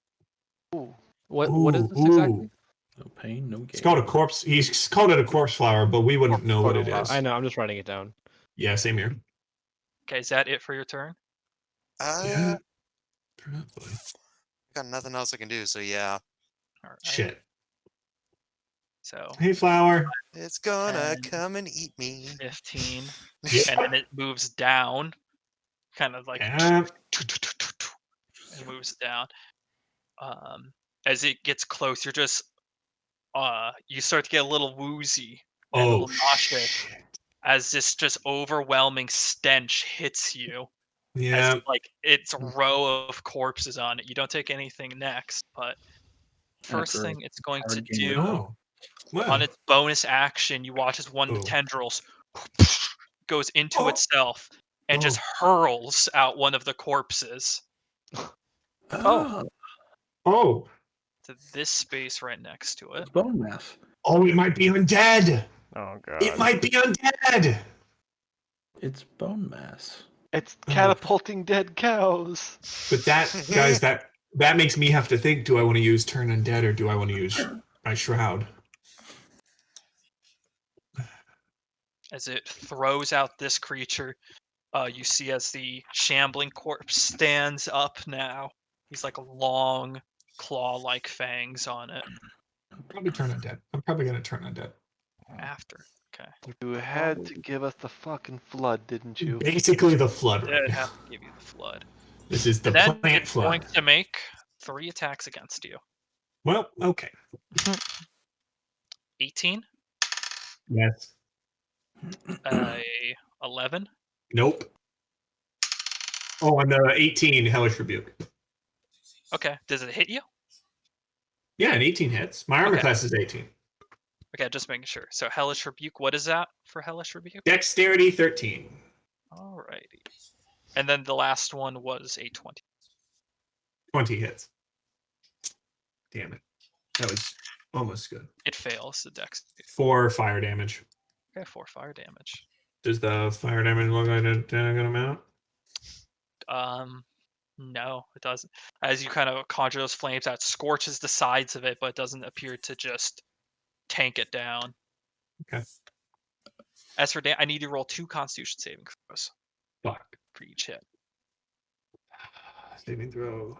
What is this exactly? No pain, no gain. It's called a corpse. He's called it a corpse flower, but we wouldn't know what it is. I know. I'm just writing it down. Yeah, same here. Okay, is that it for your turn? Yeah. Probably. Got nothing else I can do, so yeah. All right. Shit. So Hey, flower. It's gonna 10. come and eat me. 15, Yeah. and then it moves down, kind of like Yeah. it moves down. As it gets close, you're just you start to get a little woozy and a Oh, little nauseous shit. as this just overwhelming stench hits you. Yeah. As like it's a row of corpses on it. You don't take anything next, but first After a thing it's going to hard game of do Oh. What? on its bonus action, you watch as one of the Oh. tendrils goes into Oh. itself and just hurls out one of the corpses Oh, Oh. to this space right next to it. it's bone mass. Oh, it might be undead. Oh god. It might be undead. It's bone mass. It's catapulting dead cows. But that, guys, that makes me have to think, do I want to use turn undead or do I want to use my shroud? As it throws out this creature, you see as the shambling corpse stands up now. He's like long, claw-like fangs on it. I'll probably turn undead. I'm probably going to turn undead. After. Okay. You had to give us the fucking flood, didn't you? Basically the flood right Did now. have to give you the flood. This is the And then plant it's going flood. to make 3 attacks against you. Well, okay. 18, Yes. 11, Nope. Oh, and the 18 Hellish Rebuke. Okay. Does it hit you? Yeah, an 18 hits. My armor Okay. class is 18. Okay, just making sure. So Hellish Rebuke, what is that for Hellish Rebuke? Dexterity 13. Alrighty. And then the last one was a 20. 20 hits. Damn it. That was almost good. It fails the dex. 4 fire damage. Okay, 4 fire damage. Does the fire damage look like a good amount? No, it doesn't. As you kind of conjure those flames out, scorches the sides of it, but it doesn't appear to just tank it down. Okay. As for I need to roll 2 Constitution saving throws Fuck. for each hit. Saving throw.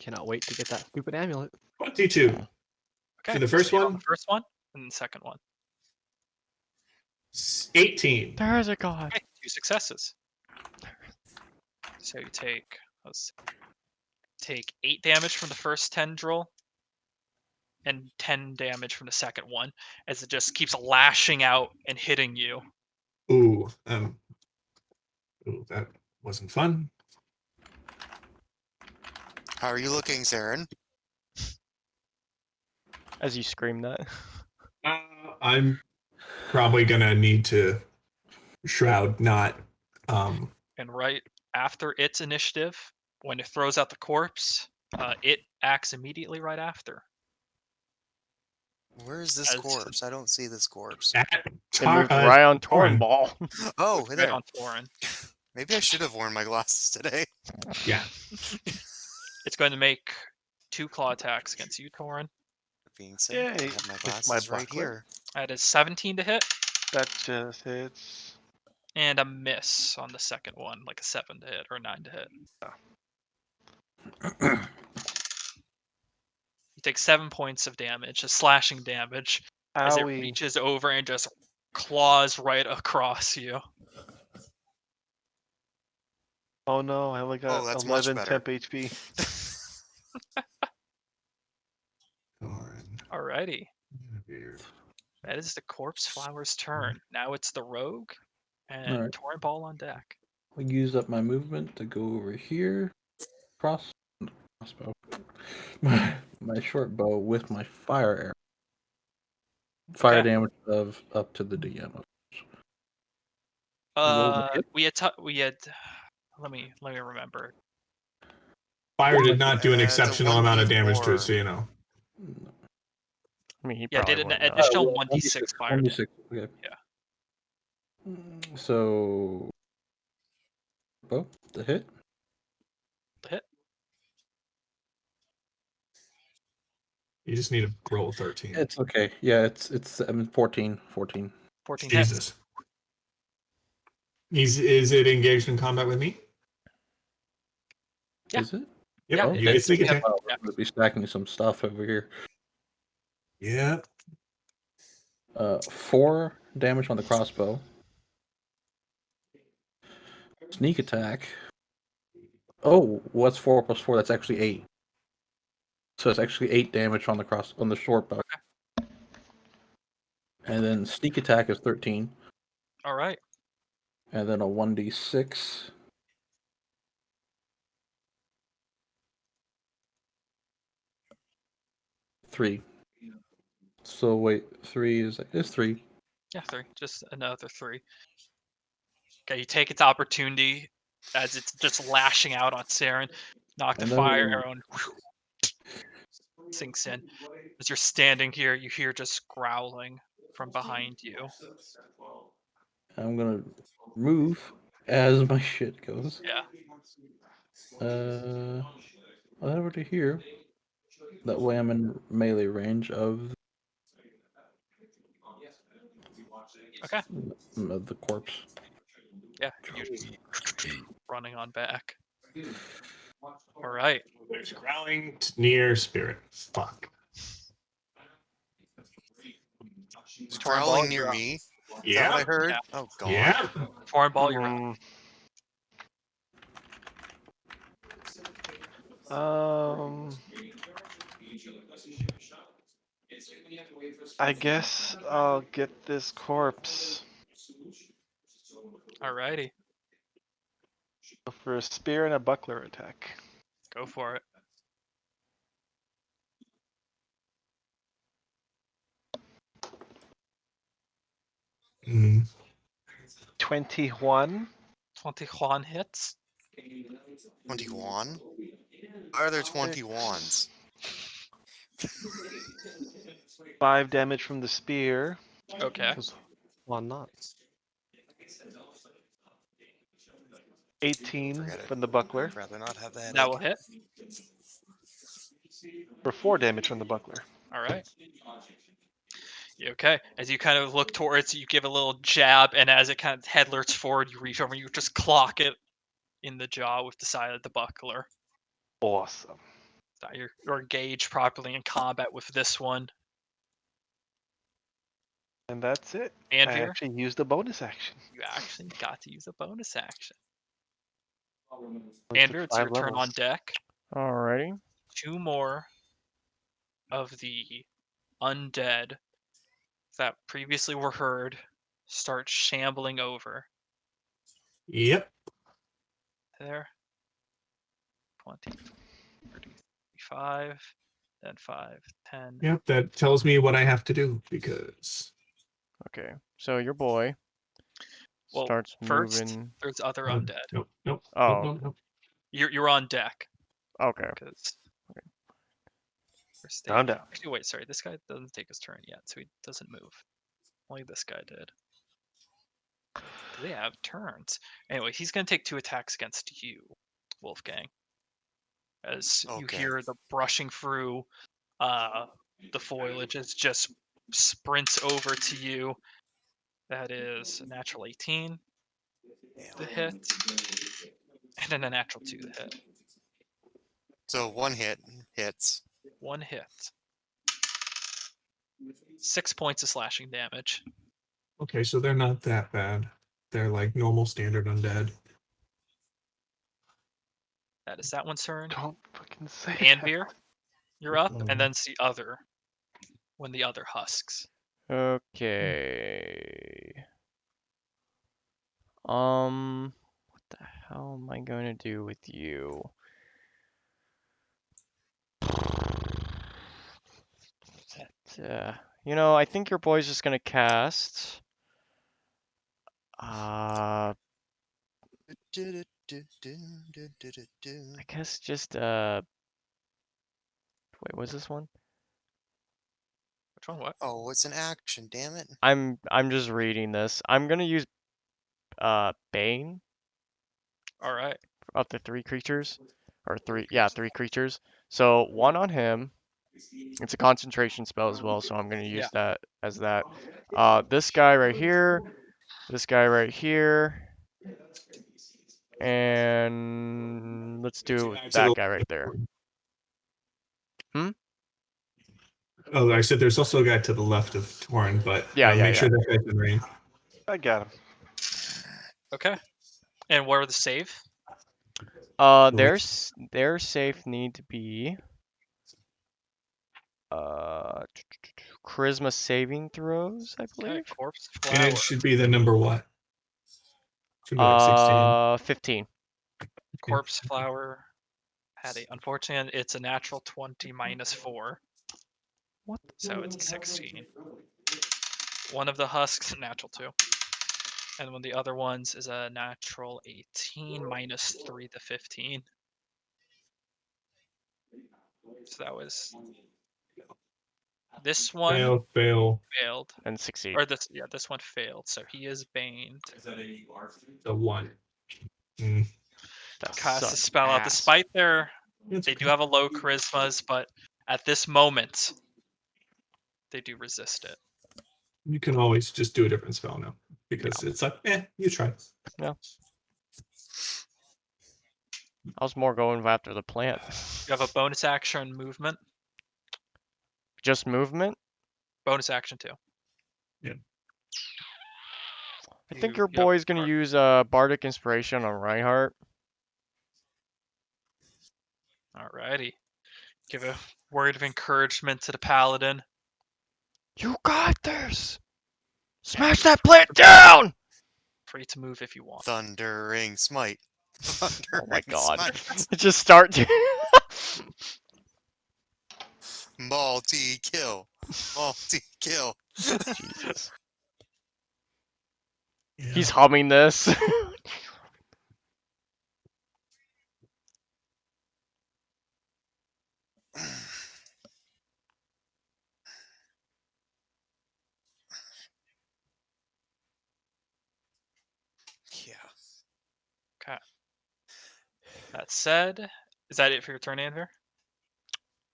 Cannot wait to get that stupid amulet. 22. Okay. For the first so you roll one? the first one, and the second one. 18. There's a god. Okay, 2 successes. So you take 8 damage from the first tendril, and 10 damage from the second one, as it just keeps lashing out and hitting you. Ooh, that wasn't fun. How are you looking, Saren? As you scream that. I'm probably gonna need to shroud, not. And right after its initiative, when it throws out the corpse, it acts immediately right after. Where is this As- corpse? I don't see this corpse. It moved right on Torin. Tornball. Oh, hey Right there. on Thorin. Maybe I should have worn my glasses today. Yeah. It's going to make 2 claw attacks against you, Thorin. Being said, Yay, I have my with my glasses right buckler. here. That is 17 to hit, That just hits. and a miss on the second one, like a 7 to hit or a 9 to hit. You take 7 points of damage, a slashing damage, as it Owie. reaches over and just claws right across you. Oh no, I only got Oh, that's much 11 better. temp HP. Torin. Alrighty. That is the Corpse Flower's turn. Now it's the Rogue, and Alright. Torn Ball on deck. I'll use up my movement to go over here. Crossbow. My short bow with my fire arrow. Fire Okay. damage of up to the DM. Roll the hit. We had. Let me remember. Fire did not do an The exceptional amount of damage to it, 1d4. so you know. I mean, he Yeah, probably did an wouldn't know. additional well, 1d6 fire. 1d6. Okay. Yeah. So, bow the hit. The hit. You just need to roll 13. It's okay. Yeah, it's 14. 14. 14 hits. Jesus. Is it engaged in combat with me? Yeah. Is it? Yep. Yeah, Oh, you it get is. sneak Yeah. attack. Wow, Yeah. we're gonna be stacking some stuff over here. Yeah. 4 damage on the crossbow. Sneak attack. Oh, what's 4 plus 4? That's actually 8. So it's actually 8 damage on the short bow. And then sneak attack is 13. All right. And then a 1d6. Three. So wait, 3 is 3. Yeah, 3. Just another 3. Okay, you take its opportunity as it's just lashing out on Saren. Knock the And fire then- arrow and sinks in. As you're standing here, you hear just growling from behind you. I'm gonna move as my shit goes. Yeah. Over to here. That way I'm in melee range of Okay. the corpse. Yeah, you're just running on back. All right. There's growling near spirit. Fuck. It's Torn growling Ball, near you're up. me. Is that Yeah. what I heard? Yeah. Oh god. Yeah. Torn Ball, you're up. I guess I'll get this corpse Alrighty. for a spear and a buckler attack. Go for it. Mm. 21. 21 hits. 21? Are there 21s? 5 damage from the spear. Okay. Because why not? 18 Forget it. from the buckler. I'd rather not have that. That will hit. For 4 damage from the buckler. All right. Okay. As you kind of look towards, you give a little jab, and as it kind of head lurts forward, you reach over and you just clock it in the jaw with the side of the buckler. Awesome. You're engaged properly in combat with this one. And that's it. I Anvir, actually used a bonus action. you actually got to use a bonus action. Only took Anvir, it's your 5 turn on levels. deck. Alrighty. 2 more of the undead that previously were heard start shambling over. Yep. There. 20, 30, 35, then 5, 10. Yep. That tells me what I have to do because. Okay. So your boy Well, starts first, moving. there's other Oh, undead. Nope. Nope. Oh. Nope. Nope. You're on deck. Okay. Because Down, down. Actually, wait, sorry. This guy doesn't take his turn yet, so he doesn't move. Only this guy did. Do they have turns? Anyway, he's going to take 2 attacks against you, Wolfgang. As you Okay. hear the brushing through the foliage, it just sprints over to you. That is a natural 18 to hit, and then a natural 2 to hit. So 1 hit hits. 1 hit. 6 points of slashing damage. Okay, so they're not that bad. They're like normal standard undead. That is that one's turn. Don't fucking say Anvir, you're up, and Um, then it's the other. When the other husks. Okay. What the hell am I going to do with you? You know, I think your boy's just gonna cast. I guess just Wait, what's this one? Which one? What? Oh, it's an action, damn it. I'm just reading this. I'm gonna use Bane All right. up to 3 creatures, or 3 creatures. So 1 on him. It's a concentration spell as well, so I'm gonna use that as that. This guy right here, this guy right here, and let's do that guy right there. Oh, I said there's also a guy to the left of Torn, but make sure that guy's in range. I got him. Okay. And what are the save? Their safe need to be charisma saving throws, I Okay, believe. corpse And flower. it should be the number what? Should be like 16. 15. Corpse flower had a unfortunate. It's a natural 20 minus 4. What? So it's a 16. One of the husks, natural 2. And one of the other ones is a natural 18 minus 3 to 15. So that was this one Fail. failed. And succeed. Or this one failed. So he is baned. The 1. Cast the spell out. Despite they do have a low charismas, but at this moment they do resist it. You can always just do a different spell now because it's like, you try. Yeah. I was more going after the plant. You have a bonus action movement. Just movement? Bonus action too. Yeah. I think your boy's gonna use Bardic Inspiration on Reinhardt. Alrighty. Give a word of encouragement to the paladin. You got this! Smash that plant down! Free to move if you want. Thundering smite. Oh my god. Smite. Just start. Multi-kill. Multi-kill. Jesus. Yeah. He's humming this. Yeah. Okay. That said, is that it for your turn, Anvir?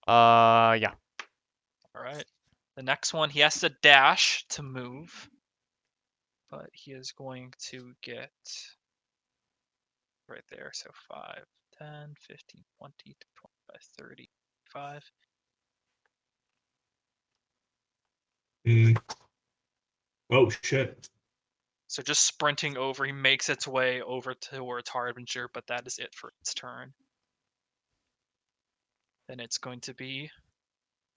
Yeah. Alright. The next one, he has to dash to move. But he is going to get right there. So 5, 10, 15, 20, 25, 30, 25. Oh shit. So just sprinting over, he makes its way over towards Harbinger, but that is it for its turn. Then it's going to be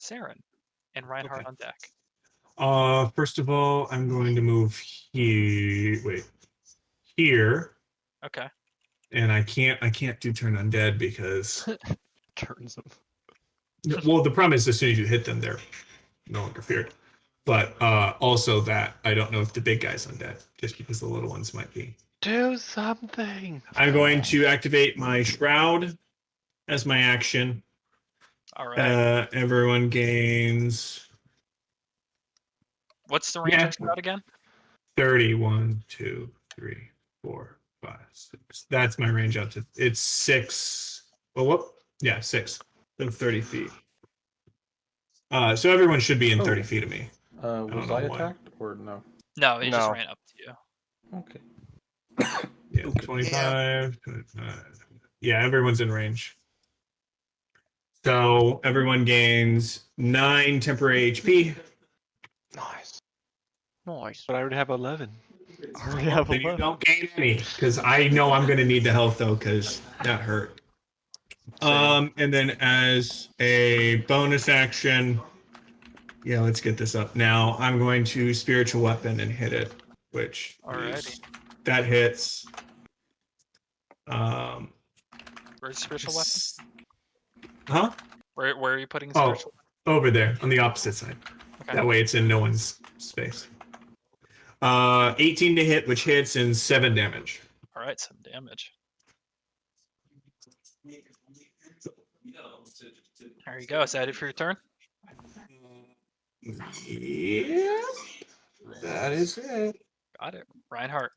Saren and Reinhardt Okay. on deck. First of all, I'm going to move here. Wait, here, Okay. and I can't do turn undead because Turns them. well, the problem is as soon as you hit them, they're no longer feared. But also that I don't know if the big guy's undead, just because the little ones might be. Do something. I'm going to activate my shroud as my action. All right. Everyone gains What's the range yeah. on Shroud again? 30. 1, 2, 3, 4, 5, 6. That's my range out to. It's 6. Well, what? Yeah, 6. So 30 feet. So everyone should be in 30 Oh. feet of me. Was know I why. attacked or no? No, he just No. ran up to you. Okay. Yeah, Okay. 25. Yeah, everyone's in range. So everyone gains 9 temporary HP. Nice. Nice. But I already have 11. I already have Then you 11. don't gain any, because I know I'm going to need the health though, because that hurt. Same. And then as a bonus action, yeah, let's get this up now. I'm going to spiritual weapon and hit it, which Alrighty. that hits. Where's spiritual weapon? Huh? Where are you putting Oh, spiritual? over there on the opposite side. Okay. That way it's in no one's space. 18 to hit, which hits, and 7 damage. All right, some damage. There you go. Is that it for your turn? Yeah, that is it. Got it. Reinhardt.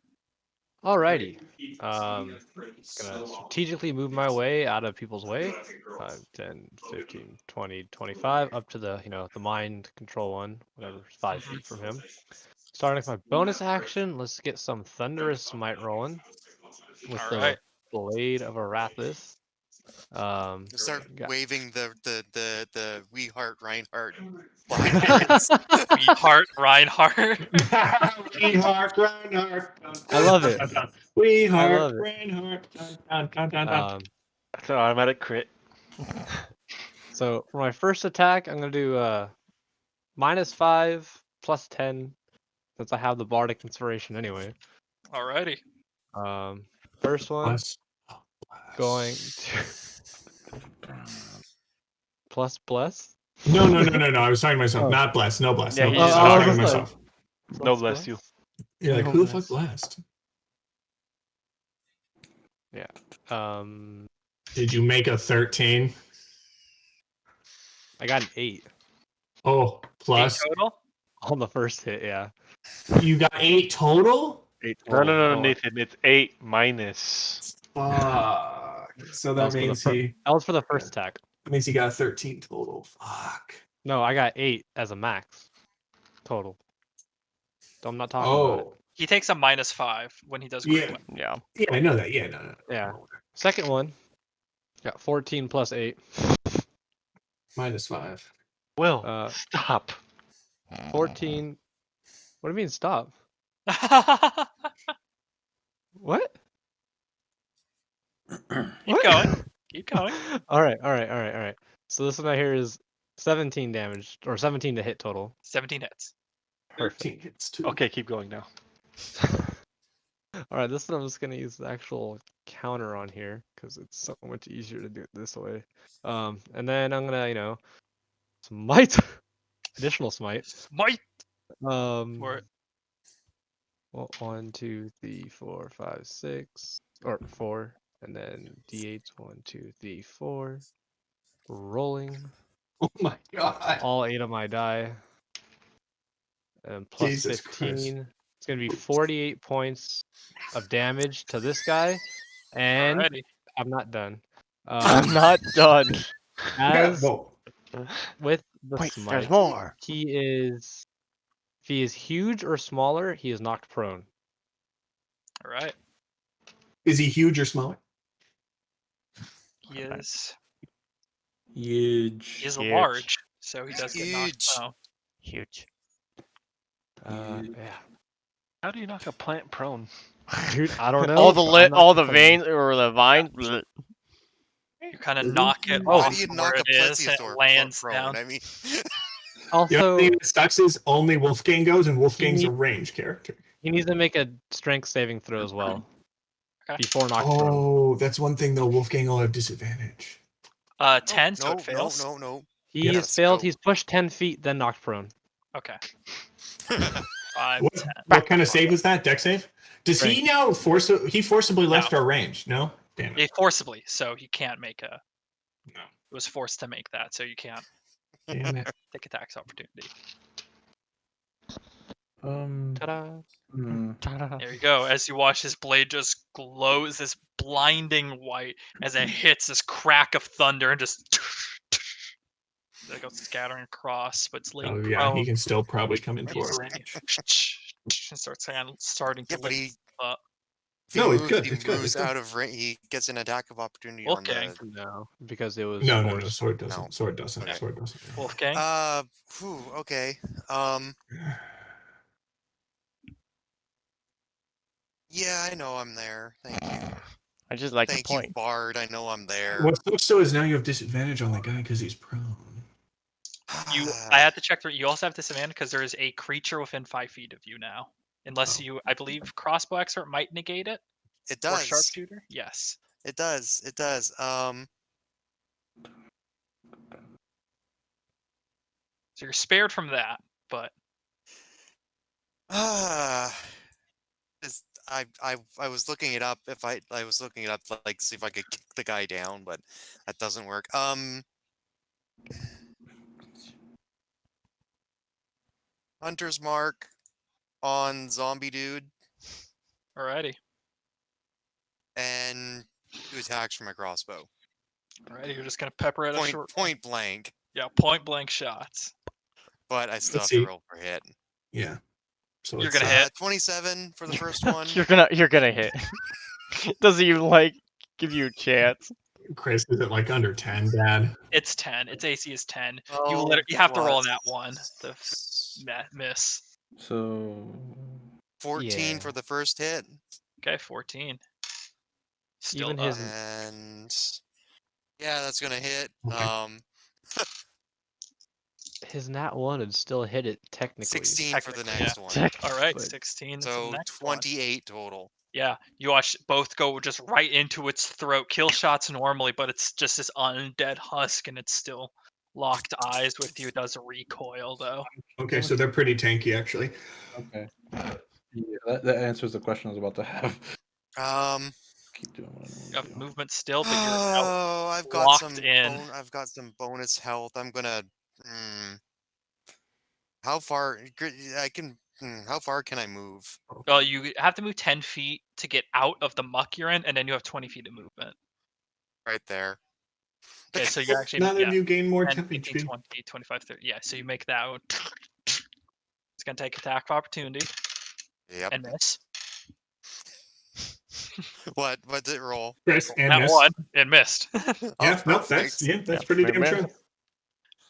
Alrighty. Gonna strategically move my way out of people's way. 5, 10, 15, 20, 25, up to the, the mind control one, whatever, 5 feet from him. Starting with my bonus action, let's get some Thunderous Smite rolling with All the right. Blade of Arathis. Start got- waving the We Heart Reinhardt flag. Reinhardt. Reinhardt. We heart Reinhardt. I love it. We I heart love it. Reinhardt. Dun, dun, dun, dun. That's an automatic crit. So for my first attack, I'm gonna do -5 plus 10, since I have the Bardic Inspiration anyway. Alrighty. First one Bless. going to plus. No. I was talking to myself. Oh. Not bless. No bless. Yeah, No he bless. is I was not talking to blessed. myself. No bless you. You're like, No who the fuck bless. blessed? Yeah. Did you make a 13? I got an 8 Oh, 8 plus. total. on the first hit. Yeah. You got 8 total? 8 No, total. no, Oh, Nathan. It's 8 minus. Fuck. So that that was for the means that was for the first attack. that means he got 13 total. Fuck. No, I got 8 as a max total. So I'm not talking about it. Oh. He takes a -5 when he does great Yeah. weapon. Yeah. Yeah, I know that. Yeah, no. Yeah. Second one got 14 plus 8. -5. Will, stop. 14. What do you mean stop? What? Keep going. Keep going. All right. So this one right here is 17 damage, or 17 to hit total. 17 hits. 13 hits too. Okay, keep going now. All right, this one I'm just gonna use the actual counter on here because it's so much easier to do it this way. And then I'm gonna, smite, additional smite. Might. Um, For it. well, 1, 2, 3, 4, 5, 6, or 4, and then d8. 1, 2, 3, 4. Rolling Oh my god. all 8 of my die, and plus Jesus 15. Christ. It's gonna be 48 points of damage to this guy, and Alrighty. I'm not done. I'm not done. As Whoa. with the Wait, smite, there's more. if he is huge or smaller, he is knocked prone. All right. Is he huge or smaller? He is Huge. He is Huge. large, so he does get knocked Huge. prone. Huge. Yeah. How do you knock a plant prone? Dude, I don't know. All the I'm not all the complaining. veins or the vine. bleh. You kind of knock it Why off do you from knock where a it is, and it plesiosaur lands prone? down. I mean, The Also, only thing that sucks is only Wolfgang goes, and Wolfgang's a need- range character. he needs to make a strength saving throw as well. Okay. Before knocked prone. Oh, that's one thing though. Wolfgang will have disadvantage. 10, so no, it fails. no. He Yeah, has failed. so- He's pushed 10 feet, then knocked prone. Okay. 5, What, 10. what kind of save was that? Dex save? Does he now he forcibly left our range? No? Damn it. He forcibly, so he can't make a. No. He was forced to make that, so you can't Damn it. take a tax opportunity. Ta-da. There you go. As you watch his blade just glows this blinding white as it hits this crack of thunder and just they go scattering across, but it's laying Oh yeah, prone. he can still probably come into our Easily. range. And starting to Yeah, but lift up. No, it's good, He it's good, moves it's good. out of range. He gets an attack of opportunity Wolfgang. on the. No, because it was No, forced. sword doesn't. No. Sword doesn't. Okay. Sword doesn't. Wolfgang. Okay. Yeah, I know I'm there. Thank you. I just like Thank the you, point. Bard. I know I'm there. What sucks though is now you have disadvantage on the guy because he's prone. I had to check through. You also have disadvantage because there is a creature within 5 feet of you now. Unless Oh. you, I believe, crossbow expert might negate it. It Or does. sharpshooter. Yes. It does. It does. So you're spared from that, but I was looking it up. If I was looking it up, like see if I could kick the guy down, but that doesn't work. Hunter's mark on zombie dude, alrighty. and 2 attacks from my crossbow. Alrighty, you're just gonna pepper at a short. Point blank, Yeah, point blank shots. but I still Let's have to see. roll for hit. Yeah. So You're it's, gonna hit. 27 for the first one. You're gonna hit. Doesn't even like give you a chance. Chris, is it like under 10, Dad? It's 10. Its AC is 10. You Oh, you have to roll plus that one. The miss. So 14 Yeah. for the first hit, Okay, 14. Still Even up. his and yeah, that's gonna hit. Okay. his nat 1 would still hit it technically. 16 for the Technically, next one. All right, But- 16 is the So next one. 28 total. Yeah, you watch both go just right into its throat. Kill shots normally, but it's just this undead husk, and it's still locked eyes with you. It does recoil though. Okay, so they're pretty tanky actually. okay. Yeah, that answers the question I was about to have. Keep doing what I You normally have do. movement still, but you're out. Oh, I've got locked some. in. I've got some bonus health. I'm gonna. How far? I can. How far can I move? Well, you have to move 10 feet to get out of the muck you're in, and then you have 20 feet of movement. Right there. Okay, so you're actually Now that you gain more 10, temp 15, HP. 20, 25, 30. Yeah, so you make that one. It's gonna take attack of opportunity Yep. and miss. What did it roll? Chris and That miss. one and missed. Yeah, no, perfect. that's pretty damn pretty true.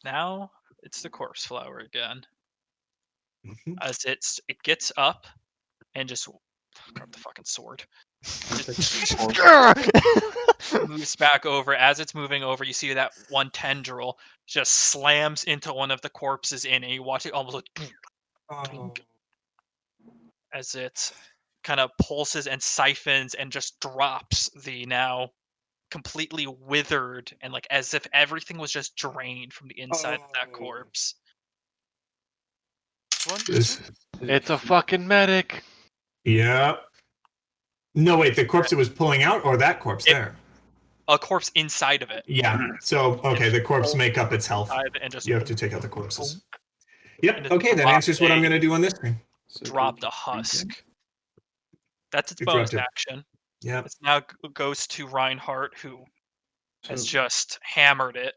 Now it's the corpse flower again. Mhm. As it gets up and just grab the fucking sword. Moves back over. As it's moving over, you see that one tendril just slams into one of the corpses in, and you watch it almost like Oh. as it kind of pulses and siphons and just drops the now completely withered and like as if everything was just drained from the inside of that Oh. corpse. Which one? This, It's a fucking medic. yeah. No, wait, the corpse it was pulling out or that corpse there? A corpse inside of it. Yeah. So, okay, the corpse make up its health. Inside and just You have to take out the corpses. and Yep. just Okay, that drop answers what I'm a- going to do on this screen. dropped a husk. That's its You bonus dropped it. action. Yeah. It now goes to Reinhardt, who has So- just hammered it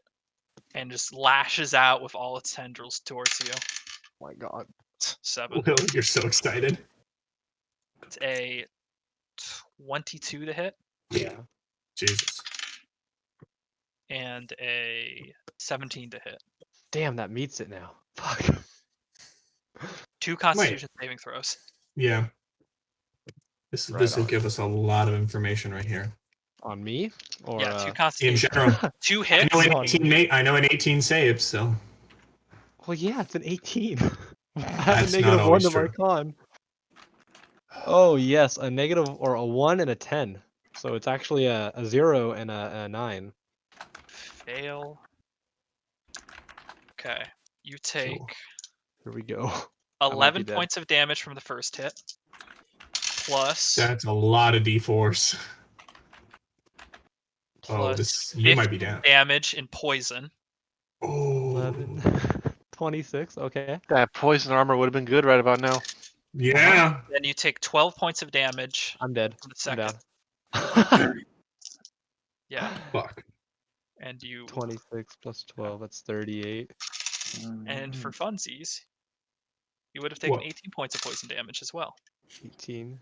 and just lashes out with all its tendrils towards you. Oh my god. 7. Will, you're so excited. It's a 22 to hit. Yeah. Jesus. and a 17 to hit. Damn, that meets it now. Fuck. 2 Constitution saving throws. Yeah. This will on. give us a lot of information right here. On me? Or Yeah, 2 In Constitution. general, 2 I hits. know an 18 saves, so Well, yeah, it's an 18. I have That's a not -1 always to true. my con. Oh yes, a negative or a 1 and a 10. So it's actually a 0 and a 9. Fail. Okay. You take Here we go. 11 points of damage from the first hit. Plus that's a lot of d4s. plus You might be 15 down. damage in poison. Oh, 11. 26, okay. That poison armor would have been good right about now. yeah. Then you take 12 points of damage I'm dead. from the I'm second. down. Yeah. Fuck. And you 26 plus 12, that's 38. and for funsies, you would have taken 18 points of poison damage as well. 18.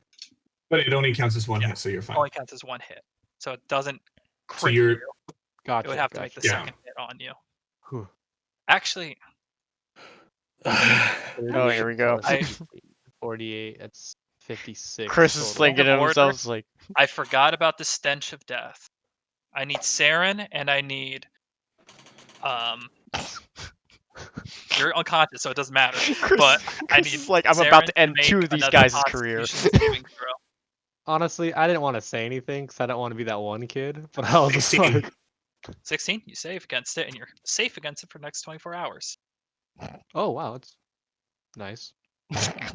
But it only counts as one hit, so you're fine. Only counts as 1 hit. So it doesn't So crit you're you. Gotcha. It would have to make the Yeah. second hit on you. Whew. Actually, Oh, here we go. 48, that's 56. Chris is total. thinking to Order. himself like, I forgot about the stench of death. I need Saren and I need you're unconscious, so it doesn't matter. But I Chris need is like, I'm Saren about to end make 2 of these another guys' career. Constitution saving throw. Honestly, I didn't want to say anything because I don't want to be that one kid, but I was just 16. like, 16, you save against it, and you're safe against it for the next 24 hours. oh wow, it's nice.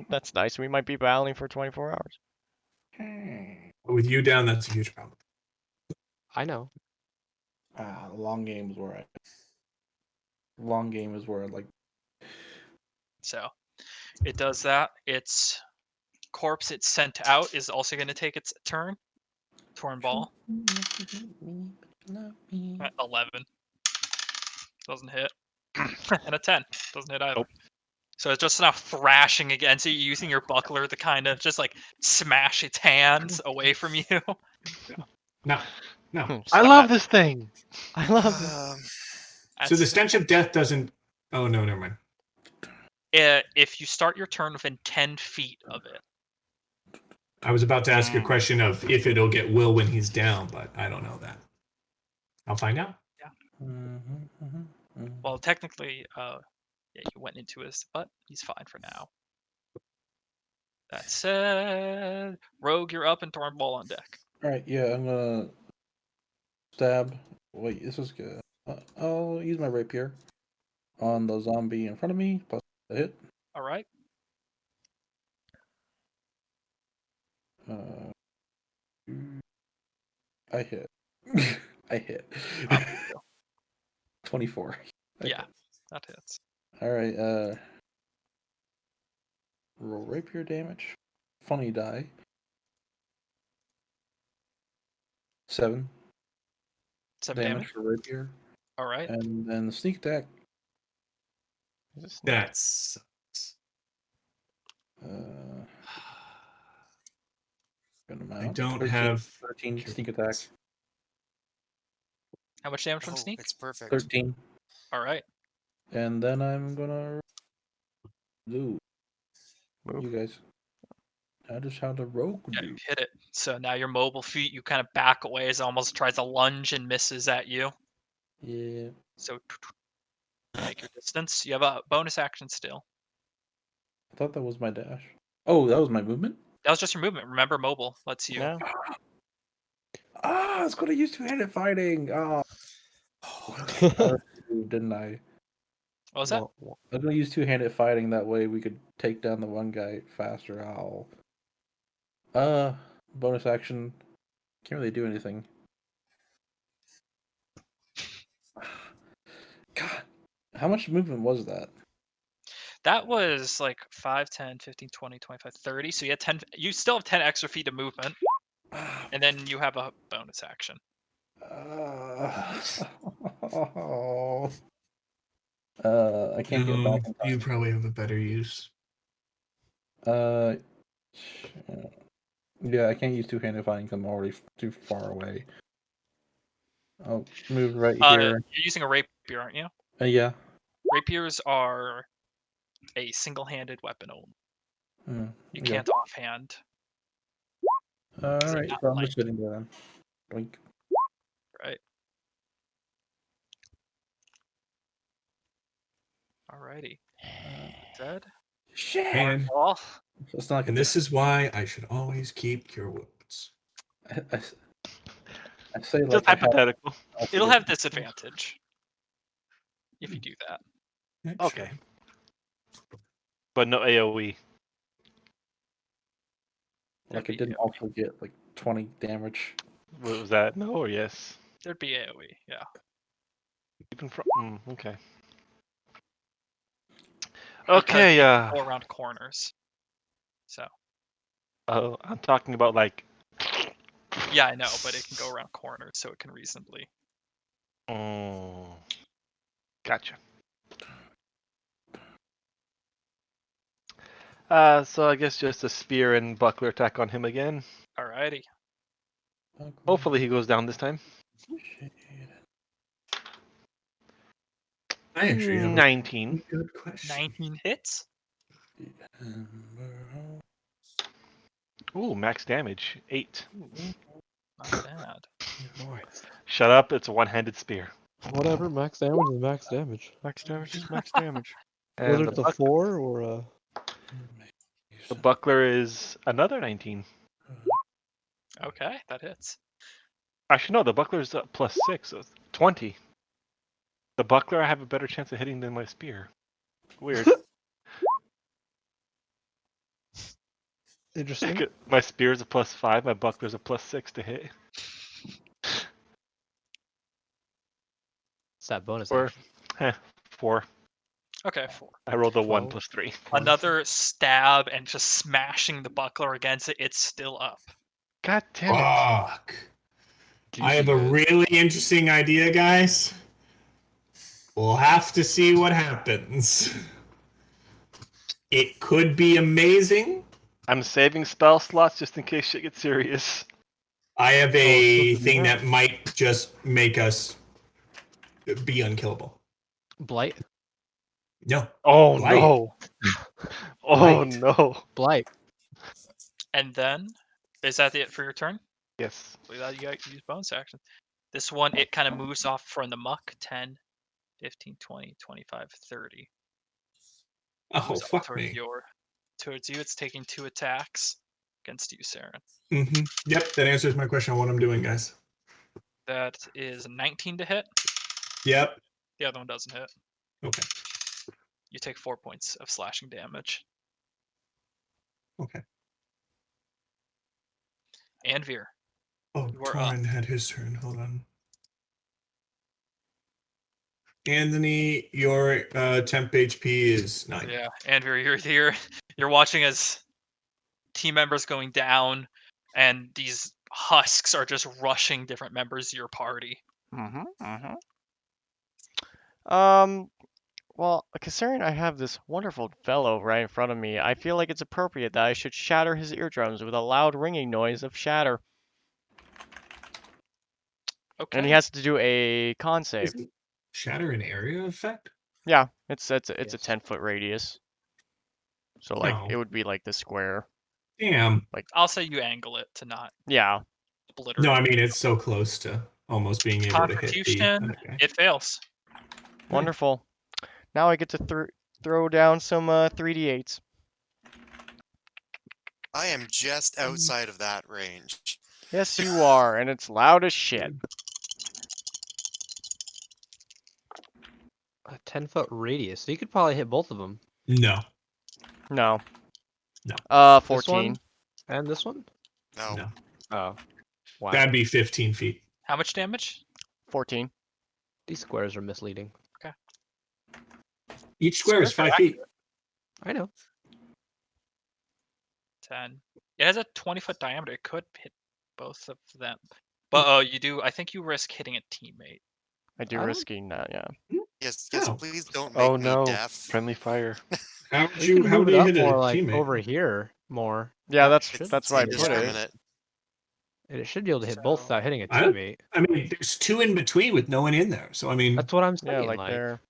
That's nice. We might be battling for 24 hours. But with you down, that's a huge problem. I know. Long game is where like So it does that. Its corpse it's sent out is also going to take its turn. Torn ball. At 11. Doesn't hit. And a 10. Doesn't hit either. Nope. So it's just now thrashing against you, using your buckler to kind of just like smash its hands away from you. No. I love this thing. I love it. So the stench of death doesn't. Oh no, never mind. If you start your turn within 10 feet of it. I was about to ask you a question of if it'll get Will when he's down, but I don't know that. I'll find out. Well, technically, yeah, you went into his butt. He's fine for now. That said, Rogue, you're up and Torn Ball on deck. Alright, yeah, I'm gonna stab. Wait, this is good. I'll use my rapier on the zombie in front of me, plus a hit. All right. I hit. I hit. 24. Yeah, that hits. Alright, roll rapier damage. Funny die. 7 damage for rapier. All right. And then sneak attack. That's. I don't 13, have 13 sneak attack. How much damage from sneak? It's perfect. 13. All right. And then I'm gonna do Move. you guys. That is how the rogue Yeah, do. you hit it. So now your mobile feet, you kind of back away as it almost tries to lunge and misses at you. Yeah. So make your distance. You have a bonus action still. I thought that was my dash. Oh, that was my movement? That was just your movement. Remember, mobile lets you. No. I was gonna use two-handed fighting. Oh, didn't I? What was that? I was gonna use two-handed fighting. That way we could take down the one guy faster. Bonus action. Can't really do anything. God, how much movement was that? That was like 5, 10, 15, 20, 25, 30. So you had 10. You still have 10 extra feet of movement. And then you have a bonus action. I can't get back in time. You probably have a better use. Yeah, I can't use two-handed fighting because I'm already too far away. I'll move right You're here. using a rapier, aren't you? Yeah. Rapiers are a single-handed weapon only. You Okay. can't offhand. All they're right, not so I'm light. just sitting there then. Doink. Right. Alrighty. Dead. Shit. And, Ball. So it's not like and this is why I should always keep cure wounds. I say like Just I have hypothetical. It'll have disadvantage if you do that. Okay. But no AoE. like There'd I be didn't AoE. also get like 20 damage. Was that no or yes? There'd be AoE, yeah. Even from okay. Because Okay. it can go around corners. So I'm talking about like. yeah, I know, but it can go around corners, so it can reasonably. Gotcha. So I guess just a spear and buckler attack on him again. Alrighty. Hopefully he goes down this time. I actually have a 19. good question. 19 hits. Ooh, max damage 8. Not bad. Shut up! It's a one-handed spear. Whatever, max damage is max damage. Max damage is max damage. Whether And it's a 4 or a... the buckler is another 19. Okay, that hits. Actually, no, the buckler's +6, so it's 20. The buckler I have a better chance of hitting than my spear. Weird. Interesting. My spear's a +5, my buckler's a +6 to hit. It's that bonus Or, action. 4. Okay, 4. I rolled a 1 12. +3. Another stab and just smashing the buckler against it. It's still up. God damn it. Fuck. I have Juicy a good. really interesting idea, guys. We'll have to see what happens. It could be amazing. I'm saving spell slots just in case shit gets serious. I have a Oh, thing that might just make us be unkillable. Blight. No. Oh Blight. no. Oh Blight. no. Blight. And then, is that it for your turn? Yes. You got to use bonus action. This one, it kind of moves off from the muck. 10, 15, 20, 25, 30. Oh, Moves off fuck towards me. Towards you, it's taking 2 attacks against you, Saren. Mm-hmm. Yep, that answers my question on what I'm doing, guys. That is 19 to hit. Yep. The other one doesn't hit. Okay. You take 4 points of slashing damage. Okay. Anvir. Oh, You are Torin had his turn. Hold on. Anthony, your temp HP is 9. Yeah, Anvir, you're watching as team members going down, and these husks are just rushing different members of your party. Well, considering I have this wonderful fellow right in front of me, I feel like it's appropriate that I should shatter his eardrums with a loud ringing noise of shatter. Okay. And he has to do a con save. Isn't shatter an area effect? Yeah, it's a Yes. 10-foot radius. So like No. it would be like the square. Damn. I'll say you angle it to not Yeah. obliterate. No, I mean it's so close to almost being able to hit the Constitution, other guy. it fails. Wonderful. Now I get to throw down some 3d8s. I am just outside of that range. Yes, you are, and it's loud as shit. A 10-foot radius. So you could probably hit both of them. No. No. No. 14. And this one? No. No. Oh. Wow. That'd be 15 feet. How much damage? 14. These squares are misleading. Each square is Squares are 5 feet. I know. 10. It has a 20-foot diameter. It could hit both of them. But you do. I think you risk hitting a teammate. I do risking that, yeah. Yes, Oh. please don't make Oh me no. deaf. Friendly fire. How would We you can how move would it you up hit a more like teammate? over here more. Yeah, That that's should why I be put it. Indiscriminate. And it should be able to hit both So- without hitting a I don't- teammate. I mean, there's 2 in between with no one in there. So I mean, That's what I'm Yeah, saying. like there.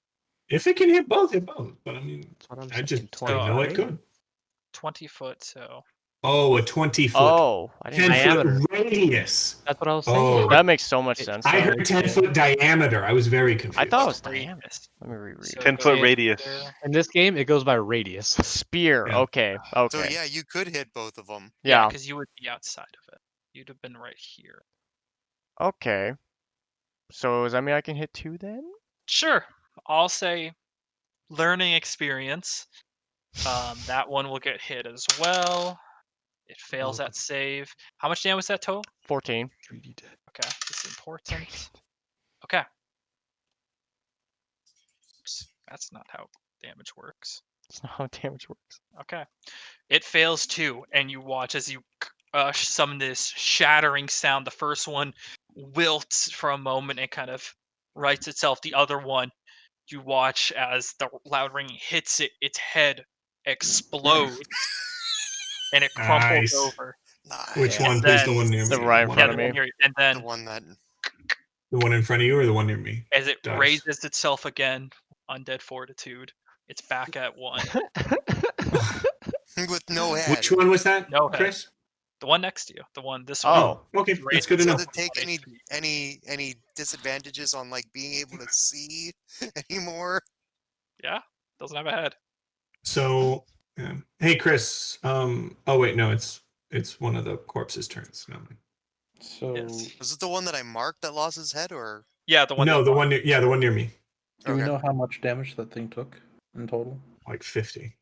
if it can hit both, hit both. But I mean, That's what I'm I saying. just 20, I know it right? could. 20 foot, so Oh, a 20-foot, Oh, I didn't. 10-foot Diameter. radius. That's what I was saying. Oh, That makes so much It- sense. I though. heard 10-foot diameter. I was very confused. I thought it was Radius. diameter. Let me reread. So 10-foot go radius. there. In this game, it goes by radius. Spear. Yeah. Okay. Okay. So yeah, you could hit both of them. Yeah, Yeah. because you would be outside of it. You'd have been right here. Okay. So does that mean I can hit 2 then? Sure. I'll say learning experience. That one will get hit as well. It fails that save. How much damage was that total? 14. Okay, this is important. Okay. Oops, that's not how damage works. That's not how damage works. Okay. It fails too, and you watch as you summon this shattering sound. The first one wilts for a moment and kind of rights itself. The other one, you watch as the loud ringing hits it, its head explodes, and it crumples Nice. over. Nice. Which And one? Who's then- the one near me? The right in One front Yeah, of the me. one near you. And The then one that The one in front of you or the one near me? as it does. raises itself again, undead fortitude, it's back at 1. with no head. Which one was that, No head. Chris? The one next to you. The one this one. Oh. Okay, Raise that's good to know. Does it take any disadvantages on like being able to see anymore? Yeah, doesn't have a head. So, hey, Chris. Oh wait, no, it's one of the corpse's turns. No, So, Yes. Was it the one that I marked that lost his head, or Yeah, the one. no, that- the one near, yeah, the one near me, do we Okay. know how much damage that thing took in total? like 50.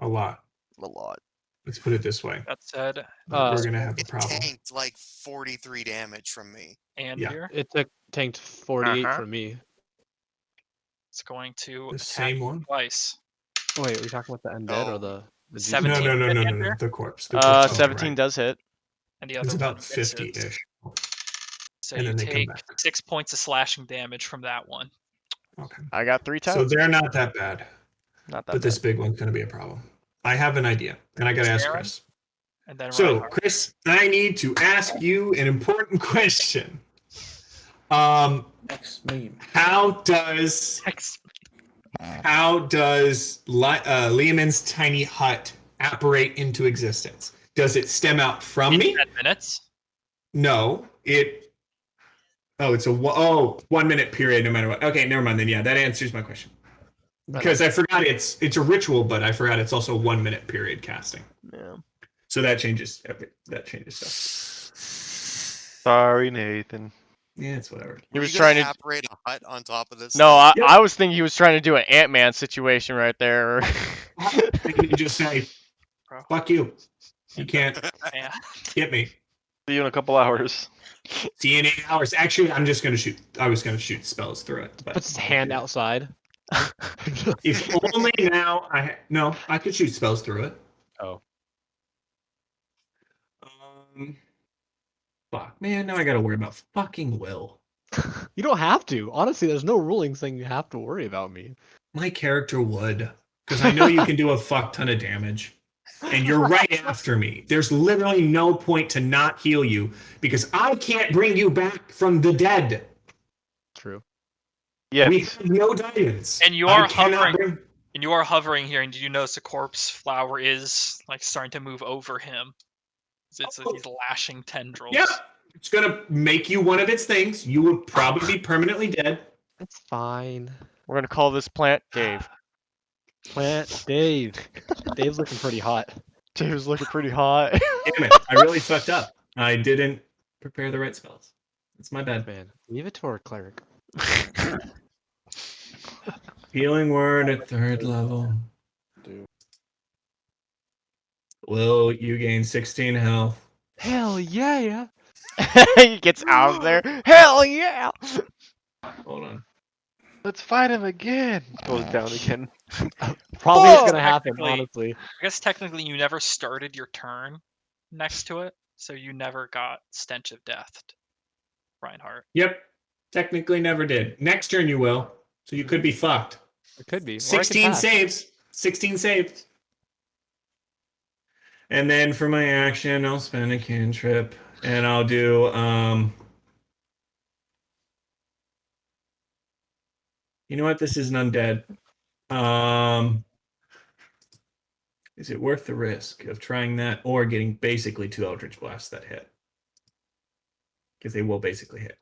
A lot. A lot. Let's put it this way. That said, We're gonna have a it problem. tanked like 43 damage from me? and Yeah. here It took tanked 48 Uh-huh. from me. it's going to The attack same you one? twice. Oh, wait, are we talking about the undead Oh. or the No, 17 no, no, hit no, the no, no. ender, The corpse. The corpse on the 17 right. does hit. and the other It's one about misses. 50-ish. So and you then they come take back. 6 points of slashing damage from that one. Okay. I got 3 So times. they're not that bad, Not that but this big one's gonna be a problem. I have an idea, and I gotta ask Sharon? Chris. And then So, Reinhardt. Chris, I need to ask you an important question. X meme. How does Liamon's tiny hut apparate into existence? Does it stem out from in me? 10 minutes. No, it. Oh, it's a 1 minute period, no matter what. Okay, never mind. Then yeah, that answers my question. Because I forgot it's a ritual, but I forgot it's also a 1 minute period casting. Yeah. So that changes stuff. Sorry, Nathan. Yeah, it's whatever. He Were was you gonna trying to. apparate a hut on top of this? No, thing? I was thinking he was trying to do an Ant-Man situation right there. I can just say, fuck you. You can't Yeah. get me. See you in a couple hours. See you in 8 hours. Actually, I'm just gonna shoot. I was gonna shoot spells through it. But puts his hand outside? If only now I could shoot spells through it. Oh. Fuck, man, now I gotta worry about fucking Will. You don't have to. Honestly, there's no ruling saying you have to worry about me. My character would, because I know you can do a fuck ton of damage. And you're right after me. There's literally no point to not heal you because I can't bring you back from the dead. True. Yes. We have no diamonds. And you I are cannot hovering. bring- And you are hovering here, and do you notice the corpse flower is like starting to move over him? It's these lashing tendrils. Yep. It's gonna make you one of its things. You will probably be permanently dead. It's fine. We're gonna call this plant Dave. Plant Dave. Dave's looking pretty hot. Dave's looking pretty hot. Damn it! I really fucked up. I didn't prepare the right spells. It's my bad. Man, leave it to our cleric. Healing word at 3rd level. Dude. Will you gain 16 health? Hell yeah! He gets out of there. Hell yeah! Hold on. Let's fight him again. Goes down again. Probably Oh, it's gonna happen, technically- honestly. I guess technically you never started your turn next to it, so you never got Stench of Death, Reinhardt. Yep. Technically never did. Next turn you will. So you could be fucked. It could be. Or I could 16 pass. saves. 16 saves. And then for my action, I'll spend a cantrip, and I'll do You know what? This isn't undead. Is it worth the risk of trying that or getting basically 2 Eldritch Blasts that hit? Because they will basically hit.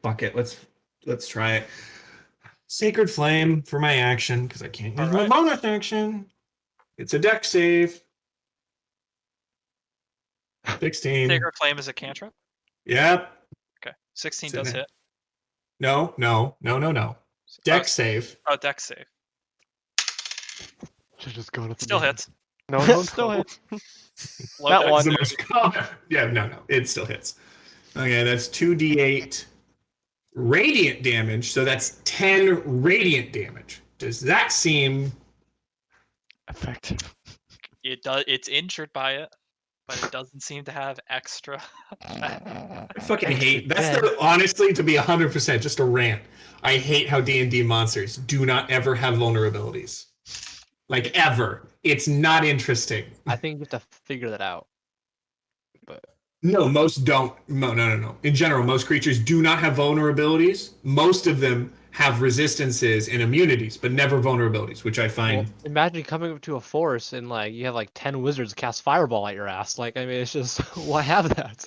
Fuck it. Let's try it. Sacred Flame for my action, because I can't use my bonus action. It's a dex save. 16. Sacred Flame is a cantrip? Yep. Okay. 16 Is it does a- hit. No. Dex save. Oh, dex save. Should just go to the Still name. hits. No, Still hits. Low That dex one. save. The most common. Yeah, no. It still hits. Okay, that's 2d8 radiant damage. So that's 10 radiant damage. Does that seem Effective. It does. It's injured by it, but it doesn't seem to have extra. I fucking hate. Honestly, to be 100%, just a rant. I hate how D&D monsters do not ever have vulnerabilities. Like ever. It's not interesting. I think you have to figure that out. But No, most don't. No. In general, most creatures do not have vulnerabilities. Most of them have resistances and immunities, but never vulnerabilities, which I find. well, imagine coming up to a forest and like you have like 10 wizards cast fireball at your ass. Like I mean, it's just why have that?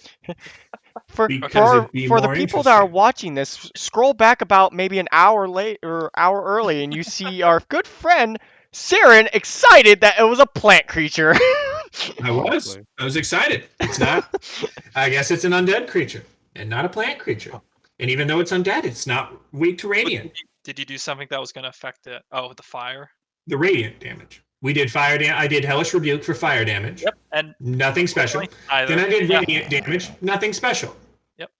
For Because it'd be for the more people that are interesting. watching this, scroll back about maybe an hour late or hour early, and you see our good friend Saren excited that it was a plant creature. I was excited. It's not. I guess it's an undead creature and not a plant creature. And even though it's undead, it's not weak to radiant. Did you do something that was going to affect it? Oh, with the fire. The radiant damage. We did fire damage. I did Hellish Rebuke for fire damage. Yep, and Nothing special. either. Then I did Yeah. radiant damage. Nothing special. Yep.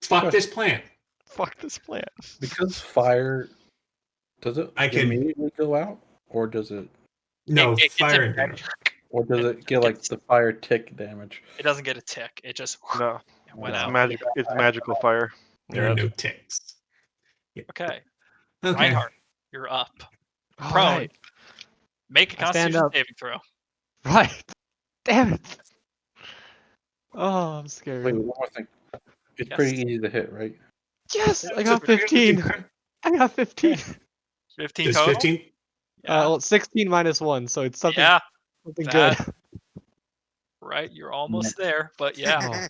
Fuck this plant. Fuck this plant. Because fire, does it I can- immediately go out, or does it, No, It gets fire a- damage. or does it get like the fire tick damage? It doesn't get a tick. It just no. went It's out. magic. It's magical fire. There are no ticks. Okay, Okay. Reinhardt, you're up. All Prone. right. Make a I stand Constitution up. saving throw. Right. Damn it. Oh, I'm scared. Wait, one more thing. It's Yes. pretty easy to hit, right? Yes, I So got 15. I got 15. 15 Does total. 15? Yeah. Well, 16 minus 1, so it's something, Yeah. something that- good. Right, you're almost there, but yeah. Oh,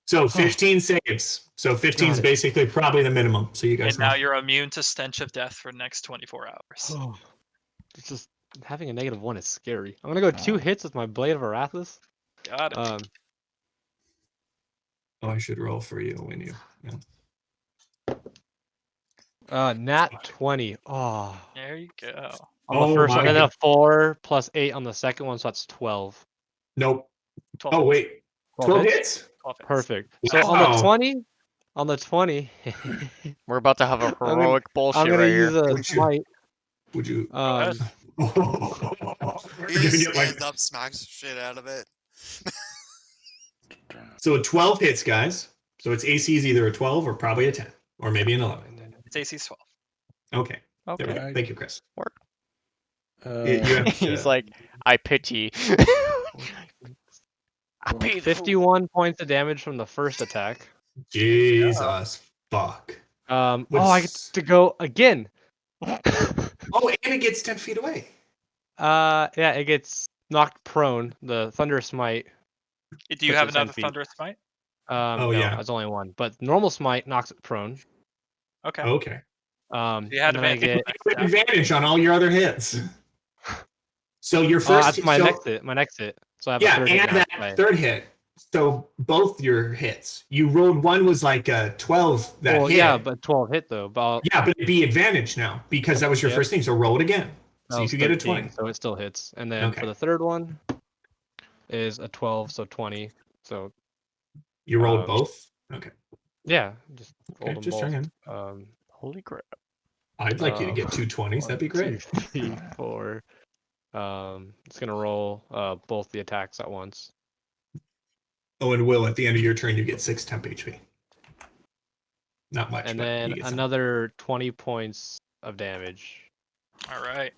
So 15 saves. So 15 is Got it. basically probably the minimum. So you guys And now know. you're immune to stench of death for the next 24 hours. oh. It's just having a -1 is scary. I'm gonna go 2 hits with my Blade of Arathis. Got it. Oh, I should roll for you when you. Nat 20. Oh. There you go. On Oh the first one, my and then a God. 4 plus 8 on the second one, so that's 12. Nope. 12 Oh, hits. wait. 12 hits? 12 hits. Perfect. So on Wow. the 20, We're about to have a gonna- heroic I'm bullshit gonna right use here. a Would you- smite. Would you? ahead. We're He gonna just get like stands up, smacks the shit out of it. so 12 hits, guys. So its AC is either a 12 or probably a 10 or maybe an 11. It's AC's 12. Okay. There we Okay. go. Thank you, Chris. He's like, I pity. I pity. 51 points of damage from the first attack. Jesus fuck. I get What's- to go again. Oh, and it gets 10 feet away. Yeah, it gets knocked prone. The Thunder Smite. Do you Puts have it 10 another feet. Thunderous Smite? Oh, No, yeah. that's only one. But normal Smite knocks it prone. Okay. Okay. You had and then I advantage. get. You have advantage on all your other hits. So your first That's my so- next hit. My next hit. So I have Yeah, a third hit and now. that Right. third hit. So both your hits. You rolled one was like a 12 that Well, hit. yeah, but 12 hit though. But Yeah, but it'd be advantage now because that was your Yep. first thing. So roll it again. that See was if you get a 13, 20. so it still hits. And then Okay. for the third one is a 12, so 20. So You rolled Um, both? Okay. yeah, just Okay, rolled them just both. checking. Holy crap. I'd like you to get 2 20s. That'd be 1, 2, great. 3, 4. It's gonna roll both the attacks at once. Oh, and Will, at the end of your turn, you get 6 temp HP. Not much. And but then you get some. another 20 points of damage. All right.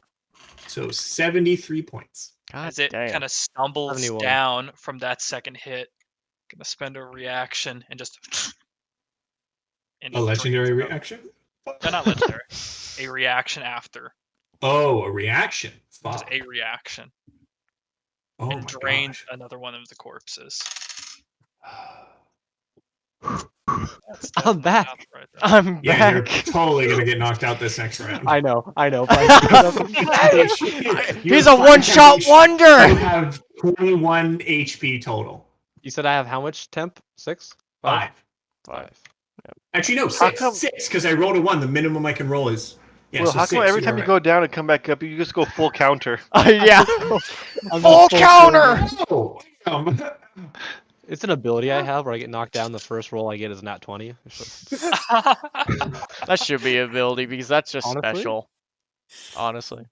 So 73 points. God As it damn. kind of stumbles 71. down from that second hit. Gonna spend a reaction and just. and A legendary drains out- reaction? No, not legendary. A reaction after. Oh, a reaction. Just Fuck. a reaction. Oh and my drains gosh. another one of the corpses. That's I'm definitely back. enough right there. I'm Yeah, you're back. totally gonna get knocked out this next round. I know. He's a one-shot You wonder. have 21 HP total. You said I have how much temp? 6? 5. 5. Actually, no, How 6. come- 6, because I rolled a 1. The minimum I can roll is. Yeah, Well, so how come 6, every you time are you right. go down and come back up, you just go full counter? Yeah. I'm Full just counter. Oh, It's an ability I have where I get knocked down. The first roll I get is nat 20. That should be an ability because that's just Honestly? special. Honestly.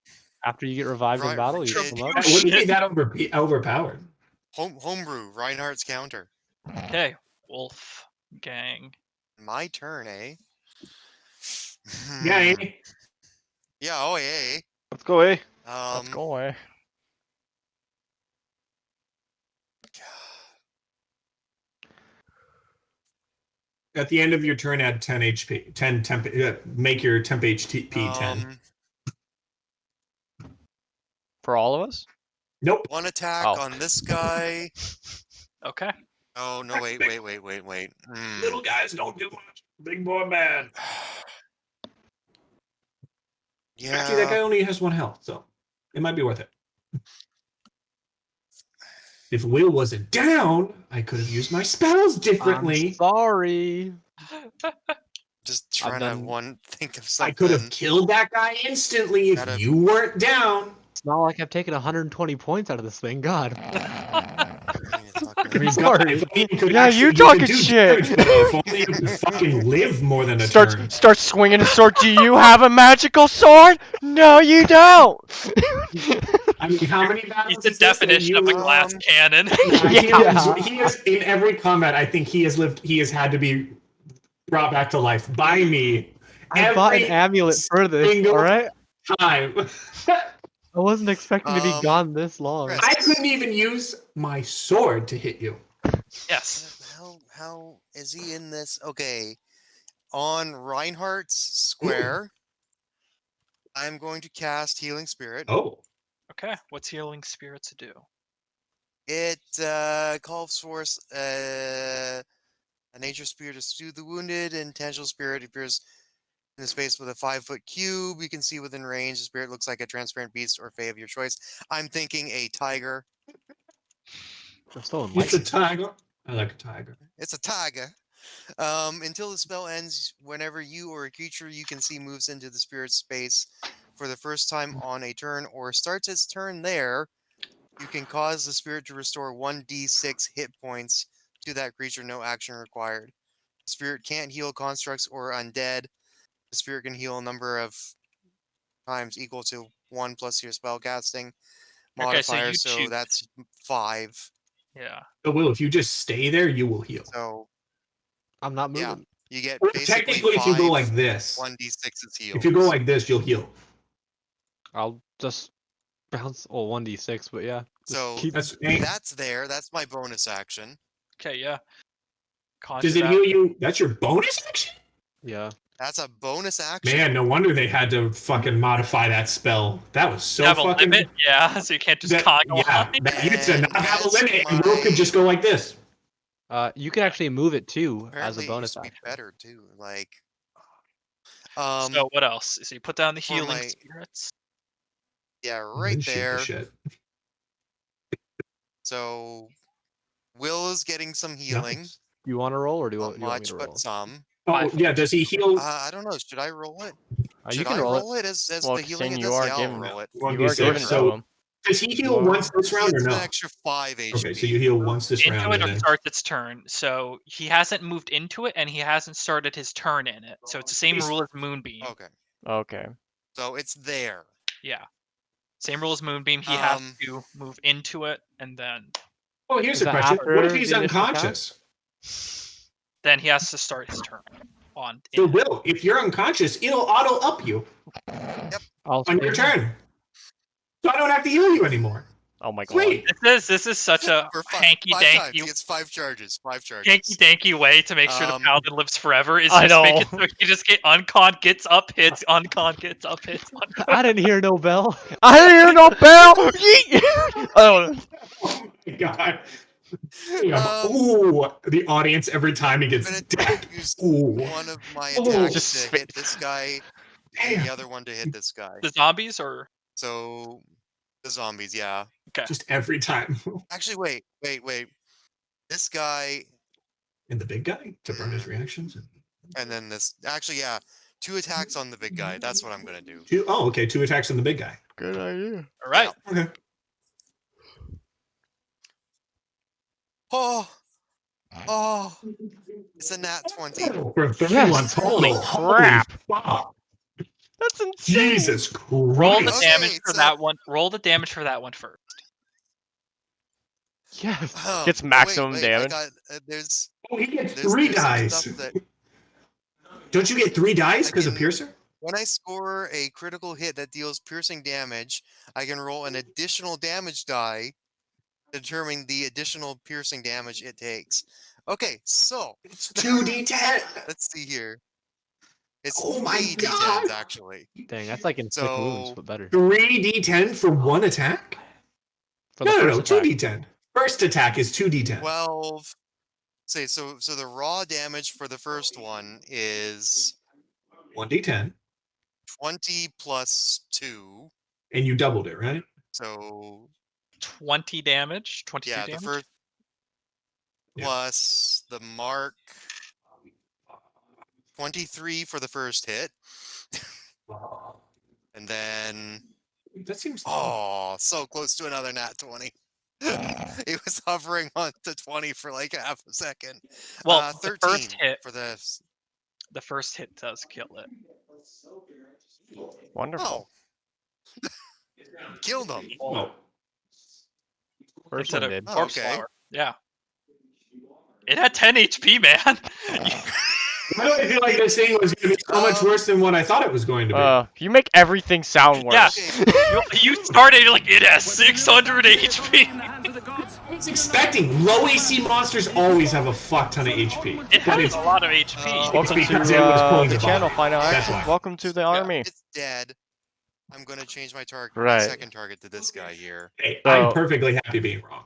After you get revived in Right, battle, you Richard. pick them up. That wouldn't be that overpowered. Homebrew, Reinhardt's counter. Okay, Wolf Gang. My turn, eh? Yeah, eh? Yeah, oh, yeah. Let's go, eh? Let's go away. At the end of your turn, add 10 HP. 10 temp. Make your temp HP 10. For all of us? Nope. One attack Oh. on this guy. Okay. Oh, no, wait. Little guys don't do much. Big boy man. Yeah. Actually, that guy only has 1 health, so it might be worth it. If Will wasn't down, I could have used my spells differently. I'm sorry. Just trying to done- think of I something. could have killed that guy instantly if Gotta- you weren't down. It's not like I've taken 120 points out of this thing. God. Fucking- Sorry. If only you could Yeah, you could talking do shit. damage, though. If only you could fucking live more than a turn. Start swinging a sword. Do you have a magical sword? No, you don't. I mean, how many battles He's the is this that definition of a you- glass cannon. He has in every combat. I think he has lived. He has had to be brought back to life by me. I bought an every amulet for this, single alright? time. I wasn't expecting to be gone this long. Chris. I couldn't even use my sword to hit you. Yes. How is he in this? Okay. On Reinhardt's square, I'm going to cast Healing Spirit. Oh, Okay. What's healing spirits do? It calls for a nature spirit to soothe the wounded, and tangible spirit appears in the space with a 5-foot cube. You can see within range. The spirit looks like a transparent beast or fae of your choice. I'm thinking a tiger. I'm still in it's a lightning. tiger. I like a tiger. It's a tiger. Until the spell ends, whenever you or a creature you can see moves into the spirit's space for the first time on a turn or starts its turn there, you can cause the spirit to restore 1d6 hit points to that creature, no action required. The spirit can't heal constructs or undead. The spirit can heal a number of times equal to 1 plus your spellcasting Okay, so modifier, you so choose. that's 5. Yeah. But Will, if you just stay there, you will heal. So I'm not yeah, moving. you get Well, basically technically, if you go like this, 1d6 heals. if you go like this, you'll heal. I'll just bounce 1d6, but yeah. just So keep- That's that's there. That's my bonus action. Okay. Yeah. Conjure does it that. heal you? That's your bonus action. yeah. That's a bonus action. Man, no wonder they had to fucking modify that spell. That was so You have a fucking. limit. Yeah. So you can't just That, congo yeah, line. that used to not have a That's limit, and Will could just go like this. You can actually move it too as Apparently a it bonus used to be action. better too. Like, So what else? So you put down the for healing my- spirits. yeah, right Shoot the there. shit. So Will is getting some healing. Nice. You want to roll or do you Not want me much, to but roll? some. Oh yeah, does he heal? I don't know. Should I roll it? You Should can I roll it. it as Well, the healing Christine, it you does? are Yeah, I'll giving roll it. One You are d6. giving it So to him. does he heal are. once this round or It's an no? extra 5 HP. Okay, so you heal once this Into round, it and or then starts its turn. So he hasn't moved into it and he hasn't started his turn in it. So it's the same He's- rule as Moonbeam. Okay, Okay. so it's there. Yeah. Same rule as Moonbeam. He has Um, to move into it and then here's Is a that question: What if after he's the initial attack? unconscious? he has to start his turn on. So in it. Will, if you're unconscious, it'll auto up you I'll on stay your here. turn. So I don't have to heal you anymore. Oh my god. Wait. This is such a For hanky five times. danky He gets 5 charges. 5 charges. hanky danky way to make sure the paladin lives forever is I just make it know. so you just get uncon, gets up, hits, uncon, gets up, hits, uncon. I didn't hear no bell. I didn't hear no bell. Yeet! Oh, Oh my god. Um, The audience every time he I'm gets gonna decked. use Ooh. one of my Oh. attacks Just to spit. hit this guy, and Damn. the other one to hit this guy. The zombies or So the zombies, yeah. Just every time. Actually, wait. This guy And the big guy to burn his reactions. and then this. Actually, yeah. 2 attacks on the big guy. That's what I'm gonna do. Okay, 2 attacks on the big guy. good idea. all right. Yeah. Okay. Oh, it's a nat 20. For 31 Yes, total. holy crap. Fuck. That's insane. Jesus Christ. Roll the Okay, damage for so- that one. Roll the damage for that one first. Yes. Oh, Gets wait, maximum wait, damage. I got, there's Oh, he gets there's 3 there's some dice. stuff that Don't you get 3 dice I because of can- Piercer? when I score a critical hit that deals piercing damage, I can roll an additional damage die, determining the additional piercing damage it takes. Okay, so It's 2d10. let's see here. It's Oh my 3 God. d10s actually. Dang, that's like Inflict Wounds, So- but better. 3d10 for 1 attack? For the No, first attack. 2d10. First attack is 2d10. 12. Say so the raw damage for the first one is 1d10. 20 plus 2. And you doubled it, right? So 20 damage. 22 yeah, damage. the first Yeah. plus the mark 23 for the first hit. And then That seems. so close to another nat 20. It was hovering on to 20 for like half a second. Well, the 13 first hit. for the The first hit does kill it. Wonderful. oh. Killed him. Oh. First Instead one of did. Oh, corpse okay. flower. Yeah. It had 10 HP, man. Why do I feel like this thing was going to be so much worse than what I thought it was going to be? You make everything sound Yeah. worse. Okay, You started like it has 600 HP. I was expecting low AC monsters always have a fuck ton of HP. It But has it's a lot of HP. Welcome to because it was pulling the the channel, bottom. Final That's Action. why. Welcome to the army. it's dead. I'm gonna change my target, my Right. second target to this guy here. Hey, So- I'm perfectly happy being wrong.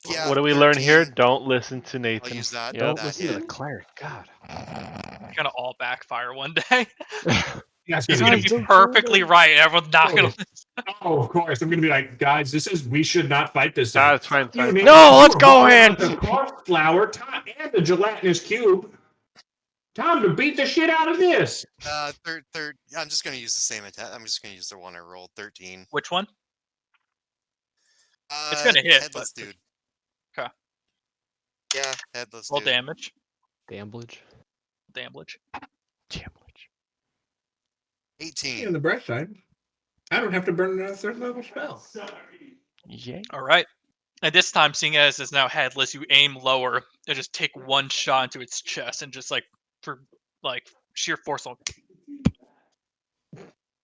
Yeah. What do we learn here? 13. Don't listen to I'll Nathan. use that. Yep. Don't that listen to hit. the cleric. God. It's gonna all backfire one day. Yeah, it's He's gonna gonna be- be perfectly right, and everyone's not gonna. Oh, of course. I'm going to be like, guys, we should not fight this Nah, thing. it's fine. It's fine. No, let's go in. The corpse flower and the gelatinous cube. Time to beat the shit out of this. Third. I'm just gonna use the same attack. I'm just gonna use the one I rolled. 13. Which one? It's gonna hit, Headless but- dude. 'Kay. Yeah, headless Roll dude. damage. Damblage. Damage. 18. On the bright side, I don't have to burn another 3rd level spell. Yay. All right. And this time, seeing as it's now headless, you aim lower and just take one shot into its chest, and just like for like sheer force. Do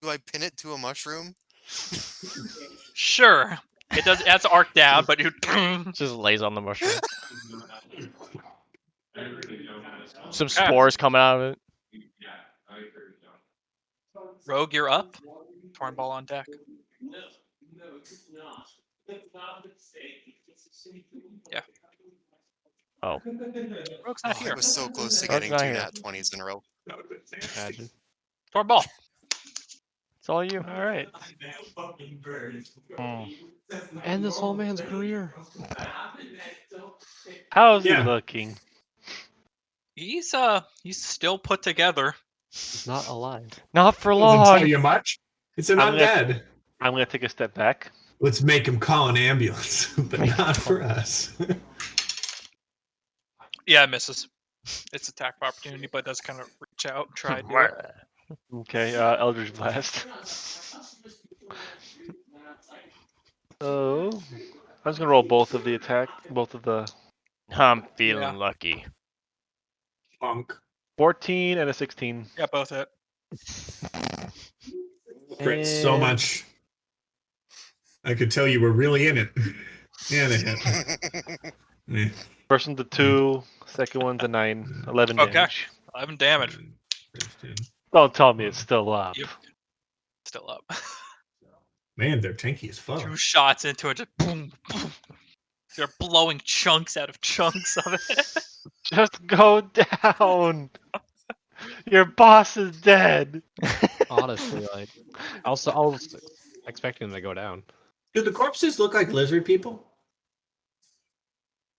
I pin it to a mushroom? Sure, it does. It has to arc down, but you. Just lays on the mushroom. Some spores coming out of it. Rogue, you're up. Torn ball on deck. Yeah. Oh. Rogue's not I here. was so close to Rogue's getting not 2 here. nat 20s in a row. Imagine. Torn ball. It's all you. All right. Mm. End this whole man's career. How's Yeah. he looking? He's still put together. He's not alive. Not for Doesn't tell long. you much. It's an I'm gonna- undead. I'm gonna take a step back. Let's make him call an ambulance, but not for us. Yeah, it misses. It's attack of opportunity, but it does kind of reach out and try to do it. Okay, Eldritch Blast. Oh, I was gonna roll both of the attack, both of the I'm feeling Yeah. lucky. Funk. 14 and a 16. Yeah, both hit. Crit so And- much. I could tell you were really in it. Yeah, they hit. Eh, First one's a 2, second one's a 9, 11 Okay. damage. 11 damage. first in. Don't tell me it's still up. Yep. Still up. Man, they're tanky as fuck. 2 shots into it, just boom, boom. They're blowing chunks out of chunks of it. Just go down. Your boss is dead. Honestly, like, I was expecting them to go down. Do the corpses look like lizard people?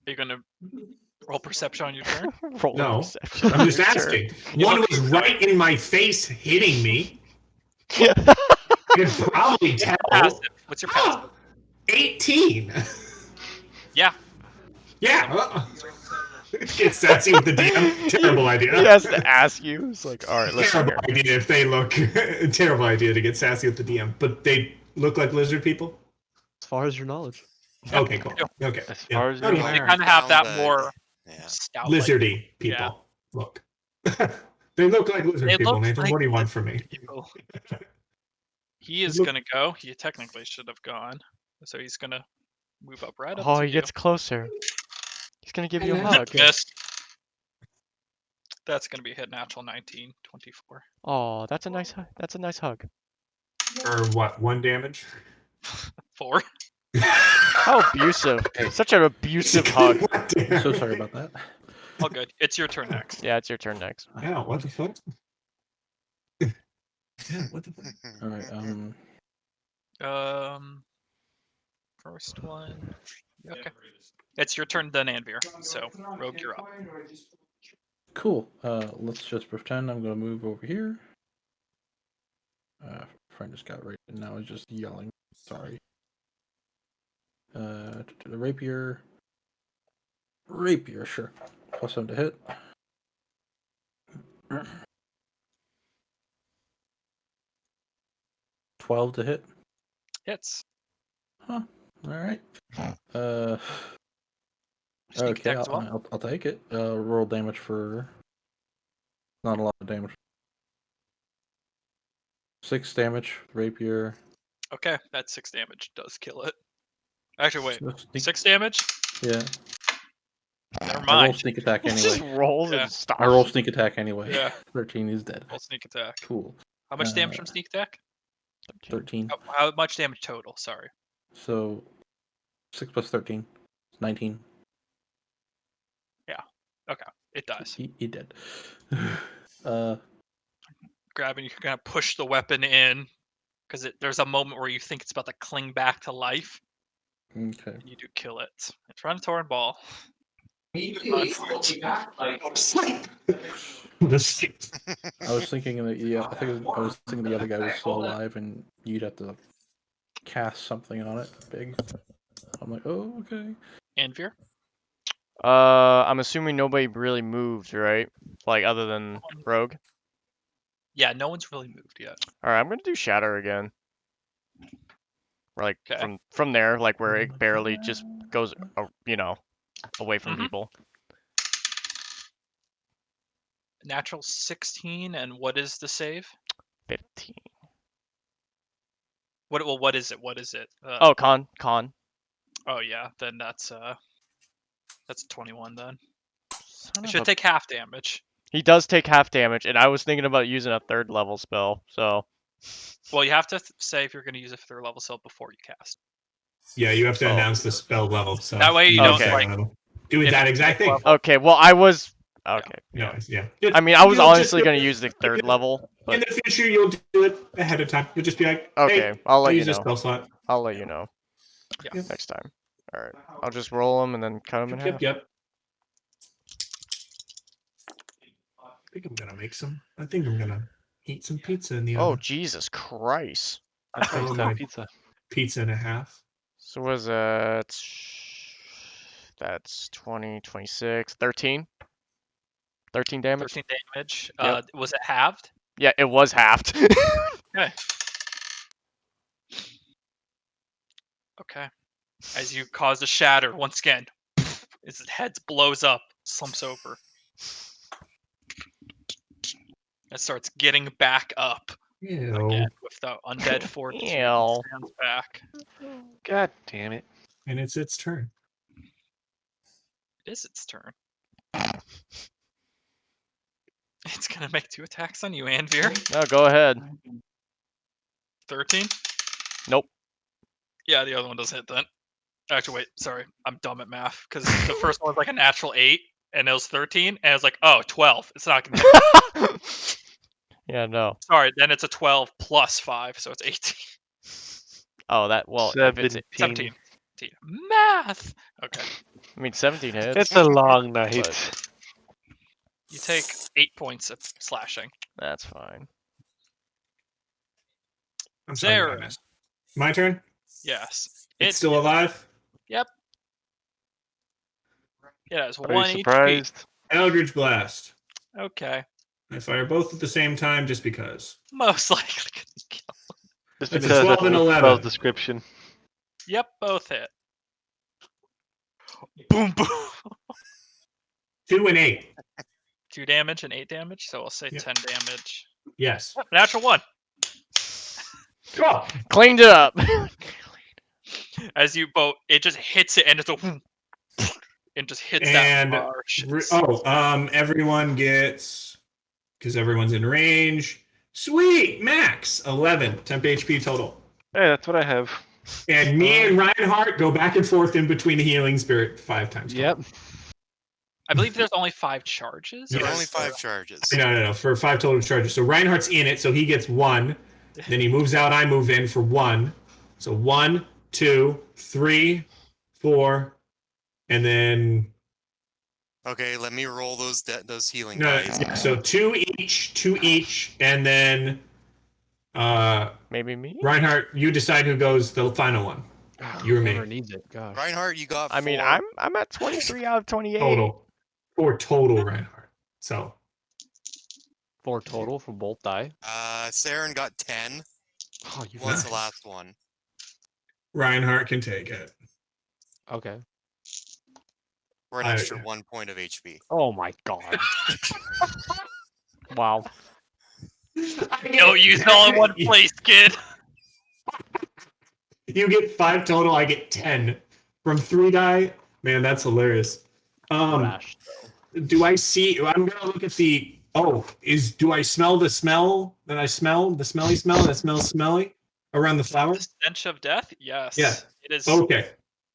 Are you gonna roll perception on your turn? Roll a No. perception. I'm just Sure. asking. You One look- was right in my face, hitting me. Could probably tell. Passive. What's your passive? 18. Yeah. Yeah. Get sassy with the DM. Terrible idea. He has to ask you. It's like, all right, listen Terrible here. idea if they look. Terrible idea to get sassy with the DM. But they look like lizard people? As far as your knowledge. Okay, cool. Okay. As yeah. far as you're Okay. They aware. kind of have that Found more Yeah. stout. Lizardy people. Look. They look like lizard They people, look Nathan. like What do you want from me? people. He is Look- gonna go. He technically should have gone. So he's gonna move up right up Oh, to he you. gets closer. He's gonna give you a Hello. hug. Miss. That's gonna be a hit natural 19, 24. Oh, that's a nice hug. That's a nice hug. Or what? 1 damage? 4. How abusive. Such an abusive hug. I'm so sorry about that. All good. It's your turn next. Yeah, it's your turn next. Yeah, what the fuck? Yeah, what the fuck? All right. First one. Okay. It's your turn then, Anvir. So, Rogue, you're up. Cool. Let's just pretend I'm gonna move over here. Friend just got raped and now he's just yelling. Sorry. To the rapier. Rapier, sure. +7 to hit. 12 to hit. Hits. All right. Sneak Okay, attack as well. I'll take it. Roll damage for not a lot of damage. 6 damage, rapier. Okay, that 6 damage does kill it. Actually, wait. So sneak- 6 damage? Yeah. Never I roll mind. sneak attack Just anyway. rolls Yeah. and stop. I roll sneak attack anyway. Yeah. 13 is dead. Roll sneak attack. Cool. How much damage from sneak attack? 13. How much damage total? Sorry. So 6 plus 13. 19. Okay, it does. He dead. Grabbing, you're gonna push the weapon in because there's a moment where you think it's about to cling back to life, Okay. and you do kill it. It's run a torn ball. Sleep. I was thinking that I was thinking the other guy was still alive and you'd have to cast something on it big. I'm like, oh, okay. Anvir? I'm assuming nobody really moved, right? Like other than Rogue. Yeah, no one's really moved yet. All right, I'm gonna do Shatter again. Or like Okay. from there, like where it barely just goes, away from Mhm. people. Natural 16, and what is the save? 15. What is it? What is it? Oh, con. Oh yeah, then that's 21 then. Son It of should a- take half damage. He does take half damage, and I was thinking about using a 3rd level spell. So Well, you have to say if you're going to use a 3rd level spell before you cast. Yeah, you have to Oh. announce the spell level. So That way you don't, say like, level. Do if that it's exact thing. level- okay. Well, I was okay. No, yeah. I mean, I was You'll just honestly do gonna it- use the 3rd level, In but the future, you'll do it ahead of time. You'll just be like, okay, hey, I'll let you use this know. spell slot. I'll let you know Yeah. next time. All right, I'll just roll them and then cut them in half. Yep. I think I'm gonna make some. I think I'm gonna eat some pizza in the Oh, oven. Jesus Christ! I thought you Oh said my- pizza. Pizza and a half. So was that? That's 20, 26, 13. 13 damage. 13 damage. Yep. Was it halved? Yeah, it was halved. Okay. Okay. As you cause a shatter once again, as his head blows up, slumps over. It starts getting back up Ew. Again, with the undead fortitude, he Ew. stands back. God damn it. And it's its turn. It is its turn. It's gonna make 2 attacks on you, Anvir. No, go ahead. 13? Nope. Yeah, the other one doesn't hit then. Actually, wait, sorry. I'm dumb at math, because the first one was like a natural 8, and it was 13, and I was like, oh, 12. It's not gonna hit. Yeah, no. Sorry, then it's a 12 plus 5, so it's 18. Oh, that, well, if it's, 17. Math! Okay. I mean, 17 hits. It's a long night. But You take 8 points of slashing. that's fine. I'm sorry. Sarah. I missed. My turn? Yes. It's still alive? Yep. It has Are 1 you HP. surprised? Eldritch Blast. Okay. I fire both at the same time just because. Most likely. Just It's a because 12 that's and the 11. spell's description. Yep, both hit. Boom, boom. 2 and 8. 2 damage and 8 damage, so I'll say Yep. 10 damage. Yes. Natural 1. Oh, Cleaned it up. As you both, it just hits it and it's a and just hits and that marsh. everyone gets, because everyone's in range. Sweet, max 11 temp HP total. Hey, that's what I have. And me and Reinhardt go back and forth in between the healing spirit 5 times. Yep. I believe there's only 5 charges. Yes. or Only is 5 there- charges. No, for 5 total charges. So Reinhardt's in it, so he gets 1. Then he moves out, I move in for 1. So 1, 2, 3, 4, and then Okay, let me roll those healing no, dice. yeah, so 2 each, and then Maybe me? Reinhardt, you decide who goes the final one. You or me? Whoever needs it. Gosh. Reinhardt, you got 4. I mean, I'm at 23 out of 28. Total. 4 total, Reinhardt. So 4 total for both die. Saren got 10. Oh, you What's Nice. the last one? Reinhardt can take it. Okay. For an extra 1 point of HP. Oh my god. Wow. Don't use it all in one place, kid. You get 5 total, I get 10. From 3 die? Man, that's hilarious. Trash. Do I see? I'm gonna look at the. Oh, do I smell the smell that I smell? The smelly smell that smells smelly around the flower? The stench of death? Yes. Yeah. It is Okay.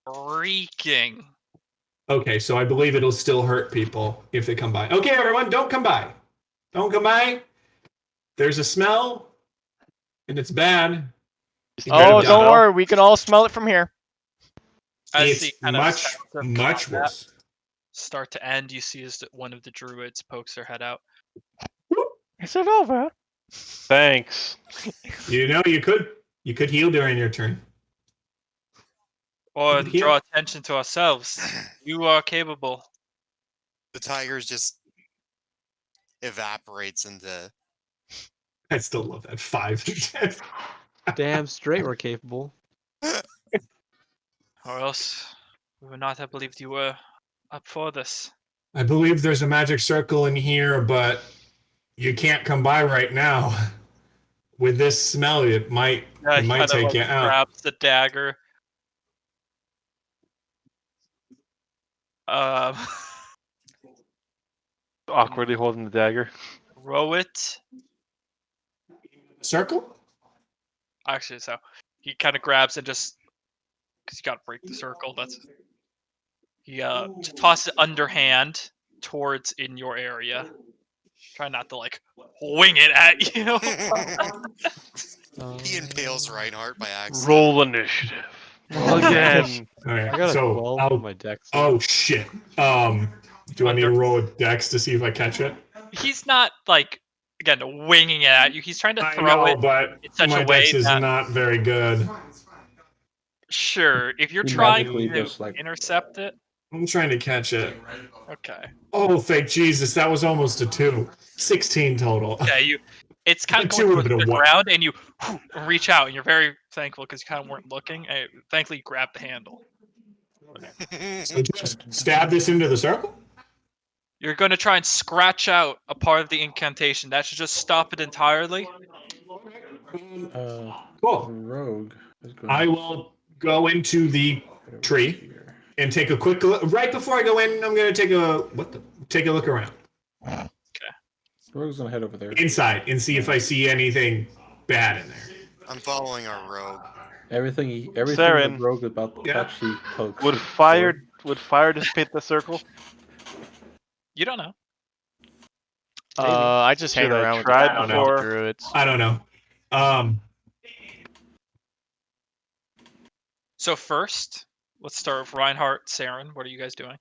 reeking. Okay, so I believe it'll still hurt people if they come by. Okay, everyone, don't come by. Don't come by. There's a smell, and it's bad. You Oh, better don't die. worry. We can all smell it from here. As It's the kind of much, sounds of much combat worse. start to end, you see as one of the druids pokes their head out. Is it over? Thanks. You know, you could heal during your turn. Or Good heal. draw attention to ourselves. You are capable. The tigers just evaporates into. I still love that 5. Damn straight we're capable. Or else we would not have believed you were up for this. I believe there's a magic circle in here, but you can't come by right now. With this smell, it might He take kinda, you out. grabs the dagger. Awkwardly holding the dagger. Row it. Circle? Actually, so he kind of grabs and just because you got to break the circle. That's he just tosses it underhand towards in your area. Try not to like wing it at you. He impales Reinhardt by accident. Roll initiative. Again. All right. I got a so 12 I'll- on my dex. oh shit. Do I need to roll a dex to see if I catch it? He's not like again winging it at you. He's trying to I throw know, it but in such my a way dex is that not very good. sure if you're He trying magically to just, like- intercept it. I'm trying to catch it. Okay. Oh, thank Jesus, that was almost a 2. 16 total. Yeah, it's kind of Two going would've towards been the a one. ground, and you reach out, and you're very thankful because you kind of weren't looking. And thankfully, you grabbed the handle. So just stab this into the circle? You're going to try and scratch out a part of the incantation. That should just stop it entirely. Cool. Rogue is going I will go into the tree and take a quick look. Right before I go in, I'm going to take a look around Rogue's gonna head over there. inside and see if I see anything bad in there. I'm following our rogue. Everything Saren. the Rogue is about to Yeah. touch, he pokes. Would with the fire sword. dissipate the circle? You don't know. I just hang Should I around with try the before? druids. I don't know. So first, let's start with Reinhardt, Saren. What are you guys doing?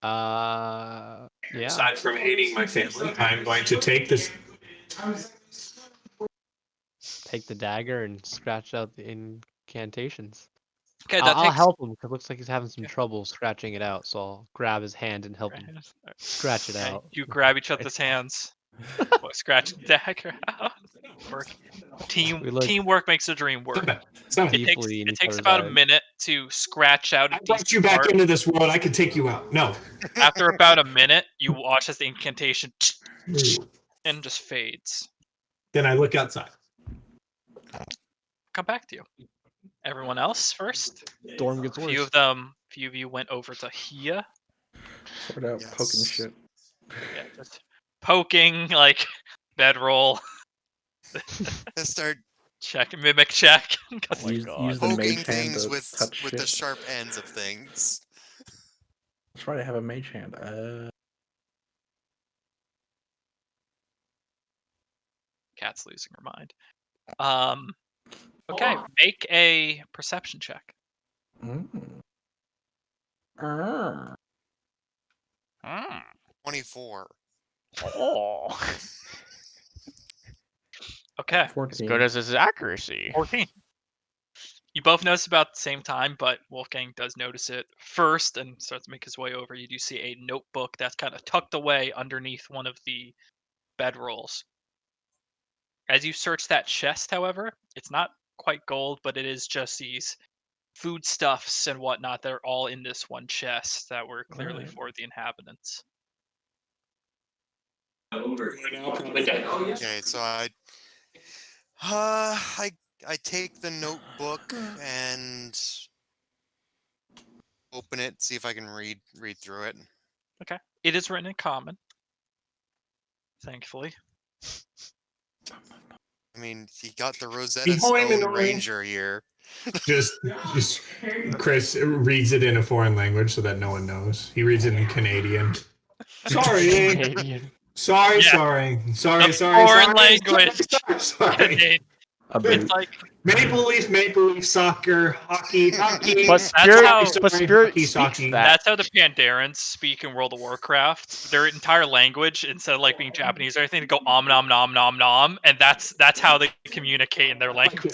Yeah. Aside from hating my family, I'm going to take this. Take the dagger and scratch out the incantations. Okay, that I'll takes. help him because it looks like he's having some trouble scratching it out. So I'll grab his hand and help him scratch it Okay, out. you grab each other's hands. Scratch the dagger out. Work. We look Teamwork makes the dream work. Stop it. deeply in It each takes other's about a eyes. minute to scratch out a I brought decent you back part. into this world. I can take you out. No. After about a minute, you watch as the incantation and just fades. Then I look outside. Come back to you. Everyone else first. Storm gets Few worse. of you went over to Hia. Sword out, poking Yes. shit. Yeah, just poking, like bedroll. Let's start Check, mimic check. Oh my use god. the poking mage hand things to with touch the shit. sharp ends of things. That's right, I have a mage hand. Cat's losing her mind. Okay, make a perception check. Mm. 24. Oh. Okay, As 14. good as his accuracy. 14. You both notice about the same time, but Wolfgang does notice it first and starts to make his way over. You do see a notebook that's kind of tucked away underneath one of the bedrolls. As you search that chest, however, it's not quite gold, but it is just these foodstuffs and whatnot that are all in this one chest that were clearly Alright. for the inhabitants. Okay, so I take the notebook and open it, see if I can read through it. Okay. It is written in common. Thankfully. I mean, he got the Rosetta Behind Stone the Ranger here. Just Chris reads it in a foreign language so that no one knows. He reads it in Canadian. Sorry. Canadian. Sorry, Yeah. sorry. The Sorry. foreign language. Sorry. It's like Maple Leaf, soccer, hockey. But how- Spirit speaks hockey. that. that's how the Pandarans speak in World of Warcraft. Their entire language, instead of like being Japanese or anything, they go nom nom nom, and that's how they communicate in their language.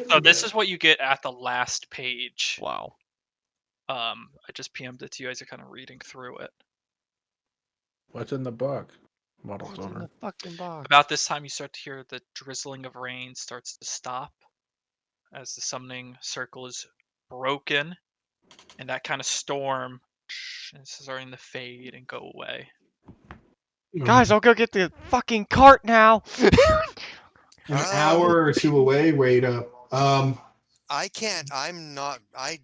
So this is what you get at the last page. Wow. I just PM'd it to you as you're kind of reading through it. What's in the book? Model What's in owner. the fucking box? About this time, you start to hear the drizzling of rain starts to stop as the summoning circle is broken, and that kind of storm is starting to fade and go away. Guys, I'll go get the fucking cart now. An hour or two away. Wait up. I can't. I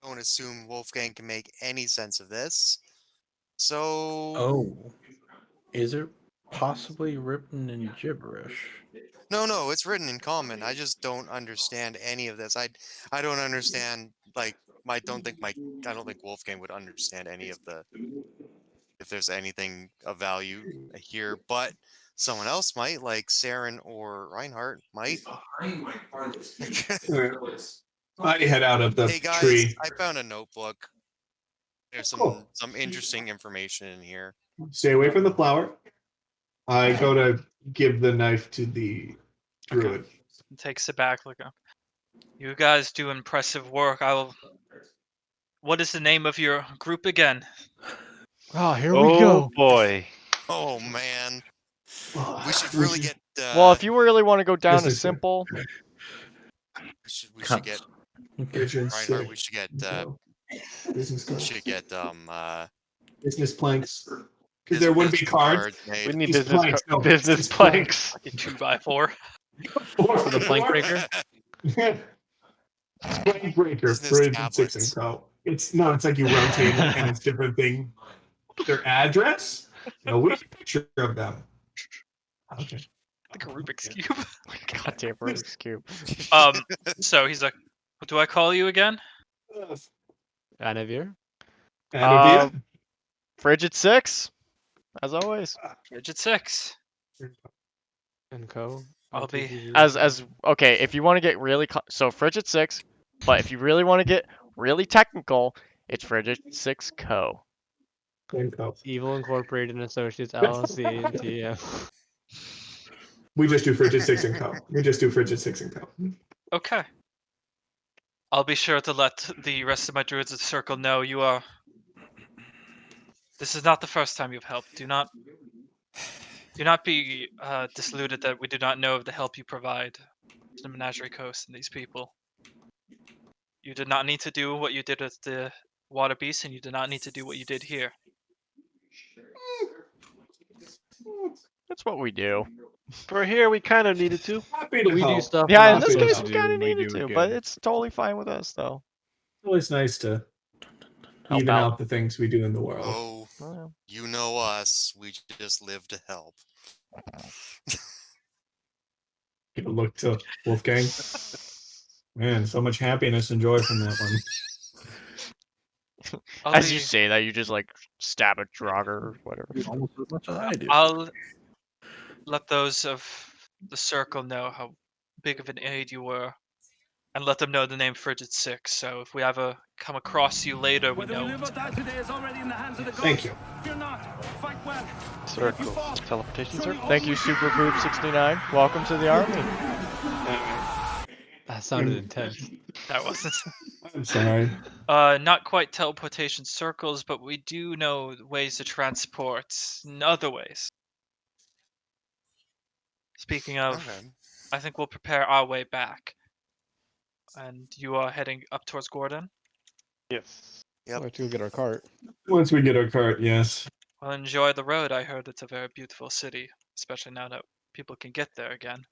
don't assume Wolfgang can make any sense of this. So. Oh. Is it possibly written in gibberish? No, it's written in common. I just don't understand any of this. I don't understand. Like, I don't think Wolfgang would understand any of the. If there's anything of value here, but someone else might, like Saren or Reinhardt might. I head out of the Hey guys, tree. I found a notebook. There's Cool. some interesting information in here. Stay away from the flower. I go to give the knife to the druid. Takes it back. Look up. You guys do impressive work. What is the name of your group again? Oh, here we Oh go. boy. Oh man, we should really get. Well, if you really want to go down to This is- simple, we should get Reinhardt. We should get business we should get business planks. because there wouldn't be cards. made. We need These business planks, no, business these planks. Like a 2x4. For the plank breaker? Plank breaker, Business fridge, and tablets. 6 and Co. It's like you rotate it and it's different thing. Their address? No, we have a picture of them. Okay. Like a Rubik's Cube. Goddamn Rubik's Cube. So he's like, what do I call you again? Anavir? Anavia? Frigid 6, as always. Frigid 6. And Co. I'll be- As okay, if you want to get really so Frigid 6, but if you really want to get really technical, it's Frigid 6 Co. And Co. Evil Incorporated and Associates LLC and TM. We just do Frigid 6 and Co. We just do Frigid 6 and Co. Okay. I'll be sure to let the rest of my druids of the circle know you are. This is not the first time you've helped. Do not be disillusioned that we do not know of the help you provide to the Menagerie Coast and these people. You did not need to do what you did with the water beast, and you did not need to do what you did here. That's what we do. For here, we kind of needed to. Happy to We do help. stuff. Yeah, we're in not this happy case, supposed we to do, kind of and we needed do it to, but good. it's totally fine with us, though. It's always nice to Help even out. out the things we do in the world. Oh, Well, you know us. We just live to help. Give a look to Wolfgang. Man, so much happiness and joy from that one. as you say that, you just like stab a Draugr or whatever. Almost as much as I do. I'll let those of the circle know how big of an aid you were, and let them know the name Frigid 6. So if we ever come across you later, we Whether we know. live or die today is already in the hands of the gods. Thank you. Fear not. Fight well. Circles. Teleportation circle. Thank you, Superpoop69. Welcome to the army. That sounded intense. That wasn't. I'm sorry. Not quite teleportation circles, but we do know ways to transport in other ways. Speaking of, Okay. I think we'll prepare our way back. And you are heading up towards Gordon? Yes. Yep. Let's go get our cart. Once we get our cart, yes. Well, enjoy the road. I heard it's a very beautiful city, especially now that people can get there again.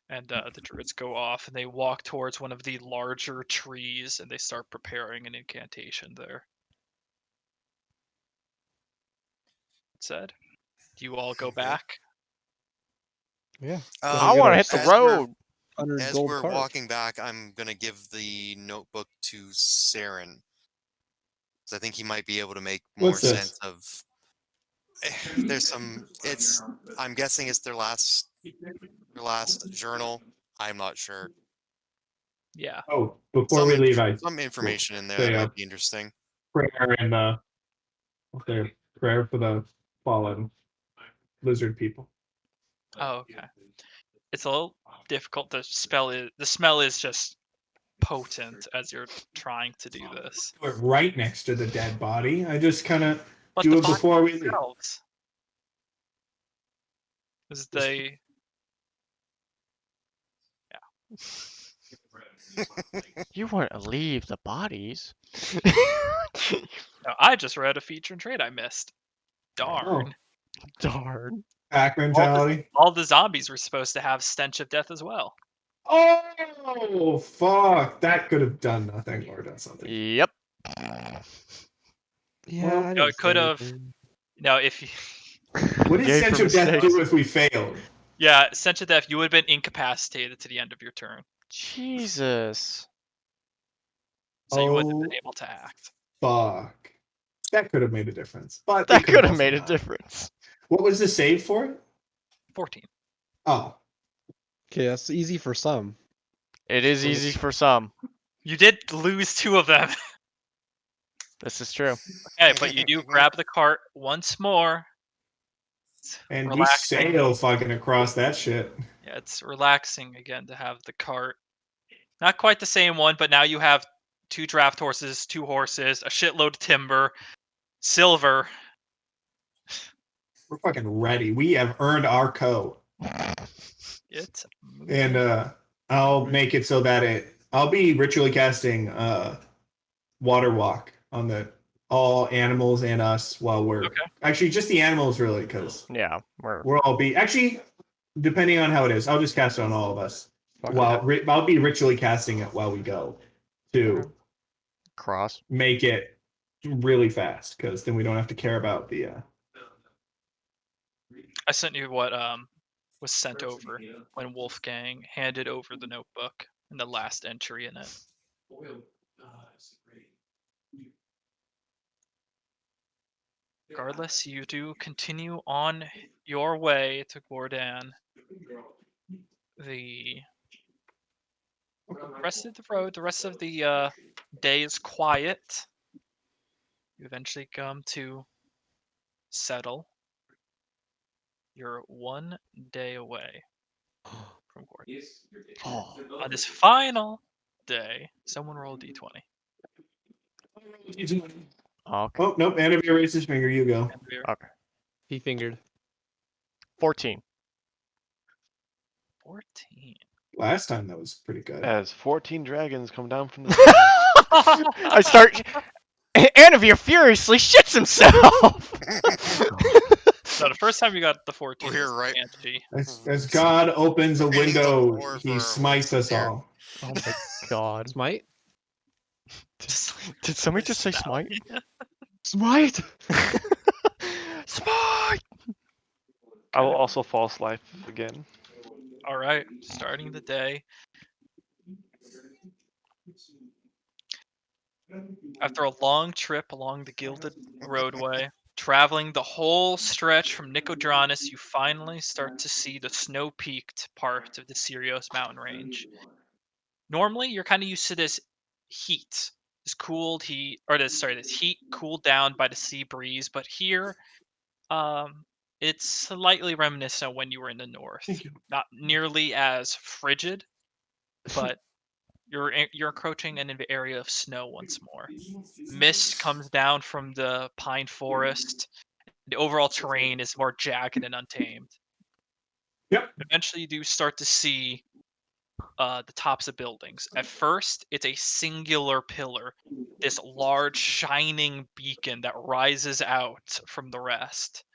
And the druids go off and they walk towards one of the larger trees and they start preparing an incantation there. That said, do you all go Okay. back? Yeah. I want to hit the as we're- road. 100 As gold we're cart. walking back, I'm gonna give the notebook to Saren. So I think he might be able to make more What's this? sense of. There's some. It's. I'm guessing it's their last journal. I'm not sure. Yeah. Oh, before we leave, I Some information in there say, that might be interesting. prayer and prayer for the fallen lizard people. Oh, okay. It's a little difficult. The smell is just potent as you're trying to do this. Do it right next to the dead body. I just kind of But do the it bodies before we leave. themselves, is they You want to leave the bodies? No, I just read a feature and trade I missed. Darn. Darn. Pack mentality. All the zombies were supposed to have stench of death as well. Oh, fuck. That could have done nothing or done something. Yep. Yeah, Well, I no, didn't it could say have. anything. No, if you. What does Yay Stench for of Death mistakes. do if we failed? Yeah, stench of death, you would have been incapacitated to the end of your turn. Jesus. So you wouldn't have Oh, been able to act. fuck. That could have made a difference. But we That could have also made a not. difference. What was the save for it? 14. Oh. Okay, that's easy for some. It is easy for some. You did lose 2 of them. This is true. Okay, but you do grab the cart once more. It's And we relaxing. sail fucking across that shit. Yeah, it's relaxing again to have the cart. Not quite the same one, but now you have 2 draft horses, 2 horses, a shitload of timber, silver. We're fucking ready. We have earned our coat. It's And I'll make it so that I'll be ritually casting water walk on all animals and us while we're Okay. actually just the animals, really, because Yeah, we'll all be actually depending on how it is. I'll just cast it on all of us. Fuck While I'll be ritually casting it while we go to cross. make it really fast, because then we don't have to care about the. I sent you what was sent over when Wolfgang handed over the notebook and the last entry in it. Regardless, you do continue on your way to Gordan. The rest of the road, the rest of the day is quiet. You eventually come to settle. You're 1 day away from Gordan. Oh. On this final day, someone roll a d20. Okay. Oh nope! Enemy raised his finger. You go. Okay. He fingered. 14. 14. Last time that was pretty good. As 14 dragons come down from the sky. I start. Anavir furiously shits himself. No, the first time you got the 14 We're was right. Banshee. As God opens a Pennies on the window, floor he for smites us there. all. Oh my god. Smite? Did somebody just say smite? Smite! Smite! I will also false life again. All right, starting the day. After a long trip along the Gilded Roadway, traveling the whole stretch from Nicodranus, you finally start to see the snow-peaked part of the Sirios mountain range. Normally, you're kind of used to this heat, this heat cooled down by the sea breeze, but here, it's slightly reminiscent of when you were in the north. Thank you. Not nearly as frigid, but you're encroaching in an area of snow once more. Mist comes down from the pine forest. The overall terrain is more jagged and untamed. Yep. Eventually, you do start to see the tops of buildings. At first, it's a singular pillar, this large shining beacon that rises out from the rest.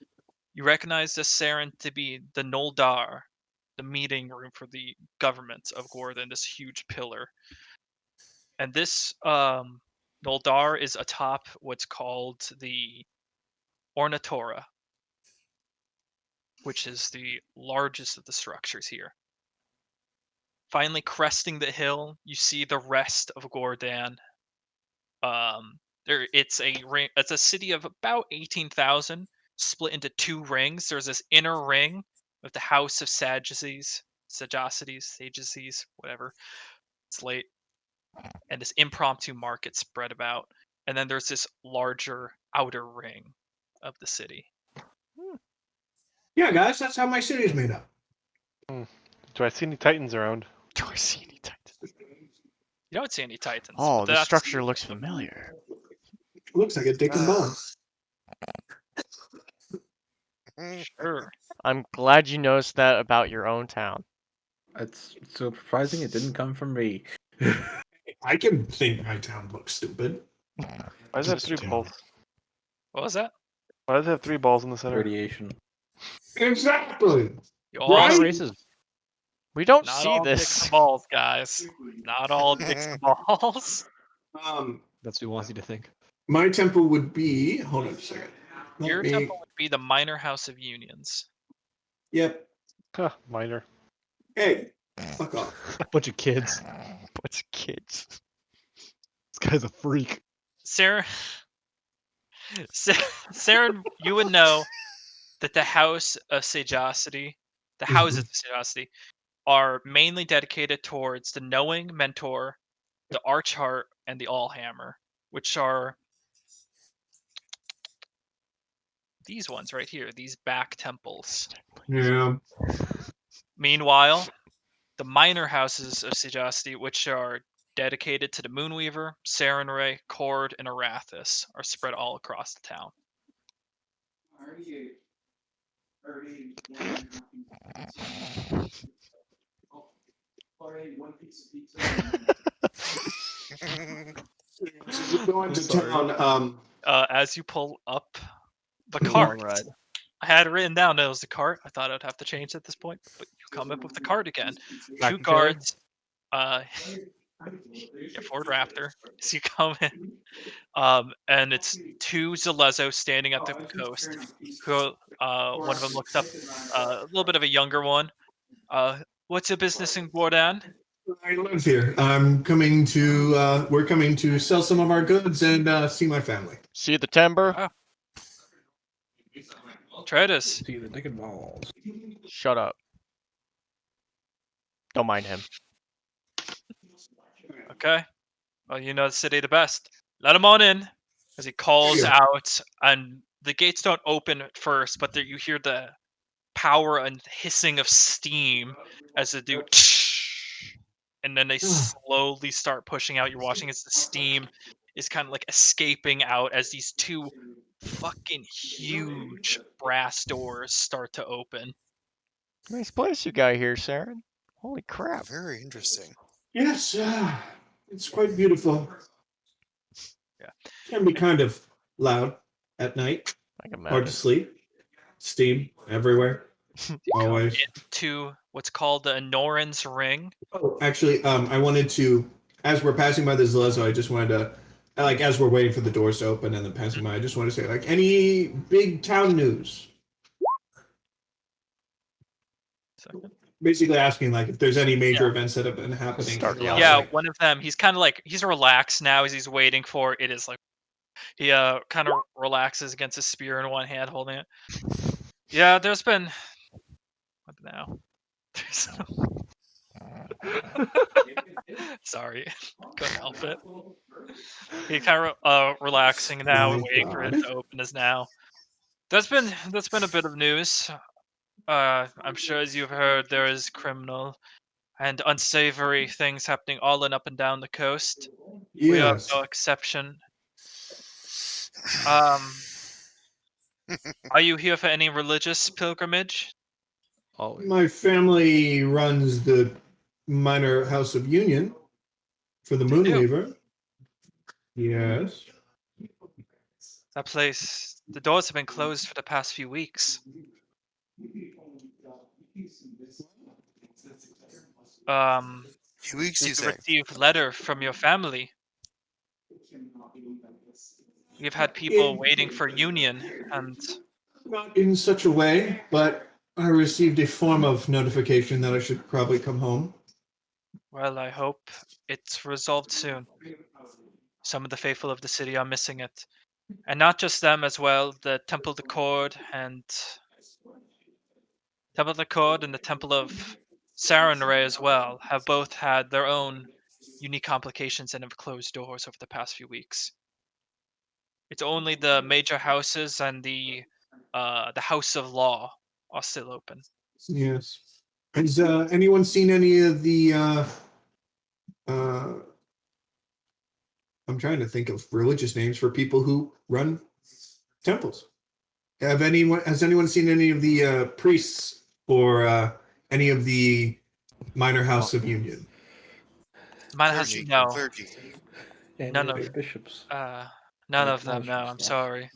You recognize this Saren to be the Noldar, the meeting room for the government of Gordon, this huge pillar. And this Noldar is atop what's called the Ornatora, which is the largest of the structures here. Finally, cresting the hill, you see the rest of Gordan. It's a city of about 18,000, split into two rings. There's this inner ring of the House of Sages, whatever. It's late, and this impromptu market spread about. And then there's this larger outer ring of the city. Yeah, guys, that's how my city is made up. Do I see any titans around? Do I see any titans? You don't see any titans. Oh, but the that's- structure looks familiar. Looks like a dick and bones. Sure. I'm glad you noticed that about your own town. It's so surprising it didn't come from me. I can think my town looks stupid. Why does it have 3 balls? What was that? Why does it have 3 balls in the center? Radiation. Exactly. You We're all on see- races. We don't not see all dicks this. and balls, guys. Not all dicks and balls. That's what he wants you to think. My temple would be. Hold on a second. Let Your me- temple would be the Minor House of Unions. Yep. Huh, minor. Hey, fuck off. Bunch of kids. Bunch of kids. This guy's a freak. Sarah, Saren, you would know that the House of Sagacity, the Houses of Sagacity, are mainly dedicated towards the Knowing Mentor, the Archheart, and the Allhammer, which are these ones right here, these back temples. Yeah. Meanwhile, the minor houses of Sagacity, which are dedicated to the Moonweaver, Sarenrae, Cord, and Arathis, are spread all across the town. So we go into town. as you pull up the Been a cart. long ride. I had it written down. It was the cart. I thought I'd have to change at this point, but you come up with the cart again. Tractor Two trailer? guards. Yeah, Ford Raptor. So you come in, and it's two Zalezo standing at the coast. Who, one of them looks up, a little bit of a younger one. What's your business in Gordon? I live here. We're coming to sell some of our goods and see my family. See the timber? Ah, traders. See the digging balls. Shut up. Don't mind him. Okay. Well, you know the city the best. Let him on in. As he calls Yeah. out, and the gates don't open at first, but there you hear the power and hissing of steam as they do, and then they slowly start pushing out. You're watching as the steam is kind of like escaping out as these two fucking huge brass doors start to open. Nice place you got here, Saren. Holy Oh, crap. very interesting. Yes, it's quite beautiful. Yeah. Can be kind of loud at night. I can Hard to imagine. sleep. Steam everywhere. You come Always. into what's called the Norin's Ring. Oh, actually, I wanted to, as we're passing by the Zalezo, I just wanted to, like, as we're waiting for the doors to open and then passing by, I just want to say, like, any big town news? Second. Basically asking, like, if there's any major events that have been happening. Start in the last, Yeah, like- one of them. He's kind of like he's relaxed now as he's waiting for it. Is like he kind of relaxes against his spear in one hand, holding it. Yeah, there's been what now? Sorry, couldn't help it. He kind of relaxing now and My waiting for it God. to open as now. That's been a bit of news. I'm sure as you've heard, there is criminal and unsavory things happening all and up and down the coast. We are Yes. no exception. Are you here for any religious pilgrimage? Always. My family runs the minor house of union for the They do. Moonweaver. Yes. That place, the doors have been closed for the past few weeks. Few weeks, Did you you say? receive letter from your family? We've had people waiting for union, and Not in such a way, but I received a form of notification that I should probably come home. well, I hope it's resolved soon. Some of the faithful of the city are missing it. And not just them as well, the Temple de Cord and the Temple of Sarenrae as well have both had their own unique complications and have closed doors over the past few weeks. It's only the major houses and the House of Law are still open. Yes. Has anyone seen any of the I'm trying to think of religious names for people who run temples. Has anyone seen any of the priests or any of the minor house of union? Mine has Clergy. no, Clergy. And None their of- bishops. none of them. No, I'm sorry.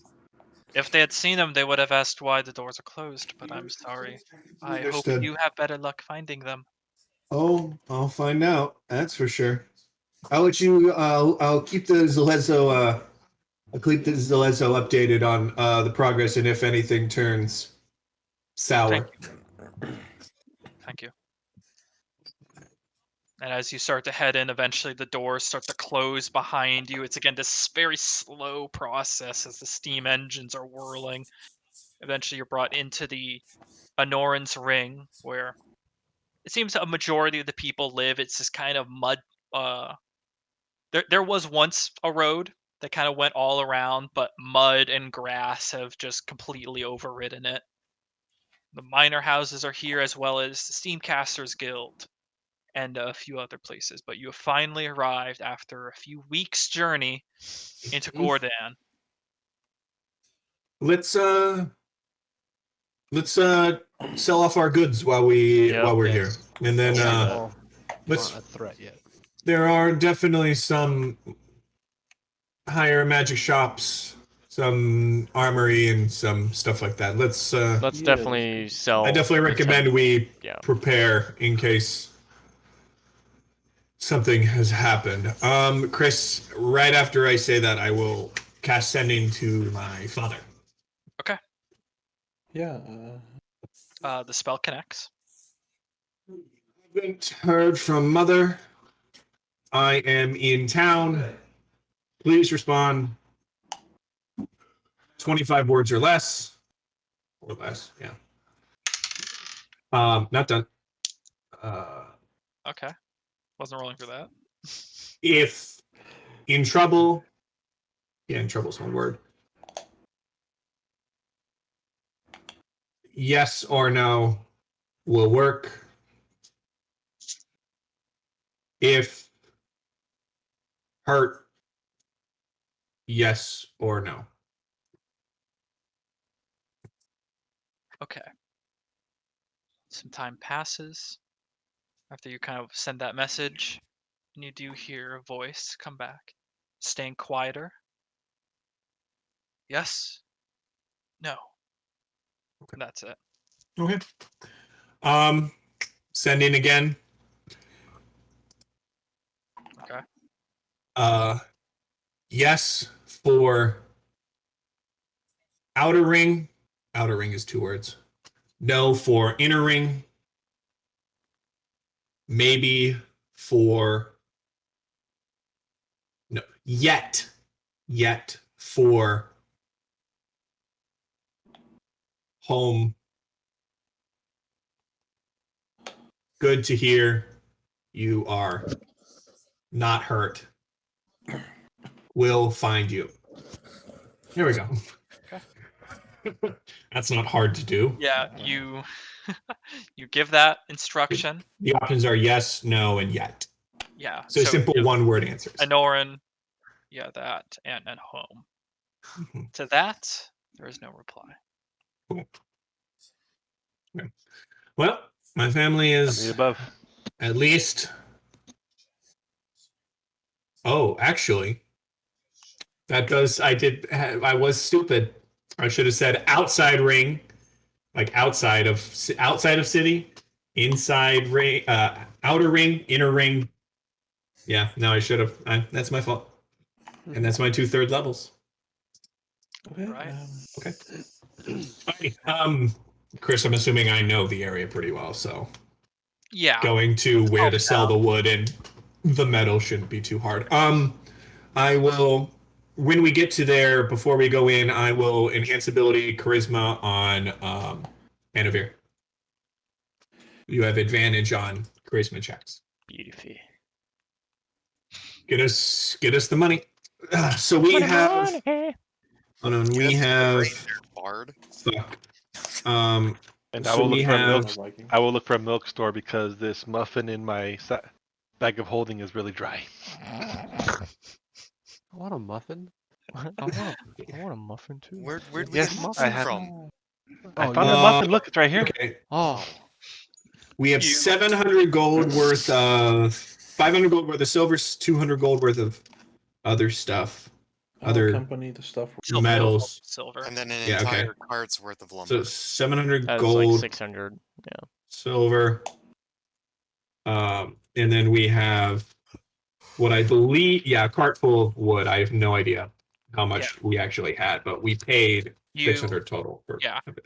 If they had seen them, they would have asked why the doors are closed. But I'm sorry. I hope Understood. you have better luck finding them. Oh, I'll find out. That's for sure. I'll let you. I'll keep the Zalezo. I'll keep the Zalezo updated on the progress and if anything turns sour. Thank you. And as you start to head in, eventually the doors start to close behind you. It's again this very slow process as the steam engines are whirling. Eventually, you're brought into the Anoran's Ring, where it seems a majority of the people live. It's this kind of mud. There was once a road that kind of went all around, but mud and grass have just completely overridden it. The minor houses are here, as well as the Steamcasters Guild and a few other places. But you have finally arrived after a few weeks' journey into Gordon. Let's sell off our goods while we're here, Yes. and then Well, let's. not a threat yet. There are definitely some higher magic shops some armory and some stuff like that. Let's Let's definitely sell. I definitely the recommend tent. we Yeah. prepare in case something has happened. Chris, right after I say that, I will cast sending to my father. Yeah. The spell connects. Haven't heard from mother. I am in town. Please respond. 25 words or less. Or less, yeah. Not done. Okay. Wasn't rolling for that. If in trouble, yeah, in trouble's one word. Yes or no will work. If hurt, yes or no. Okay. Some time passes after you kind of send that message, and you do hear a voice come back, staying quieter. Yes. No. Okay. That's it. Okay. Send in again. Okay. Yes for outer ring. Outer ring is 2 words. No for inner ring. Maybe for no. Yet for home. Good to hear you are not hurt. We'll find you. Here we go. Okay. That's not hard to do. Yeah, you you give that instruction. The options are yes, no, and yet. Yeah. So simple you- one-word answers. Anoran, yeah, that, and home. Mhm. To that, there is no reply. Cool. Okay. Well, my family The is above. at least. Oh, actually, that does. I was stupid. I should have said outside ring, like outside of city, inside ring, outer ring, inner ring. Yeah, no, I should have. That's my fault. And that's my 2/3 levels. Okay. Right. Okay. Alright, Chris, I'm assuming I know the area pretty well, so Yeah. going to where to Oh, sell the wood and the metal shouldn't be too hard. I will, when we get to there, before we go in, I will enhance ability charisma on Anavir. You have advantage on charisma checks. Beautiful. Get us the money. So we have. Hold on, we Get us the have. reindeer bard. Fuck. And So we have. I will look for a milk store because this muffin in my bag of holding is really dry. I want a muffin. I want a muffin too. Where'd we Yes, get I muffin have. from? I Oh, found yeah. a muffin. Look, it's right here. Okay. Oh, We have 700 gold worth of 500 gold worth of silver, 200 gold worth of other stuff, other company, the stuff. metals. Silver. And then an Yeah, okay. entire cart's worth of So lumber. 700 that's gold, like 600. silver, and then we have what I believe, a cart full of wood. I have no idea how much we actually had, but we paid 600 total for everything.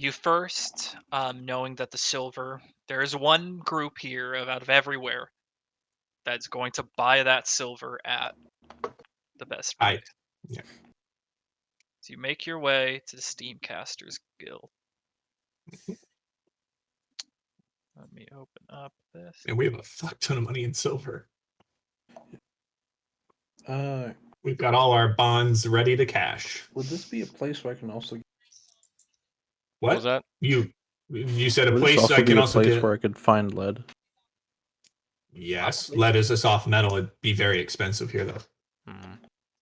You first, knowing that the silver, there is one group here out of everywhere that's going to buy that silver at the best price. Yeah. So you make your way to the Steamcasters Guild. Let me open up this. And we have a fuck ton of money in silver. We've got all our bonds ready to cash. Would this be a place where I can also? What was that? You said a Would this place also I be can a also place get. where I could find lead? Yes, lead is a soft metal. It'd be very expensive here, though.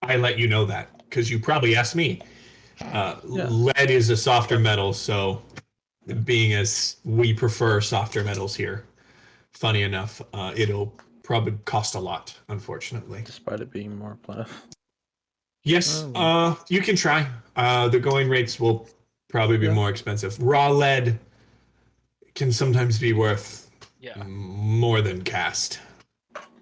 I let you know that because you probably asked me. Lead is a softer metal, so being as we prefer softer metals here, funny enough, it'll probably cost a lot, unfortunately. Despite it being more plentiful. Yes, you can try. The going rates will probably be more expensive. Raw lead can sometimes be worth Yeah. more than cast.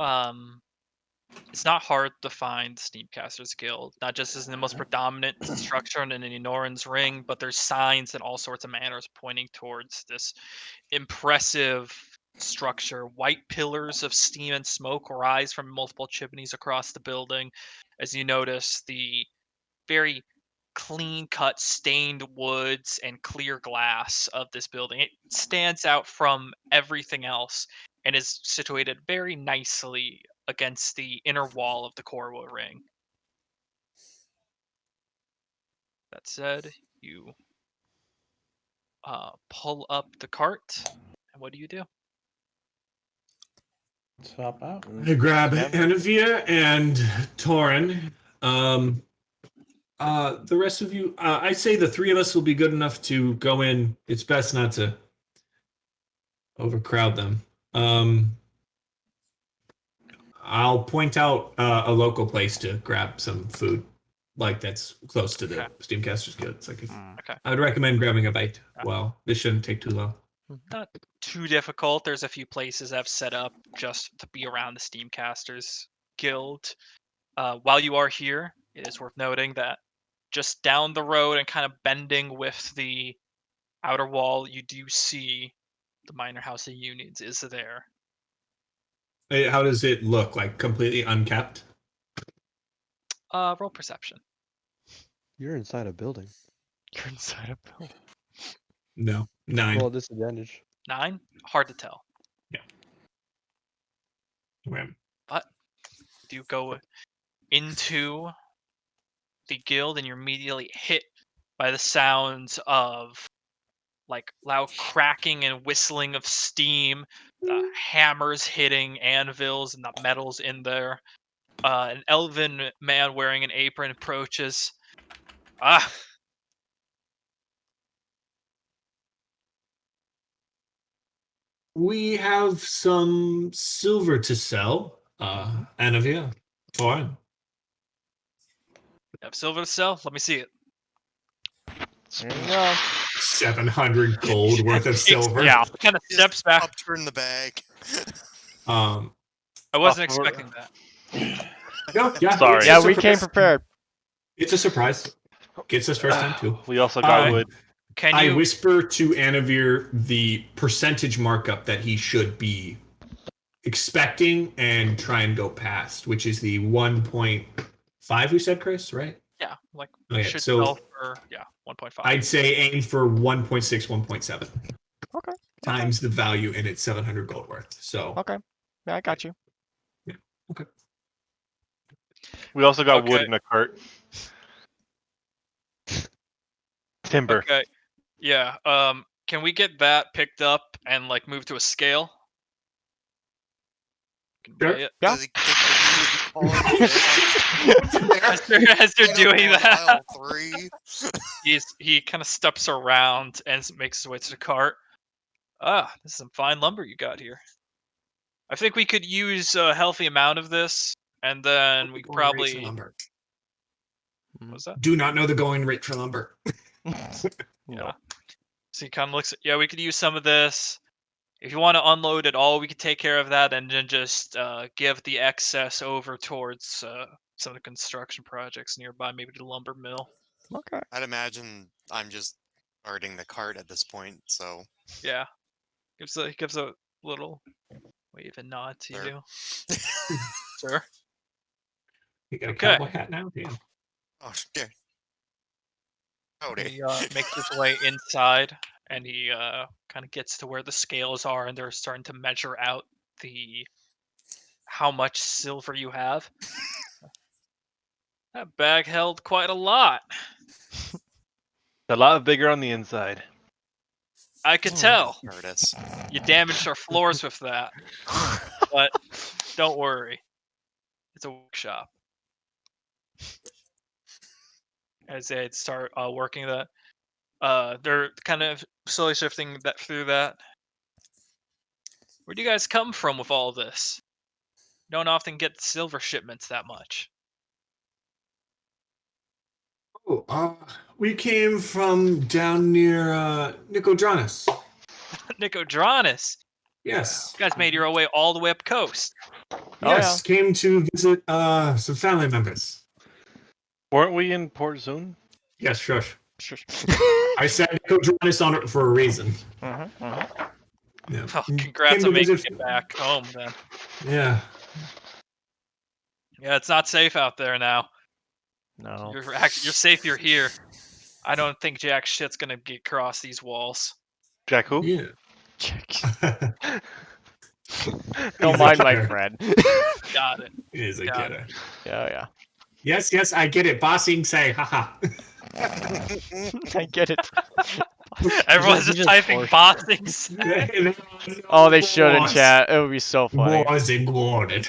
It's not hard to find Steamcasters Guild, not just as the most predominant structure in Norin's Ring, but there's signs and all sorts of manners pointing towards this impressive structure. White pillars of steam and smoke rise from multiple chimneys across the building. As you notice, the very clean cut stained woods and clear glass of this building, it stands out from everything else and is situated very nicely against the inner wall of the Corwo ring. That said, you pull up the cart, and what do you do? Let's hop out. I grab Yeah. Anavia and Torin. The rest of you, I say the three of us will be good enough to go in. It's best not to overcrowd them. I'll point out a local place to grab some food, like that's close to the Steamcasters Guild. It's like Okay. I would recommend grabbing a bite. Well, this shouldn't take too long. Not too difficult. There's a few places I've set up just to be around the Steamcasters Guild. While you are here, it is worth noting that just down the road and kind of bending with the outer wall, you do see the Minor House of Unions is there. Hey, how does it look? Like completely unkept? Roll perception. You're inside a building. You're inside a building. No, 9. Roll a disadvantage. 9? Hard to tell. Wham. But do go into the guild and you're immediately hit by the sounds of like loud cracking and whistling of steam, the hammers hitting anvils and the metals in there. An elven man wearing an apron approaches. Ah, We have some silver to sell. Anavia, Torin. you have silver to sell? Let me see it. There you go. 700 gold worth of silver. Yeah. Kind of Just steps back. upturn the bag. Um. I wasn't Upward- expecting that. No, yeah. Sorry. it's a Yeah, we came surprise. prepared. It's a surprise. Gets us first time too. We also got Um, wood. Can I you? whisper to Anavir the percentage markup that he should be expecting and try and go past, which is the 1.5 we said, Chris, right? Yeah, like Okay, should so sell for 1.5. I'd say aim for 1.6, 1.7 Okay. times the value and it's 700 gold worth. So Okay. Yeah, I got you. We also got wood Okay. in a cart. Timber. Okay. Yeah. Can we get that picked up and like moved to a scale? Can Sure. buy it. Yeah. Does he take As you're doing that, Aisle 3. he kind of steps around and makes his way to the cart. Ah, this is some fine lumber you got here. I think we could use a healthy amount of this, and then we could Going rate for probably. lumber. What's that? Do not know the going rate for lumber. Yeah. So he kind of looks at, yeah, we could use some of this. If you want to unload it all, we could take care of that and then just give the excess over towards some of the construction projects nearby, maybe the lumber mill. Okay. I'd imagine I'm just guarding the cart at this point, so Yeah. Gives a little wave and nod to Sure. you. Sir. You got a Okay. cowboy hat now? Damn. oh yeah. Howdy. He makes his way inside, and he kind of gets to where the scales are, and they're starting to measure out how much silver you have. That bag held quite a lot. A lot bigger on the inside. I could tell. Curtis. You damaged our floors with that. But don't worry. It's a workshop. As they start working that, they're kind of slowly shifting that through that. Where do you guys come from with all this? You don't often get silver shipments that much. Oh, we came from down near Nicodranus. Nicodranus. Yes. You guys made your way all the way up coast. Yes, came to visit some family members. Weren't we in Port Zune? Yes, shush. Sure. I said Nicodranus on it for a reason. Mhm, mhm. Yeah. Oh, congrats Came on to making visit- it back home then. Yeah. Yeah, it's not safe out there now. No. You're safe. You're here. I don't think jack shit's gonna get across these walls. Jack who? Yeah. Don't He's a mind my kidder. friend. Got it. He is a Got kidder. Yeah. Yes, I get it. Bossing say, haha. I get it. Everyone's You just just typing forced bossing. Oh, they should in chat. It would be so funny. Wars included.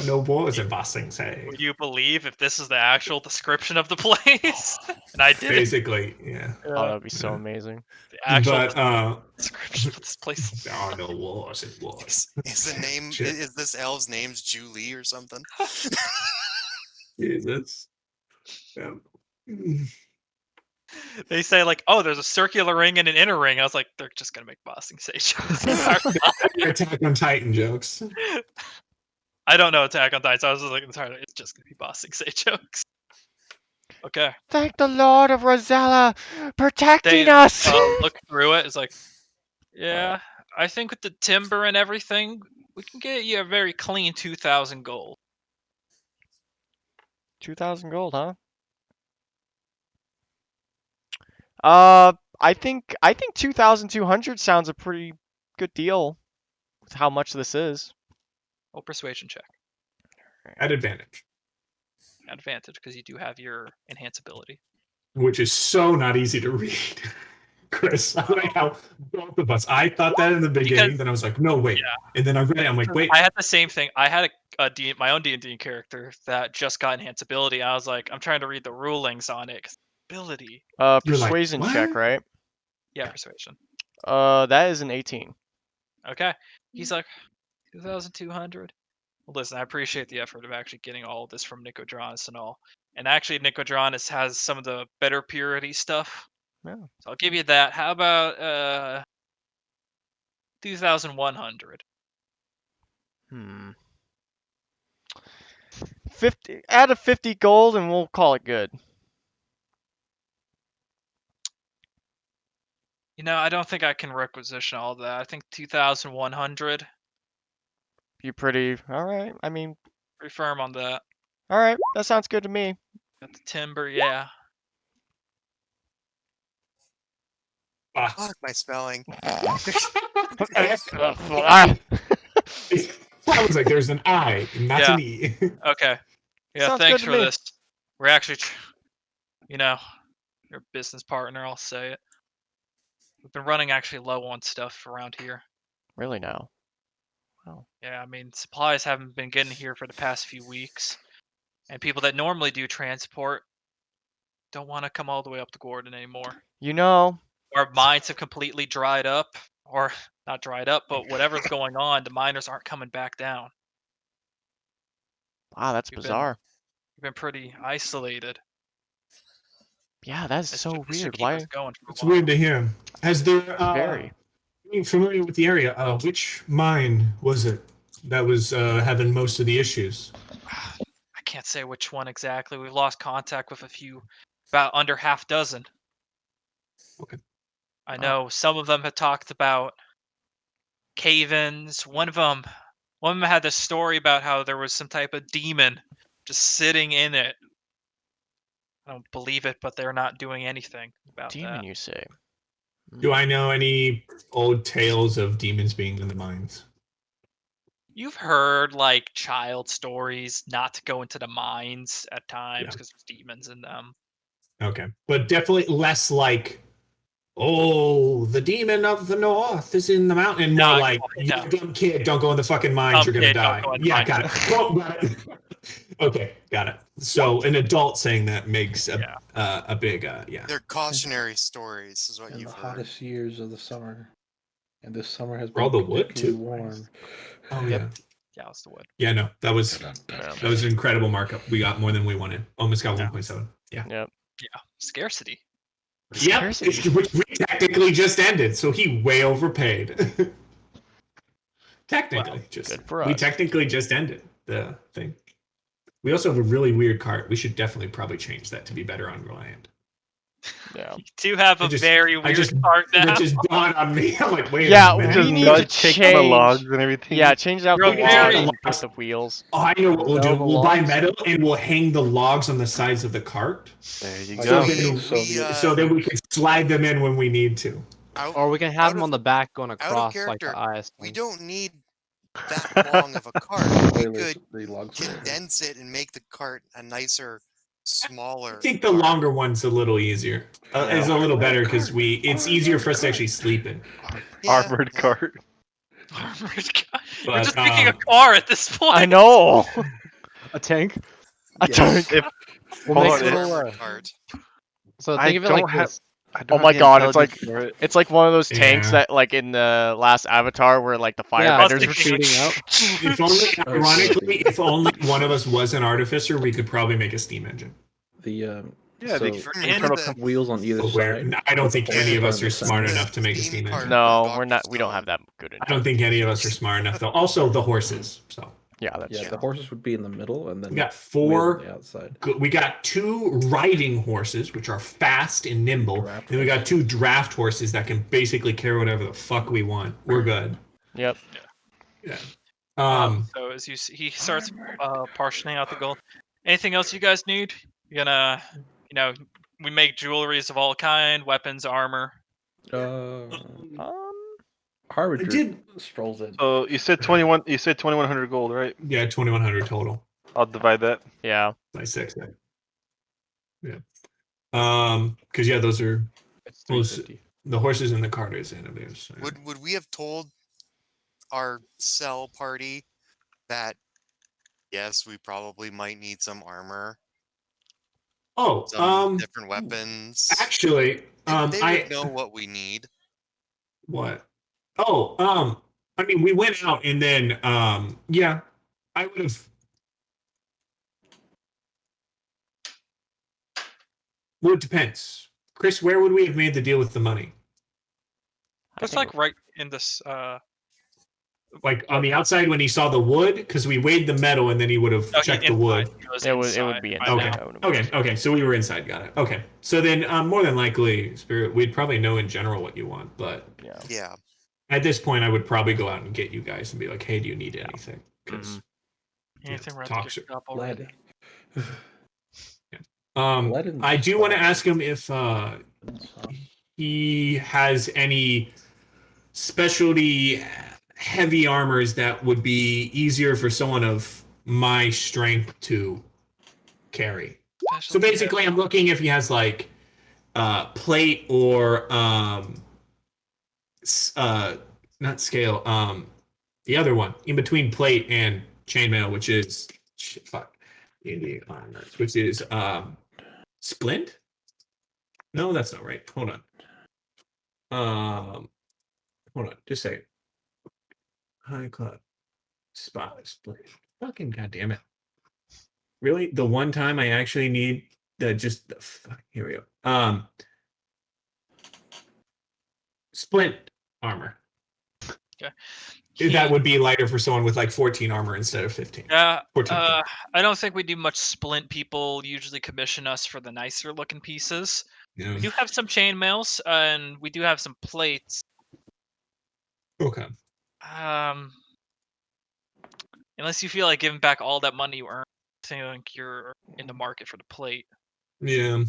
No wars in bossing say. Would you believe if this is the actual description of the place? And I did it. Basically, yeah. Oh, that would be so amazing. The actual But description of this place. there are no wars in wars. Is the name? Shit. Is this elf's name's Julie or something? Jesus. Yeah. They say like, oh, there's a circular ring and an inner ring. I was like, they're just gonna make bossing say jokes. Attack on Titan jokes. I don't know Attack on Titan, so I was just like, it's just gonna be bossing say jokes. Okay. Thank the Lord of Rosella protecting They us. look through it. It's like, yeah, I think with the timber and everything, we can get you a very clean 2,000 gold. 2,000 gold, huh? I think 2,200 sounds a pretty good deal with how much this is. Oh, persuasion check. At advantage. Advantage because you do have your enhanceability. Which is so not easy to read. Chris, I like how both of us. I thought that in the beginning, then I was like, no, wait. Yeah. And then I read it, I'm like, wait. I had the same thing. I had my own D&D character that just got enhanceability. I was like, I'm trying to read the rulings on it. 'Cause ability. You're like, Persuasion check, "What?" right? Yeah, persuasion. That is an 18. Okay. He's like, 2,200. Well, listen, I appreciate the effort of actually getting all of this from Nicodranus and all. And actually, Nicodranus has some of the better purity stuff. Yeah. So I'll give you that. How about 2,100? 50. Add a 50 gold, and we'll call it good. You know, I don't think I can requisition all that. I think 2,100. You pretty all right? I mean, Pretty firm on that. all right. That sounds good to me. Got the timber, yeah. Fuck my spelling. Ah. I was like, there's an I, not Yeah. an E. Okay. Yeah, Sounds thanks good to for me. this. We're actually, your business partner, I'll say it. We've been running actually low on stuff around here. Really now? Yeah, I mean, supplies haven't been getting here for the past few weeks. And people that normally do transport don't want to come all the way up to Gordon anymore. You know, Our mines have completely dried up. Or, not dried up, but whatever's going on, the miners aren't coming back down. wow, that's We've been- bizarre. We've been pretty isolated. Yeah, that's This so should- this should weird. keep Why? us going for a It's while. weird to hear. Has there, Very. being familiar with the area, which mine was it that was having most of the issues? I can't say which one exactly. We've lost contact with a few, about under half dozen. Okay. I know some of them had talked about cave-ins. One of them had this story about how there was some type of demon just sitting in it. I don't believe it, but they're not doing anything about Demon, that. you say? Do I know any old tales of demons being in the mines? You've heard like child stories not to go into the mines at times Yeah. because there's demons in them. Okay. But definitely less like, oh, the demon of the north is in the mountain. More No, like, no. you dumb kid, don't go in the fucking mines, Dumb you're gonna kid, don't die. go in the Yeah, mines. got it. Oh, got it. Okay, got it. So an adult saying that makes a big, yeah. They're cautionary stories, is what In the you've heard. hottest years of the summer. And this summer has For all been the wood, particularly too. warm. Oh, Yep. yeah. Yeah, it's the wood. Yeah, no, that was an incredible markup. We got more than we wanted. Almost got Yeah. 1.7. Yeah. Yep. Scarcity. Yep, Scarcity. which we technically just ended, so he way overpaid. Technically, good for we us. technically just ended the thing. We also have a really weird cart. We should definitely probably change that to be better on land. Yeah. You do have a very weird card now. That just dawned on me. I'm like, wait Yeah, a minute. Just we need not to take change the logs and everything. Yeah, change out You're the very- logs and put the wheels. Oh, I know what we'll do. Sell the We'll buy logs? metal and we'll hang the logs on the sides of the cart. There you Like go. So then we can slide them in when we need to. Out, Or we can out have them of- on the back going of across like character, the IS we thing. don't need that long of a cart. We Spoilers, could the logs are- condense it and make the cart a nicer, smaller. I think the cart. longer one's a little easier. It's a little better because it's easier for us to actually sleep in. Yeah, Armored yeah. cart. We're But, just picking a car at this point. I know. A tank. A tank. If We'll Hold make on, a little. Armored cart. So I think of it don't like have- this. I Oh don't my have the god, it's like intelligence for it. it's like one of those tanks Yeah. that like in the last Avatar where like the Yeah, firebenders it's were shooting out. If only, ironically, if only one of us was an artificer, we could probably make a steam engine. The Yeah, so the For internal the- wheels on either But side. I don't think With any of the us are horses smart on the enough to make a steam steam cart. engine. No, we're not. We don't have that good. I don't think any of us are smart enough though. Also, the horses. So Yeah, that's Yeah, true. the horses would be in the middle, and then we got wheels on four. the outside. We got 2 riding horses, which are fast and nimble, Draft and we got 2 draft horses that can basically carry whatever the fuck we want. We're good. Yep. Yeah. So as he starts portioning out the gold. Anything else you guys need? You're gonna, we make jewelries of all kind, weapons, armor. Harbinger did- strolls in. So you said 21. You said 2,100 gold, right? Yeah, 2,100 total. I'll divide that. Yeah. By 6. Yeah. Because those are It's Those- 350. the horses and the cart is in of theirs. Would we have told our cell party that yes, we probably might need some armor, Oh, some different weapons? actually, they would know what we need. What? Oh, I mean, we went out and then, yeah, I would have. Well, it depends. Chris, where would we have made the deal with the money? That's like right in this. Like on the outside when he saw the wood, because we weighed the metal and then he would have checked the wood. It would be inside. Okay. So we were inside. Got it. Okay. So then, more than likely, Spirit, we'd probably know in general what you want, but Yeah. at this point, I would probably go out and get you guys and be like, "Hey, do you need anything?" 'Cause, Anything we're talks- to up already. Lead and I do want to sparks. ask him if he has any specialty heavy armors that would be easier for someone of my strength to carry. So basically, I'm looking if he has like plate or not scale. The other one in between plate and chainmail, which is D&D armors, which is splint. No, that's not right. Hold on. Hold on. Just a second. High club. Spot splint. Fucking goddamn it. Really? The one time I actually need here we go. Splint armor. Okay. That would be lighter for someone with like 14 armor instead of 15. Yeah. 14. I don't think we do much splint. People usually commission us for the nicer looking pieces. Yeah. We do have some chainmails, and we do have some plates. Okay. Unless you feel like giving back all that money you earned, I think you're in the market for the plate. Yeah.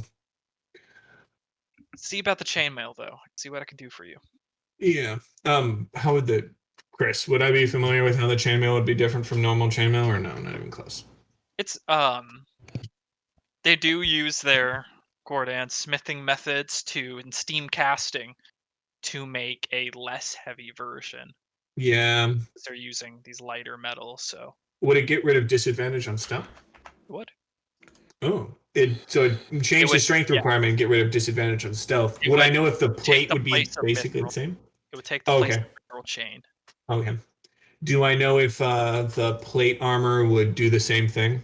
See about the chainmail though. See what I can do for you. Yeah. How would Chris, would I be familiar with how the chainmail would be different from normal chainmail or no, not even close? It's they do use their Gordon smithing methods and steam casting to make a less heavy version. Yeah. They're using these lighter metals, so Would it get rid of disadvantage on stealth? it would. Oh. It change the strength requirement and get rid of disadvantage on stealth. Would I know if the plate would be basically the same? It would take the place of the mineral chain. Okay. Do I know if the plate armor would do the same thing?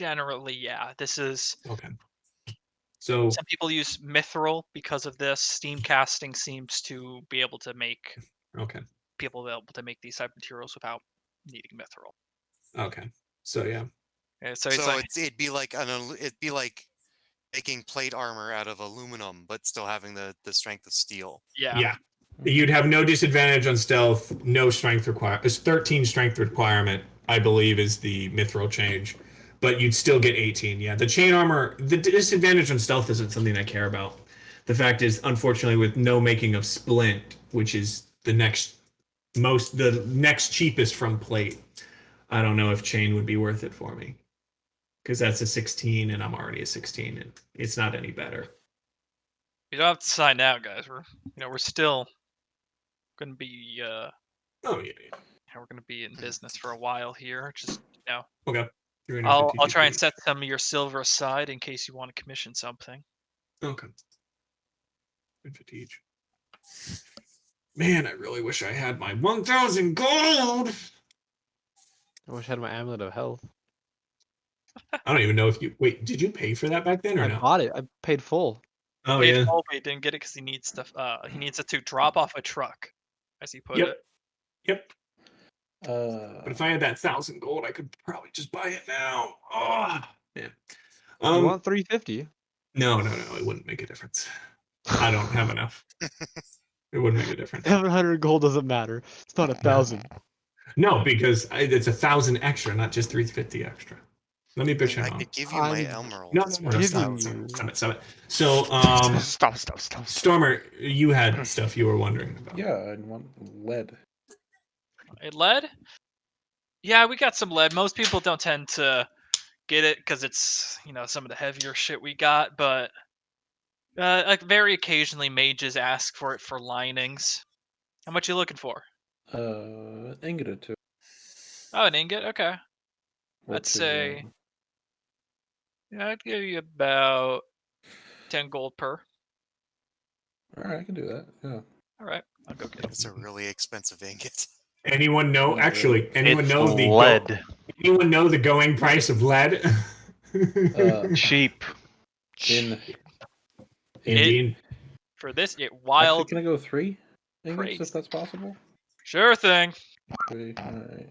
generally, yeah. This is Okay. So some people use mithril because of this. Steam casting seems to be able to make okay. people able to make these type of materials without needing mithril. Okay. So yeah. Yeah, so it's So like it'd be like it'd be like making plate armor out of aluminum, but still having the strength of steel. yeah. Yeah. You'd have no disadvantage on stealth, no strength requirement. It's 13 strength requirement, I believe, is the mithril change. But you'd still get 18. Yeah. The chain armor, the disadvantage on stealth isn't something I care about. The fact is, unfortunately, with no making of splint, which is the next cheapest from plate, I don't know if chain would be worth it for me. Because that's a 16 and I'm already a 16 and it's not any better. You don't have to sign now, guys. We're still gonna be Oh yeah. we're gonna be in business for a while here. Just Okay. I'll 350 try and GP. set some of your silver aside in case you want to commission something. Okay. 350 each. Man, I really wish I had my 1,000 gold. I wish I had my amulet of health. I don't even know if you wait. Did you pay for that back then or I no? bought it. I paid full. Oh Paid yeah. full, but he didn't get it because he needs stuff. He needs it to drop off a truck, as he put Yep. it. Yep. But if I had that 1,000 gold, I could probably just buy it now. Oh man. You want 350? No, it wouldn't make a difference. I don't have enough. It wouldn't make a difference. 700 gold doesn't matter. It's not 1,000. No, because it's 1,000 extra, not just 350 extra. Let me bitch I on. could give you my I'm emerald. No, It's no, worth giving stop. you- stop it. So, Stop. Stormer, you had stuff you were wondering about. Yeah, I want lead. Lead? Yeah, we got some lead. Most people don't tend to get it because it's some of the heavier shit we got, but like very occasionally mages ask for it for linings. How much you looking for? Ingot or two. Oh, an ingot. Okay, I'd which is, say I'd give you about 10 gold per. all right, I can do that. Yeah. All right, I'll go get it. It's a really expensive ingot. Anyone know? Not Actually, anyone It's know the lead. anyone know the going price of lead? Cheap. In Indeed. For this, actually, wild can I go 3 ingots praise. if that's possible? Sure thing. 3. All right.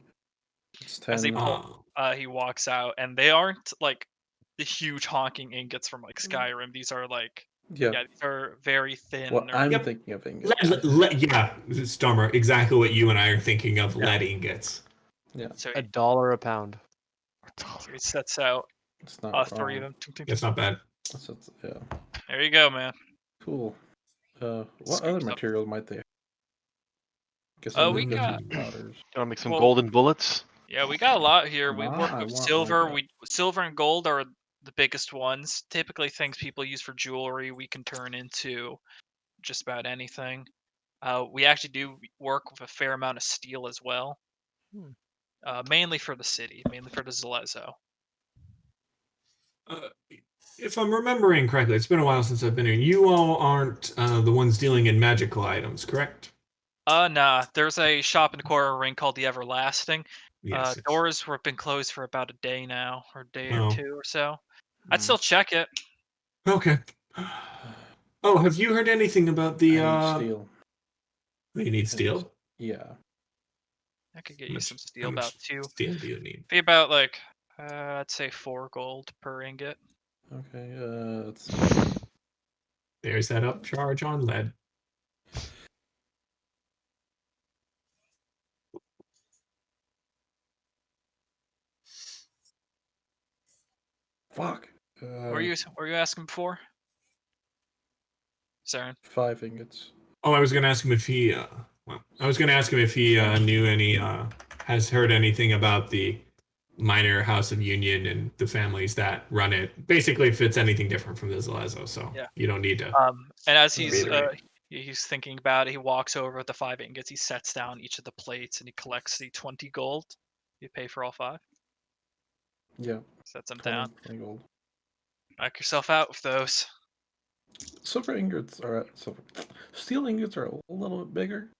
It's As he 10. he walks out, and they aren't like the huge honking ingots from like Skyrim. These are like Yeah. these are very thin. Well, or- I'm Yep. thinking of ingots. Yeah, Stormer, exactly what you and I are thinking of. Lead ingots. Yeah, so $1 a pound. he sets out it's not 3 of wrong. them. That's not bad. Yeah. There you go, man. Cool. What Scoops other up. material might they have? Guess We I'm got- looking at powders. You want to make some Well- golden bullets? Yeah, we got a lot here. We Nah, work I with want silver. like Silver and gold are the biggest ones. Typically, things people use for jewelry, we can turn into just about anything. We actually do work with a fair amount of steel as well. Mainly for the city, mainly for the Zalezo. If I'm remembering correctly, it's been a while since I've been here. You all aren't the ones dealing in magical items, correct? Nah. There's a shop in the corner ring called the Everlasting. Yes. Doors have been closed for about a day now, or a day or Oh. 2 or so. I'd still check it. Okay. Oh, have you heard anything about the? I need steel. You need steel. Yeah. I could get How you much- some how steel, much about 2. steel do you need? Be about like I'd say 4 gold per ingot. Okay. Let's see. There's that upcharge on lead. Fuck. What were you asking before? Saren? 5 ingots. Oh, I was going to ask him if he. I was going to ask him if he knew any. Has heard anything about the minor House of Union and the families that run it. Basically, if it's anything different from the Zalezo, so Yeah. you don't need to. And as he's reiterate. he's thinking about it, he walks over with the 5 ingots. He sets down each of the plates and he collects the 20 gold. You pay for all 5. Yeah. Sets them 20, down. 20 gold. Knock yourself out with those. Silver ingots are silver. Steel ingots are a little bit bigger.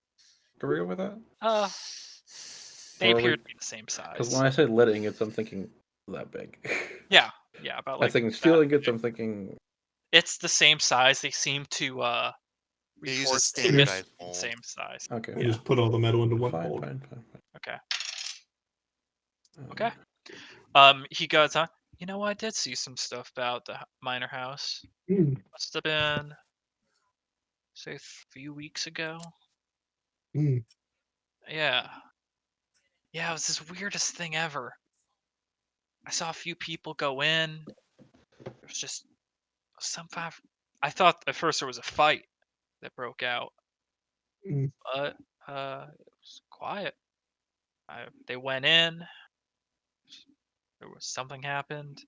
Can we go with that? They Or appear we- to be the same Because size. when I say lead ingots, I'm thinking that big. Yeah, about I'm like thinking that. stealing goods. I'm thinking It's the same size. They seem to They use a reinforce the standardized the mold. same size. okay. I just put all the metal into one Fine, mold. fine. Okay. Uh, Okay. He goes on. You know, I did see some stuff about the minor house. Hmm. Must have been, say, a few weeks ago. Hmm. Yeah. Yeah, it was this weirdest thing ever. I saw a few people go in. It was just some five. I thought at first there was a fight that broke out, Mm. but it was quiet. They went in. There was something happened.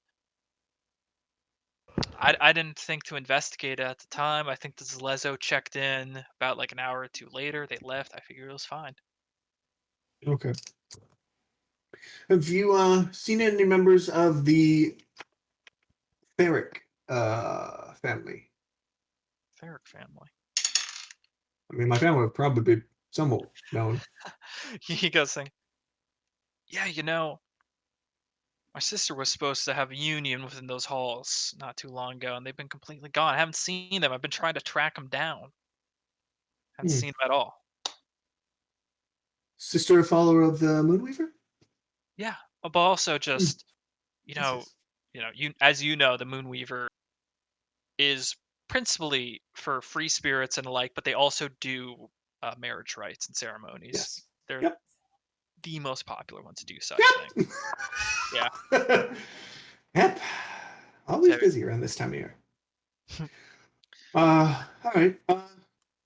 I didn't think to investigate it at the time. I think this Lezo checked in about like an hour or two later. They left. I figured it was fine. Okay. Have you seen any members of the Ferric family? Ferric family. I mean, my family would probably be somewhat known. He goes saying, "Yeah, you know, my sister was supposed to have a union within those halls not too long ago, and they've been completely gone. I haven't seen them. I've been trying to track them down. Haven't Hmm. seen them at all." Sister, a follower of the Moonweaver? Yeah, but also Hmm. just you Yes, know, yes. you as you know, the Moonweaver is principally for free spirits and the like, but they also do marriage rites and ceremonies. Yes. They're Yep. the most popular ones to do such things. Yeah. Yep. Yep. Always So busy around this time of year. All right.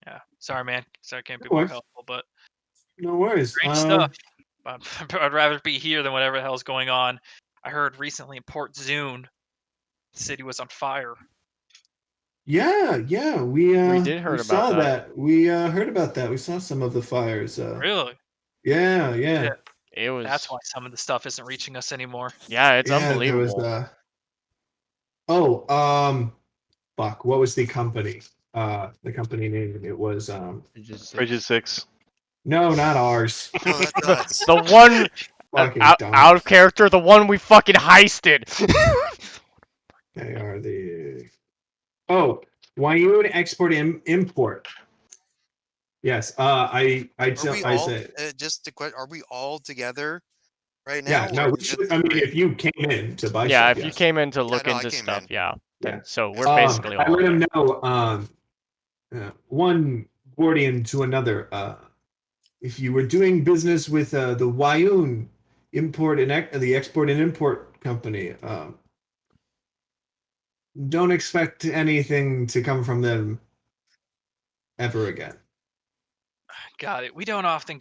yeah, sorry, man. Sorry, I can't be No more worries. helpful, but No worries. great stuff. I'd rather be here than whatever the hell's going on. I heard recently in Port Zune, the city was on fire. Yeah, We we did heard about saw that. that. We heard about that. We saw some of the fires. Really? Yeah. Yeah. It That's was, why some of the stuff isn't reaching us anymore. yeah, it's Yeah, there was unbelievable. fuck, what was the company? The company name, it was Frigid 6. no, not ours. No, that does. The one Fucking out, dumb. out of character, the one we fucking heisted. They are the Wayun Export Import. Yes, I Are we all said just to are we all together right yeah. now? No, Or we is it should. I mean, three? if you came in to buy Yeah, stuff, if you yes. came in to Yeah, look no, I into came stuff, in. yeah. Then Yeah. so we're basically I all let there. him know. One Gordian to another. If you were doing business with the Wayun import and the export and import company, don't expect anything to come from them ever again. Got it. We don't often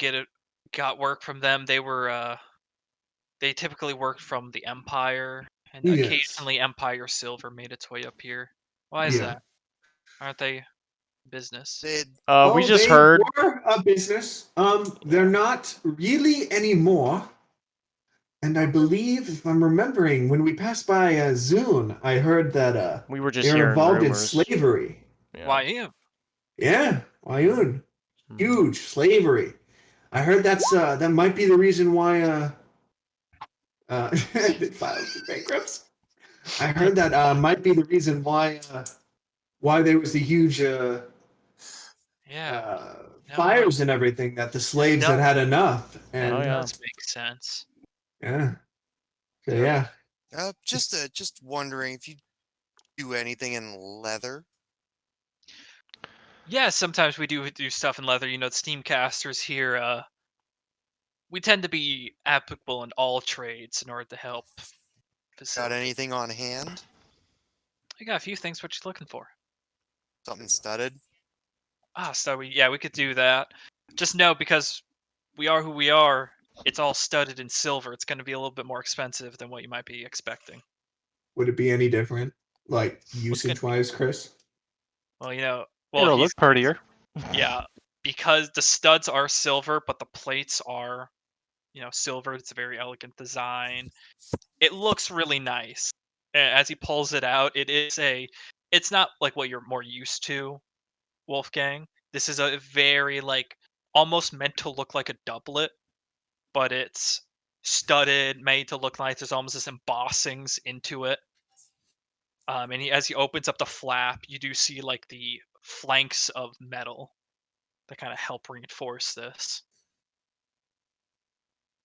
got work from them. They typically worked from the Empire, and Yes. occasionally Empire silver made its way up here. Why is Yeah. that? Aren't they business? They We just They heard. were a business. They're not really anymore. And I believe, if I'm remembering, when we passed by Zune, I heard that We were just they're hearing involved in rumors. slavery. Yeah. Why you? Yeah, Wayun. Mhm. Huge slavery. I heard that might be the reason why they filed for bankruptcy. I heard that might be the reason why there was the huge Yeah. No, fires and everything, that the slaves does- had enough. Oh, And yeah. does make sense. yeah. So Yeah. yeah. just wondering if you do anything in leather. Yeah, sometimes we do stuff in leather. You know, the Steamcasters here. We tend to be applicable in all trades in order to help Got facilitate. anything on hand? I got a few things. What you looking for? Something studded? So we could do that. Just know, because we are who we are, it's all studded in silver. It's going to be a little bit more expensive than what you might be expecting. Would it be any different, like What's gonna usage wise, Chris? Well, It'll he's look prettier. yeah, because the studs are silver, but the plates are, silver. It's a very elegant design. It looks really nice. As he pulls it out, it's not like what you're more used to, Wolfgang. This is a very, like, almost meant to look like a doublet, but it's studded, made to look like there's almost this embossings into it. And as he opens up the flap, you do see like the flanks of metal that kind of help reinforce this.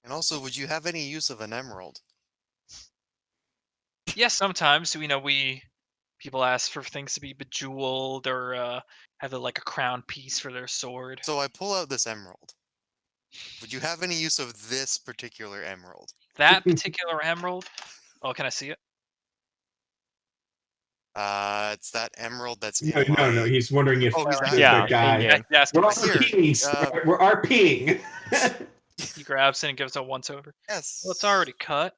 And also, would you have any use of an emerald? Yes, sometimes people ask for things to be bejeweled or have like a crown piece for their sword. So I pull out this emerald. Would you have any use of this particular emerald? That particular emerald. Oh, can I see it? It's that emerald that's No, in my. no. He's wondering if Oh, he's the, asking. Yeah, the guy. in-game. Yes, We're Here, RPing. We're RPing. he grabs it and gives it a once over. Yes. Well, it's already cut.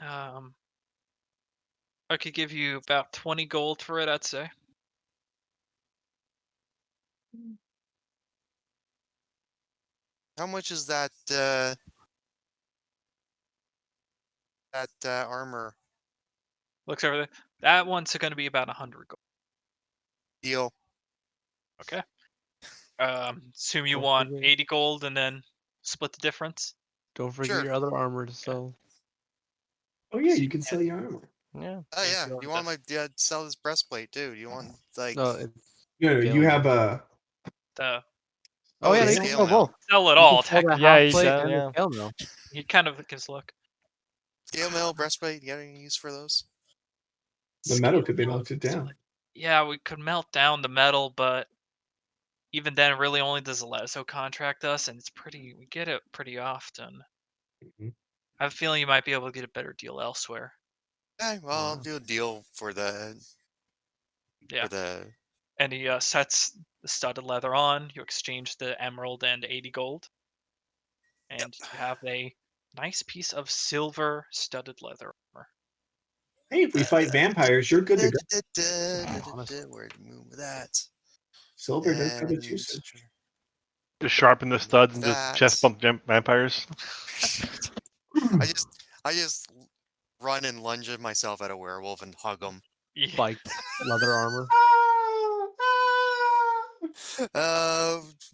I could give you about 20 gold for it, I'd say. How much is that? Armor Looks over there. That one's going to be about 100 gold. deal. Okay. Assume you Don't want forget- 80 gold and then split the difference. Don't forget Sure. your other armor to sell. Oh yeah, you can sell your armor. Yeah. Oh yeah. go You with want my sell this breastplate too? You want like? No, it's No, you have a. The Oh yeah, the they scale can sell mail. both. sell it You all. can sell the Yeah, half he plate said, and yeah. the scale mill. He kind of gives a look. Scale mail, breastplate. You got any use for those? The metal could be Scale melted down. Yeah, we could melt down the metal, but even then, really only does Lezo contract us, and we get it pretty often. Mhm. I have a feeling you might be able to get a better deal elsewhere. Okay, well, I'll Wow. do a deal for the. Yeah. For the. And he sets the studded leather on. You exchange the emerald and 80 gold. And you have a nice piece of silver studded leather armor. Hey, if we fight vampires, you're good to go. Where to move with that? Silver does have its And usage. Just sharpen the studs and just That- chest bump vampires. I just run and lunge at myself at a werewolf and hug him. Yeah. Spiked leather armor.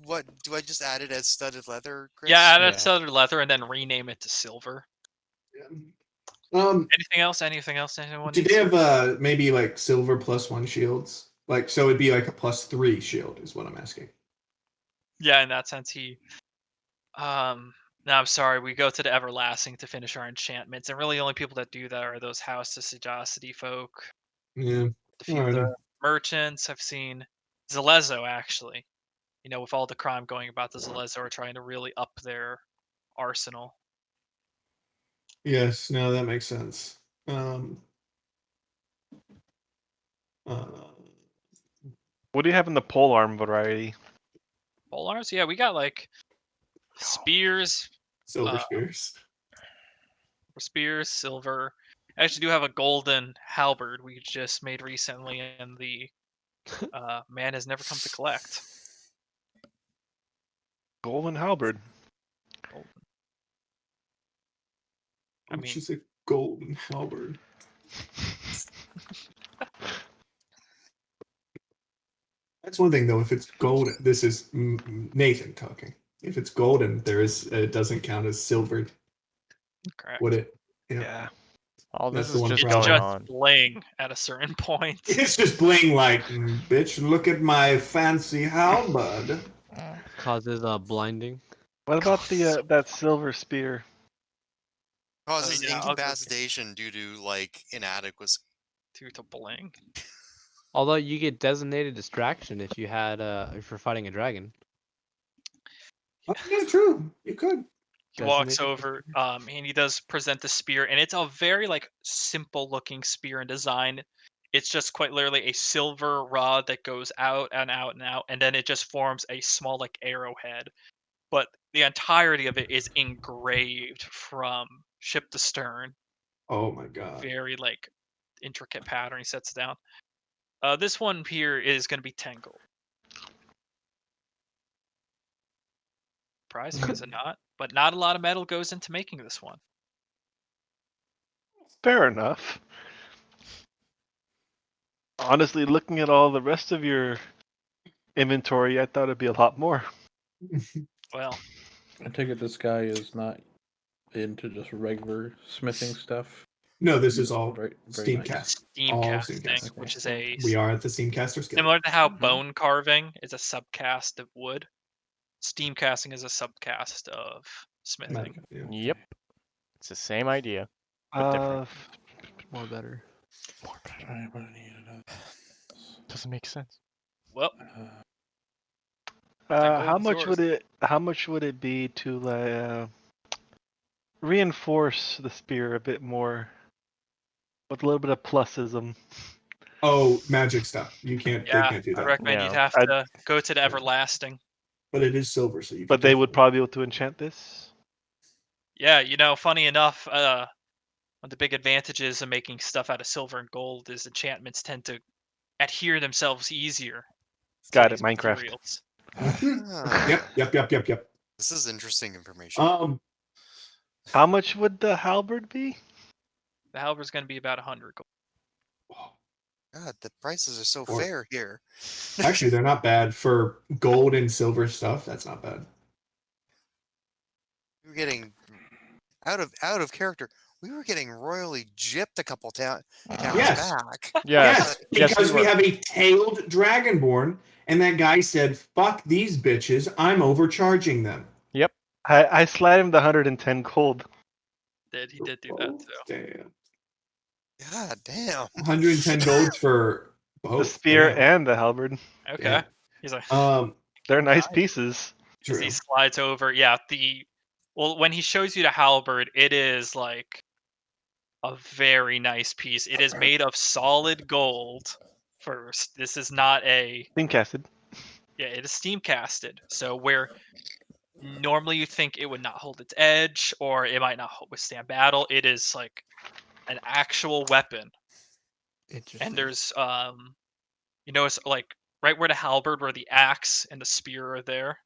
What do I just add it as studded leather, Chris? Yeah, that's Yeah. studded leather and then rename it to silver. Anything else? Anything else? Anyone Do needs they to- have maybe like silver +1 shields? Like so it'd be like a +3 shield is what I'm asking. Yeah, in that sense, no, I'm sorry. We go to the Everlasting to finish our enchantments, and really, the only people that do that are those House of Sagacity folk. Yeah. Defeat Alright. the merchants. I've seen Zalezo actually. With all the crime going about, the Zalezo are trying to really up their arsenal. Yes, no, that makes sense. What do you have in the pole arm variety? Pole arms? Yeah, we got like spears, Silver Uh, spears. silver. I actually do have a golden halberd we just made recently, and the man has never come to collect. Golden halberd. Golden. I Which mean, is a golden halberd. That's one thing though. If it's golden, this is Nathan talking. If it's golden, it doesn't count as silvered, correct. would it? Yeah. All this That's the is one just It's problem. going just on. bling at a certain point. It's just bling like, bitch, look at my fancy halberd. Causes blinding. What about the that silver spear? Causes yeah, I'll go with you. incapacitation due to like inadequacy. Due to bling. Although you get designated distraction if you're fighting a dragon. Oh, yeah, true. You could. He walks Designated over, and he does present the spear, and it's a very like simple looking spear in design. It's just quite literally a silver rod that goes out and out and out, and then it just forms a small like arrowhead. But the entirety of it is engraved from ship to stern. Oh my god. Very like intricate pattern he sets down. This one here is going to be 10 gold. Surprising, is it not? But not a lot of metal goes into making this one. Fair enough. Honestly, looking at all the rest of your inventory, I thought it'd be a lot more. Well, I take it this guy is not into just regular smithing stuff. No, this is all Very steam nice. cast. Steam All steam casting, cast. which is a We are at the Steamcaster skill. similar to how Mhm. bone carving is a subcast of wood. Steam casting is a subcast of smithing. Yeah. Yep. It's the same idea, but different. More better. I'm gonna need another. Doesn't make sense. Well, That How gold is much yours. would it? How much would it be to reinforce the spear a bit more with a little bit of plusism? Oh, magic stuff. You can't. They yeah, can't do I that. recommend you'd Yeah. have I'd- to go to the Everlasting. But it is silver, so you. But they would probably be able to enchant this. Yeah, funny enough, one of the big advantages of making stuff out of silver and gold is enchantments tend to adhere themselves easier to Got it, these Minecraft. materials. Ah, Yep. This is interesting information. How much would the halberd be? The halberd's going to be about 100 gold. God, the prices are so Or- fair here. Actually, they're not bad for gold and silver stuff. That's not bad. We were getting out of character. We were getting royally gypped a couple towns Yes. back. Yes. Yes, because we were. have a tailed dragonborn, and that guy said, "Fuck these bitches! I'm overcharging them." I slid him the 110 gold. He did do that too. Damn. God damn. 110 golds for The both. spear Damn. and the halberd. Okay. Damn. He's like, They're nice Nice. pieces. as True. he slides over, when he shows you the halberd, it is like a very nice piece. It is made of solid gold. First, this is not Steam casted. it is steam casted. So where normally you think it would not hold its edge or it might not withstand battle, it is like an actual weapon. Interesting. And there's it's like right where the halberd, where the axe and the spear are there,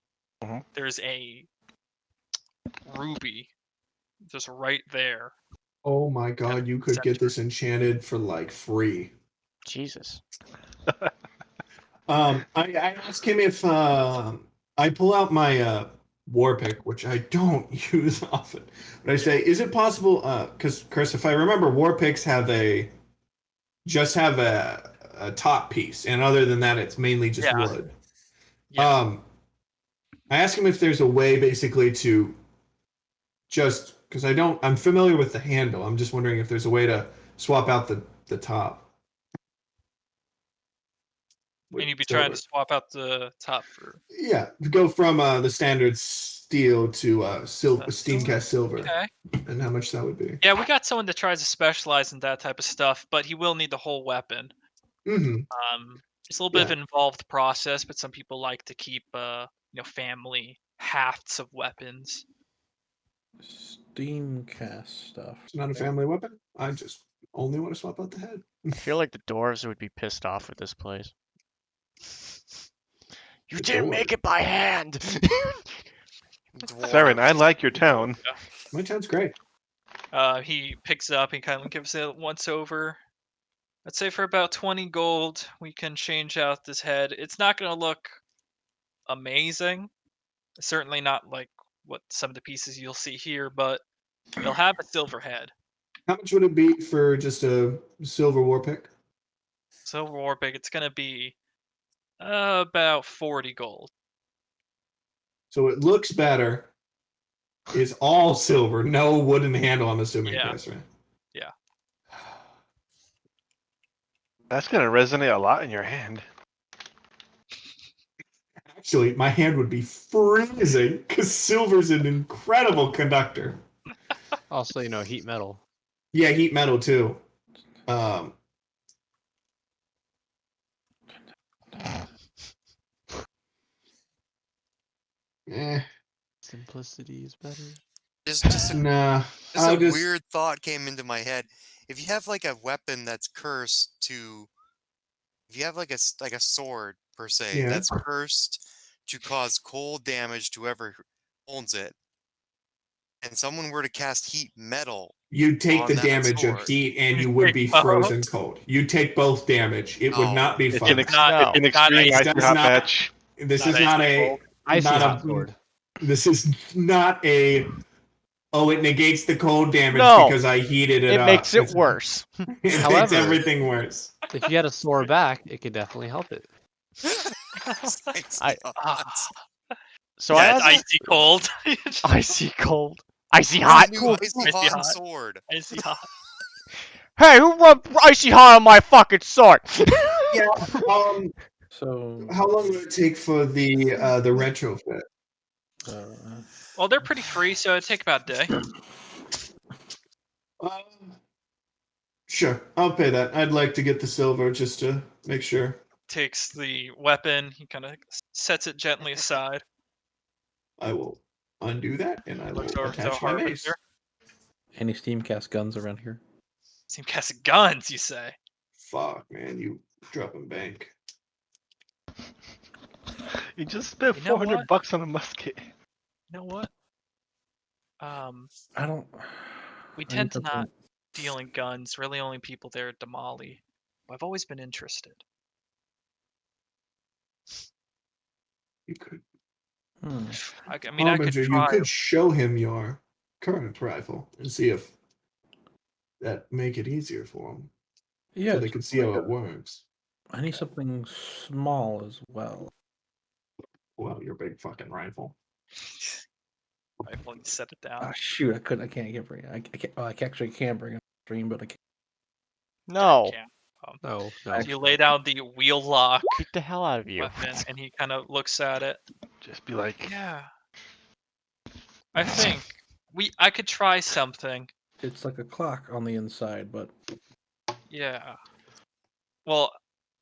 Mhm. there's a ruby just right there. Oh my god, you could get this enchanted for like free. Jesus. I asked him if I pull out my war pick, which I don't use often, but I say, is it possible? Because Chris, if I remember, war picks have a top piece, and other than that, it's mainly just Yeah. wood. Yeah. I asked him if there's a way basically to just because I'm familiar with the handle. I'm just wondering if there's a way to swap out the top. And you'd be silver. trying to swap out the top for Yeah, go from the standard steel to steamcast silver, okay. and how much that would be. Yeah, we got someone that tries to specialize in that type of stuff, but he will need the whole weapon. Mm-hmm. It's a little bit of an involved process, but some people like to keep family hafts of weapons. Steam cast stuff. It's not a family weapon. I just only want to swap out the head. I feel like the dwarves would be pissed off with this place. You The didn't dwarves? make it by hand. Saren, I like your town. My town's great. He picks it up and kind of gives it once over. I'd say for about 20 gold, we can change out this head. It's not going to look amazing. Certainly not like what some of the pieces you'll see here, but it'll have a silver head. How much would it be for just a silver war pick? Silver war pick, it's going to be about 40 gold. So it looks better. Is all silver, no wooden handle. I'm assuming. Yeah. Yes, right? That's gonna resonate a lot in your hand. Actually, my hand would be freezing because silver's an incredible conductor. Also, heat metal. Yeah, heat metal too. Simplicity is better. Just Nah. Just I'll a just- weird thought came into my head. If you have like a weapon that's cursed to, if you have like a sword per se Yeah. that's cursed to cause cold damage to whoever holds it, and someone were to cast heat metal, You'd take on the that damage of sword. heat, and You you would take be both. frozen cold. You'd take both damage. It would Oh. not be It's fun. an, Not- it's an not extreme ice- icy that's hot not- patch. This not is not icy a cold. Icy not hot a sword. This is not a. Oh, it negates the cold damage No, because I heated it it up. makes it worse. It makes However- everything worse. If you had a sore back, it could definitely help it. I- odds. So Yeah, I it's asked him, icy cold. icy cold, icy Oh, hot. new cool. icy Icy hot hot. sword. Icy hot. Hey, who rubbed icy hot on my fucking sword? Yeah. So, How long will it take for the retrofit? Well, they're pretty free, so it'd take about a day. Sure, I'll pay that. I'd like to get the silver just to make sure. Takes the weapon, he kind of sets it gently aside. I will undo that, and I will Looks over to attach my mace. Harbinger. any Steamcast guns around here? Seem casting guns, you say? Fuck, man, you dropping bank. You just spent You know 400 what? bucks on a musket. You know what? I don't. We I tend need to not something- deal in guns. Really, only people there at Damali. I've always been interested. You could. I mean, I could Harbinger, you try. could show him your current rifle and see if that make it easier for him, Yeah, so they it's can see how like it works. I need something small as well. Well, your big fucking rifle. Rifle, you set it down. Ah, shoot, I can't bring it. I can't. Well, I actually can bring it on stream, but I can't. No, Can't. No, So no. you lay down the wheel lock beat the hell out of you. weapon, and he kind of looks at it. Just be like, Yeah. I think I could try something. It's like a clock on the inside, but Yeah. Well,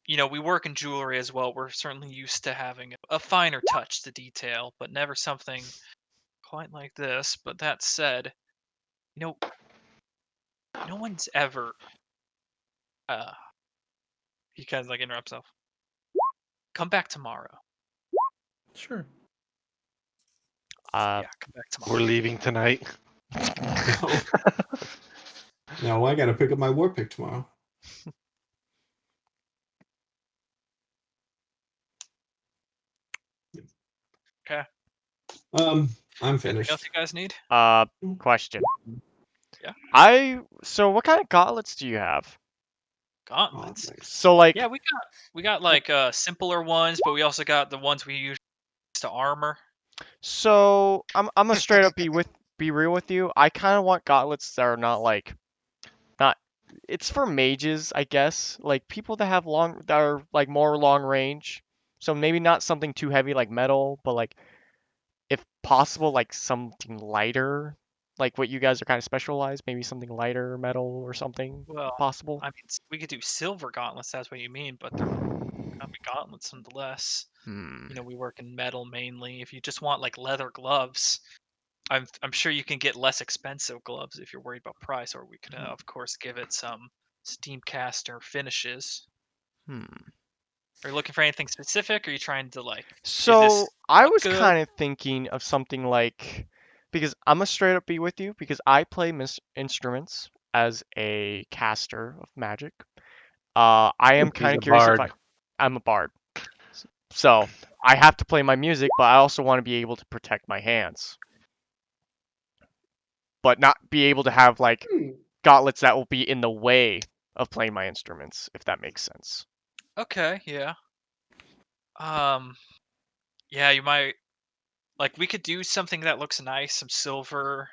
we work in jewelry as well. We're certainly used to having a finer touch to detail, but never something quite like this. But that said, no one's ever. He kind of like interrupts himself. Come back tomorrow. sure. Yeah, come back tomorrow. we're leaving tonight. No. No, I gotta pick up my war pick tomorrow. Okay. I'm Anything finished. else you guys need? Question. Yeah. So what kind of gauntlets do you have? Gauntlets. So like, Yeah, we got like simpler ones, but we also got the ones we use to armor. so I'm gonna straight up be real with you. I kind of want gauntlets that are not. It's for mages, I guess. Like people that are like more long range. So maybe not something too heavy like metal, but like if possible, like something lighter, like what you guys are kind of specialized. Maybe something lighter metal or something. Well, Possible. I mean, we could do silver gauntlets. That's what you mean, but they're gonna be gauntlets nonetheless. We work in metal mainly. If you just want like leather gloves, I'm sure you can get less expensive gloves if you're worried about price, or we could of course give it some Steamcaster finishes. Are you looking for anything specific? Or are you trying to like? So I look was good? kind of thinking of something like, because I'm gonna straight up be with you, because I play instruments as a caster of magic. I am kind He's of a curious if bard. I'm a bard, so I have to play my music, but I also want to be able to protect my hands, but not be able to have like gauntlets that will be in the way of playing my instruments, if that makes sense. Okay, yeah. Yeah, you might like we could do something that looks nice, some silver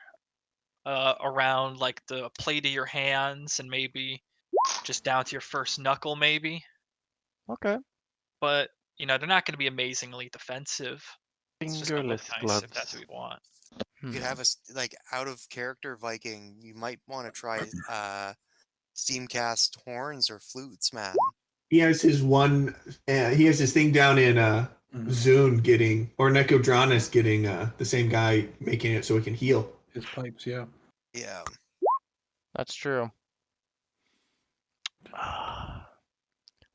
around like the plate of your hands and maybe just down to your first knuckle maybe. Okay. But, they're not going to be amazingly defensive. It's just going to look Fingerless nice if that's gloves. what you want. You could have a like out of character Viking. You might want to try Steamcast horns or flutes, man. He has his one. He has his thing down in Zune getting, or Necodranus getting the same guy making it so he can heal. His pipes, yeah. Yeah. That's true.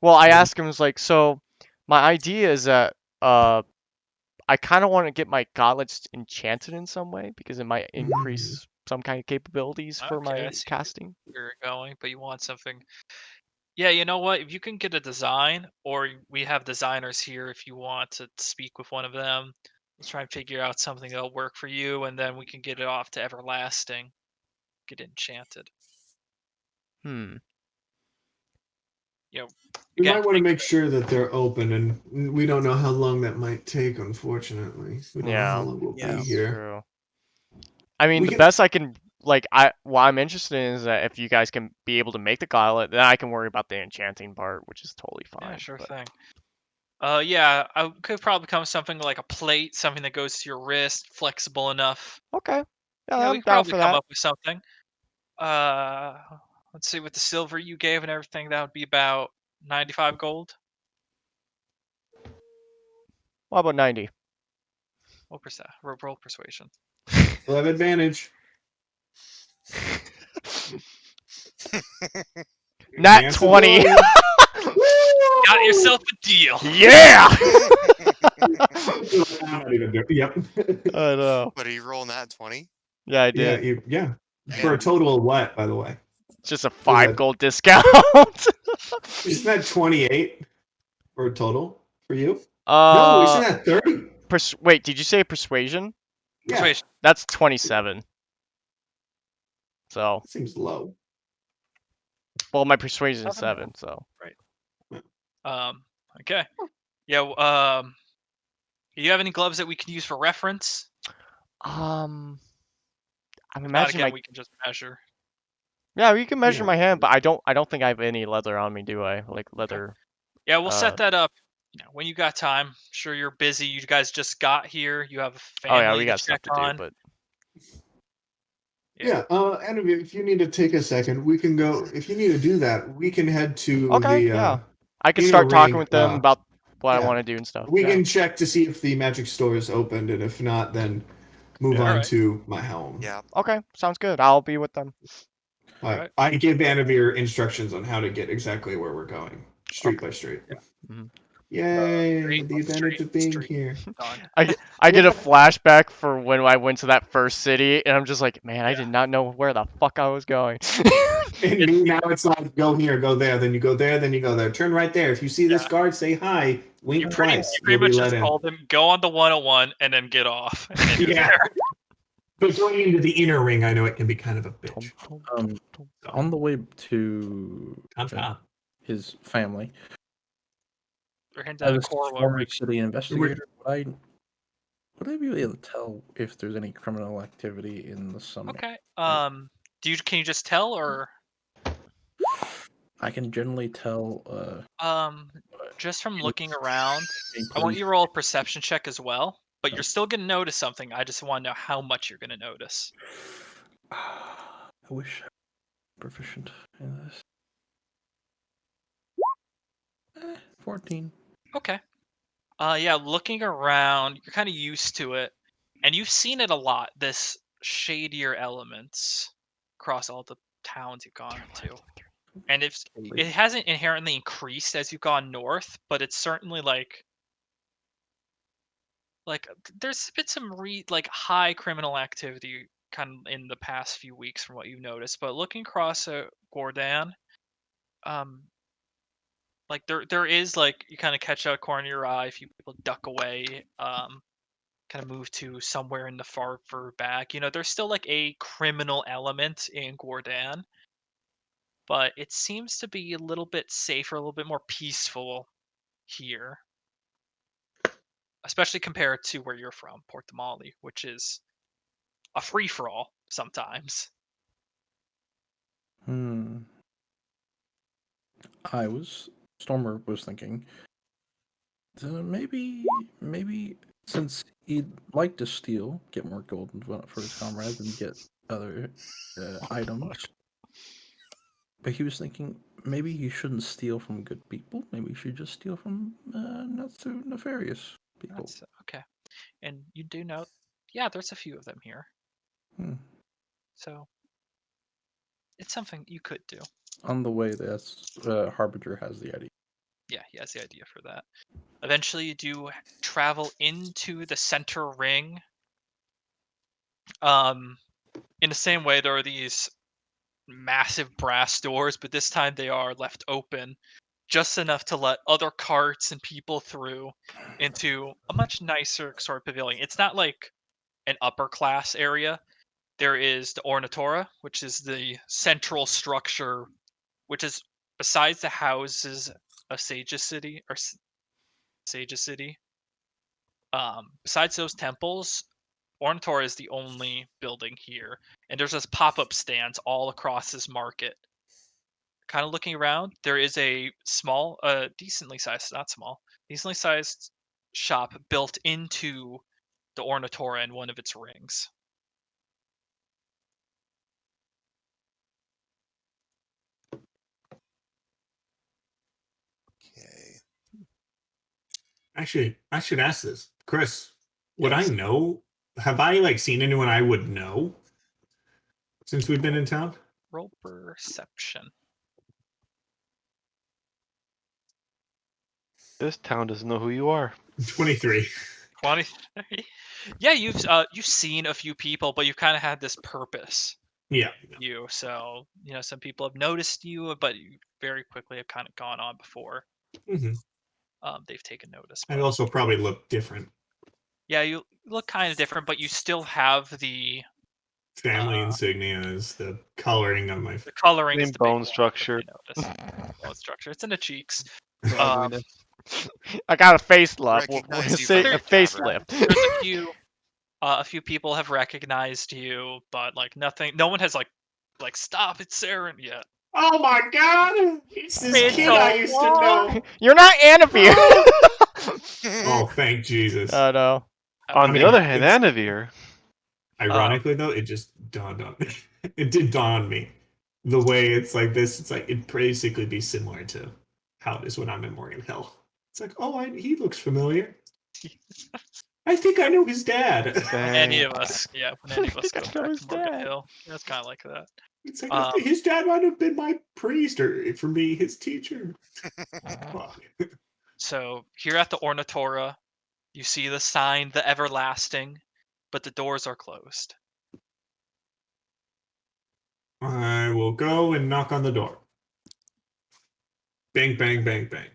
Well, I asked him, was like, so my idea is that I kind of want to get my gauntlets enchanted in some way because it might increase some kind of capabilities for Okay, I my see casting. where you're going, but you want something. Yeah, you know what? If you can get a design, or we have designers here if you want to speak with one of them, Let's try and figure out something that'll work for you, and then we can get it off to everlasting. Get it enchanted. Hmm. We Again, might want to think of make sure that they're open, and we don't know how long that might take. Unfortunately, we don't know how Yeah. long we'll Yeah. be here. True. I mean, We the can- best I can what I'm interested in is that if you guys can be able to make the gauntlet, then I can worry about the enchanting part, which is totally fine. Yeah, sure but- thing. Yeah, I could probably come with something like a plate, something that goes to your wrist, flexible enough. Okay. Yeah, Yeah, I'm we could down probably for come that. up with something. Let's see, with the silver you gave and everything, that would be about 95 gold. What about 90? Roll persuasion. We'll have advantage. Nat Chance of 20. going. Got yourself a deal. Yeah. I'm not even doing. Yep. I know. But are you rolling that 20? Yeah, I Yeah, did. yeah. Yeah. For a total of what, by the way? It's just a Was 5 that- gold discount. Isn't that 28 for a total for you? No, isn't that 30? Wait, did you say persuasion? Yeah, Persuasion. That's 27. So, that seems low. well, my persuasion is 7. 7, so. Okay. Yeah. Do you have any gloves that we can use for reference? I'm If not, imagining again, my. we can just measure. Yeah, you can measure Yeah. my hand, but I don't think I have any leather on me, do I? Like leather. Yeah, we'll set that up. When you got time. Sure, you're busy. You guys just got here. You have a Oh family yeah, we to got stuff check to do, on. but Yeah, and if you need to take a second, we can go. If you need to do that, we can head to okay, the. yeah. I can inner start talking ring, with them about what I yeah. want to do and stuff. We yeah. can check to see if the magic store is opened, and if not, then move Yeah. on Alright. to my home. Yeah. Okay, sounds good. I'll be with them. Alright. I give Anavir instructions on how to get exactly where we're going, street by street. Yeah. Mhm. Yay! Street, the advantage of being street. here. Done. I get a flashback for when I went to that first city, and I'm just like, man, I did not know where the fuck I was going. And me now it's like go here, go there, then you go there, then you go there. Turn right there. If you see this guard, say hi. Wink You pretty twice. much You'll be just let in. told him go on the 101 and then get off. And then you're Yeah. there. But going into the inner ring, I know it can be kind of a bitch. On the way to Ta-ta. his family, You're heading as to a the core former city investigator, We're- would I be able to tell if there's any criminal activity in the summit? Okay. Can you just tell or I can generally tell. just from in- looking around, in I want you police- to roll a perception check as well, but you're still gonna notice something. I just want to know how much you're gonna notice. I wish I was proficient in this. 14. Okay. Yeah, looking around, you're kind of used to it, and you've seen it a lot. This shadier elements across all the towns you've gone to, and it hasn't inherently increased as you've gone north, but it's certainly like there's been some high criminal activity kind of in the past few weeks from what you've noticed. But looking across Gordan, um, like there is like you kind of catch out corner of your eye, a few people duck away, kind of move to somewhere in the far back. There's still like a criminal element in Gordan, but it seems to be a little bit safer, a little bit more peaceful here, especially compared to where you're from, Port Damali, which is a free for all sometimes. Stormer was thinking, maybe since he'd like to steal, get more gold for his comrades and get other items. But he was thinking maybe he shouldn't steal from good people. Maybe he should just steal from not so nefarious people. That's okay. And you do know, yeah, there's a few of them here. So it's something you could do. On the way, that's Harbinger has the idea. Yeah, he has the idea for that. Eventually, you do travel into the center ring. In the same way, there are these massive brass doors, but this time they are left open, just enough to let other carts and people through into a much nicer sort of pavilion. It's not like an upper class area. There is the Ornatora, which is the central structure, which is besides the houses of Sage's City or Sage's City. Besides those temples, Ornatora is the only building here, and there's just pop-up stands all across this market. Kind of looking around, there is a small, decently sized, not small, decently sized shop built into the Ornatora in one of its rings. Okay. Actually, I should ask this, Chris. Would I Yes. know? Have I like seen anyone I would know since we've been in town? Roll perception. This town doesn't know who you are. 23. 23. Yeah, you've seen a few people, but you've kind of had this purpose. Yeah. You so some people have noticed you, but you very quickly have kind of gone on before. hmm They've taken notice. I But also probably look different. yeah, you look kind of different, but you still have the Family insignias, the coloring on my. coloring is Same the big bone one, structure. which I noticed. Bone structure. It's in the cheeks. The ugliness. I got a facelift. Recognize you from A the facelift. There's a few people have recognized you, but like nothing. No one has like stop it, Saren yet. Oh my god! It's this It's kid I a used to know. what? You're not Anavir. Oh, thank Jesus. Oh no. On I the mean, other hand, it's- Anavir. Ironically, though, it just dawned on me. It did dawn on me. The way it's like this, it's like it'd basically be similar to how it is when I'm in Morgan Hill. It's like, oh, he looks familiar. I think I know his dad. When any Dang. of us, when any of us go I know back his to Morgan dad. Hill, it's kind of like that. It's like I think his dad might have been my priest, or for me, his teacher. Fuck. So here at the Ornatora, you see the sign, the Everlasting, but the doors are closed. I will go and knock on the door. Bang, bang, bang, bang.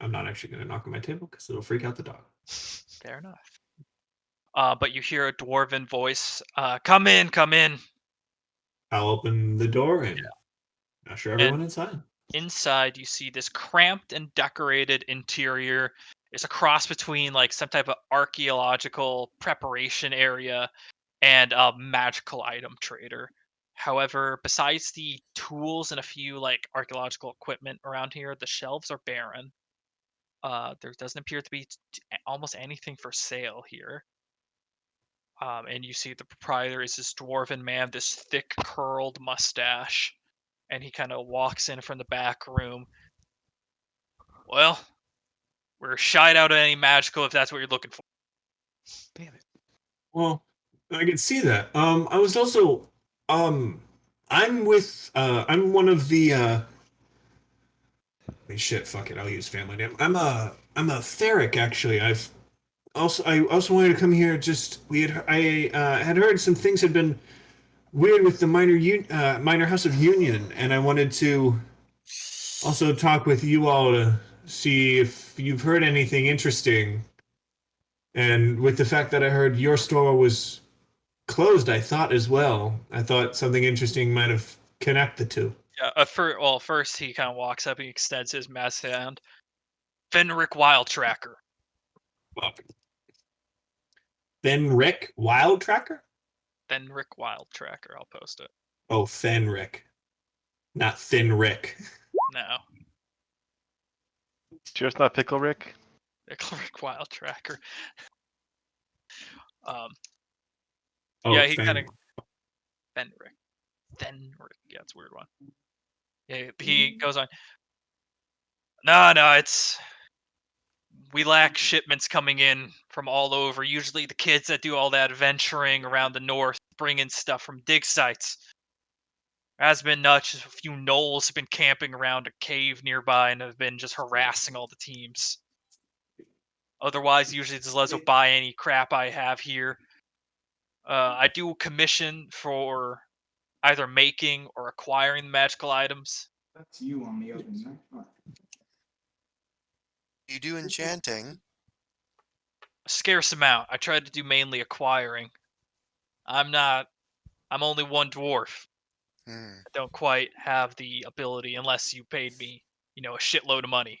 I'm not actually going to knock on my table because it'll freak out the dog. Fair enough. But you hear a dwarven voice, come in, come in. I'll open the door and usher everyone inside. Inside, you see this cramped and decorated interior. It's a cross between like some type of archaeological preparation area and a magical item trader. However, besides the tools and a few like archaeological equipment around here, the shelves are barren. There doesn't appear to be almost anything for sale here. And you see the proprietor is this dwarven man, this thick curled mustache, and he kind of walks in from the back room. Well, we're shied out of any magical if that's what you're looking for. Damn it. Well, I can see that. I was also, I'm with, I'm one of the, shit, fuck it, I'll use family name. I'm a Theric, actually. I also wanted to come here. I had heard some things had been weird with the minor House of Union, and I wanted to also talk with you all to see if you've heard anything interesting. And with the fact that I heard your store was closed, I thought as well. I thought something interesting might have connected the two. Yeah, first he kind of walks up and extends his mass hand. Fenric Wild Tracker. Fenric Wild Tracker? Fenric Wild Tracker. I'll post it. Oh, Fenric. Not Thin Rick. No. Just not Pickle Rick. Fenric Wild Tracker. Oh, Yeah, he kind of Fenric. Yeah, it's a weird one. Yeah, he goes on. No, it's we lack shipments coming in from all over. Usually the kids that do all that adventuring around the north bring in stuff from dig sites. There has been just a few gnolls have been camping around a cave nearby and have been just harassing all the teams. Otherwise, usually just lets us buy any crap I have here. I do commission for either making or acquiring magical items. That's you on the open mic. You do enchanting. A scarce amount. I tried to do mainly acquiring. I'm only one dwarf. Hmm. I don't quite have the ability unless you paid me, a shitload of money.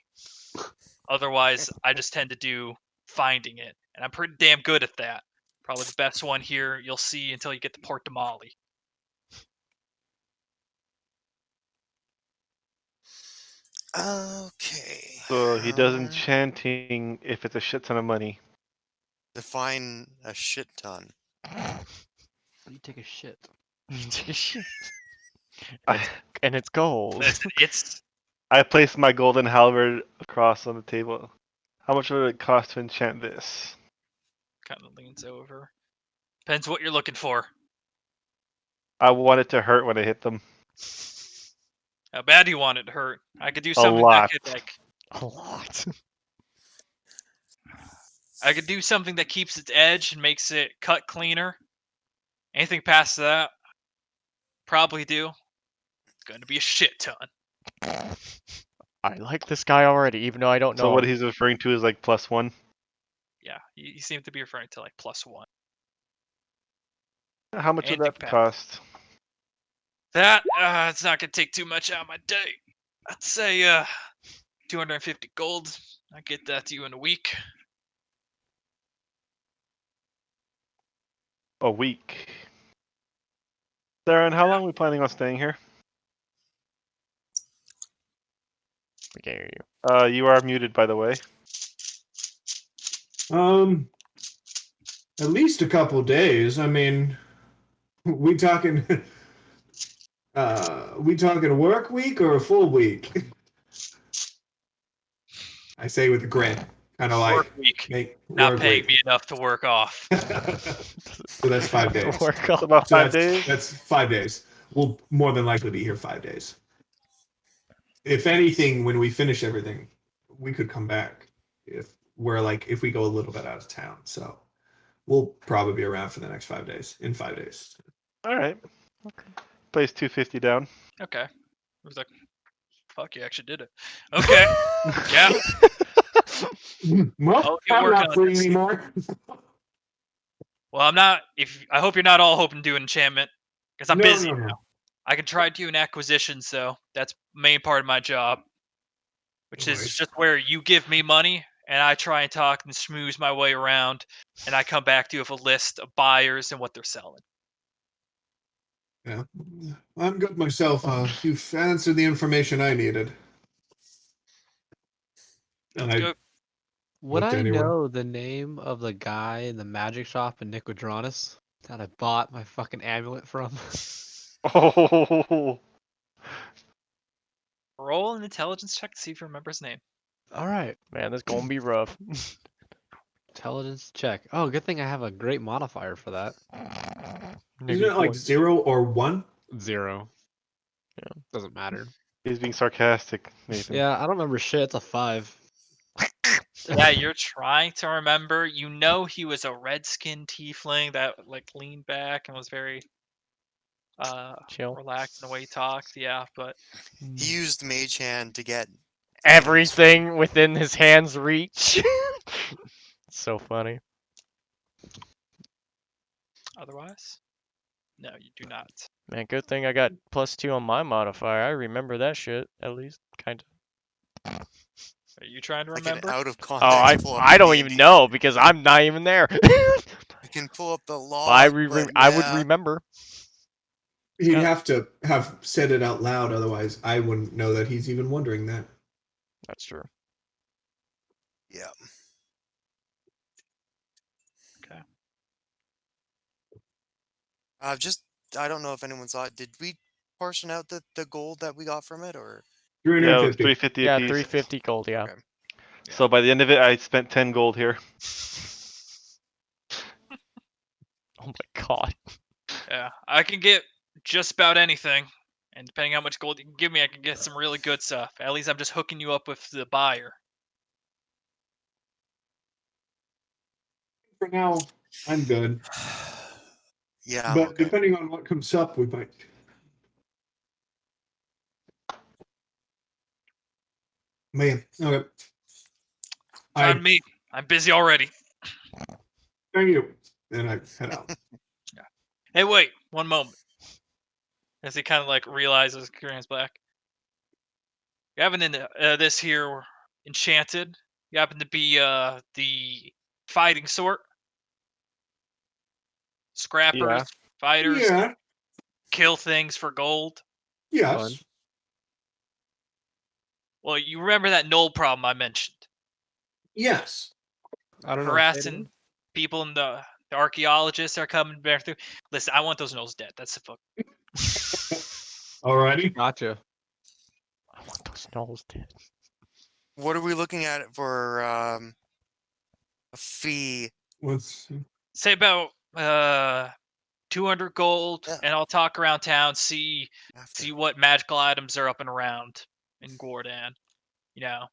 Otherwise, I just tend to do finding it, and I'm pretty damn good at that. Probably the best one here you'll see until you get to Port de Mali. Okay. So he does enchanting if it's a shit ton of money. Define a shit ton. You take a shit. Take a shit. I, And it's gold. Listen, it's I place my golden halberd across on the table. How much would it cost to enchant this? kind of leans over. Depends what you're looking for. I want it to hurt when I hit them. How bad do you want it to hurt? I could do A something lot. A lot. I could do something that keeps its edge and makes it cut cleaner. Anything past that, probably do. It's going to be a shit ton. I like this guy already, even though I don't So know what him. he's referring to is like +1. Yeah, you seem to be referring to like +1. How much would Anything that past cost? that, it's not going to take too much out of my day. I'd say 250 gold. I get that to you in a week. A week. Darren, how Yeah. long are we planning on staying here? We can't hear you. You are muted, by the way. At least a couple days. I mean, we talking we talking a work week or a full week? I say with a grin, kind of Work like week. make Not work paying week. me enough to work off. So that's 5 To days. work It's off. about So 5 days. that's 5 days. We'll more than likely be here 5 days. If anything, when we finish everything, we could come back if we go a little bit out of town. So we'll probably be around for the next 5 days. In 5 days. All right. Place 250 down. Okay. I was like, fuck, you actually did it. Okay. Yeah. Well, I'll get I'm working not on free this. anymore. Well, I'm not. I hope you're not all hoping to do enchantment, because I'm busy No. now. I can try doing acquisitions, though. That's main part of my job, which is Nice. just where you give me money and I try and talk and schmooze my way around, and I come back to you with a list of buyers and what they're selling. Yeah, I'm good myself. You've answered the information I needed. And Sounds I good. Would looked I anywhere. know the name of the guy in the magic shop in Nicodranus that I bought my fucking amulet from? Oh, Roll an intelligence check to see if you remember his name. All right, Man, this gonna be rough. intelligence check. Oh, good thing I have a great modifier for that. Isn't it like -1. 0 or 1? 0. Yeah. Doesn't matter. he's being sarcastic, Nathan. Yeah, I don't remember shit. It's a 5. Yeah, you're trying to remember. You know he was a red-skinned tiefling that like leaned back and was very Chill. relaxed in the way he talked. Yeah, but He used Mage Hand to get Everything within his hand's reach. So funny. otherwise, no, you do not. Man, good thing I got +2 on my modifier. I remember that shit, at least, kind of. Are you trying to like an remember? out of Oh, context pull up I of don't D&D. even know because I'm not even there. You can pull up the log, I but would yeah. remember. He'd have to have said it out loud, otherwise I wouldn't know that he's even wondering that. That's true. Yeah. Okay. I don't know if anyone saw it. Did we portion out the gold that we got from it, or? Yeah, it was 350. 350 Yeah, apiece. 350 gold, yeah. Okay. So by the end of it, I spent 10 gold here. Oh my god. Yeah, I can get just about anything, and depending how much gold you can give me, I can get some really good stuff. At least I'm just hooking you up with the buyer. For now, I'm good. Yeah, I'm But okay. depending on what comes up, we might. Man, okay. on me. I'm busy already. Thank you. And I head out. Hey, wait, one moment. As he kind of like realizes Kieran's back. You happen to this here enchanted? You happen to be the fighting sort? Scrappers, Yeah. fighters, Yeah. kill things for gold. Yes. Fun. Well, you remember that knoll problem I mentioned? Yes. I don't know. say it again. Harassing people and the archaeologists are coming back through. Listen, I want those knolls dead. That's the fuck. Alrighty. Gotcha. I want those knolls dead. What are we looking at for a fee? Let's Say about 200 gold, Yeah. and I'll talk around town, see After. what magical items are up and around in Gordan. You know,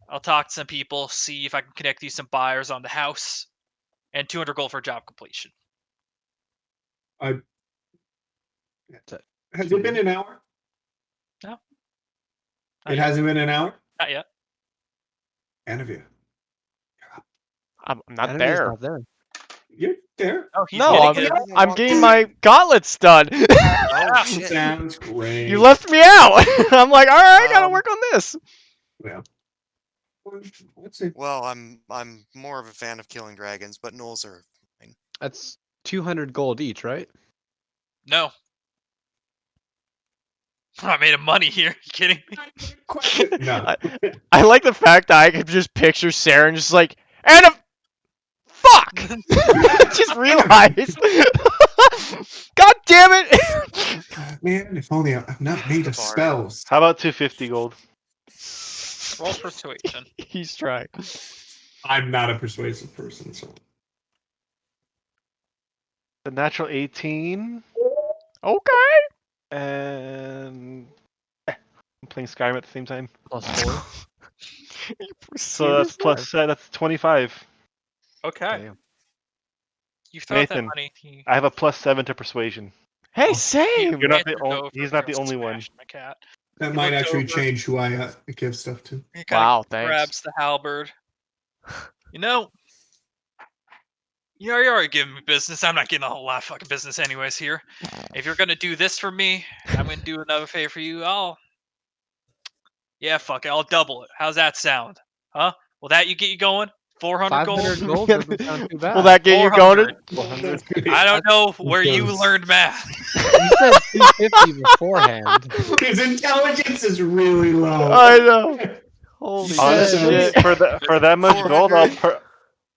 I'll talk to some people, see if I can connect you some buyers on the house, and 200 gold for job completion. Has it been an hour? No. It hasn't been an hour? Not yet. Anavia. I'm not Enemy's there. not there. You're there. Oh, he's No, getting it. I'm getting my gauntlets done. Oh shit! Sounds great. You left me out. I'm like, all right, I gotta work on this. Yeah. Let's see. Well, I'm more of a fan of killing dragons, but gnolls are fine. That's 200 gold each, right? No. I made him money here. You kidding me? No. I like the fact that I could just picture Sarah and just like, and a fuck. Just realized. God damn it. Man, if only I'm not made of spells. How about 250 gold? Roll persuasion. He's trying. I'm not a persuasive person, so. The natural 18, Okay. and I'm playing Skyrim at the same time. Plus 4. So that's plus that's 25. Okay. Damn. You thought that Nathan, money. I have a +7 to persuasion. Hey, same. You're not Answered the only. over He's not the just only one. smashed my cat. That He might looked actually over. change who I give stuff to. He kinda Wow, thanks. grabs the halberd. You know, you're already giving me business. I'm not getting a whole lot of fucking business anyways here. If you're gonna do this for me, I'm gonna do another favor for you. Yeah, fuck it. I'll double it. How's that sound? Huh? Will that get you going? 400 gold? 500 gold doesn't sound too bad. Will that get you going? 400. 100. I don't know Let's where go. you learned math. You said 250 beforehand. His intelligence is really low. I know. Holy Honestly, shit. for that much gold, I'll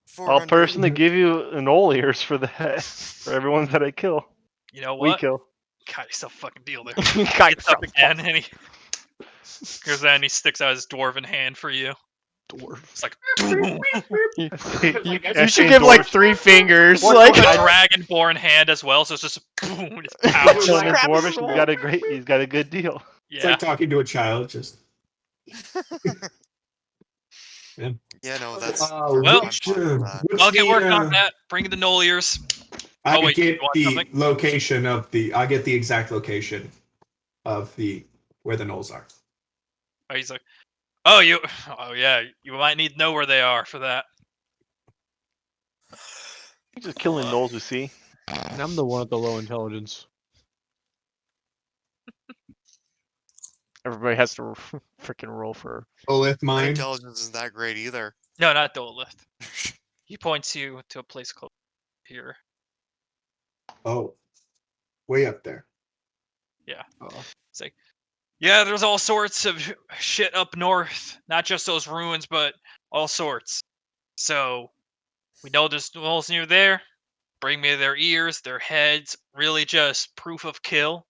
400. personally give you an all ears for that for everyone that I kill. You know We what? kill. Got yourself a fucking deal there. Got Gets up yourself again, and he goes down and he sticks out his dwarven hand for you. Dwarf. It's like, boom. You should give like 3 fingers. Or Like a dragonborn hand as well, so it's just boom. It's power. Killing a Scrap dwarvish, his he's got a good deal. It's Yeah. like talking to a child, just. Yeah, no, that's. Well, I'm fine with that. I'll get working on that. Bring the knoll ears. I Oh, wait, get you want the something? location of the. I get the exact location of the where the knolls are. Oh, he's like, oh yeah, you might need to know where they are for that. He's just killing gnolls, you see. And I'm the one with the low intelligence. everybody has to freaking roll for. Olith My mine. intelligence isn't that great either. No, not Dolith. He points you to a place called here. Oh, way up there. It's like, yeah, there's all sorts of shit up north. Not just those ruins, but all sorts. So, we know there's knolls near there. Bring me their ears, their heads. Really just proof of kill.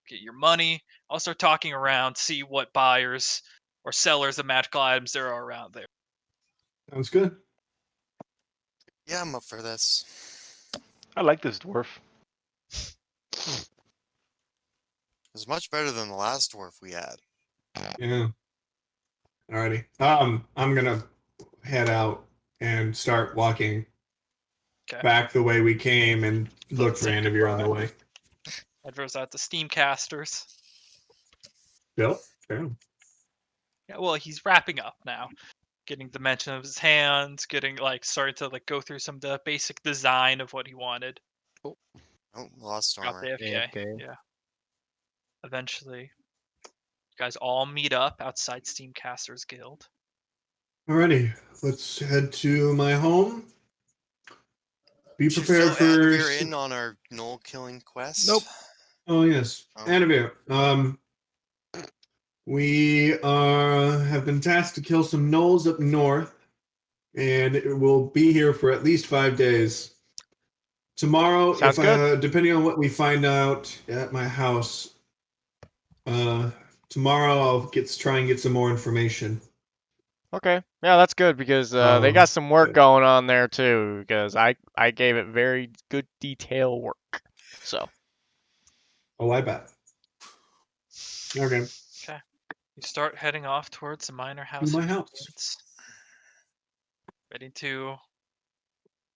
Get your money. I'll start talking around, see what buyers or sellers of magical items there are around there. Sounds good. Yeah, I'm up for this. I like this dwarf. It's much better than the last dwarf we had. Yeah. Alrighty. I'm gonna head out and start walking Okay. back the way we came and look for Anavir on the way. Adverse out the steam casters. Bill? Yeah. Yeah, well, he's wrapping up now. getting dimension of his hands, getting like starting to like go through some of the basic design of what he wanted. Oh, lost Got armor. the AFK. AFK. Yeah. Eventually, you guys all meet up outside Steamcasters Guild. Alrighty, let's head to my home. Be Should prepared fill for. Anavir in on our gnoll killing quest. Nope. Oh yes, Oh. Anavir. We have been tasked to kill some gnolls up north, and it will be here for at least 5 days. Tomorrow, Sounds good. Depending on what we find out at my house, tomorrow I'll try and get some more information. Okay. Yeah, that's good because they got some work going on there too. Because I gave it very good detail work. So. Oh, I bet. Okay. Okay. You start heading off towards the minor house. To my house. It's ready to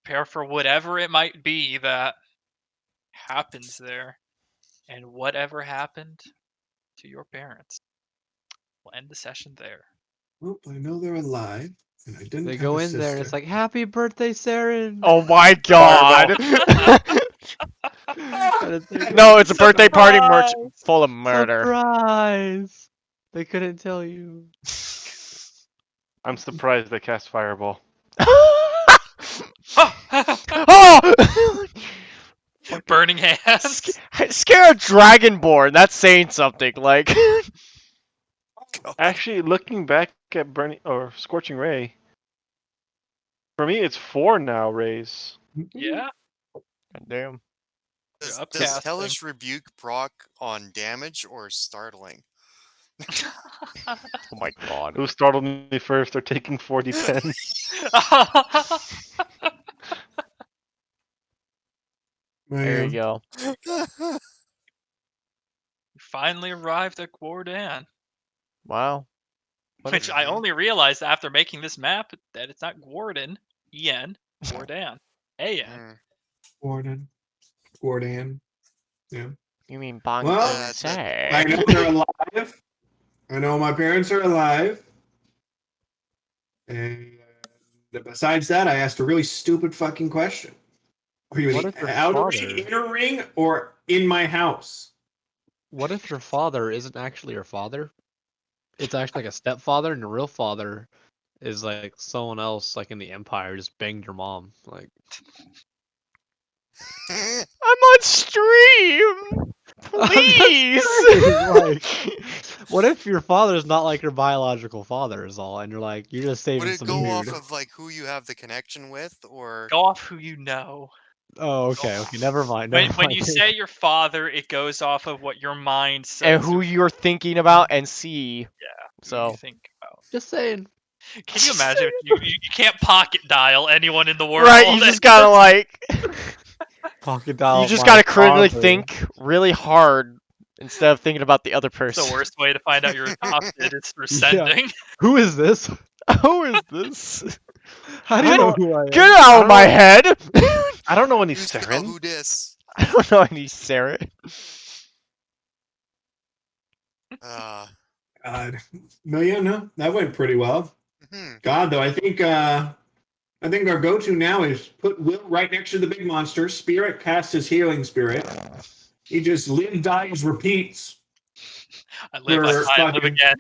prepare for whatever it might be that happens there. And whatever happened to your parents. We'll end the session there. Well, I know they're alive, and I didn't They have go a in there and it's sister. like, "Happy birthday, Saren!" Oh my God. No, it's a birthday party merch full of murder. Surprise! They couldn't tell you. I'm surprised they cast Fireball. Oh! Burning hands. Scare a dragonborn. That's saying something. Like. Actually, looking back at Burning or Scorching Ray, for me it's 4 now rays. Yeah. God damn. Does upcasting. Hellish Rebuke proc on damage or startling? Oh my God. Who startled me first? They're taking 40 pen. There you go. You finally arrived at Gwardan. Wow. What Which I only realized after making this map that it's not Gwarden, En, Gwardan, A-N. Gordon. Yeah. You mean Bong Well, Say? I know they're alive. I know my parents are alive. And besides that, I asked a really stupid fucking question. Are you What in if your the outer father- ring, inner ring, or in my house? What if your father isn't actually your father? It's actually like a stepfather, and your real father is like someone else, like in the Empire, just banged your mom. Like, I'm on stream. Please. like, what if your father's not like your biological father is all, and you're just saving Would it some go dude? off of like who you have the connection with, or Go off who you know. Oh, okay, never mind. When you say your father, it goes off of what your mind says. And who you're thinking about and see. Yeah. So. You think about. Just saying. Can you imagine if you can't pocket dial anyone in the world? Right, you just gotta like. Pocket dial. You just my gotta critically father. think really hard instead of thinking about the other It's person. the worst way to find out you're adopted is through Yeah. sending. Who is this? Who is this? How do you know who I am? Get out of my head! I don't know any who's Saren. who dis? I don't know any Sarah. God. No, that went pretty well. God, though, I think our go-to now is put Will right next to the big monster. Spirit casts his healing spirit. He just live, dies, repeats. I live, I die, I live again.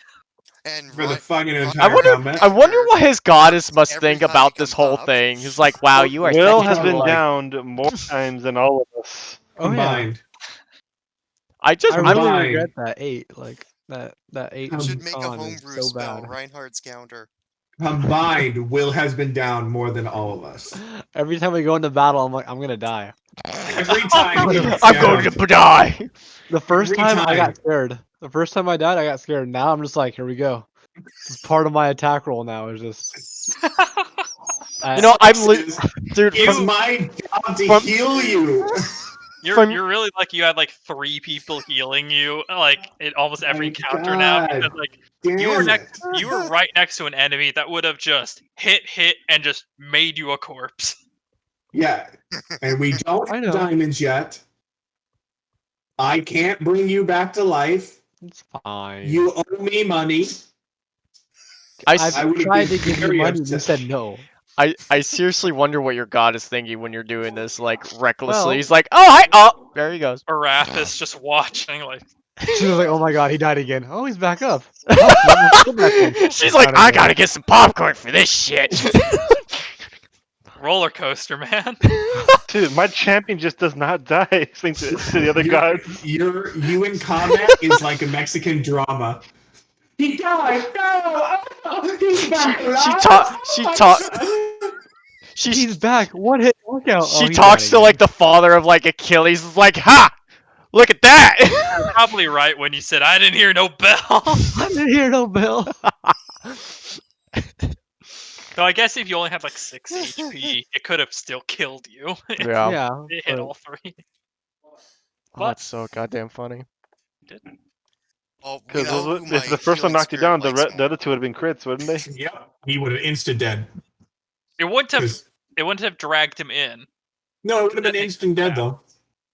And For the fucking I entire combat. wonder what his goddess must Every think time about he this comes whole up. thing. He's like, wow, you are Will such has a been like, downed more times than all of us. Oh yeah. Combined. I just I really Combined. regret that 8. Like that 8. You should make a con is homebrew so spell, bad. Reinhardt's counter. Combined, Will has been down more than all of us. Every time we go into battle, I'm like, I'm gonna die. Every time he gets I'm going down. to die. The first Every time I time. got scared. The first time I died, I got scared. Now I'm just like, here we go. This is part of my attack roll now. Is just. You know, I'm dude. It's From, my job to heal you. You're really lucky you had like 3 people healing you like in almost every My encounter now God. because like Damn you were right next to an enemy that would have just hit and just made you a corpse. Yeah, and we don't I have know. diamonds yet. I can't bring you back to life. It's fine. You owe me money. I I've s- would have tried been to give you very money and you upset. said no. I seriously wonder what your god is thinking when you're doing this, like, recklessly. Well- He's like, oh, hi, oh, there he goes. Arathis just watching, like, She was like, "Oh my god, he died again. Oh, he's back up. Oh, level still back one. She's He's like, down I again." gotta get some popcorn for this shit. roller coaster, man. Dude, my champion just does not die. Thanks to the other gods. You in combat is like a Mexican drama. He died. No, oh, he's back She He's back. One hit knockout. she Oh, he talks died to like again. the father of like Achilles. Is like, ha! Look at that. You're probably right when you said I didn't hear no bell. I didn't hear no bell. So I guess if you only had like 6 HP, it could have still killed you. Yeah. Yeah. It hit but- all 3. Oh, that's so goddamn funny. Oh, Because you know, who if my the first one healing knocked you spirit down, the, likes the other two would have been crits, wouldn't they? Yep, he would have instant dead. It wouldn't have. 'Cause- It wouldn't have dragged him in. No, it would have been instant dead though.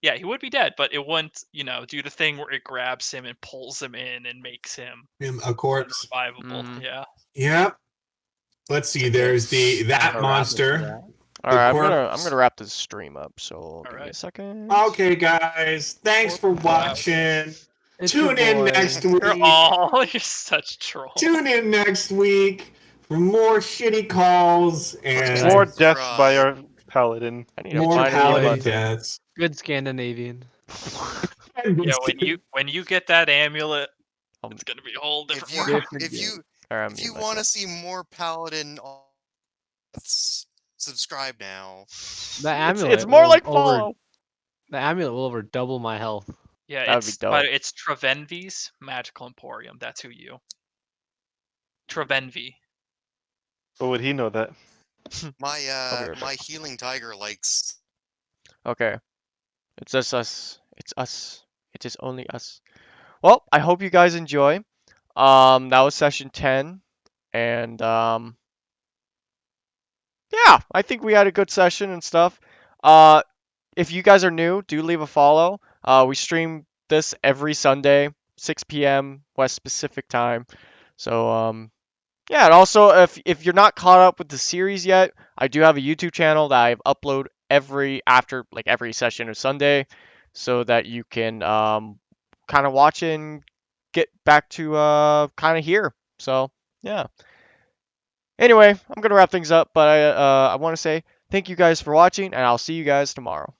Yeah, he would be dead, but it wouldn't, do the thing where it grabs him and pulls him in and makes him A corpse. unrevivable. Mhm. Yeah. Yep. Let's see. There's that Harassment monster. for that. All right, I'm corpse. gonna wrap this stream up. So give me a Alright. second. Okay, guys. Thanks for watching. It's your Tune in boy. next week. You're such troll. Tune in next week for more shitty calls and More deaths by our paladin. I need to more find a paladin button. deaths. Good Scandinavian. Yeah, when you get that amulet, Um, it's gonna be a whole If different you world. Different if game. you all right, I'm if you muting want to myself. see more paladin, subscribe now. The amulet. It's more will like over, follow. The amulet will over double my health. Yeah, That would be dope. it's Travenvi's Magical Emporium. That's who you. Travenvi. But would he know that? My I'll be right my healing tiger likes. Okay. It's just us. It's us. It is only us. Well, I hope you guys enjoy. That was session 10, and yeah, I think we had a good session and stuff. If you guys are new, do leave a follow. We stream this every Sunday, 6 p.m. West Pacific time. So yeah, and also if you're not caught up with the series yet, I do have a YouTube channel that I upload every session of Sunday, so that you can kind of watch and get back to kind of here. So yeah. Anyway, I'm gonna wrap things up, but I want to say thank you guys for watching, and I'll see you guys tomorrow.